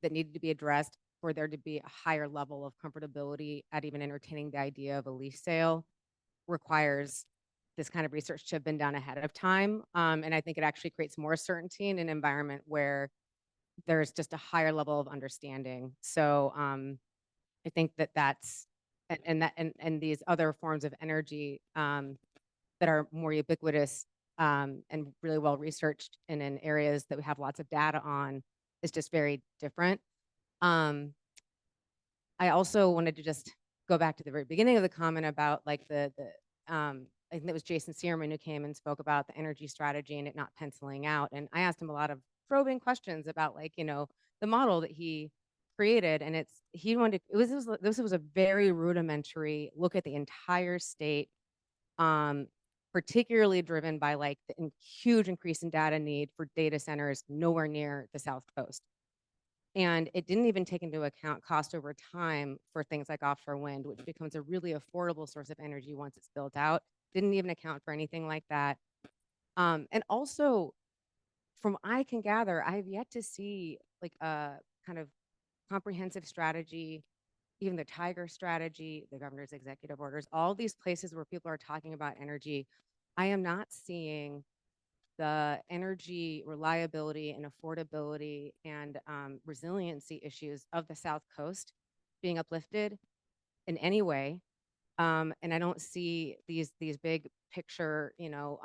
that needed to be addressed for there to be a higher level of comfortability at even entertaining the idea of a lease sale requires this kind of research to have been done ahead of time. And I think it actually creates more certainty in an environment where there's just a higher level of understanding. So I think that that's, and these other forms of energy that are more ubiquitous and really well researched and in areas that we have lots of data on is just very different. I also wanted to just go back to the very beginning of the comment about like I think it was Jason Searman who came and spoke about the energy strategy and it not penciling out. And I asked him a lot of probing questions about like, you know, the model that he created. And this was a very rudimentary look at the entire state, particularly driven by like the huge increase in data need for data centers nowhere near the South Coast. And it didn't even take into account cost over time for things like offshore wind, which becomes a really affordable source of energy once it's built out. Didn't even account for anything like that. And also, from I can gather, I've yet to see like a kind of comprehensive strategy, even the Tiger strategy, the governor's executive orders, all these places where people are talking about energy. I am not seeing the energy reliability and affordability and resiliency issues of the South Coast being uplifted in any way. And I don't see these big picture, you know,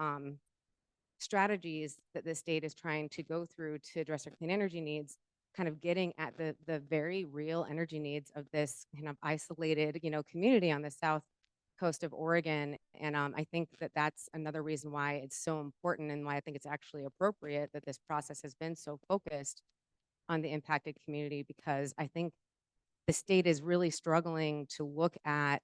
strategies that the state is trying to go through to address our clean energy needs, kind of getting at the very real energy needs of this kind of isolated, you know, community on the South Coast of Oregon. And I think that that's another reason why it's so important and why I think it's actually appropriate that this process has been so focused on the impacted community, because I think the state is really struggling to look at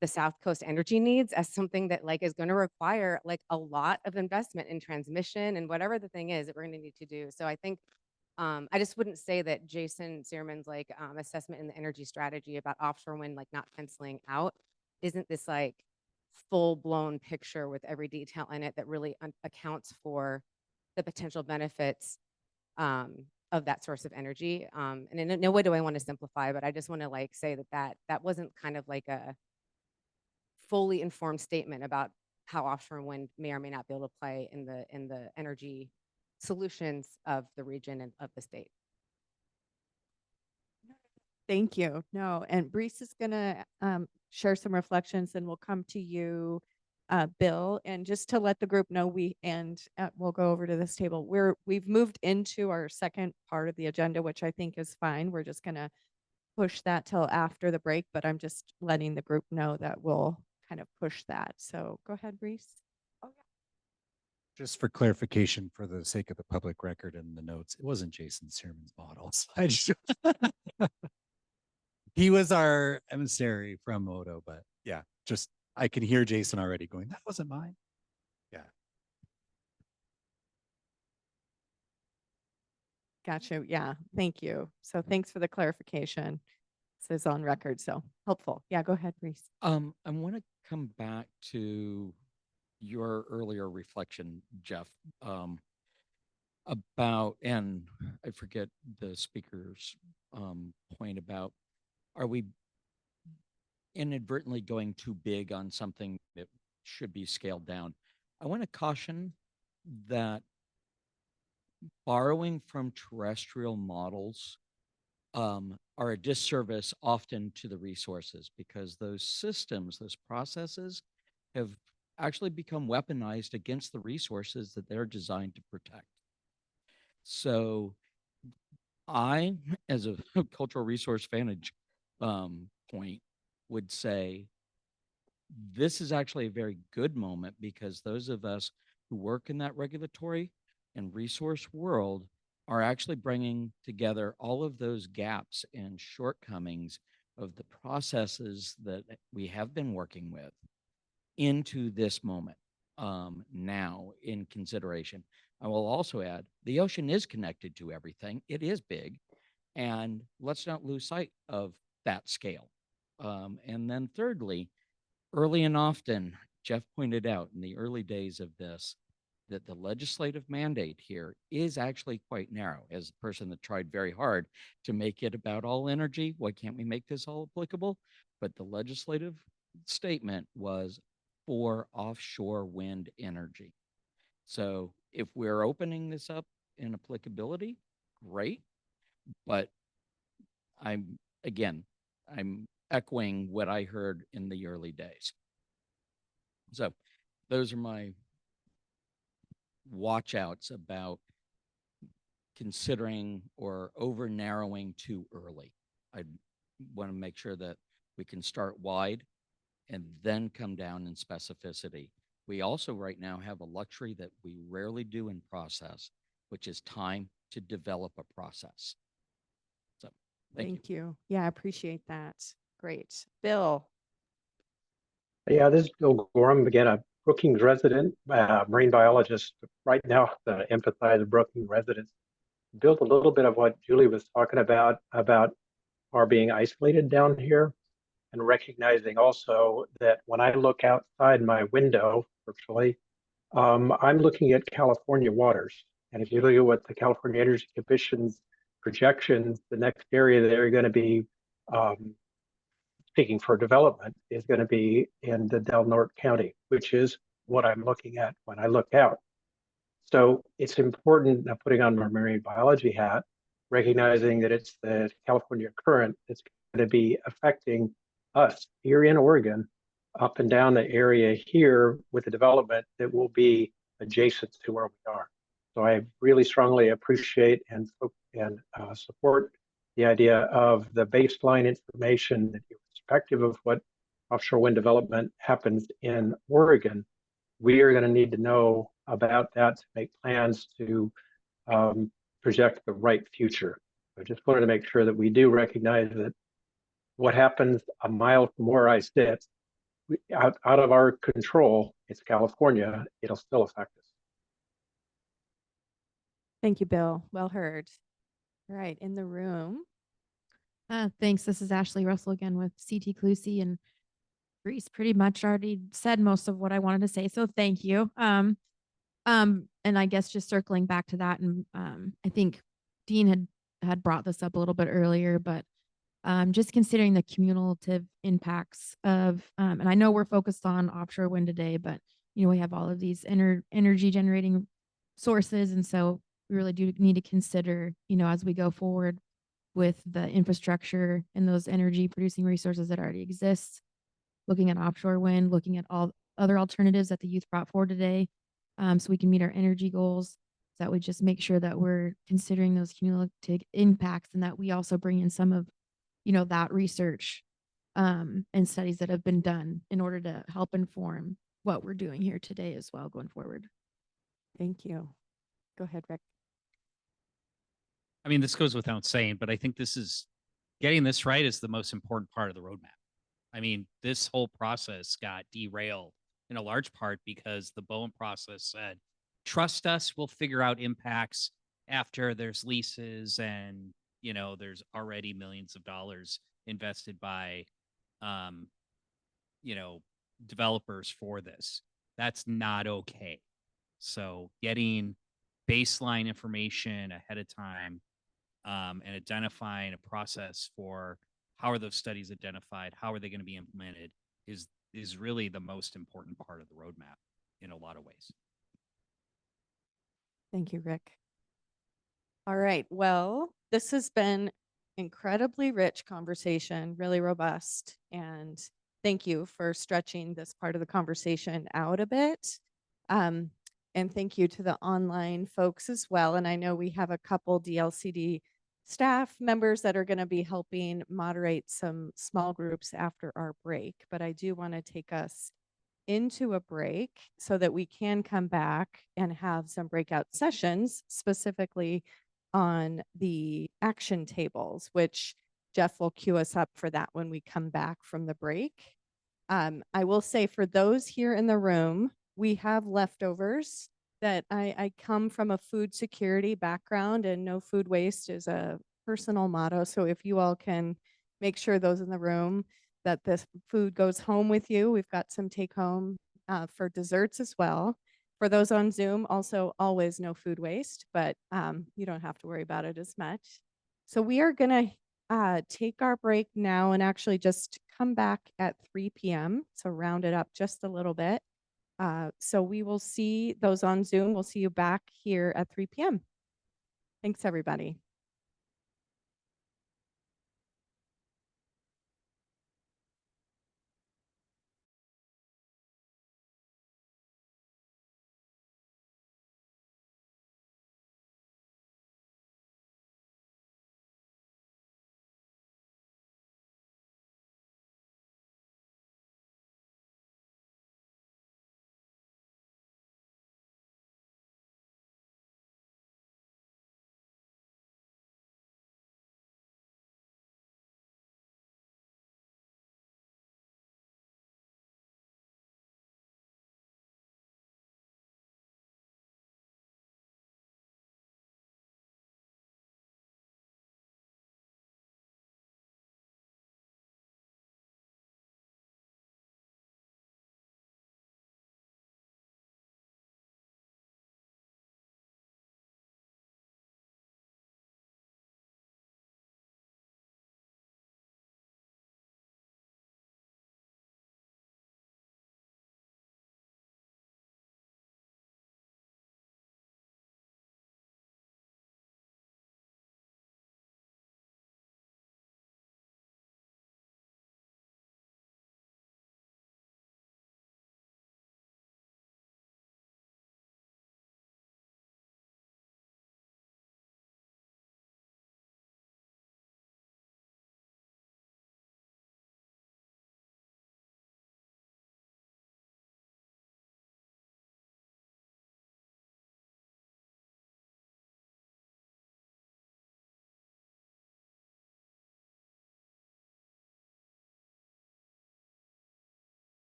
the South Coast energy needs as something that like is going to require like a lot of investment in transmission and whatever the thing is that we're going to need to do. So I think I just wouldn't say that Jason Searman's like assessment in the energy strategy about offshore wind like not penciling out isn't this like full blown picture with every detail in it that really accounts for the potential benefits of that source of energy. And in no way do I want to simplify, but I just want to like say that wasn't kind of like a fully informed statement about how offshore wind may or may not be able to play in the energy solutions of the region and of the state. Thank you. No, and Brees is gonna share some reflections, and we'll come to you, Bill. And just to let the group know, we'll go over to this table. We've moved into our second part of the agenda, which I think is fine. We're just gonna push that till after the break, but I'm just letting the group know that we'll kind of push that. So go ahead, Brees. Just for clarification, for the sake of the public record and the notes, it wasn't Jason Searman's models. I just he was our emissary from Moto, but yeah, just I can hear Jason already going, that wasn't mine. Yeah. Gotcha. Yeah, thank you. So thanks for the clarification. This is on record, so helpful. Yeah, go ahead, Reese. I want to come back to your earlier reflection, Jeff, about, and I forget the speaker's point about, are we inadvertently going too big on something that should be scaled down? I want to caution that borrowing from terrestrial models are a disservice often to the resources, because those systems, those processes have actually become weaponized against the resources that they're designed to protect. So I, as a cultural resource vantage point, would say this is actually a very good moment, because those of us who work in that regulatory and resource world are actually bringing together all of those gaps and shortcomings of the processes that we have been working with into this moment now in consideration. I will also add, the ocean is connected to everything. It is big, and let's not lose sight of that scale. And then thirdly, early and often, Jeff pointed out in the early days of this, that the legislative mandate here is actually quite narrow. As a person that tried very hard to make it about all energy, why can't we make this all applicable? But the legislative statement was for offshore wind energy. So if we're opening this up in applicability, great. But I'm echoing what I heard in the early days. So those are my watch outs about considering or over narrowing too early. I want to make sure that we can start wide and then come down in specificity. We also right now have a luxury that we rarely do in process, which is time to develop a process. So Thank you. Yeah, I appreciate that. Great. Bill. Yeah, this is Bill Gorham, again, a Brookings resident, marine biologist. Right now, to emphasize Brookings residents. Build a little bit of what Julie was talking about our being isolated down here, and recognizing also that when I look outside my window, virtually, I'm looking at California waters. And if you look at what the California Energy Commission's projections, the next area they're going to be speaking for development is going to be in the Del Norte County, which is what I'm looking at when I look out. So it's important, now putting on my marine biology hat, recognizing that it's the California current that's going to be affecting us here in Oregon, up and down the area here with the development that will be adjacent to where we are. So I really strongly appreciate and support the idea of the baseline information that irrespective of what offshore wind development happens in Oregon, we are going to need to know about that to make plans to project the right future. I just wanted to make sure that we do recognize that what happens a mile from where I sit, out of our control, it's California, it'll still affect us. Thank you, Bill. Well heard. All right, in the room. Thanks. This is Ashley Russell again with CT Clusie, and Reese pretty much already said most of what I wanted to say. So thank you. And I guess just circling back to that, and I think Dean had brought this up a little bit earlier, but just considering the cumulative impacts of, and I know we're focused on offshore wind today, but we have all of these energy generating sources, and so we really do need to consider, as we go forward with the infrastructure and those energy producing resources that already exist, looking at offshore wind, looking at all other alternatives that the youth brought forward today, so we can meet our energy goals. So that we just make sure that we're considering those cumulative impacts, and that we also bring in some of, that research and studies that have been done in order to help inform what we're doing here today as well going forward. Thank you. Go ahead, Rick. I mean, this goes without saying, but I think getting this right is the most important part of the roadmap. I mean, this whole process got derailed in a large part because the Bowen process said, trust us, we'll figure out impacts after there's leases and, there's already millions of dollars invested by, developers for this. That's not okay. So getting baseline information ahead of time and identifying a process for how are those studies identified, how are they going to be implemented is really the most important part of the roadmap in a lot of ways. Thank you, Rick. All right. Well, this has been incredibly rich conversation, really robust. And thank you for stretching this part of the conversation out a bit. And thank you to the online folks as well. And I know we have a couple DLCD staff members that are going to be helping moderate some small groups after our break. But I do want to take us into a break so that we can come back and have some breakout sessions specifically on the action tables, which Jeff will cue us up for that when we come back from the break. I will say for those here in the room, we have leftovers that I come from a food security background, and no food waste is a personal motto. So if you all can make sure those in the room that this food goes home with you, we've got some take home for desserts as well. For those on Zoom, also always no food waste, but you don't have to worry about it as much. So we are gonna take our break now and actually just come back at 3 p.m. So round it up just a little bit. So we will see those on Zoom. We'll see you back here at 3 p.m. Thanks, everybody.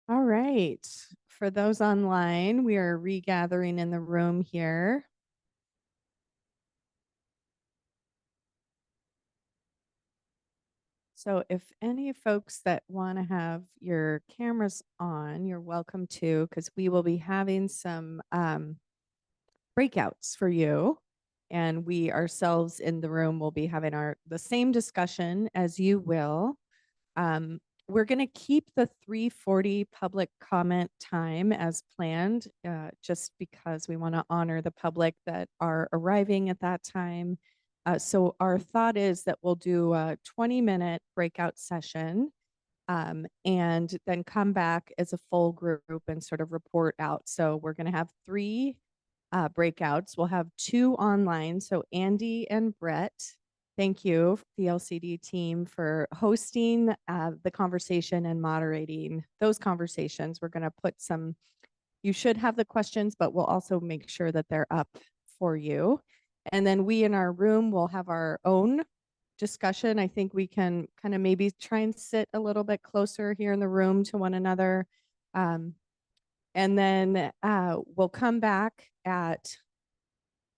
All right. For those online, we are regathering in the room here. So if any folks that want to have your cameras on, you're welcome to, because we will be having some breakouts for you. And we ourselves in the room will be having the same discussion as you will. We're going to keep the 3:40 public comment time as planned, just because we want to honor the public that are arriving at that time. So our thought is that we'll do a 20-minute breakout session, and then come back as a full group and sort of report out. So we're going to have 3 breakouts. We'll have 2 online. So Andy and Brett, thank you, the LCD team, for hosting the conversation and moderating those conversations. We're going to put some, you should have the questions, but we'll also make sure that they're up for you. And then we in our room will have our own discussion. I think we can kind of maybe try and sit a little bit closer here in the room to one another. And then we'll come back at,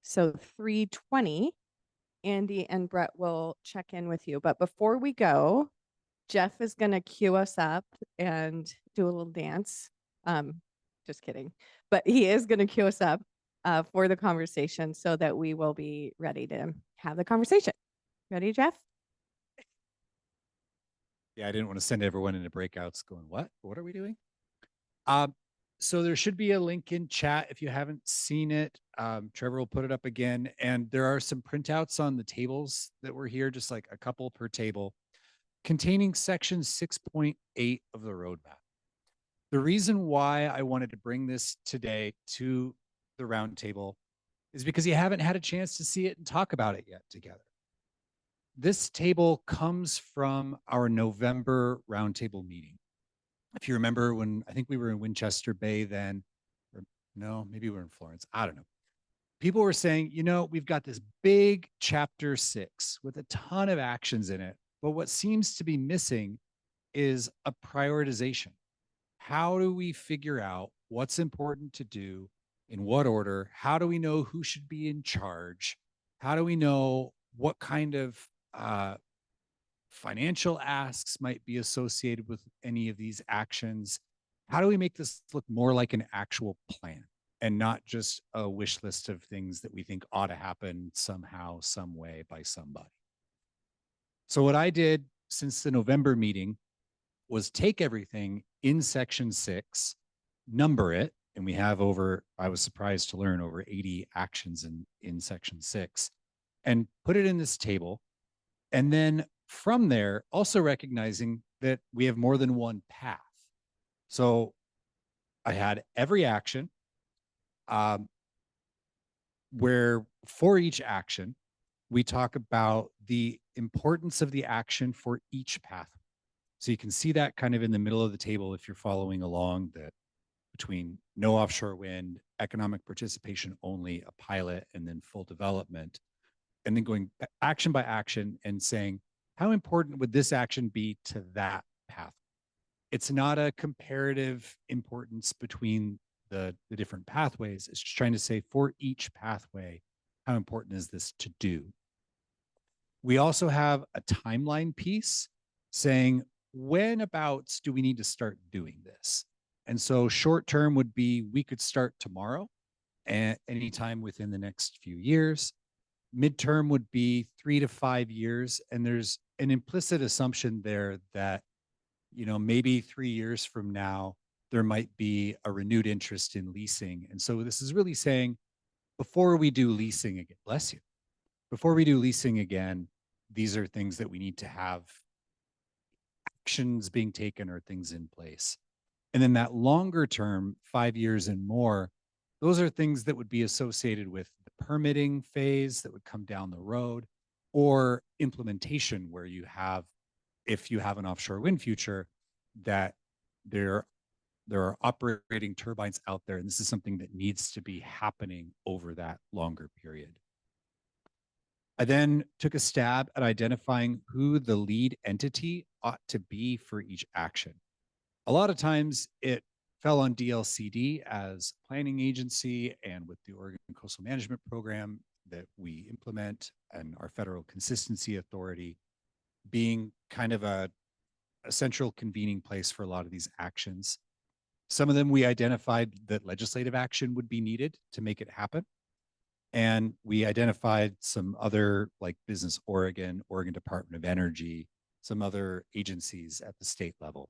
so 3:20, Andy and Brett will check in with you. But before we go, Jeff is going to cue us up and do a little dance. Just kidding. But he is going to cue us up for the conversation so that we will be ready to have the conversation. Ready, Jeff? Yeah, I didn't want to send everyone into breakouts going, what? What are we doing? So there should be a link in chat if you haven't seen it. Trevor will put it up again. And there are some printouts on the tables that were here, just like a couple per table, containing section 6.8 of the roadmap. The reason why I wanted to bring this today to the roundtable is because you haven't had a chance to see it and talk about it yet together. This table comes from our November roundtable meeting. If you remember, when I think we were in Winchester Bay then, or no, maybe we were in Florence. I don't know. People were saying, you know, we've got this big chapter 6 with a ton of actions in it, but what seems to be missing is a prioritization. How do we figure out what's important to do, in what order? How do we know who should be in charge? How do we know what kind of financial asks might be associated with any of these actions? How do we make this look more like an actual plan and not just a wish list of things that we think ought to happen somehow, some way by somebody? So what I did since the November meeting was take everything in section 6, number it, and we have over, I was surprised to learn, over 80 actions in section 6, and put it in this table. And then from there, also recognizing that we have more than one path. So I had every action where for each action, we talk about the importance of the action for each path. So you can see that kind of in the middle of the table if you're following along, that between no offshore wind, economic participation only, a pilot, and then full development, and then going action by action and saying, how important would this action be to that path? It's not a comparative importance between the different pathways. It's just trying to say for each pathway, how important is this to do? We also have a timeline piece saying, when abouts do we need to start doing this? And so short term would be, we could start tomorrow and anytime within the next few years. Midterm would be 3 to 5 years. And there's an implicit assumption there that, you know, maybe 3 years from now, there might be a renewed interest in leasing. And so this is really saying, before we do leasing again, bless you, before we do leasing again, these are things that we need to have actions being taken or things in place. And then that longer term, 5 years and more, those are things that would be associated with the permitting phase that would come down the road, or implementation where you have, if you have an offshore wind future, that there are operating turbines out there, and this is something that needs to be happening over that longer period. I then took a stab at identifying who the lead entity ought to be for each action. A lot of times it fell on DLCD as planning agency, and with the Oregon Coastal Management Program that we implement and our federal consistency authority being kind of a central convening place for a lot of these actions. Some of them we identified that legislative action would be needed to make it happen. And we identified some other like Business Oregon, Oregon Department of Energy, some other agencies at the state level.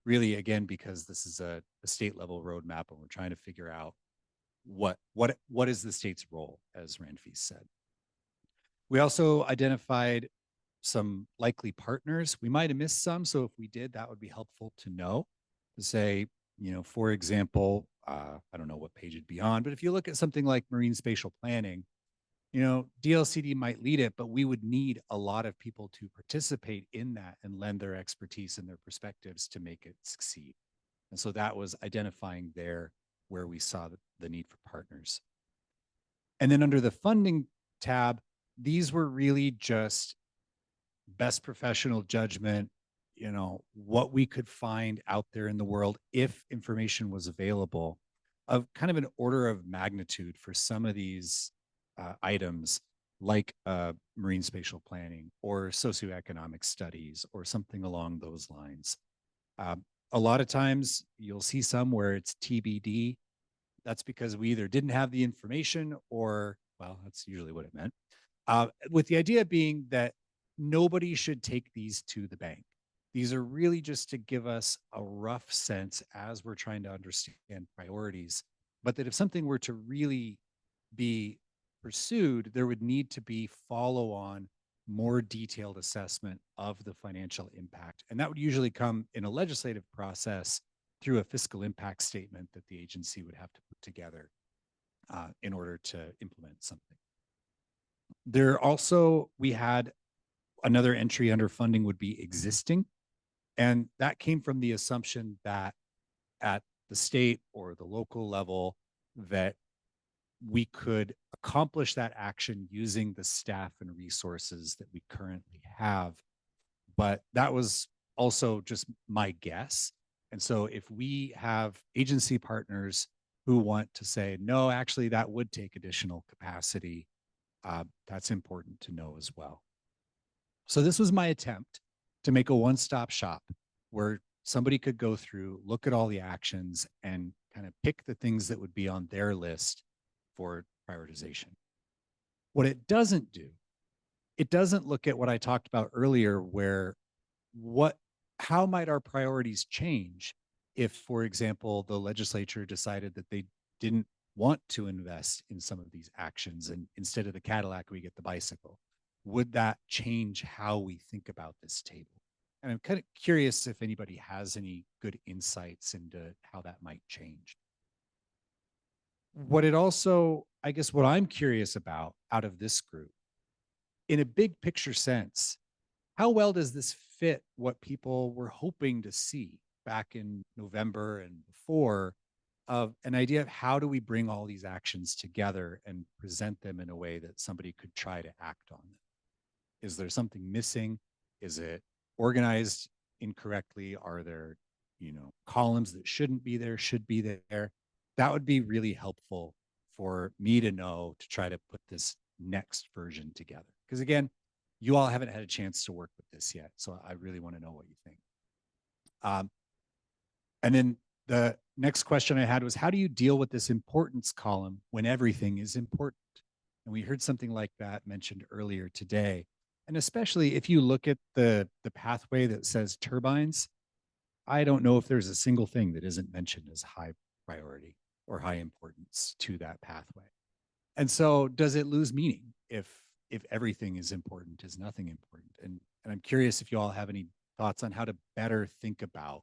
Really, again, because this is a state level roadmap and we're trying to figure out what is the state's role, as Ranfis said. We also identified some likely partners. We might have missed some. So if we did, that would be helpful to know. To say, you know, for example, I don't know what page it'd be on, but if you look at something like marine spatial planning, you know, DLCD might lead it, but we would need a lot of people to participate in that and lend their expertise and their perspectives to make it succeed. And so that was identifying there where we saw the need for partners. And then under the funding tab, these were really just best professional judgment, you know, what we could find out there in the world if information was available, of kind of an order of magnitude for some of these items, like marine spatial planning or socioeconomic studies or something along those lines. A lot of times you'll see some where it's TBD. That's because we either didn't have the information or, well, that's usually what it meant. With the idea being that nobody should take these to the bank. These are really just to give us a rough sense as we're trying to understand priorities, but that if something were to really be pursued, there would need to be follow-on, more detailed assessment of the financial impact. And that would usually come in a legislative process through a fiscal impact statement that the agency would have to put together in order to implement something. There also, we had another entry under funding would be existing. And that came from the assumption that at the state or the local level, that we could accomplish that action using the staff and resources that we currently have. But that was also just my guess. And so if we have agency partners who want to say, no, actually, that would take additional capacity, that's important to know as well. So this was my attempt to make a one-stop shop where somebody could go through, look at all the actions, and kind of pick the things that would be on their list for prioritization. What it doesn't do, it doesn't look at what I talked about earlier, where how might our priorities change if, for example, the legislature decided that they didn't want to invest in some of these actions, and instead of the Cadillac, we get the bicycle. Would that change how we think about this table? And I'm kind of curious if anybody has any good insights into how that might change. What it also, I guess what I'm curious about out of this group, in a big picture sense, how well does this fit what people were hoping to see back in November and before, of an idea of how do we bring all these actions together and present them in a way that somebody could try to act on them? Is there something missing? Is it organized incorrectly? Are there, you know, columns that shouldn't be there, should be there? That would be really helpful for me to know to try to put this next version together. Because again, you all haven't had a chance to work with this yet. So I really want to know what you think. And then the next question I had was, how do you deal with this importance column when everything is important? And we heard something like that mentioned earlier today. And especially if you look at the pathway that says turbines, I don't know if there's a single thing that isn't mentioned as high priority or high importance to that pathway. And so does it lose meaning if everything is important, is nothing important? And I'm curious if you all have any thoughts on how to better think about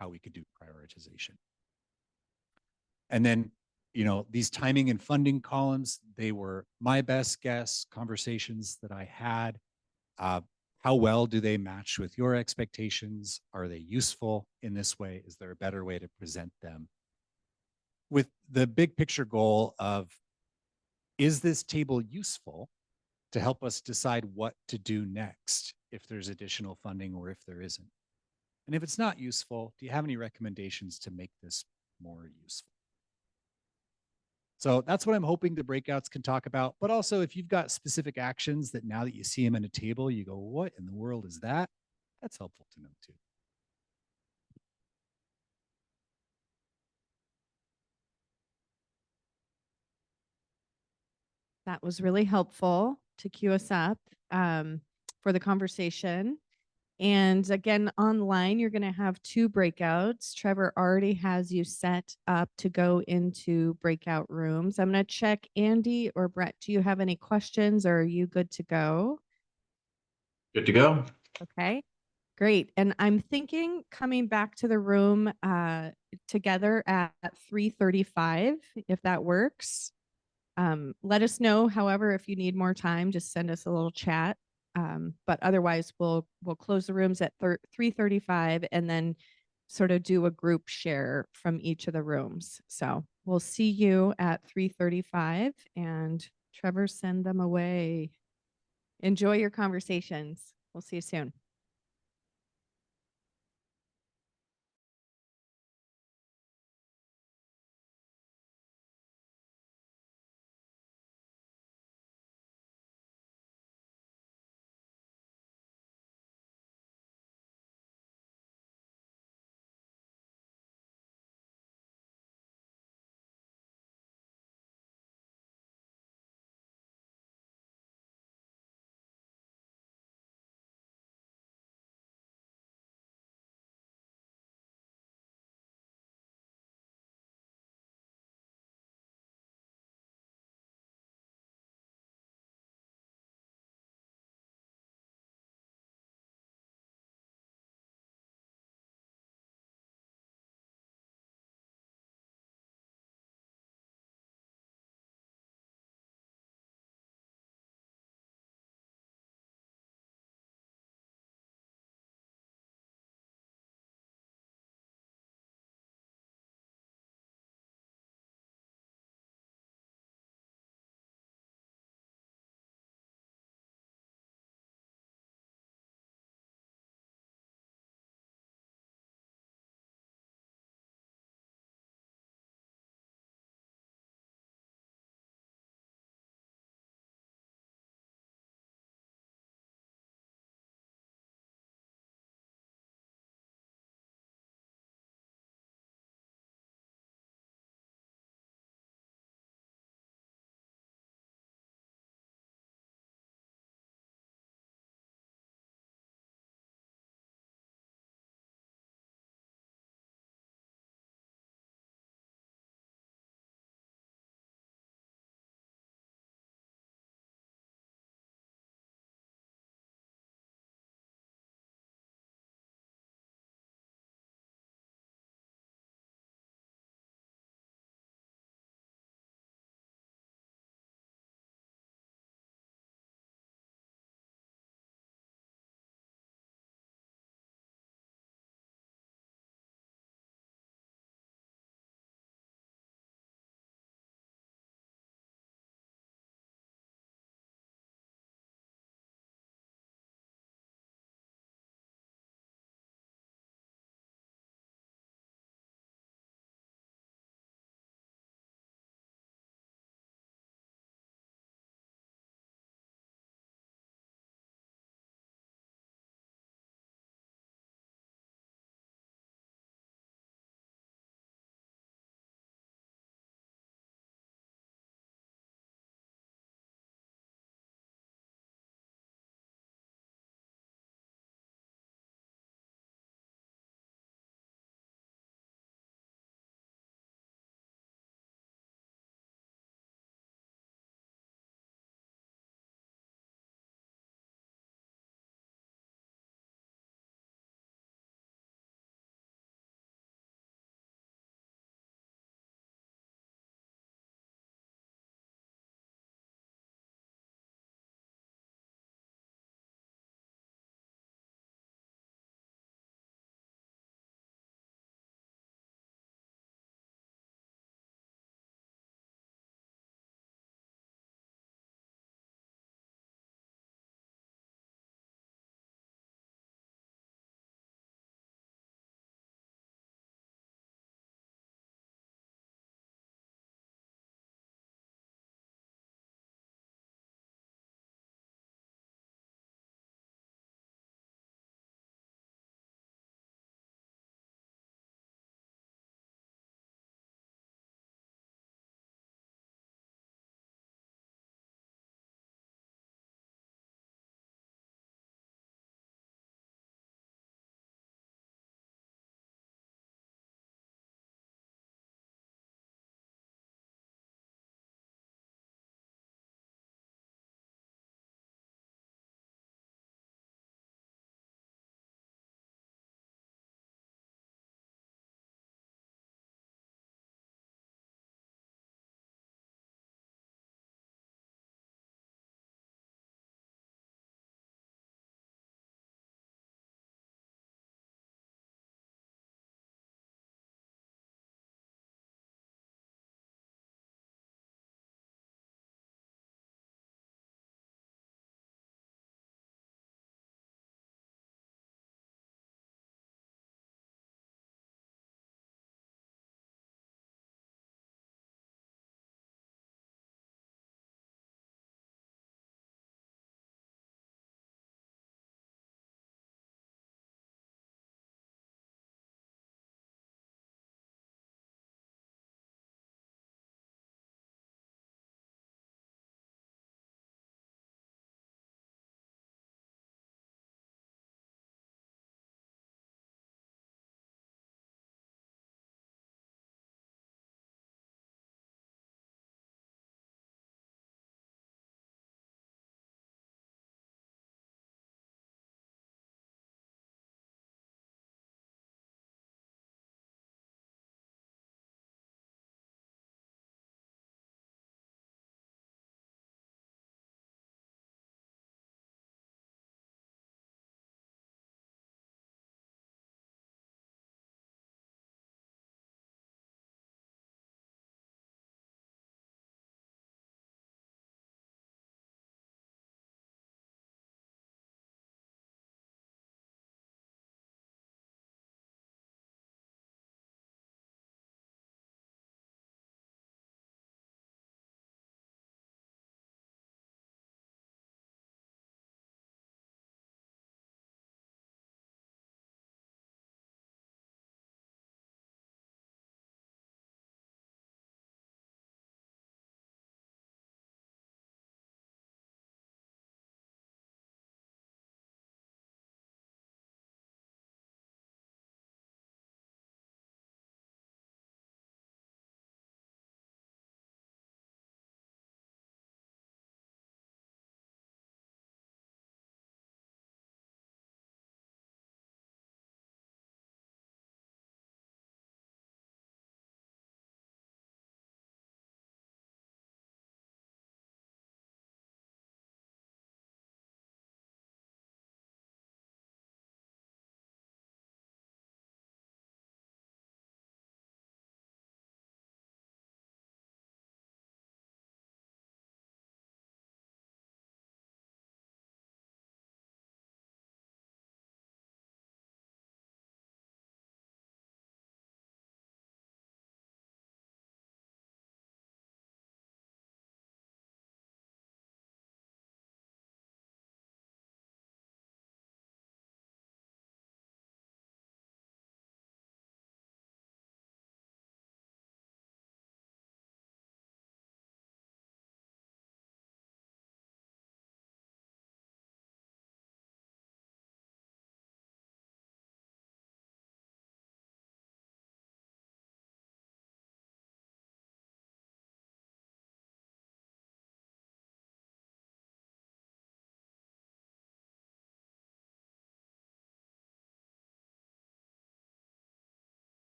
how we could do prioritization. And then, you know, these timing and funding columns, they were my best guess conversations that I had. How well do they match with your expectations? Are they useful in this way? Is there a better way to present them? With the big picture goal of, is this table useful to help us decide what to do next if there's additional funding or if there isn't? And if it's not useful, do you have any recommendations to make this more useful? So that's what I'm hoping the breakouts can talk about. But also, if you've got specific actions that now that you see them in a table, you go, what in the world is that? That's helpful to know too. That was really helpful to cue us up for the conversation. And again, online, you're going to have 2 breakouts. Trevor already has you set up to go into breakout rooms. I'm going to check Andy or Brett. Do you have any questions or are you good to go? Good to go. Okay, great. And I'm thinking coming back to the room together at 3:35, if that works. Let us know, however, if you need more time, just send us a little chat. But otherwise, we'll close the rooms at 3:35 and then sort of do a group share from each of the rooms. So we'll see you at 3:35 and Trevor, send them away. Enjoy your conversations. We'll see you soon.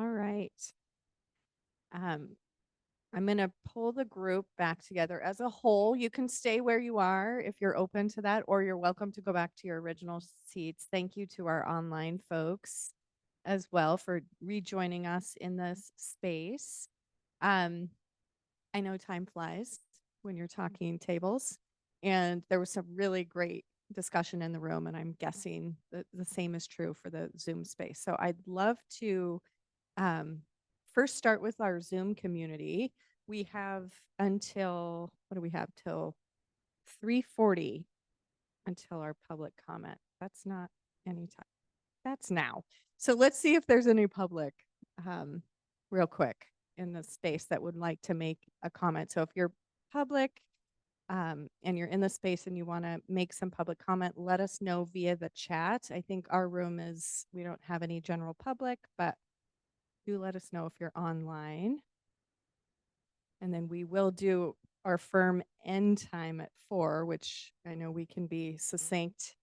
All right. I'm going to pull the group back together as a whole. You can stay where you are if you're open to that, or you're welcome to go back to your original seats. Thank you to our online folks as well for rejoining us in this space. I know time flies when you're talking tables, and there was some really great discussion in the room, and I'm guessing that the same is true for the Zoom space. So I'd love to first start with our Zoom community. We have until, what do we have, till 3:40 until our public comment. That's not any time. That's now. So let's see if there's any public real quick in the space that would like to make a comment. So if you're public and you're in the space and you want to make some public comment, let us know via the chat. I think our room is, we don't have any general public, but do let us know if you're online. And then we will do our firm end time at 4, which I know we can be succinct.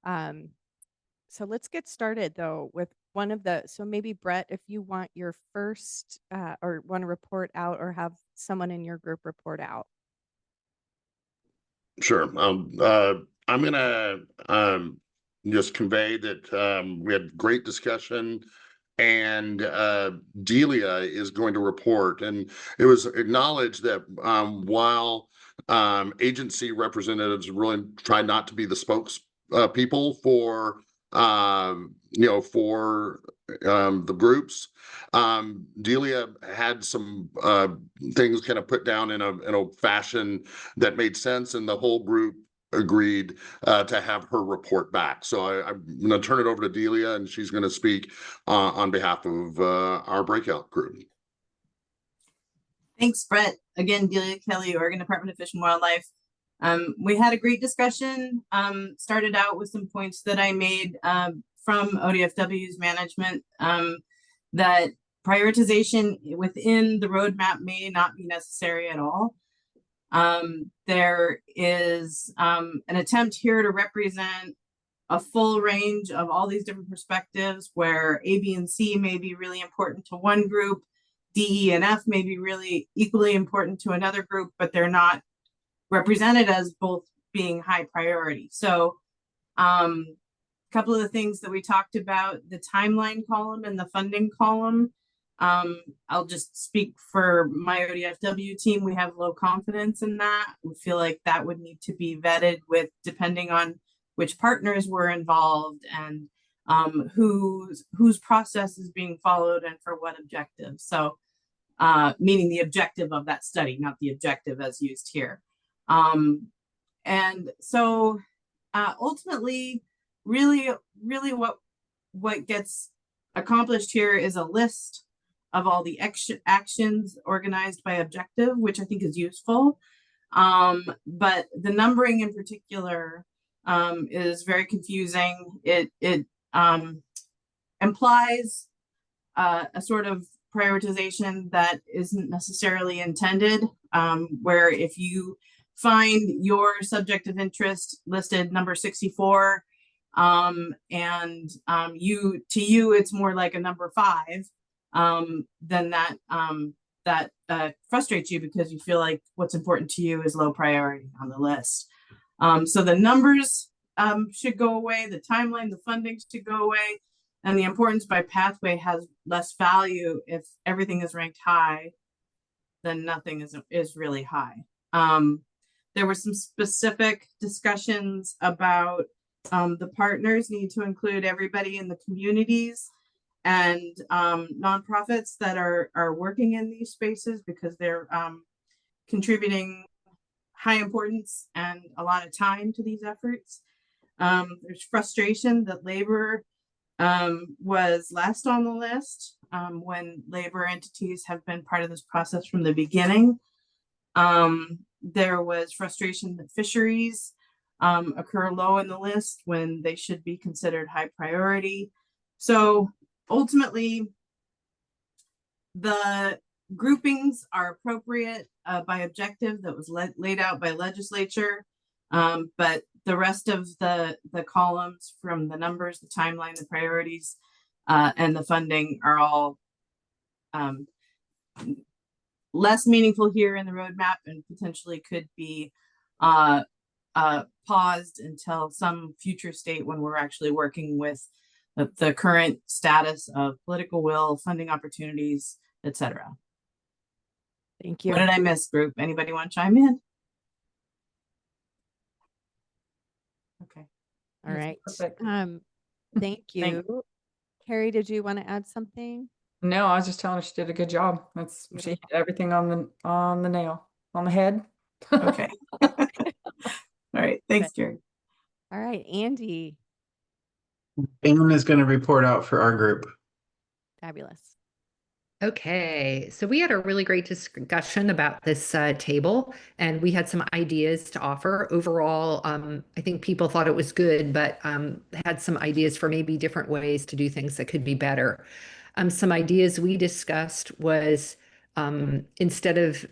So let's get started though with one of the, so maybe Brett, if you want your first or want to report out or have someone in your group report out. Sure. I'm gonna just convey that we had great discussion, and Delia is going to report. And it was acknowledged that while agency representatives really try not to be the spokes people for for the groups, Delia had some things kind of put down in a fashion that made sense, and the whole group agreed to have her report back. So I'm going to turn it over to Delia, and she's going to speak on behalf of our breakout group. Thanks, Brett. Again, Delia Kelly, Oregon Department of Fish and Wildlife. We had a great discussion. Started out with some points that I made from ODFW's management, that prioritization within the roadmap may not be necessary at all. There is an attempt here to represent a full range of all these different perspectives, where A, B, and C may be really important to one group, D, E, and F may be really equally important to another group, but they're not represented as both being high priority. So a couple of the things that we talked about, the timeline column and the funding column, I'll just speak for my ODFW team. We have low confidence in that. We feel like that would need to be vetted with, depending on which partners were involved and whose process is being followed and for what objective. So meaning the objective of that study, not the objective as used here. And so ultimately, really what gets accomplished here is a list of all the actions organized by objective, which I think is useful. But the numbering in particular is very confusing. It implies a sort of prioritization that isn't necessarily intended, where if you find your subject of interest listed number 64, and to you it's more like a number 5, then that frustrates you because you feel like what's important to you is low priority on the list. So the numbers should go away, the timeline, the funding should go away, and the importance by pathway has less value. If everything is ranked high, then nothing is really high. There were some specific discussions about the partners need to include everybody in the communities and nonprofits that are working in these spaces, because they're contributing high importance and a lot of time to these efforts. There's frustration that labor was last on the list when labor entities have been part of this process from the beginning. There was frustration that fisheries occur low in the list when they should be considered high priority. So ultimately, the groupings are appropriate by objective that was laid out by legislature, but the rest of the columns, from the numbers, the timeline, the priorities, and the funding, are all less meaningful here in the roadmap and potentially could be paused until some future state when we're actually working with the current status of political will, funding opportunities, etc. Thank you. What did I miss, group? Anybody want to chime in? Okay. All right. Perfect. Thank you. Carrie, did you want to add something? No, I was just telling her she did a good job. She hit everything on the nail, on the head. Okay. All right. Thanks, Jerry. All right, Andy. Anne is going to report out for our group. Fabulous. Okay, so we had a really great discussion about this table, and we had some ideas to offer. Overall, I think people thought it was good, but had some ideas for maybe different ways to do things that could be better. Some ideas we discussed was instead of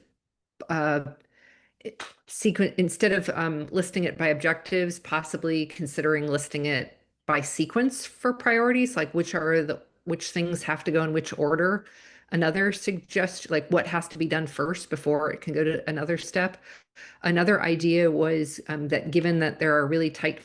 listing it by objectives, possibly considering listing it by sequence for priorities, like which things have to go in which order. Another suggestion, like what has to be done first before it can go to another step. Another idea was that given that there are really tight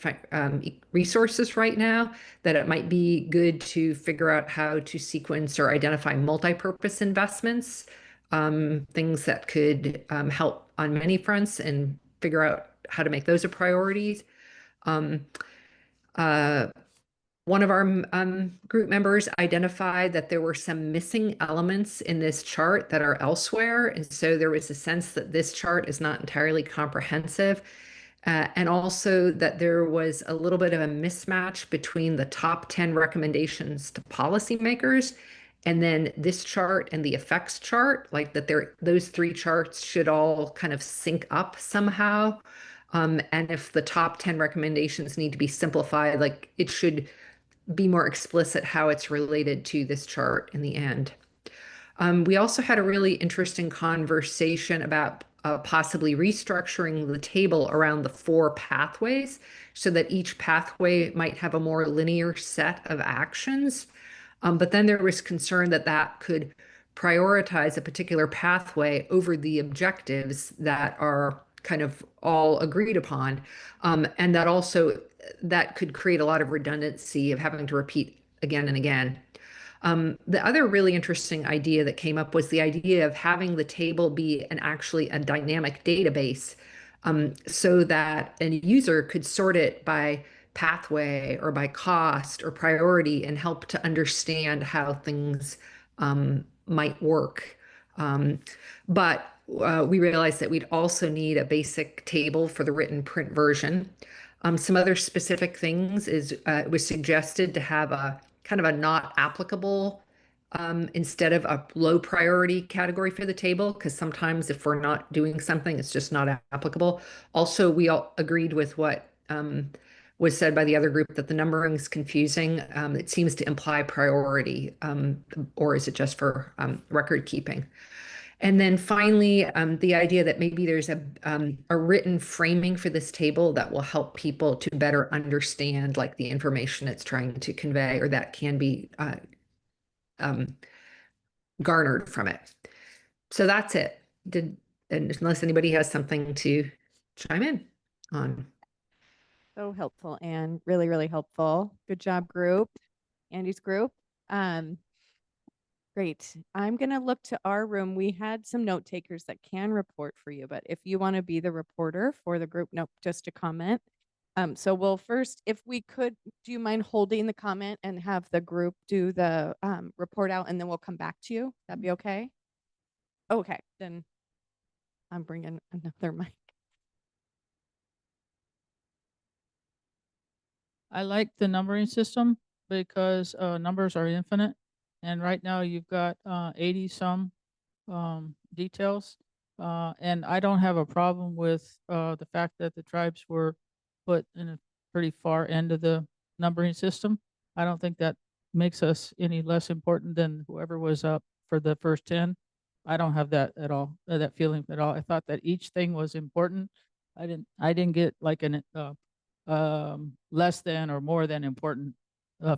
resources right now, that it might be good to figure out how to sequence or identify multi-purpose investments, things that could help on many fronts, and figure out how to make those a priority. One of our group members identified that there were some missing elements in this chart that are elsewhere. And so there was a sense that this chart is not entirely comprehensive. And also that there was a little bit of a mismatch between the top 10 recommendations to policymakers and then this chart and the effects chart, like that those three charts should all kind of sync up somehow. And if the top 10 recommendations need to be simplified, like it should be more explicit how it's related to this chart in the end. We also had a really interesting conversation about possibly restructuring the table around the 4 pathways so that each pathway might have a more linear set of actions. But then there was concern that that could prioritize a particular pathway over the objectives that are kind of all agreed upon. And that also, that could create a lot of redundancy of having to repeat again and again. The other really interesting idea that came up was the idea of having the table be actually a dynamic database, so that a user could sort it by pathway or by cost or priority and help to understand how things might work. But we realized that we'd also need a basic table for the written print version. Some other specific things is it was suggested to have a kind of a not applicable instead of a low priority category for the table, because sometimes if we're not doing something, it's just not applicable. Also, we all agreed with what was said by the other group, that the numbering is confusing. It seems to imply priority, or is it just for record keeping? And then finally, the idea that maybe there's a written framing for this table that will help people to better understand like the information it's trying to convey, or that can be garnered from it. So that's it. And unless anybody has something to chime in on. So helpful and really, really helpful. Good job, group. Andy's group. Great. I'm going to look to our room. We had some note takers that can report for you, but if you want to be the reporter for the group, nope, just to comment. So we'll first, if we could, do you mind holding the comment and have the group do the report out, and then we'll come back to you? That'd be okay? Okay, then I'm bringing another mic. I like the numbering system because numbers are infinite. And right now you've got 80 some details. And I don't have a problem with the fact that the tribes were put in a pretty far end of the numbering system. I don't think that makes us any less important than whoever was up for the first 10. I don't have that at all, that feeling at all. I thought that each thing was important. I didn't get like an less than or more than important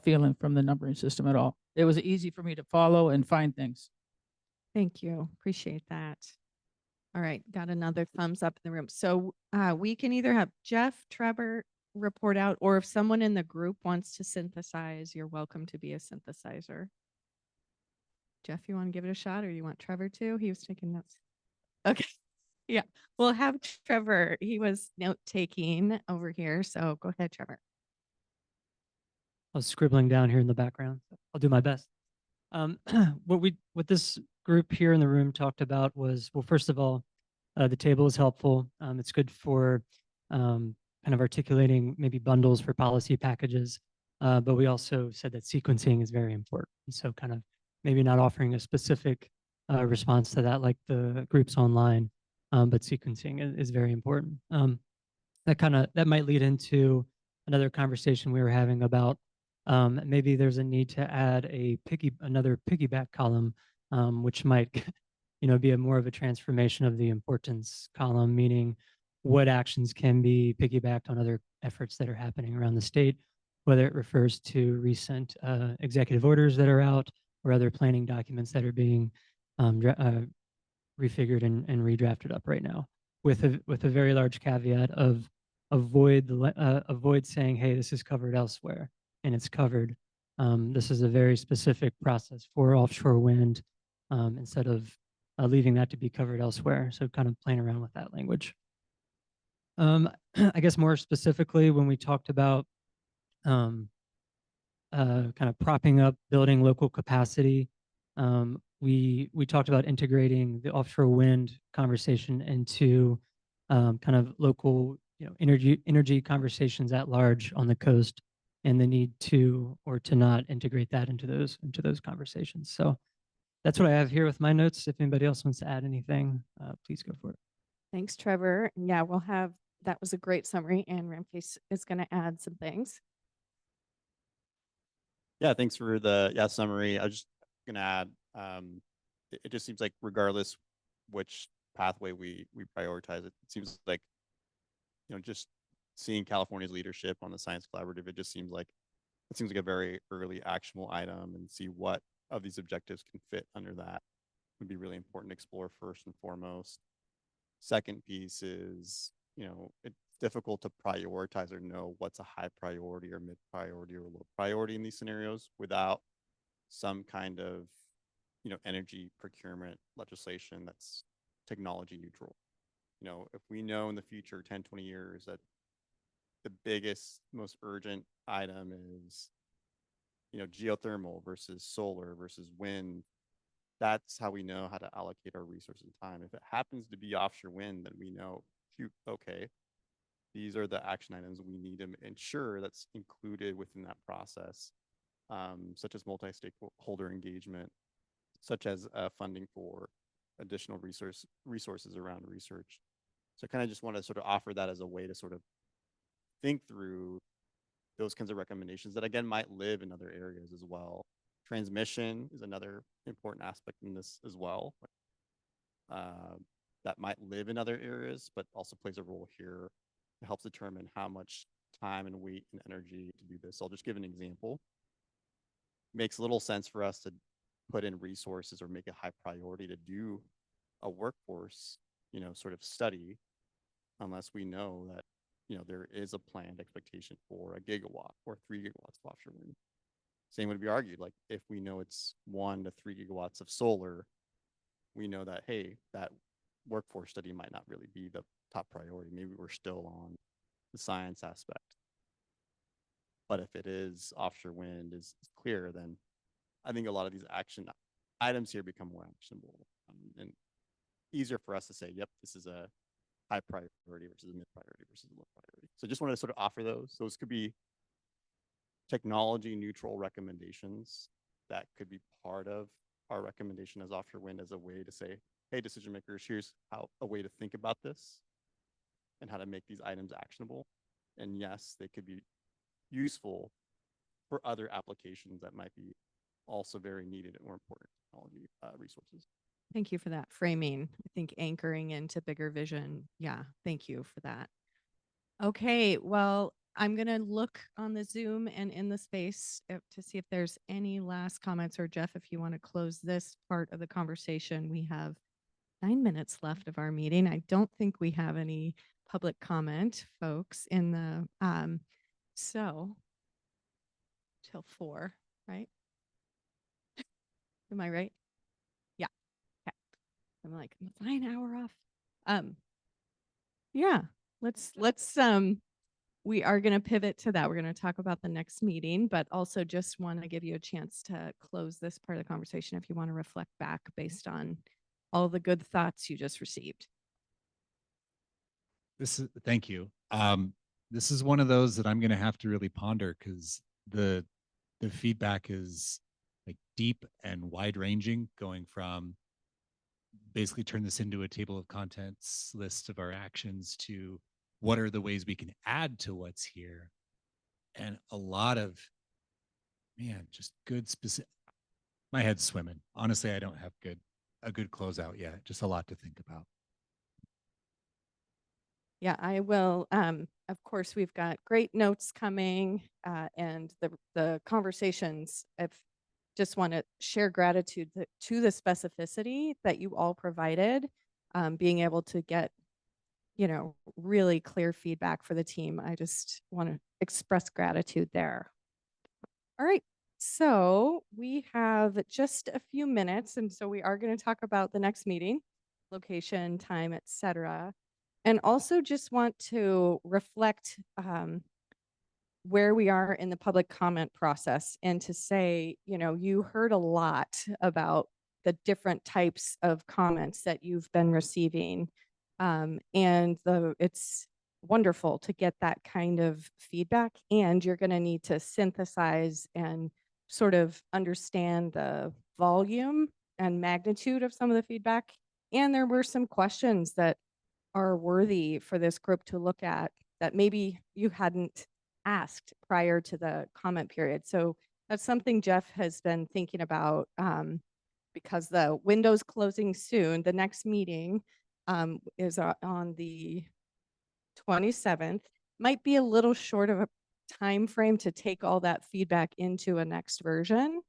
feeling from the numbering system at all. It was easy for me to follow and find things. Thank you. Appreciate that. All right, got another thumbs up in the room. So we can either have Jeff, Trevor report out, or if someone in the group wants to synthesize, you're welcome to be a synthesizer. Jeff, you want to give it a shot, or you want Trevor to? He was taking notes. Okay. Yeah, we'll have Trevor. He was note taking over here. So go ahead, Trevor. I was scribbling down here in the background. I'll do my best. What this group here in the room talked about was, well, first of all, the table is helpful. It's good for kind of articulating maybe bundles for policy packages. But we also said that sequencing is very important. So kind of maybe not offering a specific response to that like the groups online, but sequencing is very important. That might lead into another conversation we were having about maybe there's a need to add another piggyback column, which might, be more of a transformation of the importance column, meaning what actions can be piggybacked on other efforts that are happening around the state, whether it refers to recent executive orders that are out or other planning documents that are being refigured and redrafted up right now, with a very large caveat of avoid saying, hey, this is covered elsewhere, and it's covered. This is a very specific process for offshore wind, instead of leaving that to be covered elsewhere. So kind of playing around with that language. I guess more specifically, when we talked about kind of propping up, building local capacity, we talked about integrating the offshore wind conversation into kind of local, energy conversations at large on the coast, and the need to or to not integrate that into those conversations. So that's what I have here with my notes. If anybody else wants to add anything, please go for it. Thanks, Trevor. Yeah, that was a great summary, and Ramkesh is going to add some things. Yeah, thanks for the summary. I was just gonna add, it just seems like regardless which pathway we prioritize, it seems like, just seeing California's leadership on the science collaborative, it seems like a very early actionable item, and see what of these objectives can fit under that would be really important to explore first and foremost. Second piece is, it's difficult to prioritize or know what's a high priority or mid priority or low priority in these scenarios without some kind of, energy procurement legislation that's technology neutral. If we know in the future, 10, 20 years, that the biggest, most urgent item is, geothermal versus solar versus wind, that's how we know how to allocate our resources and time. If it happens to be offshore wind, then we know, okay, these are the action items we need to ensure that's included within that process, such as multi-stakeholder engagement, such as funding for additional resources around research. So I kind of just want to sort of offer that as a way to sort of think through those kinds of recommendations that, again, might live in other areas as well. Transmission is another important aspect in this as well. That might live in other areas, but also plays a role here. It helps determine how much time and weight and energy to do this. I'll just give an example. Makes little sense for us to put in resources or make it high priority to do a workforce, sort of study, unless we know that, there is a planned expectation for 1 gigawatt or 3 gigawatts of offshore wind. Same would be argued, like if we know it's 1 to 3 gigawatts of solar, we know that, hey, that workforce study might not really be the top priority. Maybe we're still on the science aspect. But if it is offshore wind is clear, then I think a lot of these action items here become more actionable, and easier for us to say, yep, this is a high priority versus a mid priority versus a low priority. So just wanted to sort of offer those. Those could be technology neutral recommendations that could be part of our recommendation as offshore wind, as a way to say, hey, decision makers, here's a way to think about this and how to make these items actionable. And yes, they could be useful for other applications that might be also very needed or important technology resources. Thank you for that framing. I think anchoring into bigger vision. Yeah, thank you for that. Okay, well, I'm going to look on the Zoom and in the space to see if there's any last comments, or Jeff, if you want to close this part of the conversation. We have 9 minutes left of our meeting. I don't think we have any public comment, folks, in the, so till 4, right? Am I right? Yeah. Okay. I'm like, I'm a fine hour off. Yeah, let's we are going to pivot to that. We're going to talk about the next meeting, but also just want to give you a chance to close this part of the conversation if you want to reflect back based on all the good thoughts you just received. Thank you. This is one of those that I'm going to have to really ponder, because the feedback is like deep and wide ranging, going from basically turn this into a table of contents list of our actions to what are the ways we can add to what's here, and a lot of, man, just good specific. My head's swimming. Honestly, I don't have a good closeout yet. Just a lot to think about. Yeah, I will. Of course, we've got great notes coming, and the conversations. If just want to share gratitude to the specificity that you all provided, being able to get, really clear feedback for the team. I just want to express gratitude there. All right. So we have just a few minutes, and so we are going to talk about the next meeting, location, time, etc. And also just want to reflect where we are in the public comment process, and to say, you heard a lot about the different types of comments that you've been receiving. And it's wonderful to get that kind of feedback, and you're going to need to synthesize and sort of understand the volume and magnitude of some of the feedback. And there were some questions that are worthy for this group to look at that maybe you hadn't asked prior to the comment period. So that's something Jeff has been thinking about, because the window's closing soon. The next meeting is on the 27th. Might be a little short of a time frame to take all that feedback into a next version.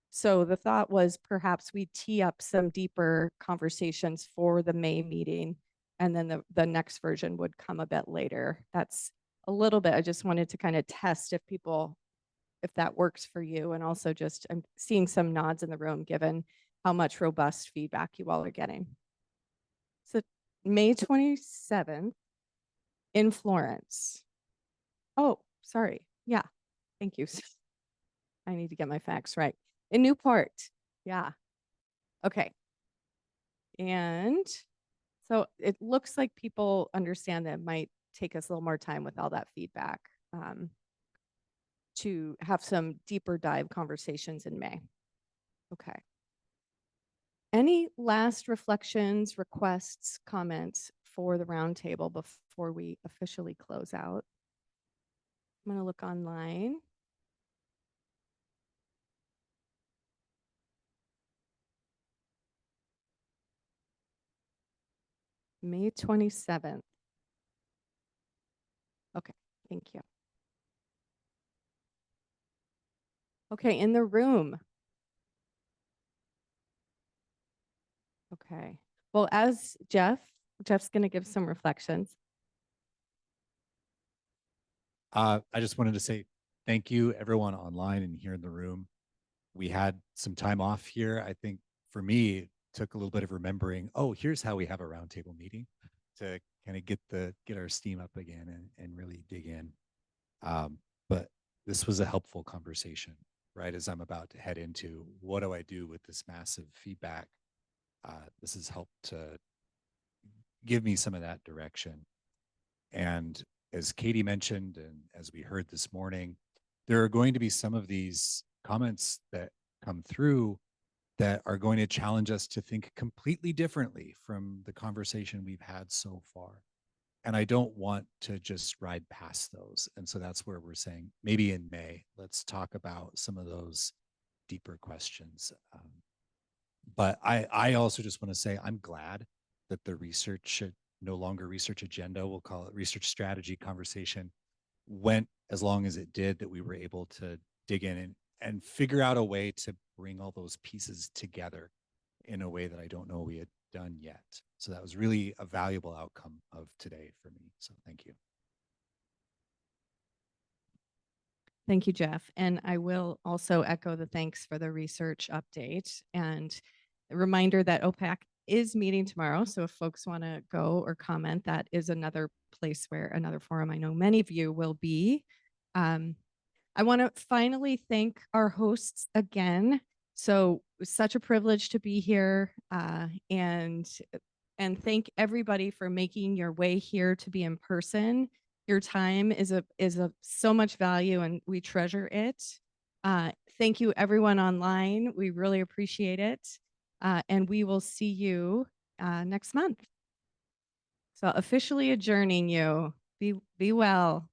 So the thought was perhaps we tee up some deeper conversations for the May meeting, and then the next version would come a bit later. That's a little bit, I just wanted to kind of test if that works for you. And also just, I'm seeing some nods in the room given how much robust feedback you all are getting. So May 27th in Florence. Oh, sorry. Yeah, thank you. I need to get my facts right. In Newport. Yeah. Okay. And so it looks like people understand that it might take us a little more time with all that feedback, to have some deeper dive conversations in May. Okay. Any last reflections, requests, comments for the roundtable before we officially close out? I'm going to look online. May 27th. Okay, thank you. Okay, in the room. Okay. Well, as Jeff's going to give some reflections. I just wanted to say thank you, everyone online and here in the room. We had some time off here. I think for me, it took a little bit of remembering, oh, here's how we have a roundtable meeting, to kind of get our steam up again and really dig in. But this was a helpful conversation, right? As I'm about to head into what do I do with this massive feedback? This has helped to give me some of that direction. And as Katie mentioned, and as we heard this morning, there are going to be some of these comments that come through that are going to challenge us to think completely differently from the conversation we've had so far. And I don't want to just ride past those. And so that's where we're saying maybe in May, let's talk about some of those deeper questions. But I also just want to say I'm glad that the research, no longer research agenda, we'll call it research strategy conversation, went as long as it did, that we were able to dig in and figure out a way to bring all those pieces together in a way that I don't know we had done yet. So that was really a valuable outcome of today for me. So thank you. Thank you, Jeff. And I will also echo the thanks for the research update and a reminder that OPAC is meeting tomorrow. So if folks want to go or comment, that is another place where another forum I know many of you will be. I want to finally thank our hosts again. So such a privilege to be here and thank everybody for making your way here to be in person. Your time is of so much value and we treasure it. Thank you everyone online. We really appreciate it. And we will see you next month. So officially adjourning you. Be well.